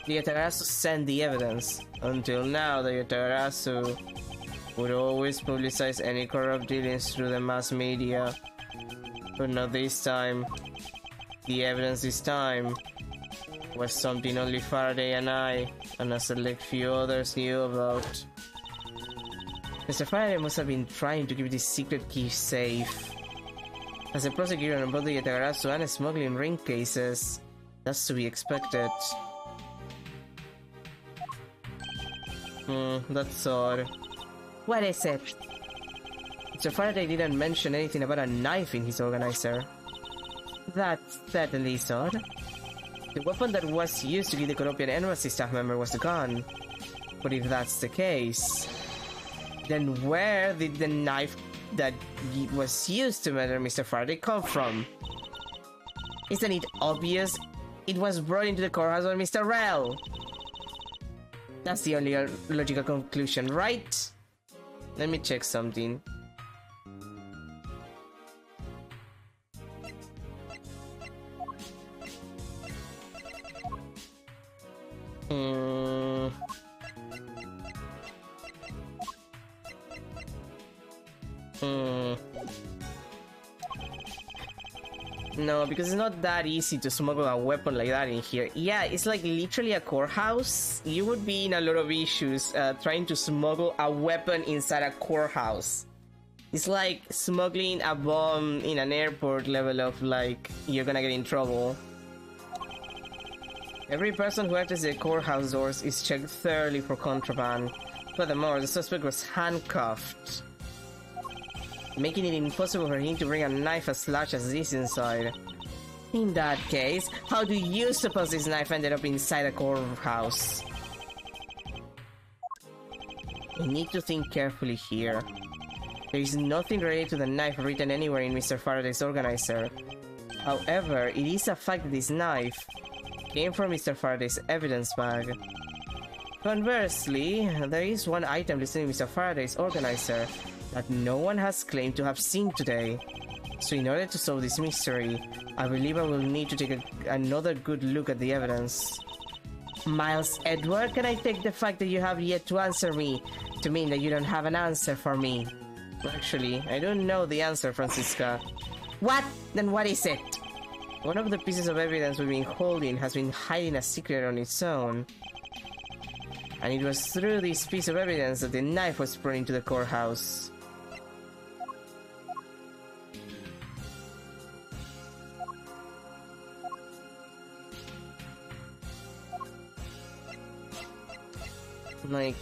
S1: The Yatagarasu sent the evidence. Until now, the Yatagarasu would always publicize any corrupt dealings through the mass media, but not this time. The evidence this time was something only Faraday and I, and a select few others knew about. Mr. Faraday must have been trying to keep this secret key safe. As a prosecutor on both the Yatagarasu and smuggling ring cases, that's to be expected. That's odd. What is it? Mr. Faraday didn't mention anything about a knife in his organizer. That certainly is odd. The weapon that was used to kill the European embassy staff member was the gun. But if that's the case, then where did the knife that was used to murder Mr. Faraday come from? Isn't it obvious? It was brought into the courthouse by Mr. Rell. That's the only logical conclusion, right? Let me check something. No, because it's not that easy to smuggle a weapon like that in here. Yeah, it's like literally a courthouse. You would be in a lot of issues trying to smuggle a weapon inside a courthouse. It's like smuggling a bomb in an airport level of like, you're gonna get in trouble. Every person who enters the courthouse doors is checked thoroughly for contraband. Furthermore, the suspect was handcuffed, making it impossible for him to bring a knife as large as this inside. In that case, how do you suppose this knife ended up inside a courthouse? I need to think carefully here. There is nothing related to the knife written anywhere in Mr. Faraday's organizer. However, it is a fact that this knife came from Mr. Faraday's evidence bag. Conversely, there is one item listed in Mr. Faraday's organizer that no one has claimed to have seen today. So in order to solve this mystery, I believe I will need to take another good look at the evidence. Miles Edward, can I take the fact that you have yet to answer me to mean that you don't have an answer for me? Actually, I don't know the answer, Francisca. What? Then what is it? One of the pieces of evidence we've been holding has been hiding a secret on its own. And it was through this piece of evidence that the knife was brought into the courthouse. Like...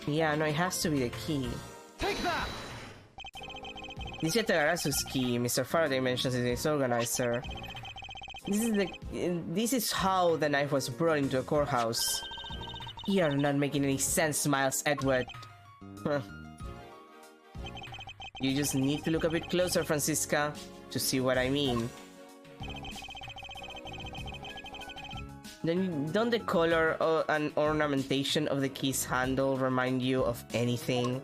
S1: yeah, no, it has to be the key.
S2: Take that!
S1: This is Yatarasu's key, Mr. Faraday mentions in his organizer. This is how the knife was brought into a courthouse. You're not making any sense, Miles Edward. Huh. You just need to look a bit closer, Francisca, to see what I mean. Then don't the color and ornamentation of the key's handle remind you of anything?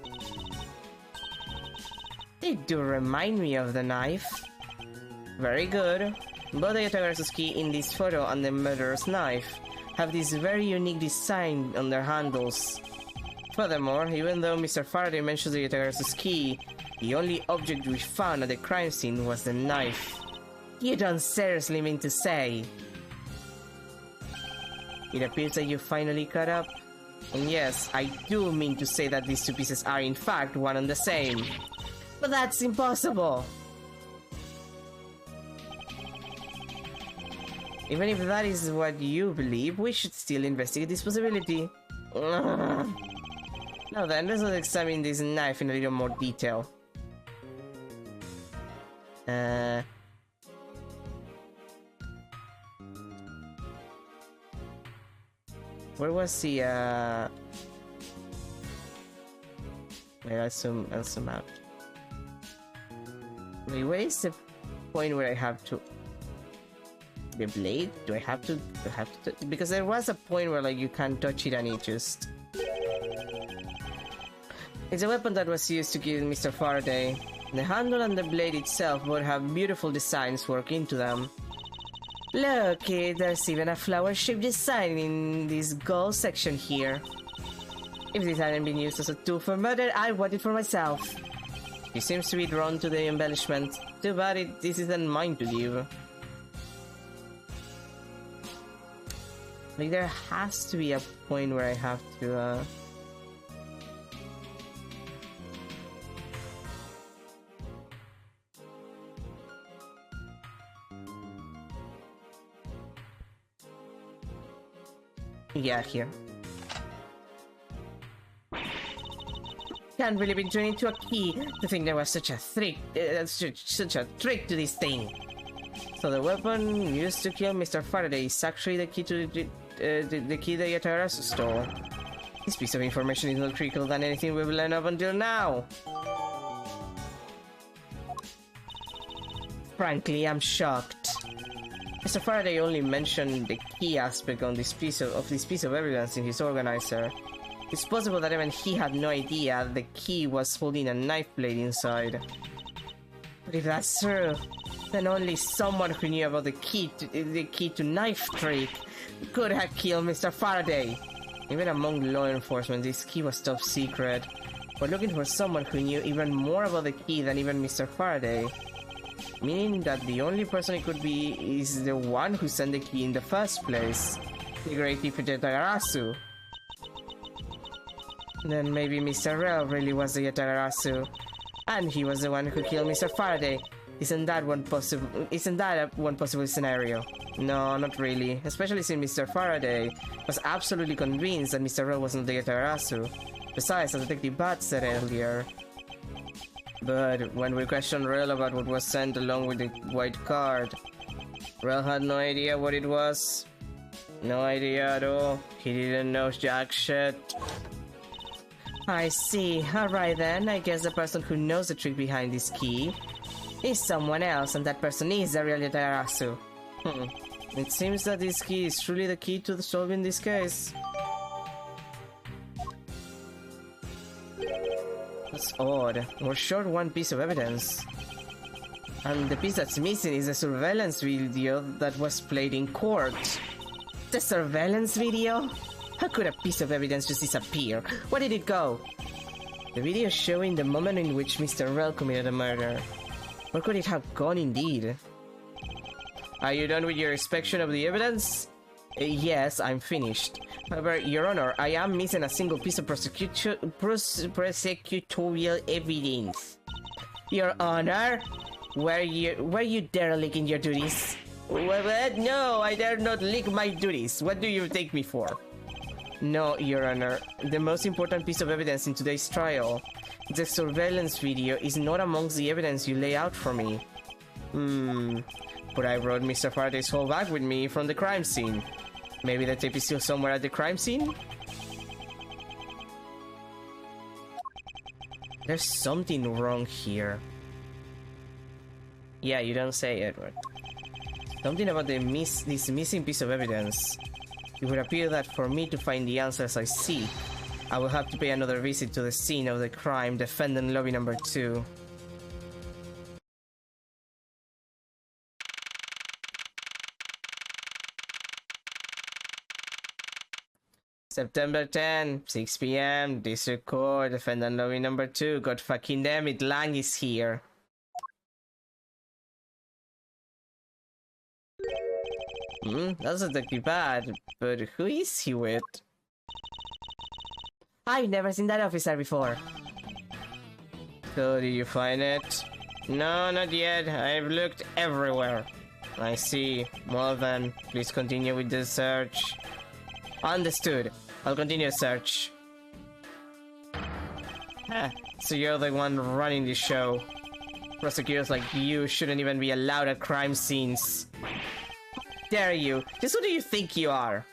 S1: They do remind me of the knife. Very good. Both the Yatagara's key in this photo and the murderer's knife have this very unique design on their handles. Furthermore, even though Mr. Faraday mentions the Yatagara's key, the only object we found at the crime scene was the knife. You don't seriously mean to say? It appears that you finally caught up. And yes, I do mean to say that these two pieces are in fact one and the same. But that's impossible! Even if that is what you believe, we should still investigate this possibility. Ugh. Now then, let's examine this knife in a little more detail. Where was the wait, I'll zoom out. Wait, where is the point where I have to... The blade? Do I have to because there was a point where like you can't touch it and it just... It's a weapon that was used to kill Mr. Faraday. The handle and the blade itself both have beautiful designs worked into them. Look, there's even a flower-shaped design in this gold section here. If this hadn't been used as a tool for murder, I want it for myself. He seems to be drawn to the embellishment. Too bad this isn't mine to give. Like, there has to be a point where I have to, yeah, here. Can't really be turned into a key to think there was such a trick, such a trick to this thing. So the weapon used to kill Mr. Faraday is actually the key to the key the Yatarasu stole. This piece of information is more critical than anything we've learned up until now. Frankly, I'm shocked. Mr. Faraday only mentioned the key aspect on this piece of evidence in his organizer. It's possible that even he had no idea the key was holding a knife blade inside. But if that's true, then only someone who knew about the key to knife trick could have killed Mr. Faraday. Even among law enforcement, this key was top secret. We're looking for someone who knew even more about the key than even Mr. Faraday. Meaning that the only person it could be is the one who sent the key in the first place, the great Yatagarasu. Then maybe Mr. Rel really was the Yatagarasu, and he was the one who killed Mr. Faraday. Isn't that one possible scenario? No, not really. Especially since Mr. Faraday was absolutely convinced that Mr. Rel wasn't the Yatagarasu. Besides, as Detective Bat said earlier. But when we questioned Rel about what was sent along with the white card, Rel had no idea what it was. No idea at all. He didn't know jack shit. I see. Alright then, I guess the person who knows the trick behind this key is someone else, and that person is the real Yatagarasu. It seems that this key is truly the key to solving this case. That's odd. We're short one piece of evidence. And the piece that's missing is the surveillance video that was played in court. The surveillance video? How could a piece of evidence just disappear? Where did it go? The video showing the moment in which Mr. Rel committed a murder. Where could it have gone indeed? Are you done with your inspection of the evidence? Yes, I'm finished. However, Your Honor, I am missing a single piece of prosecutorial evidence. Your Honor? Were you derelict in your duties? Well, no, I dare not leak my duties. What do you take me for? No, Your Honor. The most important piece of evidence in today's trial, the surveillance video, is not amongst the evidence you lay out for me. But I brought Mr. Faraday's whole bag with me from the crime scene. Maybe the tape is still somewhere at the crime scene? There's something wrong here. Yeah, you don't say, Edward. Something about this missing piece of evidence. It would appear that for me to find the answers I seek, I will have to pay another visit to the scene of the crime, defendant lobby number 2. September 10, 6 p.m, District Court, defendant lobby number 2. God fucking damn it, Lang is here. That's Detective Bad, but who is he with? I've never seen that officer before. So, did you find it? No, not yet. I've looked everywhere. I see. Well then, please continue with the search. Understood. I'll continue the search. So you're the one running the show. Prosecutors like you shouldn't even be allowed at crime scenes. Dare you? Just who do you think you are?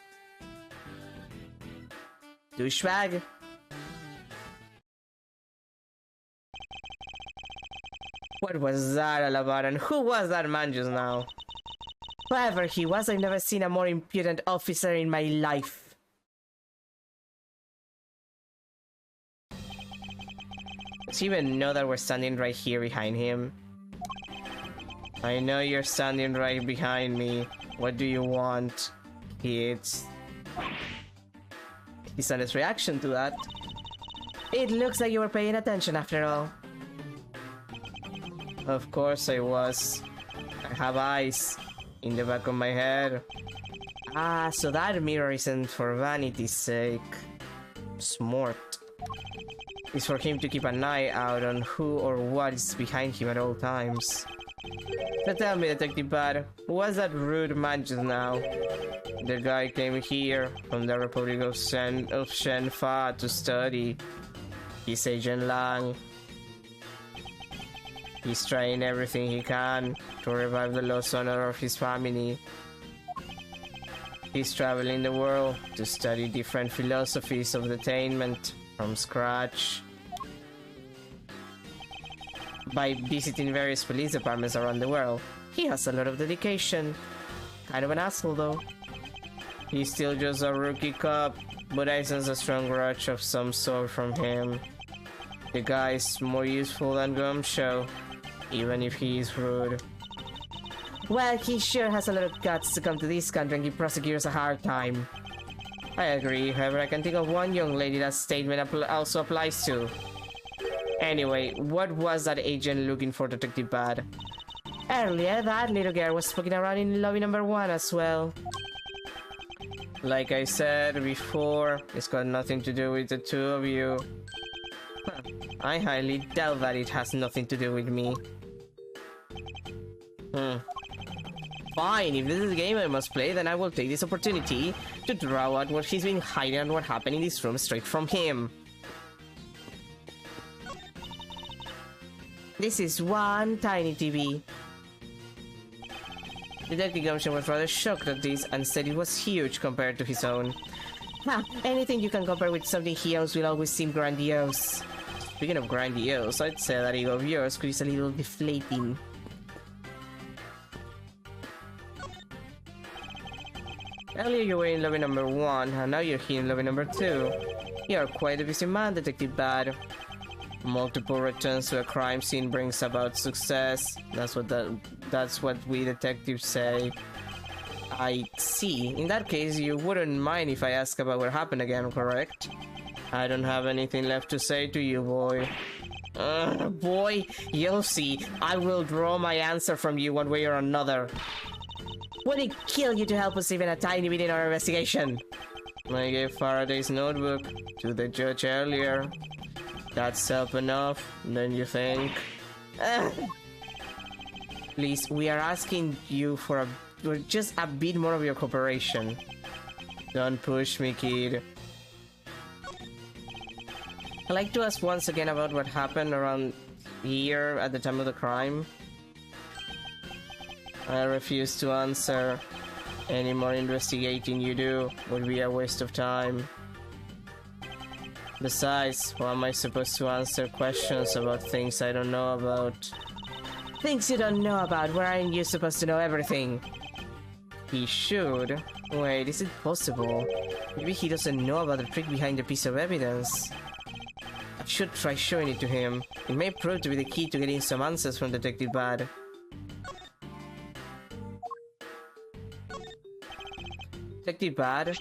S1: Douchebag? What was that all about, and who was that man just now? Whoever he was, I've never seen a more impudent officer in my life. Does he even know that we're standing right here behind him? I know you're standing right behind me. What do you want? It's... His honest reaction to that. It looks like you were paying attention after all. Of course I was. I have eyes in the back of my head. Ah, so that mirror isn't for vanity's sake. Smart. It's for him to keep an eye out on who or what is behind him at all times. So tell me, Detective Bad, who was that rude man just now? The guy came here from the Republic of Shenfa to study. He's Agent Lang. He's trying everything he can to revive the lost honor of his family. He's traveling the world to study different philosophies of detainment from scratch. By visiting various police departments around the world, he has a lot of dedication. Kind of an asshole though. He's still just a rookie cop, but I sense a strong grudge of some sort from him. The guy's more useful than Gumshoe, even if he is rude. Well, he sure has a lot of guts to come to this country and give prosecutors a hard time. I agree, however I can think of one young lady that statement also applies to. Anyway, what was that agent looking for, Detective Bad? Earlier, that little girl was poking around in lobby number 1 as well. Like I said before, it's got nothing to do with the two of you. Huh. I highly doubt that it has nothing to do with me. Fine, if this is a game I must play, then I will take this opportunity to draw out what he's been hiding and what happened in this room straight from him. This is one tiny TV. Detective Gumshoe was rather shocked at this and said it was huge compared to his own. Anything you can compare with something he owns will always seem grandiose. Speaking of grandiose, I'd say that ego of yours is a little deflating. Earlier you were in lobby number 1, and now you're here in lobby number 2. You're quite a busy man, Detective Bad. Multiple returns to a crime scene brings about success. That's what we detectives say. I see. In that case, you wouldn't mind if I ask about what happened again, correct? I don't have anything left to say to you, boy. Boy, you'll see. I will draw my answer from you one way or another. Would it kill you to help us even a tiny bit in our investigation? I gave Faraday's notebook to the judge earlier. That's help enough, don't you think? Please, we are asking you for just a bit more of your cooperation. Don't push me, kid. I'd like to ask once again about what happened around here at the time of the crime. I refuse to answer. Any more investigating you do would be a waste of time. Besides, how am I supposed to answer questions about things I don't know about? Things you don't know about? Where aren't you supposed to know everything? He should. Wait, is it possible? Maybe he doesn't know about the trick behind the piece of evidence. I should try showing it to him. It may prove to be the key to getting some answers from Detective Bad. Detective Bad,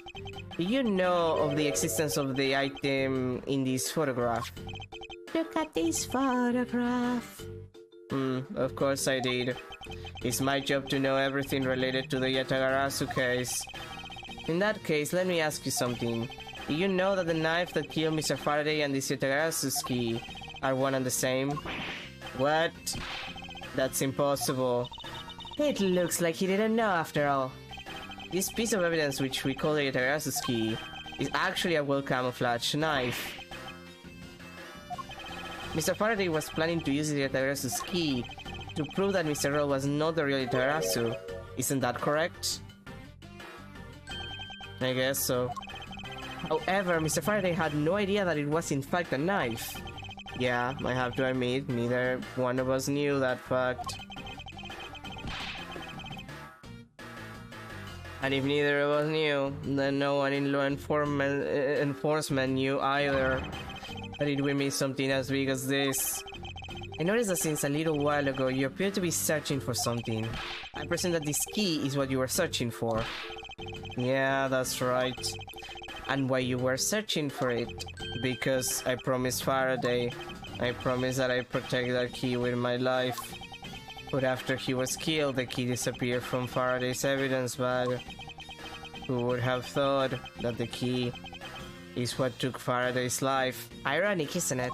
S1: do you know of the existence of the item in this photograph? Look at this photograph. Of course I did. It's my job to know everything related to the Yatagarasu case. In that case, let me ask you something. Do you know that the knife that killed Mr. Faraday and this Yutagarasu's key are one and the same? What? That's impossible. It looks like he didn't know after all. This piece of evidence, which we call the Yutagarasu's key, is actually a well-camouflaged knife. Mr. Faraday was planning to use the Yutagarasu's key to prove that Mr. Roll was not the real Yutagarasu. Isn't that correct? I guess so. However, Mr. Faraday had no idea that it was in fact a knife. Yeah, I have to admit, neither one of us knew that fact. And if neither of us knew, then no one in law enforcement knew either. That it would mean something as big as this. I noticed that since a little while ago you appear to be searching for something. I presume that this key is what you were searching for. Yeah, that's right. And why you were searching for it? Because I promised Faraday. I promised that I'd protect that key with my life. But after he was killed, the key disappeared from Faraday's evidence bag. Who would have thought that the key is what took Faraday's life? Ironic, isn't it?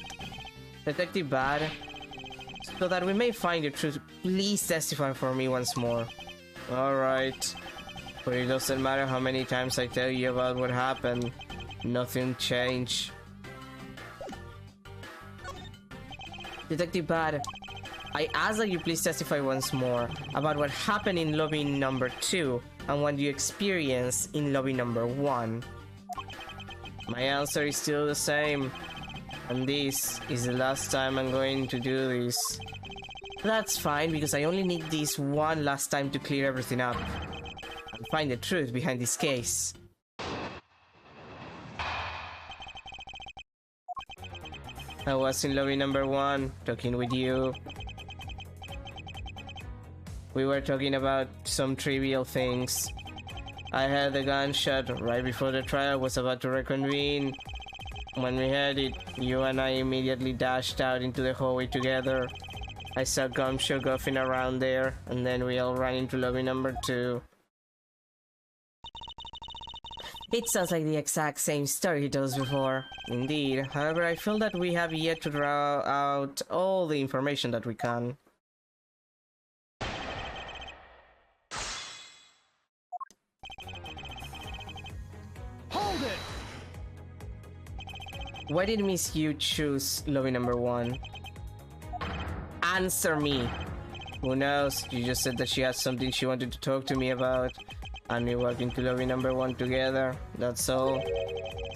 S1: Detective Bad, so that we may find the truth, please testify for me once more. Alright. But it doesn't matter how many times I tell you about what happened. Nothing changed. Detective Bad, I ask that you please testify once more about what happened in lobby number 2 and what you experienced in lobby number 1. My answer is still the same, and this is the last time I'm going to do this. That's fine, because I only need this one last time to clear everything up and find the truth behind this case. I was in lobby number 1, talking with you. We were talking about some trivial things. I heard the gunshot right before the trial was about to reconvene. When we heard it, you and I immediately dashed out into the hallway together. I saw Gumshoe goofing around there, and then we all ran into lobby number 2. It sounds like the exact same story he told us before. Indeed, however, I feel that we have yet to draw out all the information that we can.
S2: Hold it!
S1: Why did Miss Yu choose lobby number 1? Answer me! Who knows? You just said that she had something she wanted to talk to me about, and we walked into lobby number 1 together, that's all.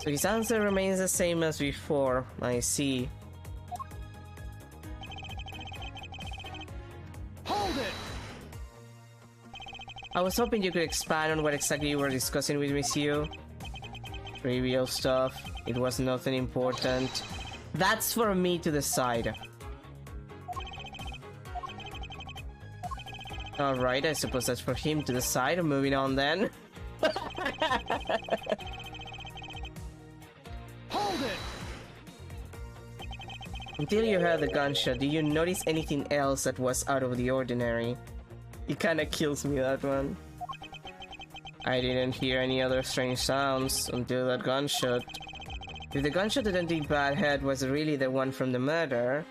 S1: So his answer remains the same as before, I see.
S2: Hold it!
S1: I was hoping you could expand on what exactly you were discussing with Miss Yu. Trivial stuff, it was nothing important. That's for me to decide. Alright, I suppose that's for him to decide. Moving on then.
S2: Hold it!
S1: Until you heard the gunshot, did you notice anything else that was out of the ordinary? It kinda kills me, that one. I didn't hear any other strange sounds until that gunshot. If the gunshot Detective Bad heard was really the one from the murder,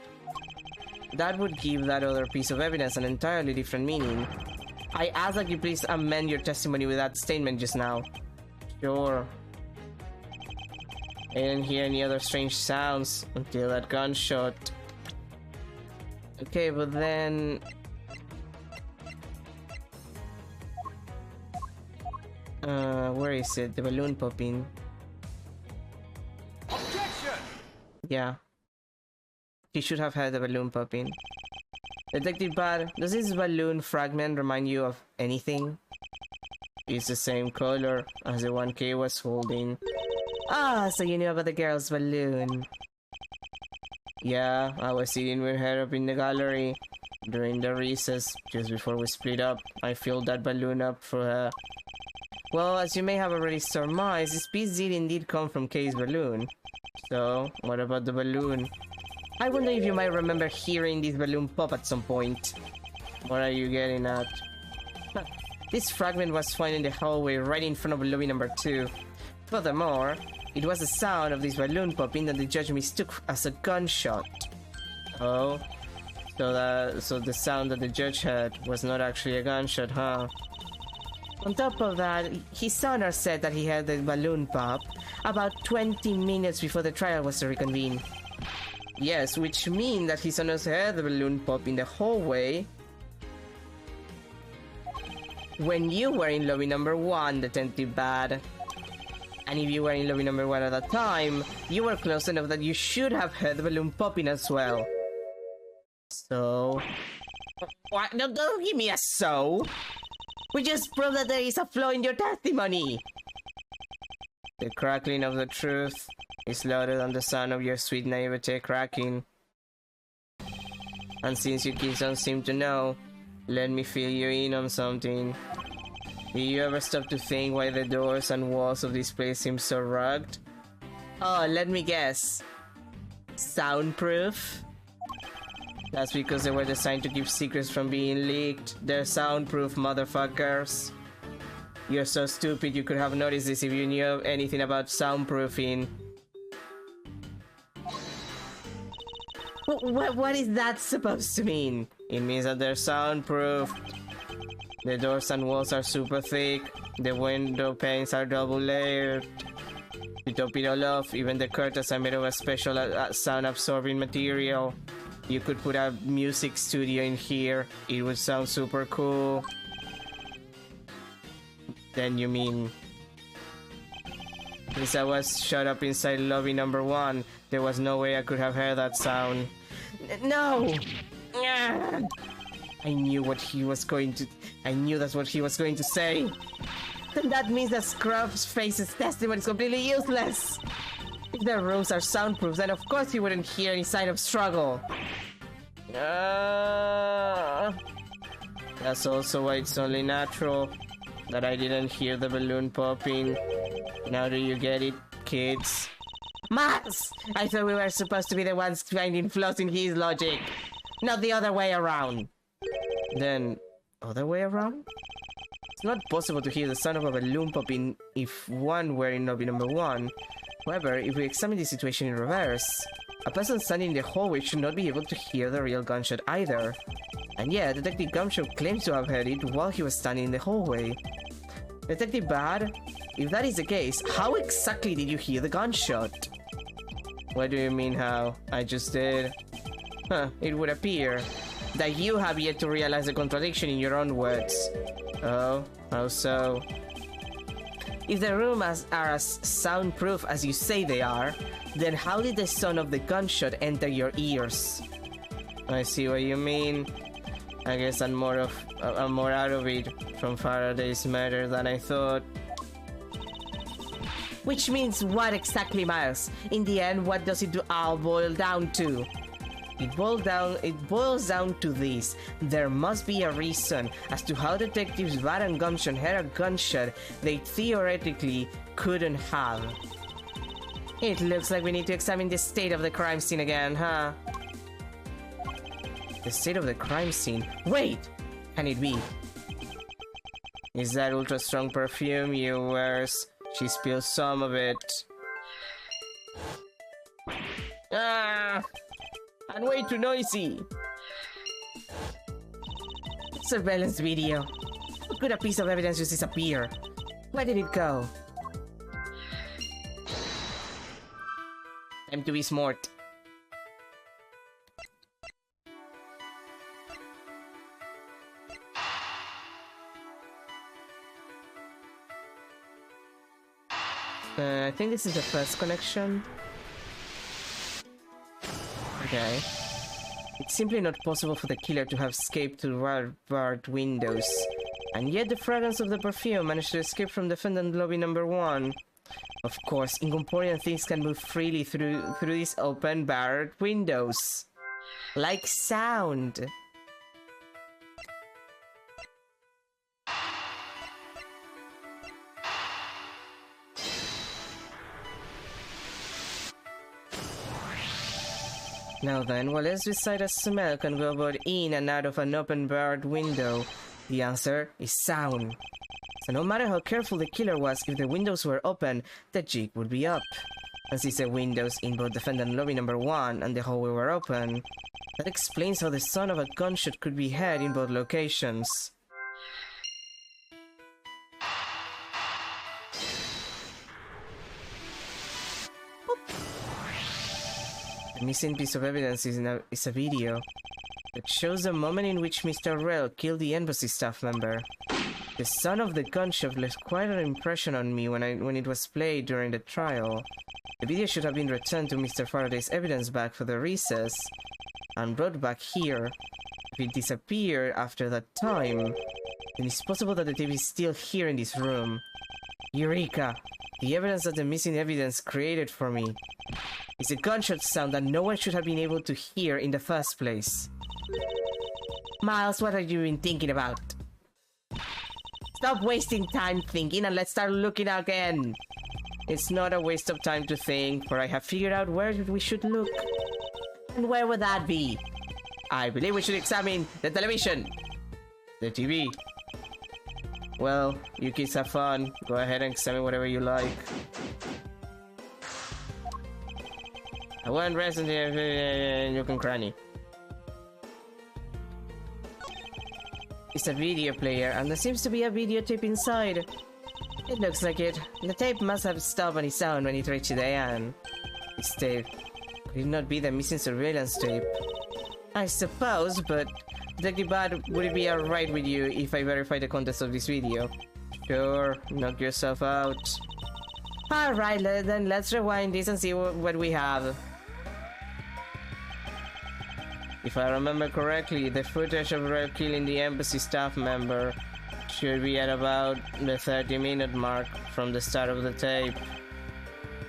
S1: that would give that other piece of evidence an entirely different meaning. I ask that you please amend your testimony with that statement just now. Sure. I didn't hear any other strange sounds until that gunshot. Okay, but then... where is it? The balloon popping.
S2: Objection!
S1: Yeah. He should have had the balloon popping. Detective Bad, does this balloon fragment remind you of anything? It's the same color as the one Kay was holding. Ah, so you knew about the girl's balloon. Yeah, I was sitting with her up in the gallery during the recess, just before we split up. I filled that balloon up for her. Well, as you may have already surmised, this piece did indeed come from Kay's balloon. So, what about the balloon? I wonder if you might remember hearing this balloon pop at some point. What are you getting at? This fragment was found in the hallway right in front of lobby number 2. Furthermore, It was the sound of this balloon popping that the judge mistook as a gunshot. Oh, so the sound that the judge heard was not actually a gunshot, huh? On top of that, his sonar said that he heard the balloon pop about 20 minutes before the trial was to reconvene. Yes, which means that his sonar heard the balloon pop in the hallway when you were in lobby number 1, Detective Bad. And if you were in lobby number 1 at that time, you were close enough that you should have heard the balloon popping as well. So... What? No, don't give me a so! We just proved that there is a flaw in your testimony! The crackling of the truth is louder than the sound of your sweet naivete cracking. And since you kids don't seem to know, let me fill you in on something. Do you ever stop to think why the doors and walls of this place seem so rugged? Oh, let me guess. Soundproof? That's because they were designed to keep secrets from being leaked. They're soundproof, motherfuckers. You're so stupid you could have noticed this if you knew anything about soundproofing. What is that supposed to mean? It means that they're soundproof. The doors and walls are super thick. The window panes are double layered. To top it all off, even the curtains are made of a special sound absorbing material. You could put a music studio in here. It would sound super cool. Then you mean... Since I was shut up inside lobby number 1, there was no way I could have heard that sound. No! I knew what he was going to... I knew that's what he was going to say. Then that means that Scrub's Face's testimony is completely useless. If their rooms are soundproof, then of course he wouldn't hear any sign of struggle. That's also why it's only natural that I didn't hear the balloon popping. Now do you get it, kids? Max! I thought we were supposed to be the ones finding flaws in his logic, not the other way around. Then, other way around? It's not possible to hear the sound of a balloon popping if one were in lobby number 1. However, if we examine the situation in reverse, a person standing in the hallway should not be able to hear the real gunshot either. And yet, Detective Gumshoe claims to have heard it while he was standing in the hallway. Detective Bad, if that is the case, how exactly did you hear the gunshot? What do you mean how? I just did. Huh, it would appear that you have yet to realize the contradiction in your own words. Oh, how so? If the rooms are as soundproof as you say they are, then how did the sound of the gunshot enter your ears? I see what you mean. I guess I'm more out of it from Faraday's matter than I thought. Which means what exactly, Miles? In the end, what does it all boil down to? It boils down to this. There must be a reason as to how detectives Bad and Gumption heard a gunshot they theoretically couldn't have. It looks like we need to examine the state of the crime scene again, huh? The state of the crime scene? Wait! Can it be? Is that ultra strong perfume you wears? She spilled some of it. Ah! And way too noisy! Surveillance video. How could a piece of evidence just disappear? Where did it go? Time to be smart. I think this is the first connection. Okay. It's simply not possible for the killer to have escaped through barred windows. And yet the fragrance of the perfume managed to escape from defendant lobby number 1. Of course, incorporeal things can move freely through these open barred windows. Like sound. Now then, what else besides a smell can go both in and out of an open barred window? The answer is sound. So no matter how careful the killer was, if the windows were open, the jig would be up. And since the windows in both defendant lobby number 1 and the hallway were open, that explains how the sound of a gunshot could be heard in both locations. The missing piece of evidence is a video that shows the moment in which Mr. Rell killed the embassy staff member. The sound of the gunshot left quite an impression on me when it was played during the trial. The video should have been returned to Mr. Faraday's evidence bag for the recess, and brought back here. If it disappeared after that time, then it's possible that the tape is still here in this room. Eureka! The evidence that the missing evidence created for me is a gunshot sound that no one should have been able to hear in the first place. Miles, what have you been thinking about? Stop wasting time thinking and let's start looking again. It's not a waste of time to think, for I have figured out where we should look. And where would that be? I believe we should examine the television. The TV. Well, you kids have fun. Go ahead and examine whatever you like. I want rest in the nook and cranny. It's a video player, and there seems to be a videotape inside. It looks like it. The tape must have stopped on its own when it reached the end. This tape. Could it not be the missing surveillance tape? I suppose, but Detective Bad, would it be alright with you if I verify the context of this video? Sure, knock yourself out. Alright, then let's rewind this and see what we have. If I remember correctly, the footage of Red killing the embassy staff member should be at about the 30-minute mark from the start of the tape.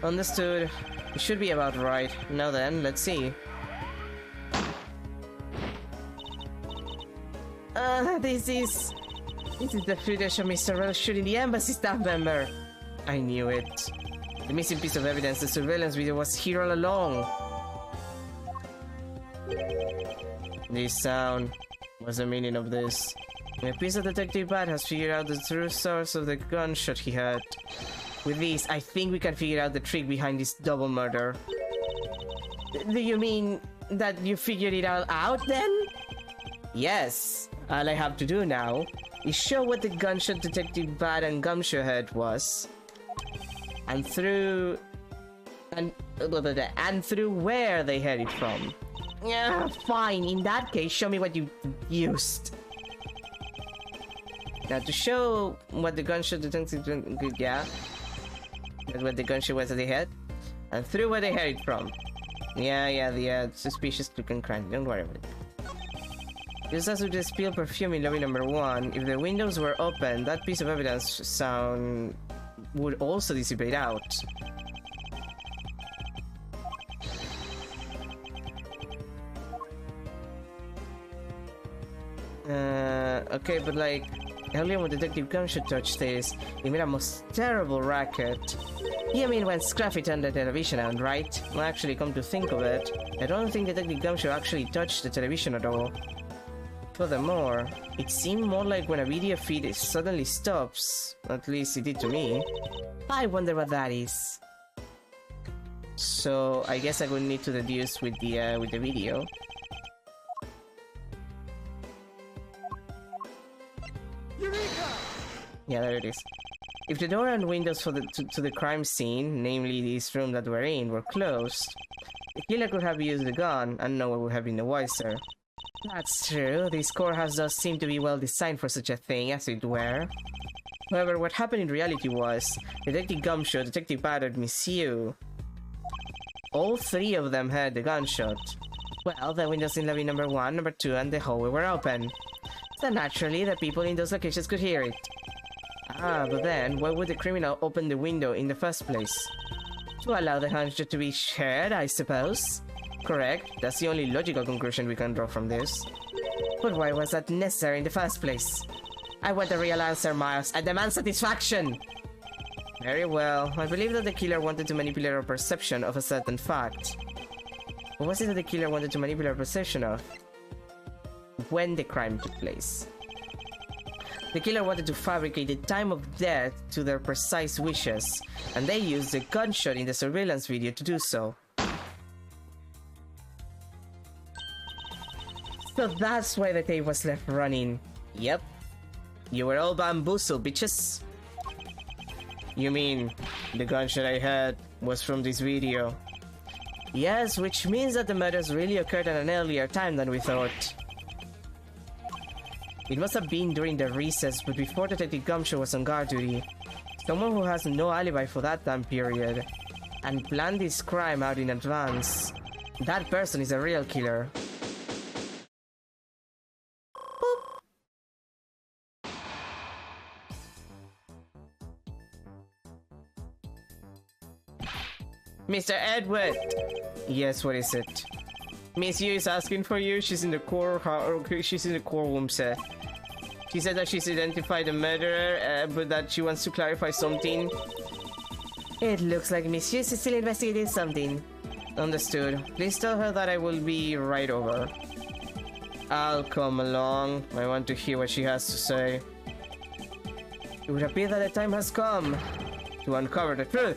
S1: Understood. It should be about right. Now then, let's see. This is the footage of Mr. Rell shooting the embassy staff member. I knew it. The missing piece of evidence, the surveillance video, was here all along. This sound. What's the meaning of this? The piece of Detective Bat has figured out the true source of the gunshot he had. With this, I think we can figure out the trick behind this double murder. Do you mean that you figured it all out then? Yes. All I have to do now is show what the gunshot Detective Bat and Gumshoe heard was. And through where they heard it from. Yeah, fine. In that case, show me what you used. Now, to show what the gunshot detective, yeah, that's what the gunshot was that they had, and through where they heard it from. Yeah, the suspicious looking crime. Don't worry about it. Just as with the spill perfume in lobby number 1, if the windows were open, that piece of evidence sound would also dissipate out. Okay, but like, earlier when Detective Gumshoe touched this, he made a most terrible racket. You mean when Scruffy turned the television on, right? Well, actually, come to think of it, I don't think Detective Gumshoe actually touched the television at all. Furthermore, it seemed more like when a video feed suddenly stops. At least it did to me. I wonder what that is. So, I guess I would need to deduce with the video.
S2: Eureka!
S1: Yeah, there it is. If the door and windows to the crime scene, namely this room that we're in, were closed, the killer could have used the gun and no one would have been the wiser. That's true, this courthouse does seem to be well designed for such a thing, as it were. However, what happened in reality was, Detective Gumshoe, Detective Bad, and Miss Yu, all three of them heard the gunshot. Well, the windows in lobby number 1, number 2, and the hallway were open. So naturally, the people in those locations could hear it. Ah, but then, why would the criminal open the window in the first place? To allow the gunshot to be shared, I suppose. Correct, that's the only logical conclusion we can draw from this. But why was that necessary in the first place? I want a real answer, Miles. I demand satisfaction! Very well, I believe that the killer wanted to manipulate our perception of a certain fact. What was it that the killer wanted to manipulate our perception of? When the crime took place. The killer wanted to fabricate the time of death to their precise wishes, and they used the gunshot in the surveillance video to do so. So that's why the tape was left running. Yep. You were all bamboozled, bitches. You mean the gunshot I had was from this video? Yes, which means that the murders really occurred at an earlier time than we thought. It must have been during the recess, but before Detective Gumshoe was on guard duty. Someone who has no alibi for that time period and planned this crime out in advance. That person is a real killer. Mr. Edward! Yes, what is it? Miss Yu is asking for you. She's in the courtroom, sir. She said that she's identified the murderer, but that she wants to clarify something. It looks like Miss Yu is still investigating something. Understood. Please tell her that I will be right over. I'll come along. I want to hear what she has to say. It would appear that the time has come to uncover the truth.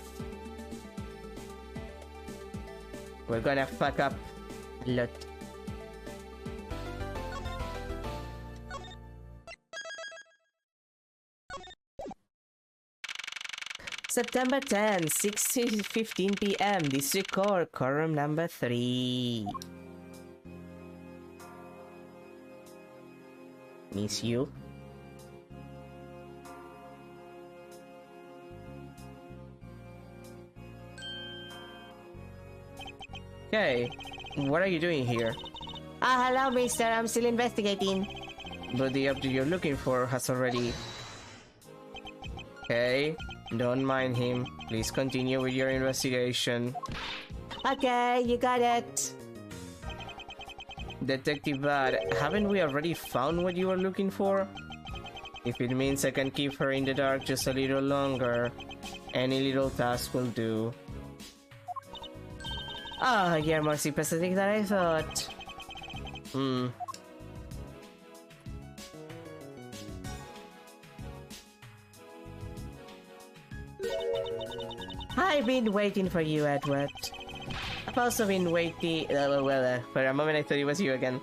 S1: We're gonna fuck up a lot. September 10, 6:15 p.m. District Court, Quorum number 3. Miss you. Okay, what are you doing here? Hello, mister. I'm still investigating. But the object you're looking for has already... Okay, don't mind him. Please continue with your investigation. Okay, you got it. Detective Bad, haven't we already found what you were looking for? If it means I can keep her in the dark just a little longer, any little task will do. Ah, you're more sympathetic than I thought. I've been waiting for you, Edward. I've also been waiting... for a moment I thought it was you again.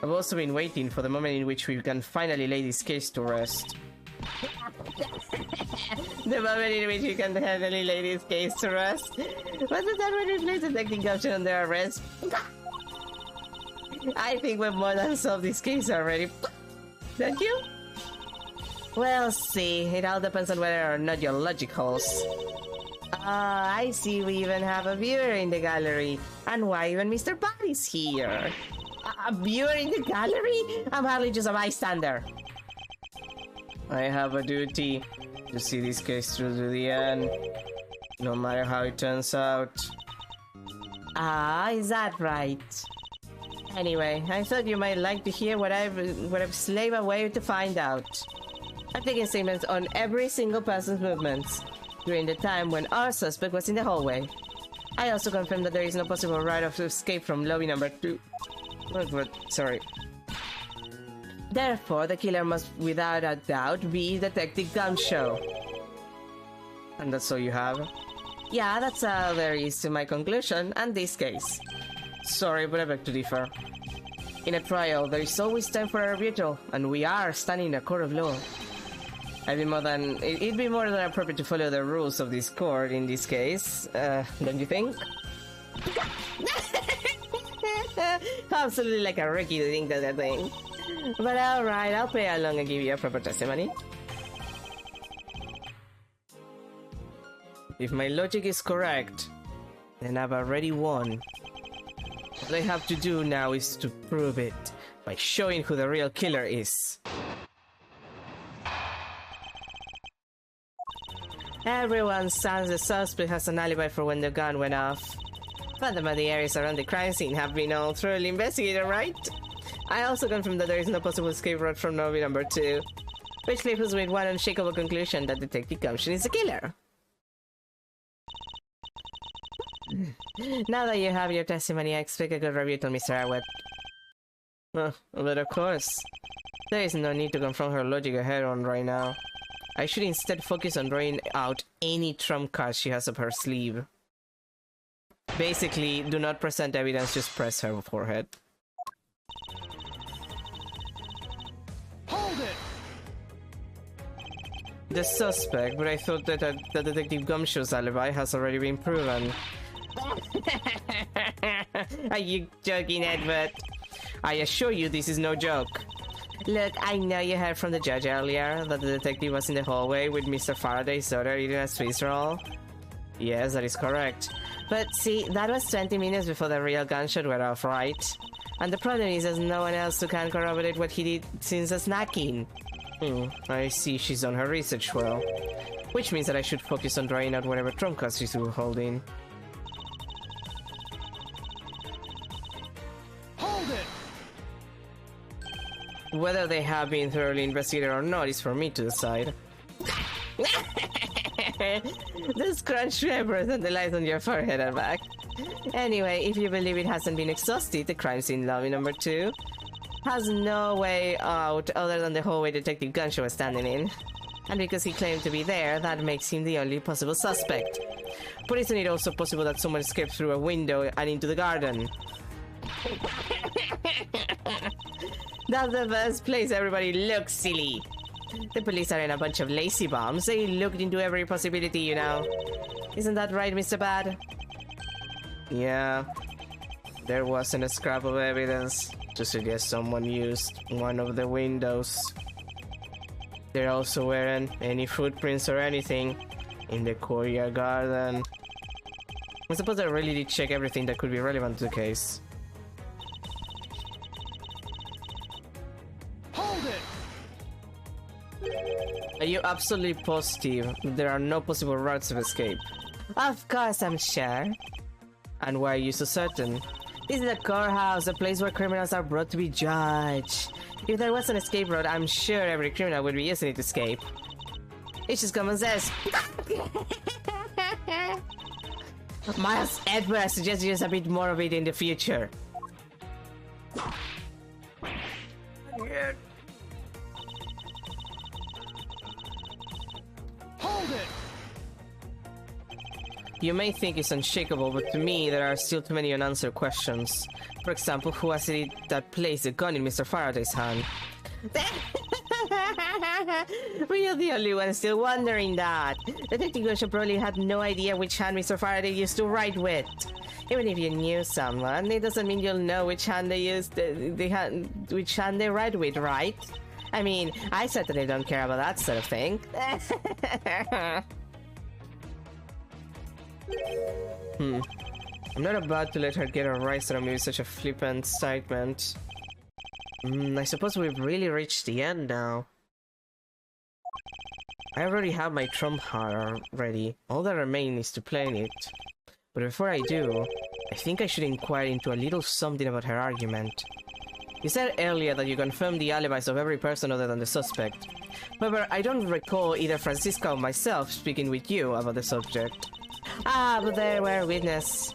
S1: I've also been waiting for the moment in which we can finally lay this case to rest. The moment in which we can finally lay this case to rest? Wasn't that when we placed Detective Gumshoe under arrest? I think we've more than solved this case already. Don't you? We'll see. It all depends on whether or not your logic holds. I see we even have a viewer in the gallery. And why even Mr. Body's here? A viewer in the gallery? I'm hardly just a bystander. I have a duty to see this case through to the end, no matter how it turns out. Is that right? Anyway, I thought you might like to hear what I've slaved away to find out. I've taken statements on every single person's movements during the time when our suspect was in the hallway. I also confirmed that there is no possible right of escape from lobby number 2. Sorry. Therefore, the killer must, without a doubt, be Detective Gumshoe. And that's all you have? Yeah, that's all there is to my conclusion and this case. Sorry, but I beg to differ. In a trial, there is always time for a rebuttal, and we are standing in a court of law. It'd be more than appropriate to follow the rules of this court in this case, don't you think? Absolutely like a rookie to think that thing. But alright, I'll play along and give you a proper testimony. If my logic is correct, then I've already won. What I have to do now is to prove it by showing who the real killer is. Everyone understands the suspect has an alibi for when the gun went off. But the areas around the crime scene have been all thoroughly investigated, right? I also confirm that there is no possible escape route from lobby number 2, which leaves us with one unshakable conclusion that Detective Gumshoe is the killer. Now that you have your testimony, I expect a good rebuttal, Mr. Arwett. But of course. There is no need to confront her logic head on right now. I should instead focus on drawing out any trump card she has up her sleeve. Basically, do not present evidence, just press her forehead.
S2: Hold it!
S1: The suspect, but I thought that the Detective Gumshow's alibi has already been proven. Are you joking, Edward? I assure you this is no joke. Look, I know you heard from the judge earlier that the detective was in the hallway with Mr. Faraday's daughter eating a Swiss roll. Yes, that is correct. But see, that was 20 minutes before the real gunshot went off, right? And the problem is there's no one else who can corroborate what he did since the snacking. I see she's on her research well. Which means that I should focus on drawing out whatever trump cards she's holding.
S2: Hold it!
S1: Whether they have been thoroughly investigated or not is for me to decide. The scrunched eyebrows and the lines on your forehead are back. Anyway, if you believe it hasn't been exhausted, the crime scene lobby number 2 has no way out other than the hallway Detective Gunshow was standing in. And because he claimed to be there, that makes him the only possible suspect. But isn't it also possible that someone escaped through a window and into the garden? That's the first place everybody looks silly. The police aren't a bunch of lazy bums. They looked into every possibility, you know. Isn't that right, Mr. Bad? Yeah. There wasn't a scrap of evidence to suggest someone used one of the windows. There also weren't any footprints or anything in the courtyard garden. I suppose I really did check everything that could be relevant to the case.
S2: Hold it!
S1: Are you absolutely positive there are no possible routes of escape? Of course I'm sure. And why are you so certain? This is a courthouse, a place where criminals are brought to be judged. If there was an escape route, I'm sure every criminal would be using it to escape. It's just common sense. Miles Edward, I suggest you use a bit more of it in the future.
S2: Hold it!
S1: You may think it's unshakable, but to me there are still too many unanswered questions. For example, who was it that placed the gun in Mr. Faraday's hand? We're not the only one still wondering that. Detective Gosha probably had no idea which hand Mr. Faraday used to write with. Even if you knew someone, it doesn't mean you'll know which hand they used, which hand they write with, right? I mean, I certainly don't care about that sort of thing. I'm not about to let her get her rise on me with such a flippant statement. I suppose we've really reached the end now. I already have my trump card ready. All that remains is to play it. But before I do, I think I should inquire into a little something about her argument. You said earlier that you confirmed the alibis of every person other than the suspect. However, I don't recall either Francisca or myself speaking with you about the subject. Ah, but there were witnesses.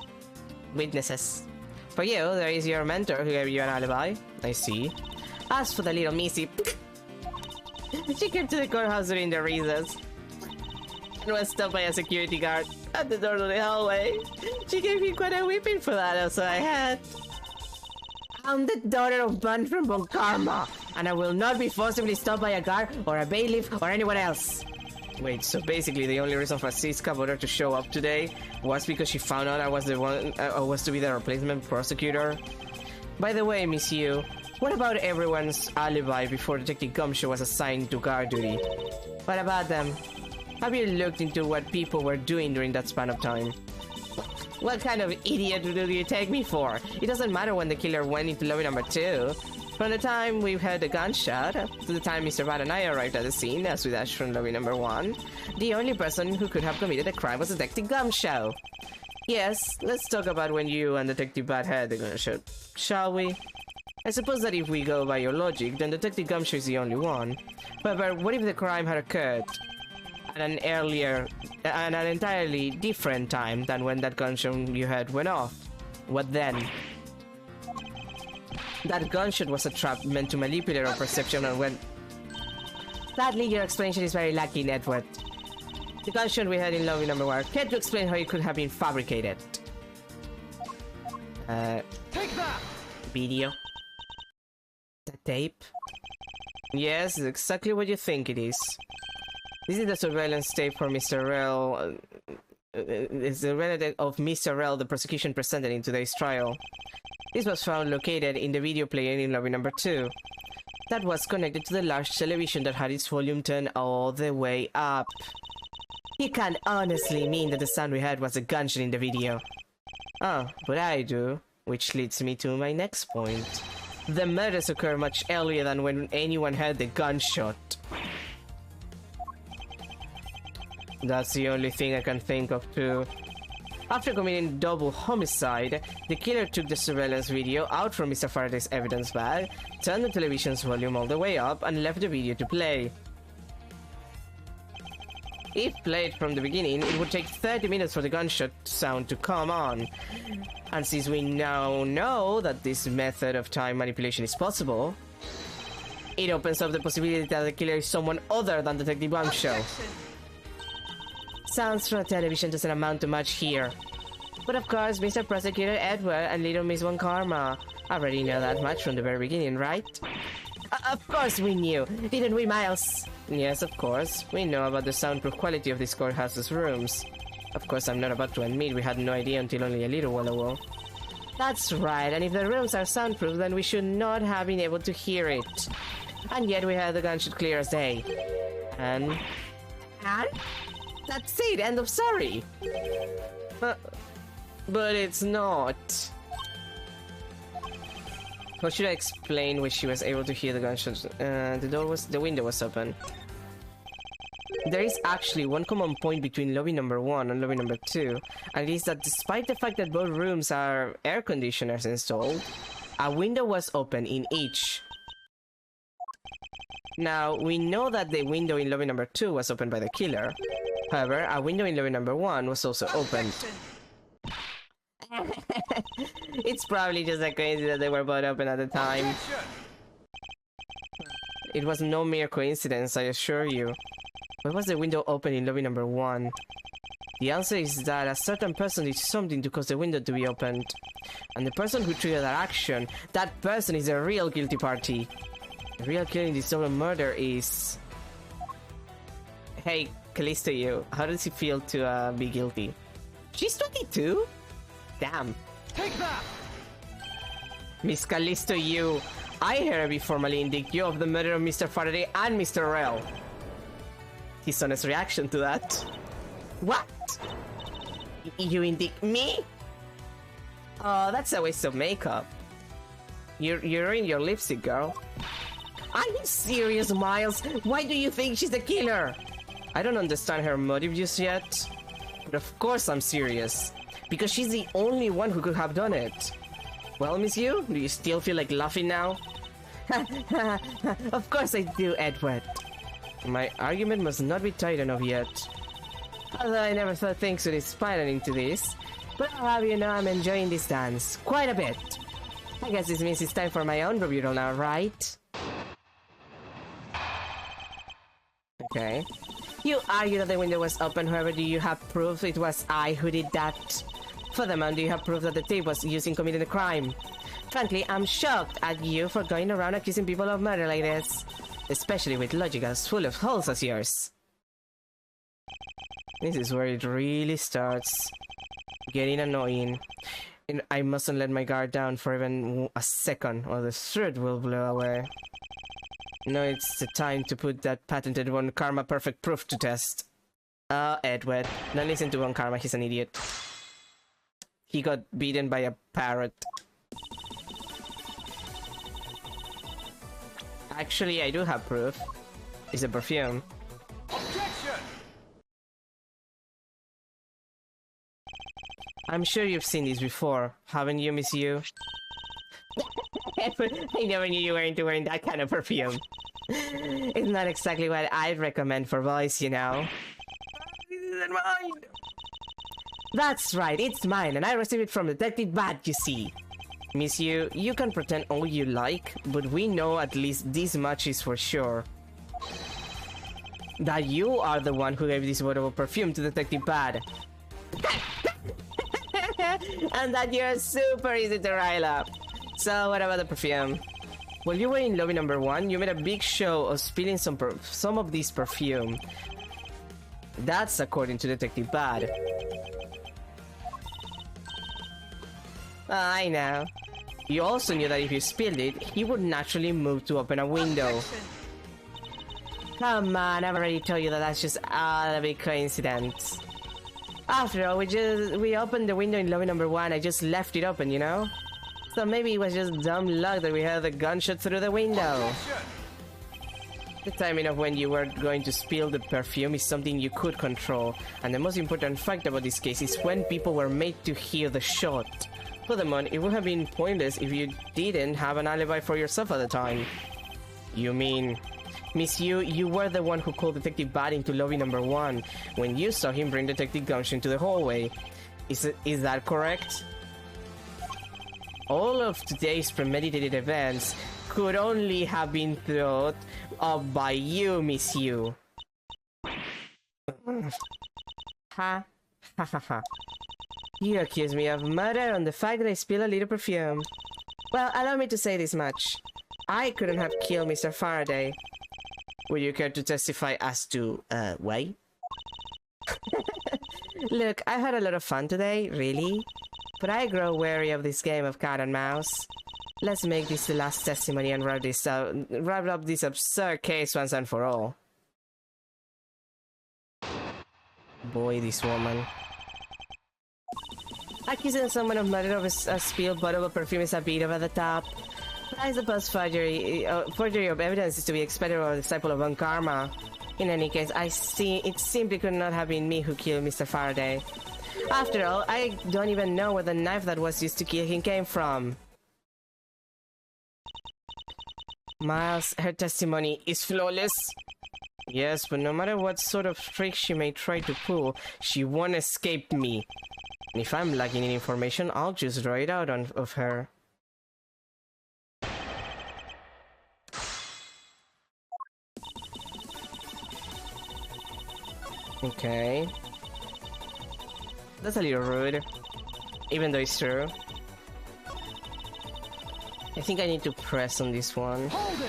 S1: For you, there is your mentor who gave you an alibi. I see. As for the little missy, she came to the courthouse during the recess and was stopped by a security guard at the door of the hallway. She gave me quite a whipping for that, so I had. I'm the daughter of Bun from Bon Karma, and I will not be forcibly stopped by a guard or a bailiff or anyone else. Wait, so basically the only reason Francisca voted to show up today was because she found out I was the one, was to be the replacement prosecutor? By the way, Miss Yu, what about everyone's alibi before Detective Gumshoe was assigned to guard duty? What about them? Have you looked into what people were doing during that span of time? What kind of idiot do you take me for? It doesn't matter when the killer went into lobby number 2. From the time we heard the gunshot to the time Mr. Bad and I arrived at the scene as we dashed from lobby number 1, the only person who could have committed the crime was Detective Gumshoe. Yes, let's talk about when you and Detective Bad had the gunshot, shall we? I suppose that if we go by your logic, then Detective Gumshoe is the only one. However, what if the crime had occurred at an entirely different time than when that gunshot you had went off? What then? That gunshot was a trap meant to manipulate our perception and when... Sadly, your explanation is very lacking, Edward. The gunshot we had in lobby number 1. Can't you explain how it could have been fabricated?
S2: Take that!
S1: Video. The tape? Yes, it's exactly what you think it is. This is the surveillance tape for Mr. Rell. It's the relative of Mr. Rell the prosecution presented in today's trial. This was found located in the video player in lobby number 2. That was connected to the large television that had its volume turned all the way up. You can't honestly mean that the sound we heard was a gunshot in the video. Oh, but I do. Which leads me to my next point. The murders occurred much earlier than when anyone heard the gunshot. That's the only thing I can think of too. After committing double homicide, the killer took the surveillance video out from Mr. Faraday's evidence bag, turned the television's volume all the way up, and left the video to play. If played from the beginning, it would take 30 minutes for the gunshot sound to come on. And since we now know that this method of time manipulation is possible, it opens up the possibility that the killer is someone other than Detective Bombshell. Sounds from the television doesn't amount to much here. But of course, Mr. Prosecutor Edward and Little Miss One Karma already know that much from the very beginning, right? Of course we knew, didn't we, Miles? Yes, of course. We know about the soundproof quality of this courthouse's rooms. Of course, I'm not about to admit we had no idea until only a little while ago. That's right, and if the rooms are soundproof, then we should not have been able to hear it. And yet we had the gunshot clear as day. And? That's it, end of story! But it's not. How should I explain when she was able to hear the gunshots? The window was open. There is actually one common point between lobby number 1 and lobby number 2, and it is that despite the fact that both rooms are air conditioners installed, a window was open in each. Now, we know that the window in lobby number 2 was opened by the killer. However, a window in lobby number 1 was also opened. It's probably just a coincidence that they were both open at the time. It was no mere coincidence, I assure you. Why was the window open in lobby number 1? The answer is that a certain person did something to cause the window to be opened. And the person who triggered that action, that person is the real guilty party. The real killer in this double murder is... Hey, Callisto, you, how does it feel to be guilty? She's 22? Damn.
S2: Take that!
S1: Miss Callisto, you, I hereby formally indict you of the murder of Mr. Faraday and Mr. Rell. His honest reaction to that. What? You indict me? Oh, that's a waste of makeup. You ruined your lipstick, girl. Are you serious, Miles? Why do you think she's the killer? I don't understand her motive just yet. But of course I'm serious. Because she's the only one who could have done it. Well, Miss Yu, do you still feel like laughing now? Of course I do, Edward. My argument must not be tight enough yet. Although I never thought things would spiral into this. But I'll have you know I'm enjoying this dance. Quite a bit. I guess this means it's time for my own rebuttal now, right? Okay. You argue that the window was open, however, do you have proof it was I who did that? Furthermore, do you have proof that the tape was used in committing a crime? Frankly, I'm shocked at you for going around accusing people of murder like this. Especially with logic as full of holes as yours. This is where it really starts getting annoying. And I mustn't let my guard down for even a second, or the thread will blow away. No, it's the time to put that patented One Karma perfect proof to test. Edward. Don't listen to One Karma, he's an idiot. He got beaten by a parrot. Actually, I do have proof. It's a perfume.
S2: Objection!
S1: I'm sure you've seen this before, haven't you, Miss Yu? I never knew you were into wearing that kind of perfume. It's not exactly what I'd recommend for boys, you know. This isn't mine! That's right, it's mine, and I received it from Detective Bad, you see. Miss Yu, you can pretend all you like, but we know at least this much is for sure. That you are the one who gave this bottle of perfume to Detective Bad. And that you're super easy to rile up. So what about the perfume? While you were in lobby number 1, you made a big show of spilling some of this perfume. That's according to Detective Bad. I know. You also knew that if you spilled it, he would naturally move to open a window. Come on, I've already told you that that's just all a big coincidence. After all, we opened the window in lobby number 1, I just left it open, you know? So maybe it was just dumb luck that we had the gunshot through the window. The timing of when you were going to spill the perfume is something you could control, and the most important fact about this case is when people were made to hear the shot. Furthermore, it would have been pointless if you didn't have an alibi for yourself at the time. You mean... Miss Yu, you were the one who called Detective Bad into lobby number 1 when you saw him bring Detective Gumshoe into the hallway. Is that correct? All of today's premeditated events could only have been thought of by you, Miss Yu. Ha ha ha ha. You accuse me of murder on the fact that I spilled a little perfume. Well, allow me to say this much. I couldn't have killed Mr. Faraday. Would you care to testify as to, why? Look, I had a lot of fun today, really. But I grow wary of this game of cat and mouse. Let's make this the last testimony and wrap up this absurd case once and for all. Boy, this woman. Accusing someone of murder of a spilled bottle of perfume is a bit over the top. But I suppose forgery of evidence is to be expected of a disciple of Von Karma. In any case, it simply could not have been me who killed Mr. Faraday. After all, I don't even know where the knife that was used to kill him came from. Miles, her testimony is flawless. Yes, but no matter what sort of trick she may try to pull, she won't escape me. And if I'm lacking in information, I'll just draw it out of her. Okay. That's a little rude. Even though it's true. I think I need to press on this one.
S2: Hold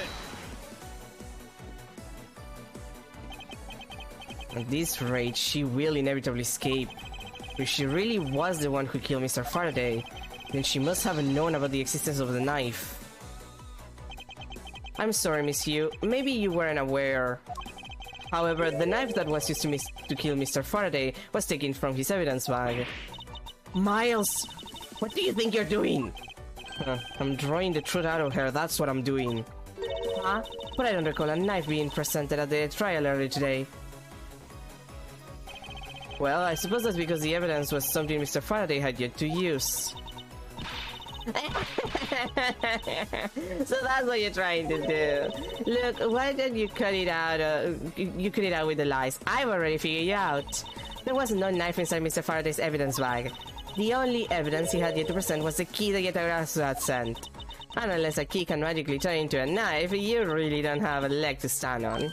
S2: it!
S1: At this rate, she will inevitably escape. If she really was the one who killed Mr. Faraday, then she must have known about the existence of the knife. I'm sorry, Miss Yu. Maybe you weren't aware. However, the knife that was used to kill Mr. Faraday was taken from his evidence bag. Miles! What do you think you're doing? I'm drawing the truth out of her, that's what I'm doing. Huh? But I don't recall a knife being presented at the trial earlier today. Well, I suppose that's because the evidence was something Mr. Faraday had yet to use. So that's what you're trying to do. Look, why don't you cut it out? You cut it out with the lies. I've already figured you out. There was no knife inside Mr. Faraday's evidence bag. The only evidence he had yet to present was the key that Yatagarasu had sent. And unless a key can magically turn into a knife, you really don't have a leg to stand on.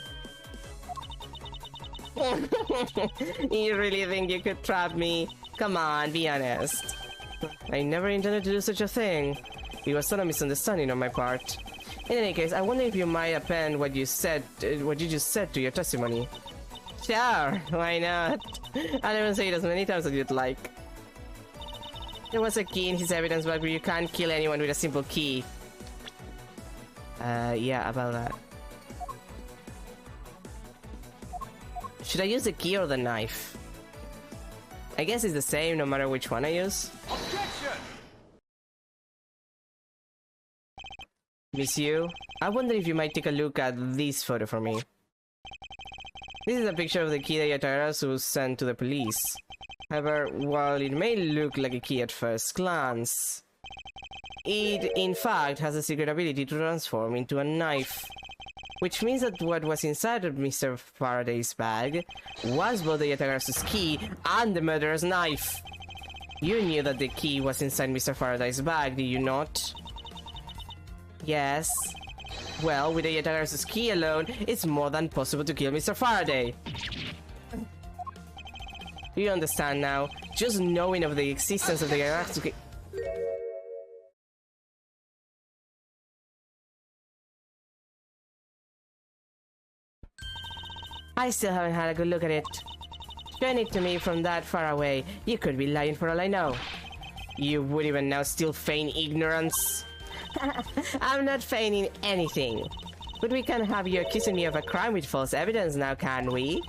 S1: You really think you could trap me? Come on, be honest. I never intended to do such a thing. It was not a misunderstanding on my part. In any case, I wonder if you might append what you just said to your testimony. Sure, why not? I'll even say it as many times as you'd like. There was a key in his evidence bag, but you can't kill anyone with a simple key. Yeah, about that. Should I use the key or the knife? I guess it's the same no matter which one I use.
S2: Objection!
S1: Miss Yu, I wonder if you might take a look at this photo for me. This is a picture of the key that Yatagarasu sent to the police. However, while it may look like a key at first glance, it in fact has a secret ability to transform into a knife. Which means that what was inside of Mr. Faraday's bag was both the Yatagarasu's key and the murderer's knife. You knew that the key was inside Mr. Faraday's bag, did you not? Yes. Well, with the Yatagara's key alone, it's more than possible to kill Mr. Faraday. Do you understand now? Just knowing of the existence of the Yatagara's key... I still haven't had a good look at it. Showing it to me from that far away, you could be lying for all I know. You would even now still feign ignorance? I'm not feigning anything. But we can't have you accusing me of a crime with false evidence now, can we?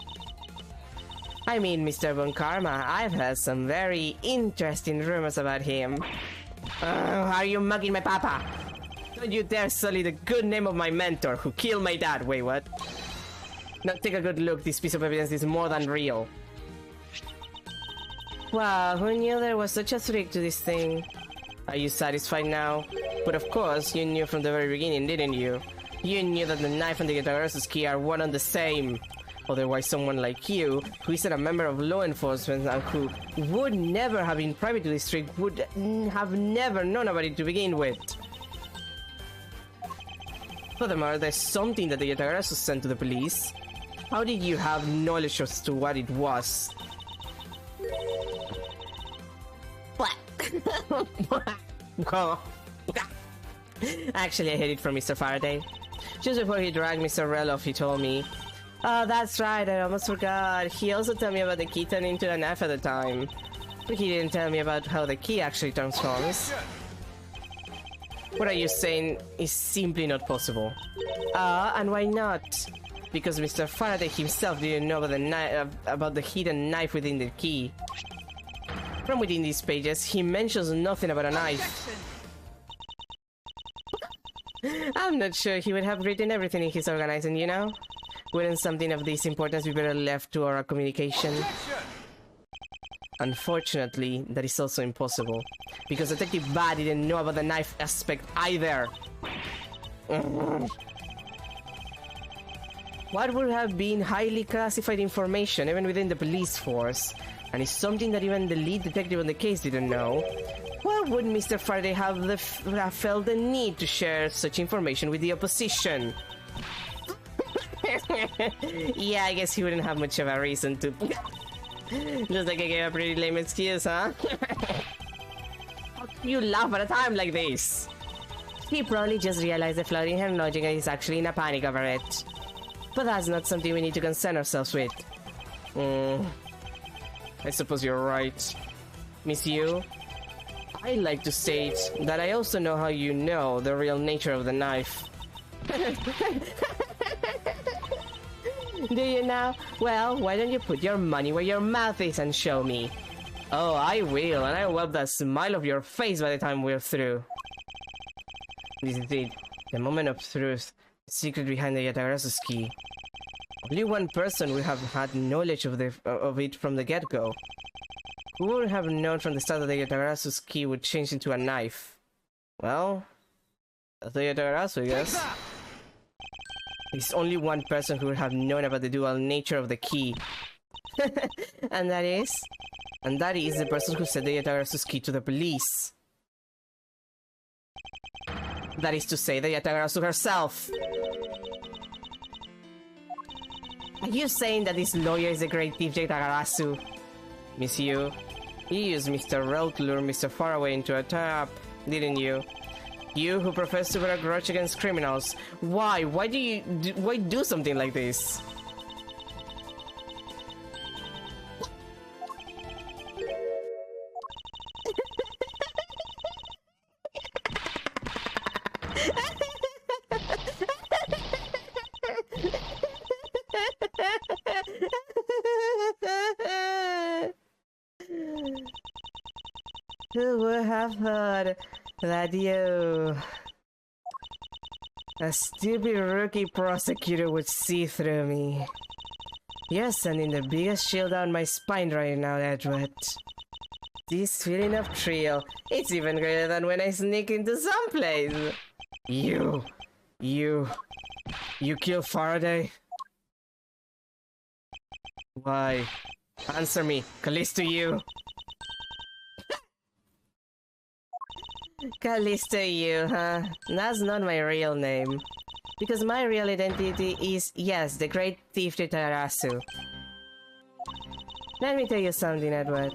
S1: I mean, Mr. Von Karma, I've heard some very interesting rumors about him. Are you mugging my papa? Don't you dare sully the good name of my mentor who killed my dad. Wait, what? Now take a good look, this piece of evidence is more than real. Wow, who knew there was such a trick to this thing? Are you satisfied now? But of course, you knew from the very beginning, didn't you? You knew that the knife and the Yatagara's key are one and the same. Otherwise, someone like you, who isn't a member of law enforcement and who would never have been privy to this trick, would have never known about it to begin with. Furthermore, there's something that the Yatagara's sent to the police. How did you have knowledge as to what it was? Actually, I hid it from Mr. Faraday. Just before he dragged Mr. Rell off, he told me. Oh, that's right, I almost forgot. He also told me about the key turning into an F at the time. But he didn't tell me about how the key actually transforms. What are you saying is simply not possible? And why not? Because Mr. Faraday himself didn't know about the hidden knife within the key. From within these pages, he mentions nothing about a knife. I'm not sure he would have written everything in his organizing, you know? Wouldn't something of this importance be better left to our communication? Unfortunately, that is also impossible. Because Detective Ba didn't know about the knife aspect either. What would have been highly classified information even within the police force? And it's something that even the lead detective on the case didn't know. Why would Mr. Faraday have felt the need to share such information with the opposition? Yeah, I guess he wouldn't have much of a reason to. Just like I gave a pretty lame excuse, huh? How can you laugh at a time like this? He probably just realized the flaw in her logic and he's actually in a panic over it. But that's not something we need to concern ourselves with. I suppose you're right. Miss Yu, I'd like to state that I also know how you know the real nature of the knife. Do you now? Well, why don't you put your money where your mouth is and show me? Oh, I will, and I'll wipe that smile off your face by the time we're through. This is it, the moment of truth, the secret behind the Yatagara's key. Only one person would have had knowledge of it from the get-go. Who would have known from the start that the Yatagara's key would change into a knife? Well, that's the Yatagarasu, I guess. There's only one person who would have known about the dual nature of the key. And that is the person who sent the Yatagara's key to the police. That is to say, the Yatagarasu herself. Are you saying that this lawyer is a great thief, Yatagarasu? Miss Yu, you used Mr. Rell to lure Mr. Faraway into a trap, didn't you? You who profess to bear a grudge against criminals. Why? Why do something like this? Who would have heard that you, a stupid rookie prosecutor, would see through me? You're sending the biggest chill down my spine right now, Edward. This feeling of thrill, it's even greater than when I sneak into someplace. You killed Faraday? Why? Answer me, Callisto, you. Callisto you, huh? That's not my real name. Because my real identity is, yes, the great thief Tarasu. Let me tell you something, Edward.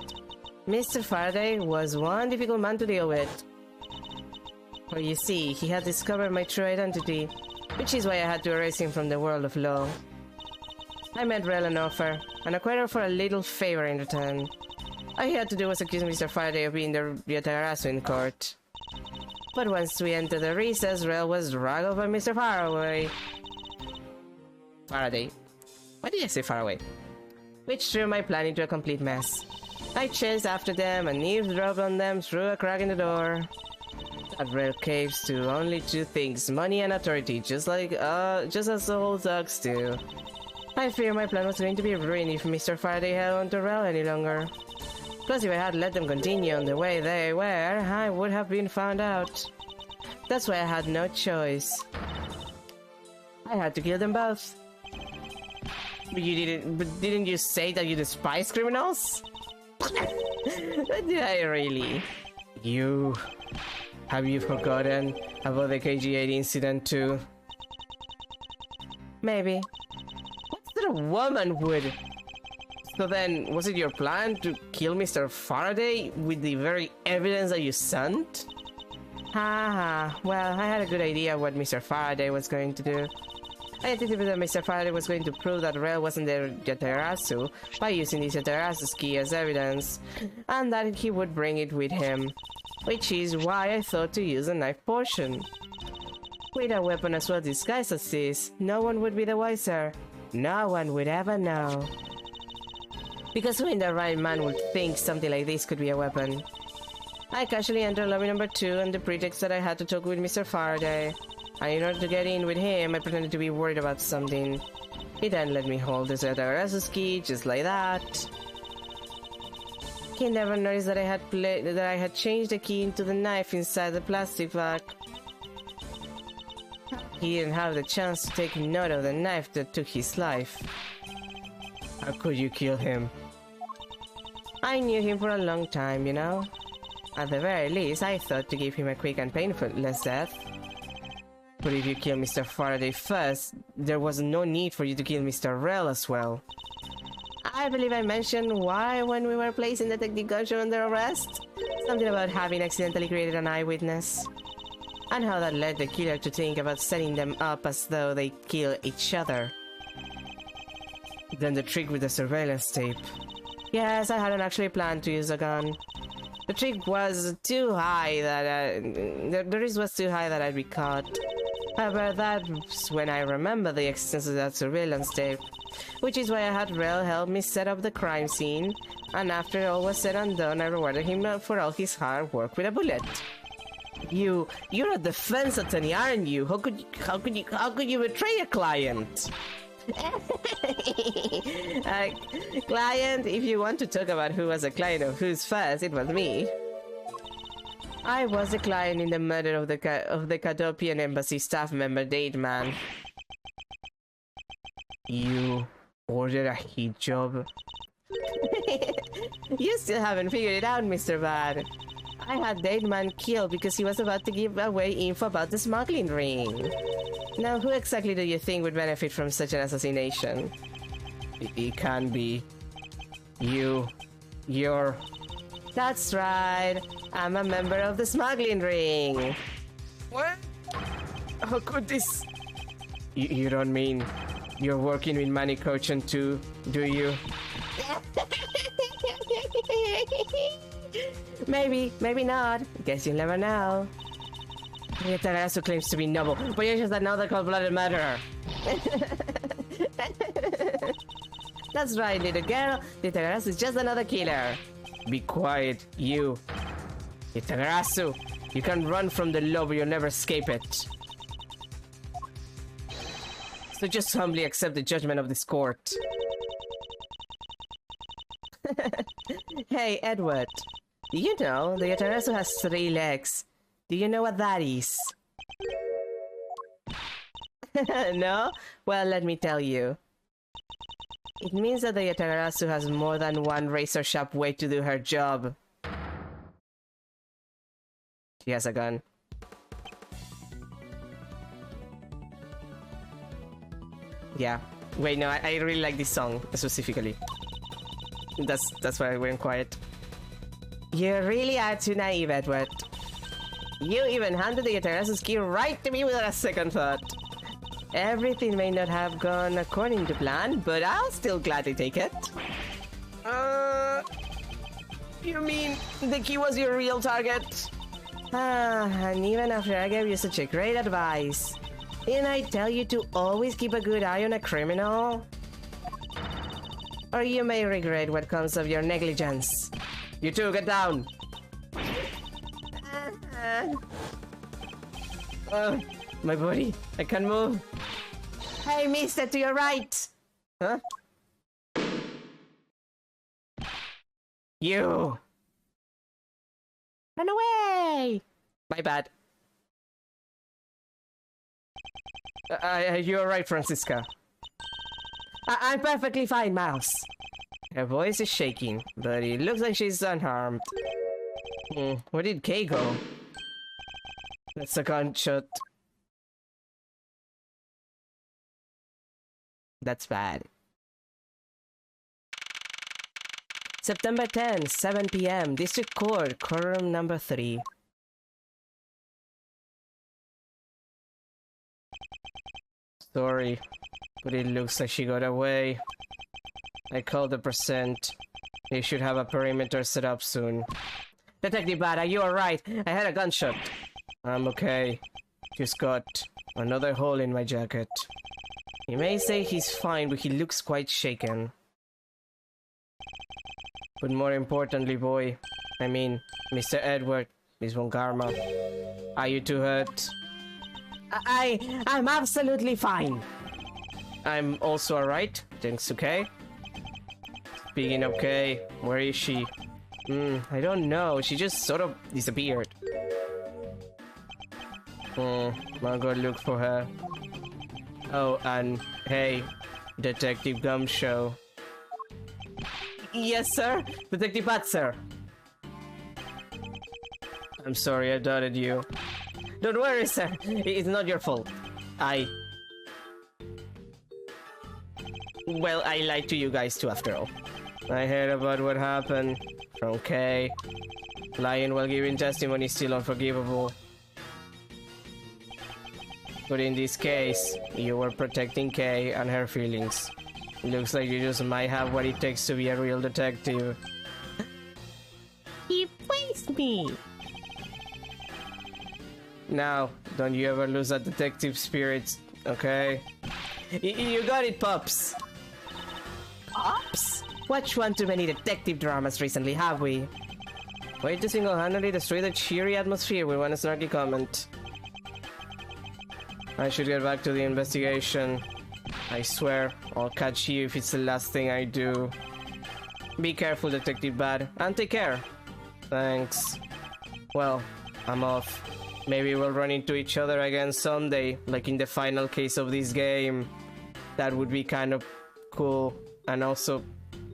S1: Mr. Faraday was one difficult man to deal with. For you see, he had discovered my true identity, which is why I had to erase him from the world of law. I met Rel and offer, and acquired her for a little favor in return. All he had to do was accuse Mr. Faraday of being the Ryotarasu in court. But once we entered the recess, Rel was dragged over Mr. Faraway. Faraday. Why did I say Faraway? Which threw my plan into a complete mess. I chased after them and eavesdropped on them through a crack in the door. That Rel caves to only two things, money and authority, just as the old thugs do. I fear my plan was going to be ruined if Mr. Faraday held on to Rel any longer. Plus, if I had let them continue on the way they were, I would have been found out. That's why I had no choice. I had to kill them both. But didn't you say that you despise criminals? Did I really? Have you forgotten about the KG-8 incident too? Maybe. What's that a woman would? So then, was it your plan to kill Mr. Faraday with the very evidence that you sent? Haha, well, I had a good idea what Mr. Faraday was going to do. I anticipated that Mr. Faraday was going to prove that Rel wasn't the Yatarasu by using this Yatarasu's key as evidence, and that he would bring it with him. Which is why I thought to use a knife portion. With a weapon as well disguised as this, no one would be the wiser. No one would ever know. Because who in the right man would think something like this could be a weapon? I casually entered lobby number 2 on the pretext that I had to talk with Mr. Faraday. And in order to get in with him, I pretended to be worried about something. He then let me hold the Yatarasu's key, just like that. He never noticed that I had changed the key into the knife inside the plastic bag. He didn't have the chance to take note of the knife that took his life. How could you kill him? I knew him for a long time, you know. At the very least, I thought to give him a quick and painless death. But if you kill Mr. Faraday first, there was no need for you to kill Mr. Rel as well. I believe I mentioned why when we were placing Detective Gosho under arrest. Something about having accidentally created an eyewitness. And how that led the killer to think about setting them up as though they kill each other. Then the trick with the surveillance tape. Yes, I hadn't actually planned to use a gun. The trick was too high that the risk was too high that I'd be caught. However, that's when I remember the existence of that surveillance tape, which is why I had Rel help me set up the crime scene, and after all was said and done, I rewarded him for all his hard work with a bullet. You're a defense attorney, aren't you? How could you betray a client? Client, if you want to talk about who was a client of whose first, it was me. I was the client in the murder of the Cadopian embassy staff member Dateman. You ordered a hit job? You still haven't figured it out, Mr. Bad. I had Dateman killed because he was about to give away info about the smuggling ring. Now, who exactly do you think would benefit from such an assassination? It can't be you're... That's right. I'm a member of the smuggling ring. What? How could this... You don't mean you're working with Manny Cochin too, do you? Maybe not. Guess you'll never know. Yatarasu claims to be noble, but you're just another cold-blooded murderer. That's right, little girl. Yatarasu is just another killer. Be quiet, you. Yatarasu, you can run from the law, but you'll never escape it. So just humbly accept the judgment of this court. Hey, Edward. Do you know the Yatarasu has 3 legs? Do you know what that is? No? Well, let me tell you. It means that the Yatarasu has more than one razor-sharp way to do her job. She has a gun. Yeah. Wait, no, I really like this song specifically. That's why I went quiet. You really are too naive, Edward. You even handed the Terrace's key right to me without a second thought. Everything may not have gone according to plan, but I'll still gladly take it. You mean the key was your real target? And even after I gave you such a great advice, didn't I tell you to always keep a good eye on a criminal? Or you may regret what comes of your negligence. You two, get down! My body, I can't move. Hey, mister, to your right! Huh? You! Run away! My bad. You're right, Francisca. I'm perfectly fine, Mouse. Her voice is shaking, but it looks like she's unharmed. Where did Kay go? That's a gunshot. That's bad. September 10, 7 p.m. District Court, courtroom number 3. Sorry, but it looks like she got away. I called the percent. They should have a perimeter set up soon. Detective Bada, you are right. I had a gunshot. I'm okay. Just got another hole in my jacket. You may say he's fine, but he looks quite shaken. But more importantly, boy, I mean, Mr. Edward, Miss Von Karma, are you too hurt? I'm absolutely fine. I'm also alright. Thanks, okay? Speaking of Kay, where is she? I don't know. She just sort of disappeared. I'll go look for her. Oh, and hey, Detective Gumshoe. Yes, sir? Detective Bat, sir. I'm sorry I doubted you. Don't worry, sir. It's not your fault. Well, I lied to you guys too, after all. I heard about what happened from Kay. Lying while giving testimony is still unforgivable. But in this case, you were protecting Kay and her feelings. Looks like you just might have what it takes to be a real detective. He praised me! Now, don't you ever lose that detective spirit, okay? You got it, Pops! Pops? Watched one too many detective dramas recently, have we? Way to single-handedly destroy the cheery atmosphere with one snarky comment. I should get back to the investigation. I swear, I'll catch you if it's the last thing I do. Be careful, Detective Bad, and take care. Thanks. Well, I'm off. Maybe we'll run into each other again someday, like in the final case of this game. That would be kind of cool, and also,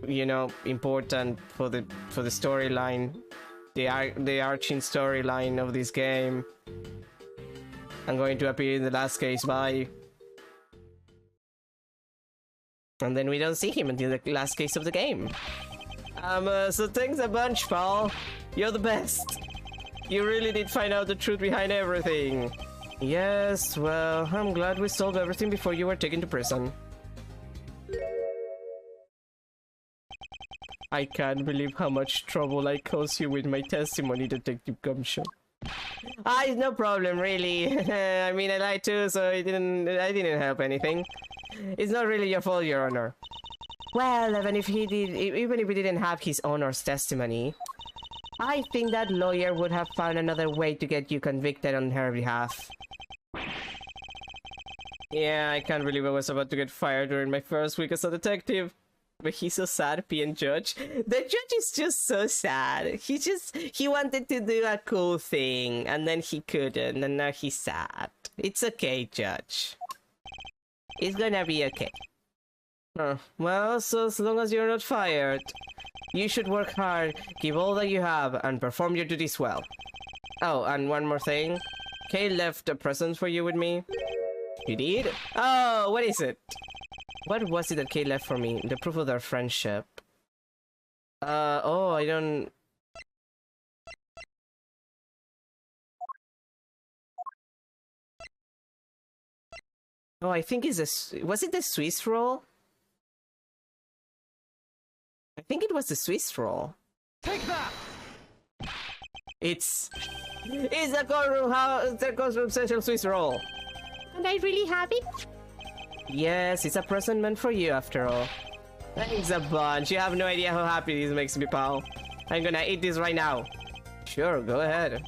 S1: you know, important for the storyline, the arching storyline of this game. I'm going to appear in the last case. Bye. And then we don't see him until the last case of the game. So thanks a bunch, Paul. You're the best. You really did find out the truth behind everything. Yes, well, I'm glad we solved everything before you were taken to prison. I can't believe how much trouble I caused you with my testimony, Detective Gumshoe. It's no problem, really. I mean, I lied too, so I didn't help anything. It's not really your fault, Your Honor. Well, even if we didn't have his Honor's testimony, I think that lawyer would have found another way to get you convicted on her behalf. Yeah, I can't believe I was about to get fired during my first week as a detective. But he's so sad, PN Judge. The judge is just so sad. He wanted to do a cool thing, and then he couldn't, and now he's sad. It's okay, Judge. It's gonna be okay. Well, so as long as you're not fired, you should work hard, give all that you have, and perform your duties well. Oh, and one more thing. Kay left a present for you with me. He did? Oh, what is it? What was it that Kay left for me? The proof of their friendship. Oh, I don't... Oh, I think it's a... Was it the Swiss roll? I think it was the Swiss roll.
S2: Take that!
S1: It's the courtroom special Swiss roll. And I really have it? Yes, it's a present meant for you after all. Thanks a bunch. You have no idea how happy this makes me, pal. I'm gonna eat this right now. Sure, go ahead.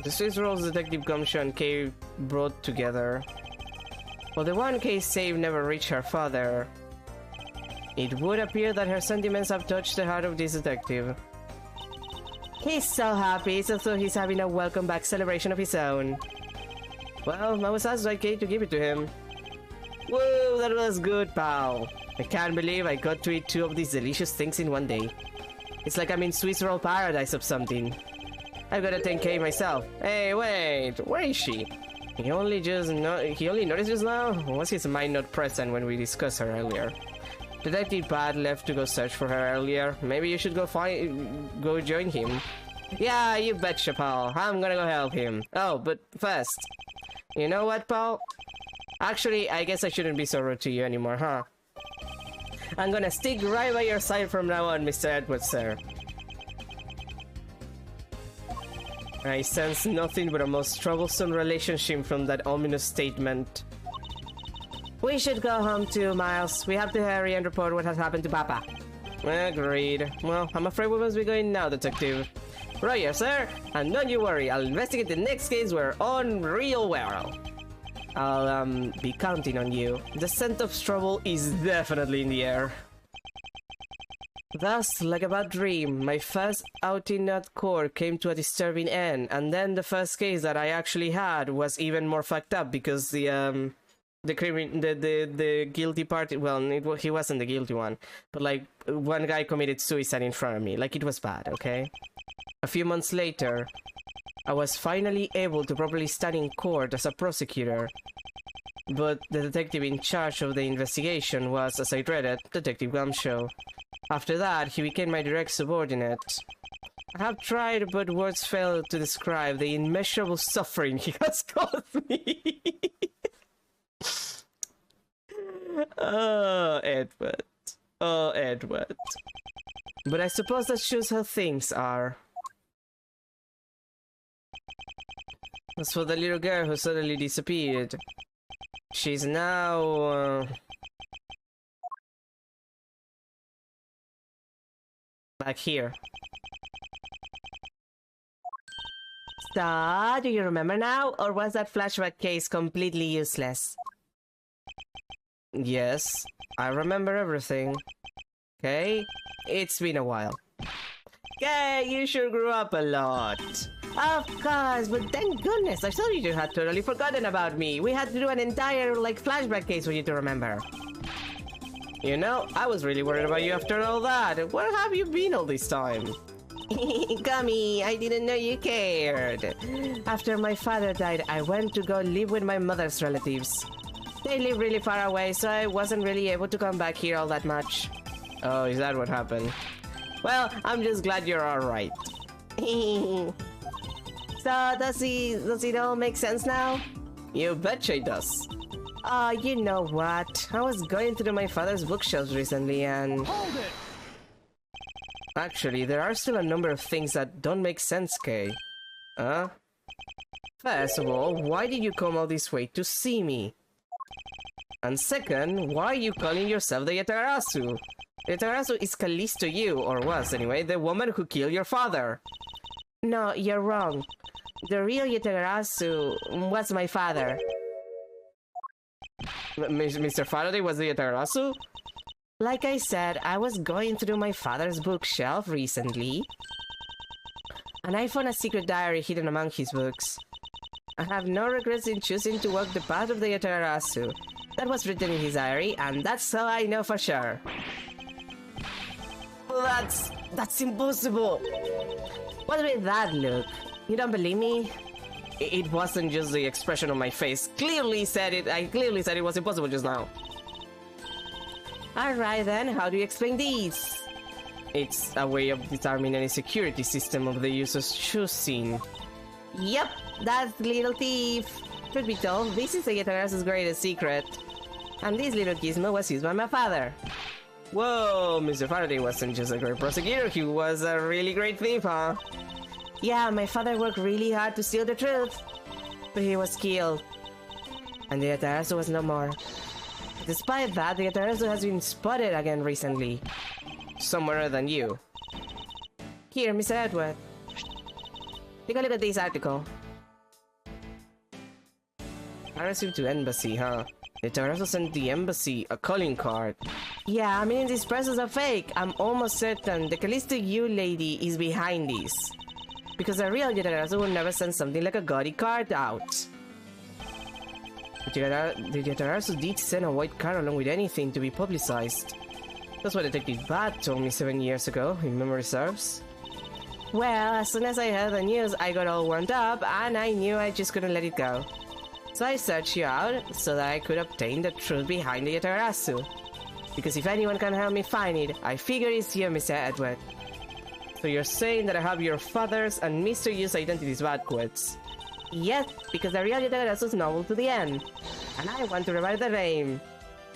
S1: The Swiss rolls Detective Gumshoe and Kay brought together. Well, the one Kay saved never reached her father. It would appear that her sentiments have touched the heart of this detective. He's so happy, it's as though he's having a welcome back celebration of his own. Well, I was asked by Kate to give it to him. Whoa, that was good, pal. I can't believe I got to eat 2 of these delicious things in one day. It's like I'm in Swiss roll paradise of something. I've got to thank Kate myself. Hey, wait, where is she? He only noticed just now? Or was his mind not present when we discussed her earlier? Detective Pat left to go search for her earlier. Maybe you should go join him. Yeah, you betcha, pal. I'm gonna go help him. Oh, but first, you know what, pal? Actually, I guess I shouldn't be so rude to you anymore, huh? I'm gonna stick right by your side from now on, Mr. Edwards, sir. I sense nothing but a most troublesome relationship from that ominous statement. We should go home too, Miles. We have to hurry and report what has happened to Papa. Agreed. Well, I'm afraid we must be going now, Detective. Roger, sir. And don't you worry, I'll investigate the next case we're on real well. I'll, be counting on you. The scent of trouble is definitely in the air. Thus, like a bad dream, my first outing at court came to a disturbing end, and then the first case that I actually had was even more fucked up because the guilty party, well, he wasn't the guilty one, but like one guy committed suicide in front of me. Like, it was bad, okay? A few months later, I was finally able to properly stand in court as a prosecutor. But the detective in charge of the investigation was, as I dreaded, Detective Gumshoe. After that, he became my direct subordinate. I have tried, but words fail to describe the immeasurable suffering he has caused me. Oh, Edward. Oh, Edward. But I suppose that's just how things are. As for the little girl who suddenly disappeared, she's now, back here. So, do you remember now? Or was that flashback case completely useless? Yes, I remember everything. Okay? It's been a while. Okay, you sure grew up a lot. Of course, but thank goodness, I thought you had totally forgotten about me. We had to do an entire, like, flashback case for you to remember. You know, I was really worried about you after all that. Where have you been all this time? Gummy, I didn't know you cared. After my father died, I went to go live with my mother's relatives. They live really far away, so I wasn't really able to come back here all that much. Oh, is that what happened? Well, I'm just glad you're alright. So, does it all make sense now? You betcha it does. Oh, you know what? I was going through my father's bookshelves recently and...
S2: Hold it!
S1: Actually, there are still a number of things that don't make sense, Kay. Huh? First of all, why did you come all this way to see me? And second, why are you calling yourself the Yatagarasu? Yatagarasu is Callisto to you, or was anyway, the woman who killed your father. No, you're wrong. The real Yatagarasu was my father. Mr. Faraday was the Yatagarasu? Like I said, I was going through my father's bookshelf recently, and I found a secret diary hidden among his books. I have no regrets in choosing to walk the path of the Yatagarasu. That was written in his diary, and that's how I know for sure. That's impossible! What will that look? You don't believe me? It wasn't just the expression on my face. I clearly said it was impossible just now. Alright then, how do you explain this? It's a way of determining any security system of the user's choosing. Yep, that's little thief. Truth be told, this is Agetarasu's greatest secret. And this little gizmo was used by my father. Whoa, Mr. Faraday wasn't just a great prosecutor, he was a really great thief, huh? Yeah, my father worked really hard to steal the truth. But he was killed. And the Agetarasu was no more. Despite that, the Agetarasu has been spotted again recently. Somewhere other than you. Here, Mr. Edward. Take a look at this article. I received to embassy, huh? The Agetarasu sent the embassy a calling card. Yeah, I mean these presses are fake. I'm almost certain the Callisto U lady is behind this. Because a real Agetarasu would never send something like a gaudy card out. The Agetarasu did send a white card along with anything to be publicized. That's what Detective Bat told me 7 years ago, if memory serves. Well, as soon as I heard the news, I got all wound up, and I knew I just couldn't let it go. So I searched you out, so that I could obtain the truth behind the Agetarasu. Because if anyone can help me find it, I figure it's you, Mr. Edward. So you're saying that I have your father's and Mr. Yu's identities backwards? Yes, because the real Agetarasu is novel to the end. And I want to revive the name.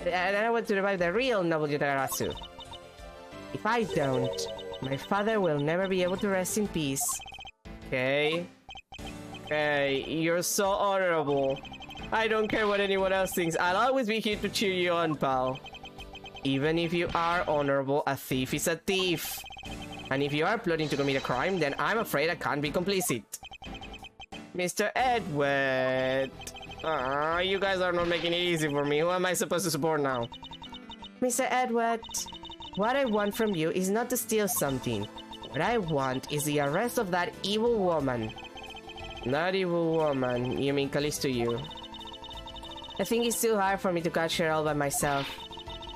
S1: And I want to revive the real noble Agetarasu. If I don't, my father will never be able to rest in peace. Okay. Hey, you're so honorable. I don't care what anyone else thinks. I'll always be here to cheer you on, pal. Even if you are honorable, a thief is a thief. And if you are plotting to commit a crime, then I'm afraid I can't be complicit. Mr. Edward. You guys are not making it easy for me. Who am I supposed to support now? Mr. Edward, what I want from you is not to steal something. What I want is the arrest of that evil woman. That evil woman? You mean Callisto U? I think it's too hard for me to catch her all by myself.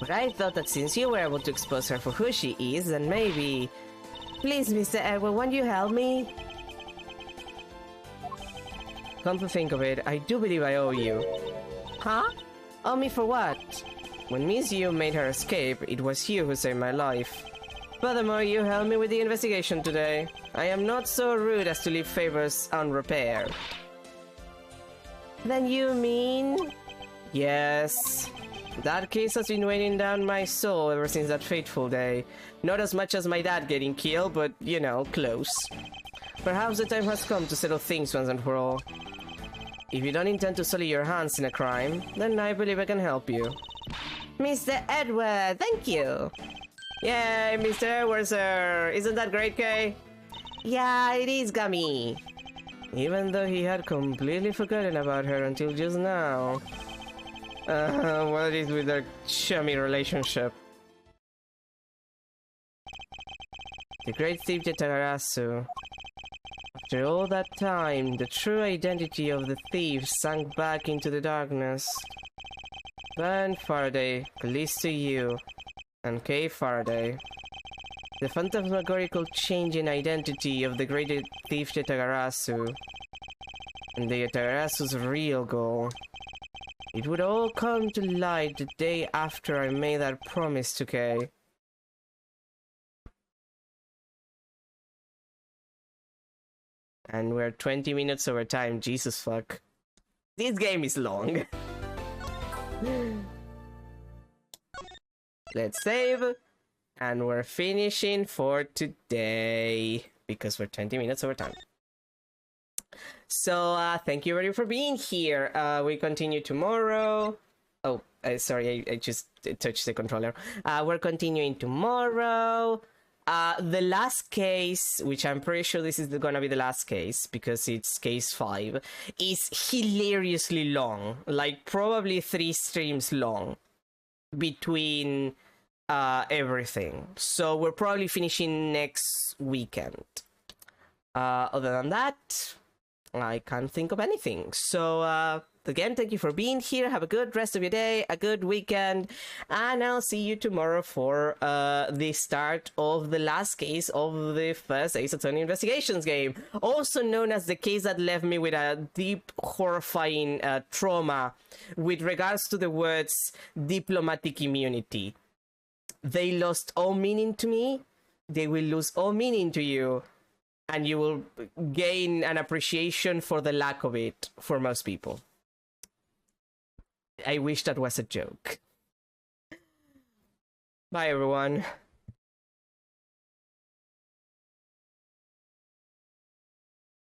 S1: But I thought that since you were able to expose her for who she is, then maybe... Please, Mr. Edward, won't you help me? Come to think of it, I do believe I owe you. Huh? Owe me for what? When Miss Yu made her escape, it was you who saved my life. Furthermore, you helped me with the investigation today. I am not so rude as to leave favors unrepaired. Then you mean... Yes. That case has been weighing down my soul ever since that fateful day. Not as much as my dad getting killed, but, you know, close. Perhaps the time has come to settle things once and for all. If you don't intend to sully your hands in a crime, then I believe I can help you. Mr. Edward, thank you! Yay, Mr. Edward, sir! Isn't that great, Kay? Yeah, it is, Gummy! Even though he had completely forgotten about her until just now. What is with their chummy relationship? The great thief Agetarasu. After all that time, the true identity of the thief sank back into the darkness. Ben Faraday, Callisto U, and Kay Faraday. The phantasmagorical change in identity of the great thief Agetarasu. And the Agetarasu's real goal. It would all come to light the day after I made that promise to Kay. And we're 20 minutes over time, Jesus fuck. This game is long. Let's save. And we're finishing for today. Because we're 20 minutes over time. So, thank you everybody for being here. We continue tomorrow. Oh, sorry, I just touched the controller. We're continuing tomorrow. The last case, which I'm pretty sure this is gonna be the last case, because it's case 5, is hilariously long. Like, probably 3 streams long. Between, everything. So, we're probably finishing next weekend. Other than that... I can't think of anything. So, again, thank you for being here. Have a good rest of your day, a good weekend, and I'll see you tomorrow for the start of the last case of the first Ace Attorney Investigations game, also known as the case that left me with a deep, horrifying trauma with regards to the words diplomatic immunity. They lost all meaning to me. They will lose all meaning to you, and you will gain an appreciation for the lack of it for most people. I wish that was a joke. Bye, everyone.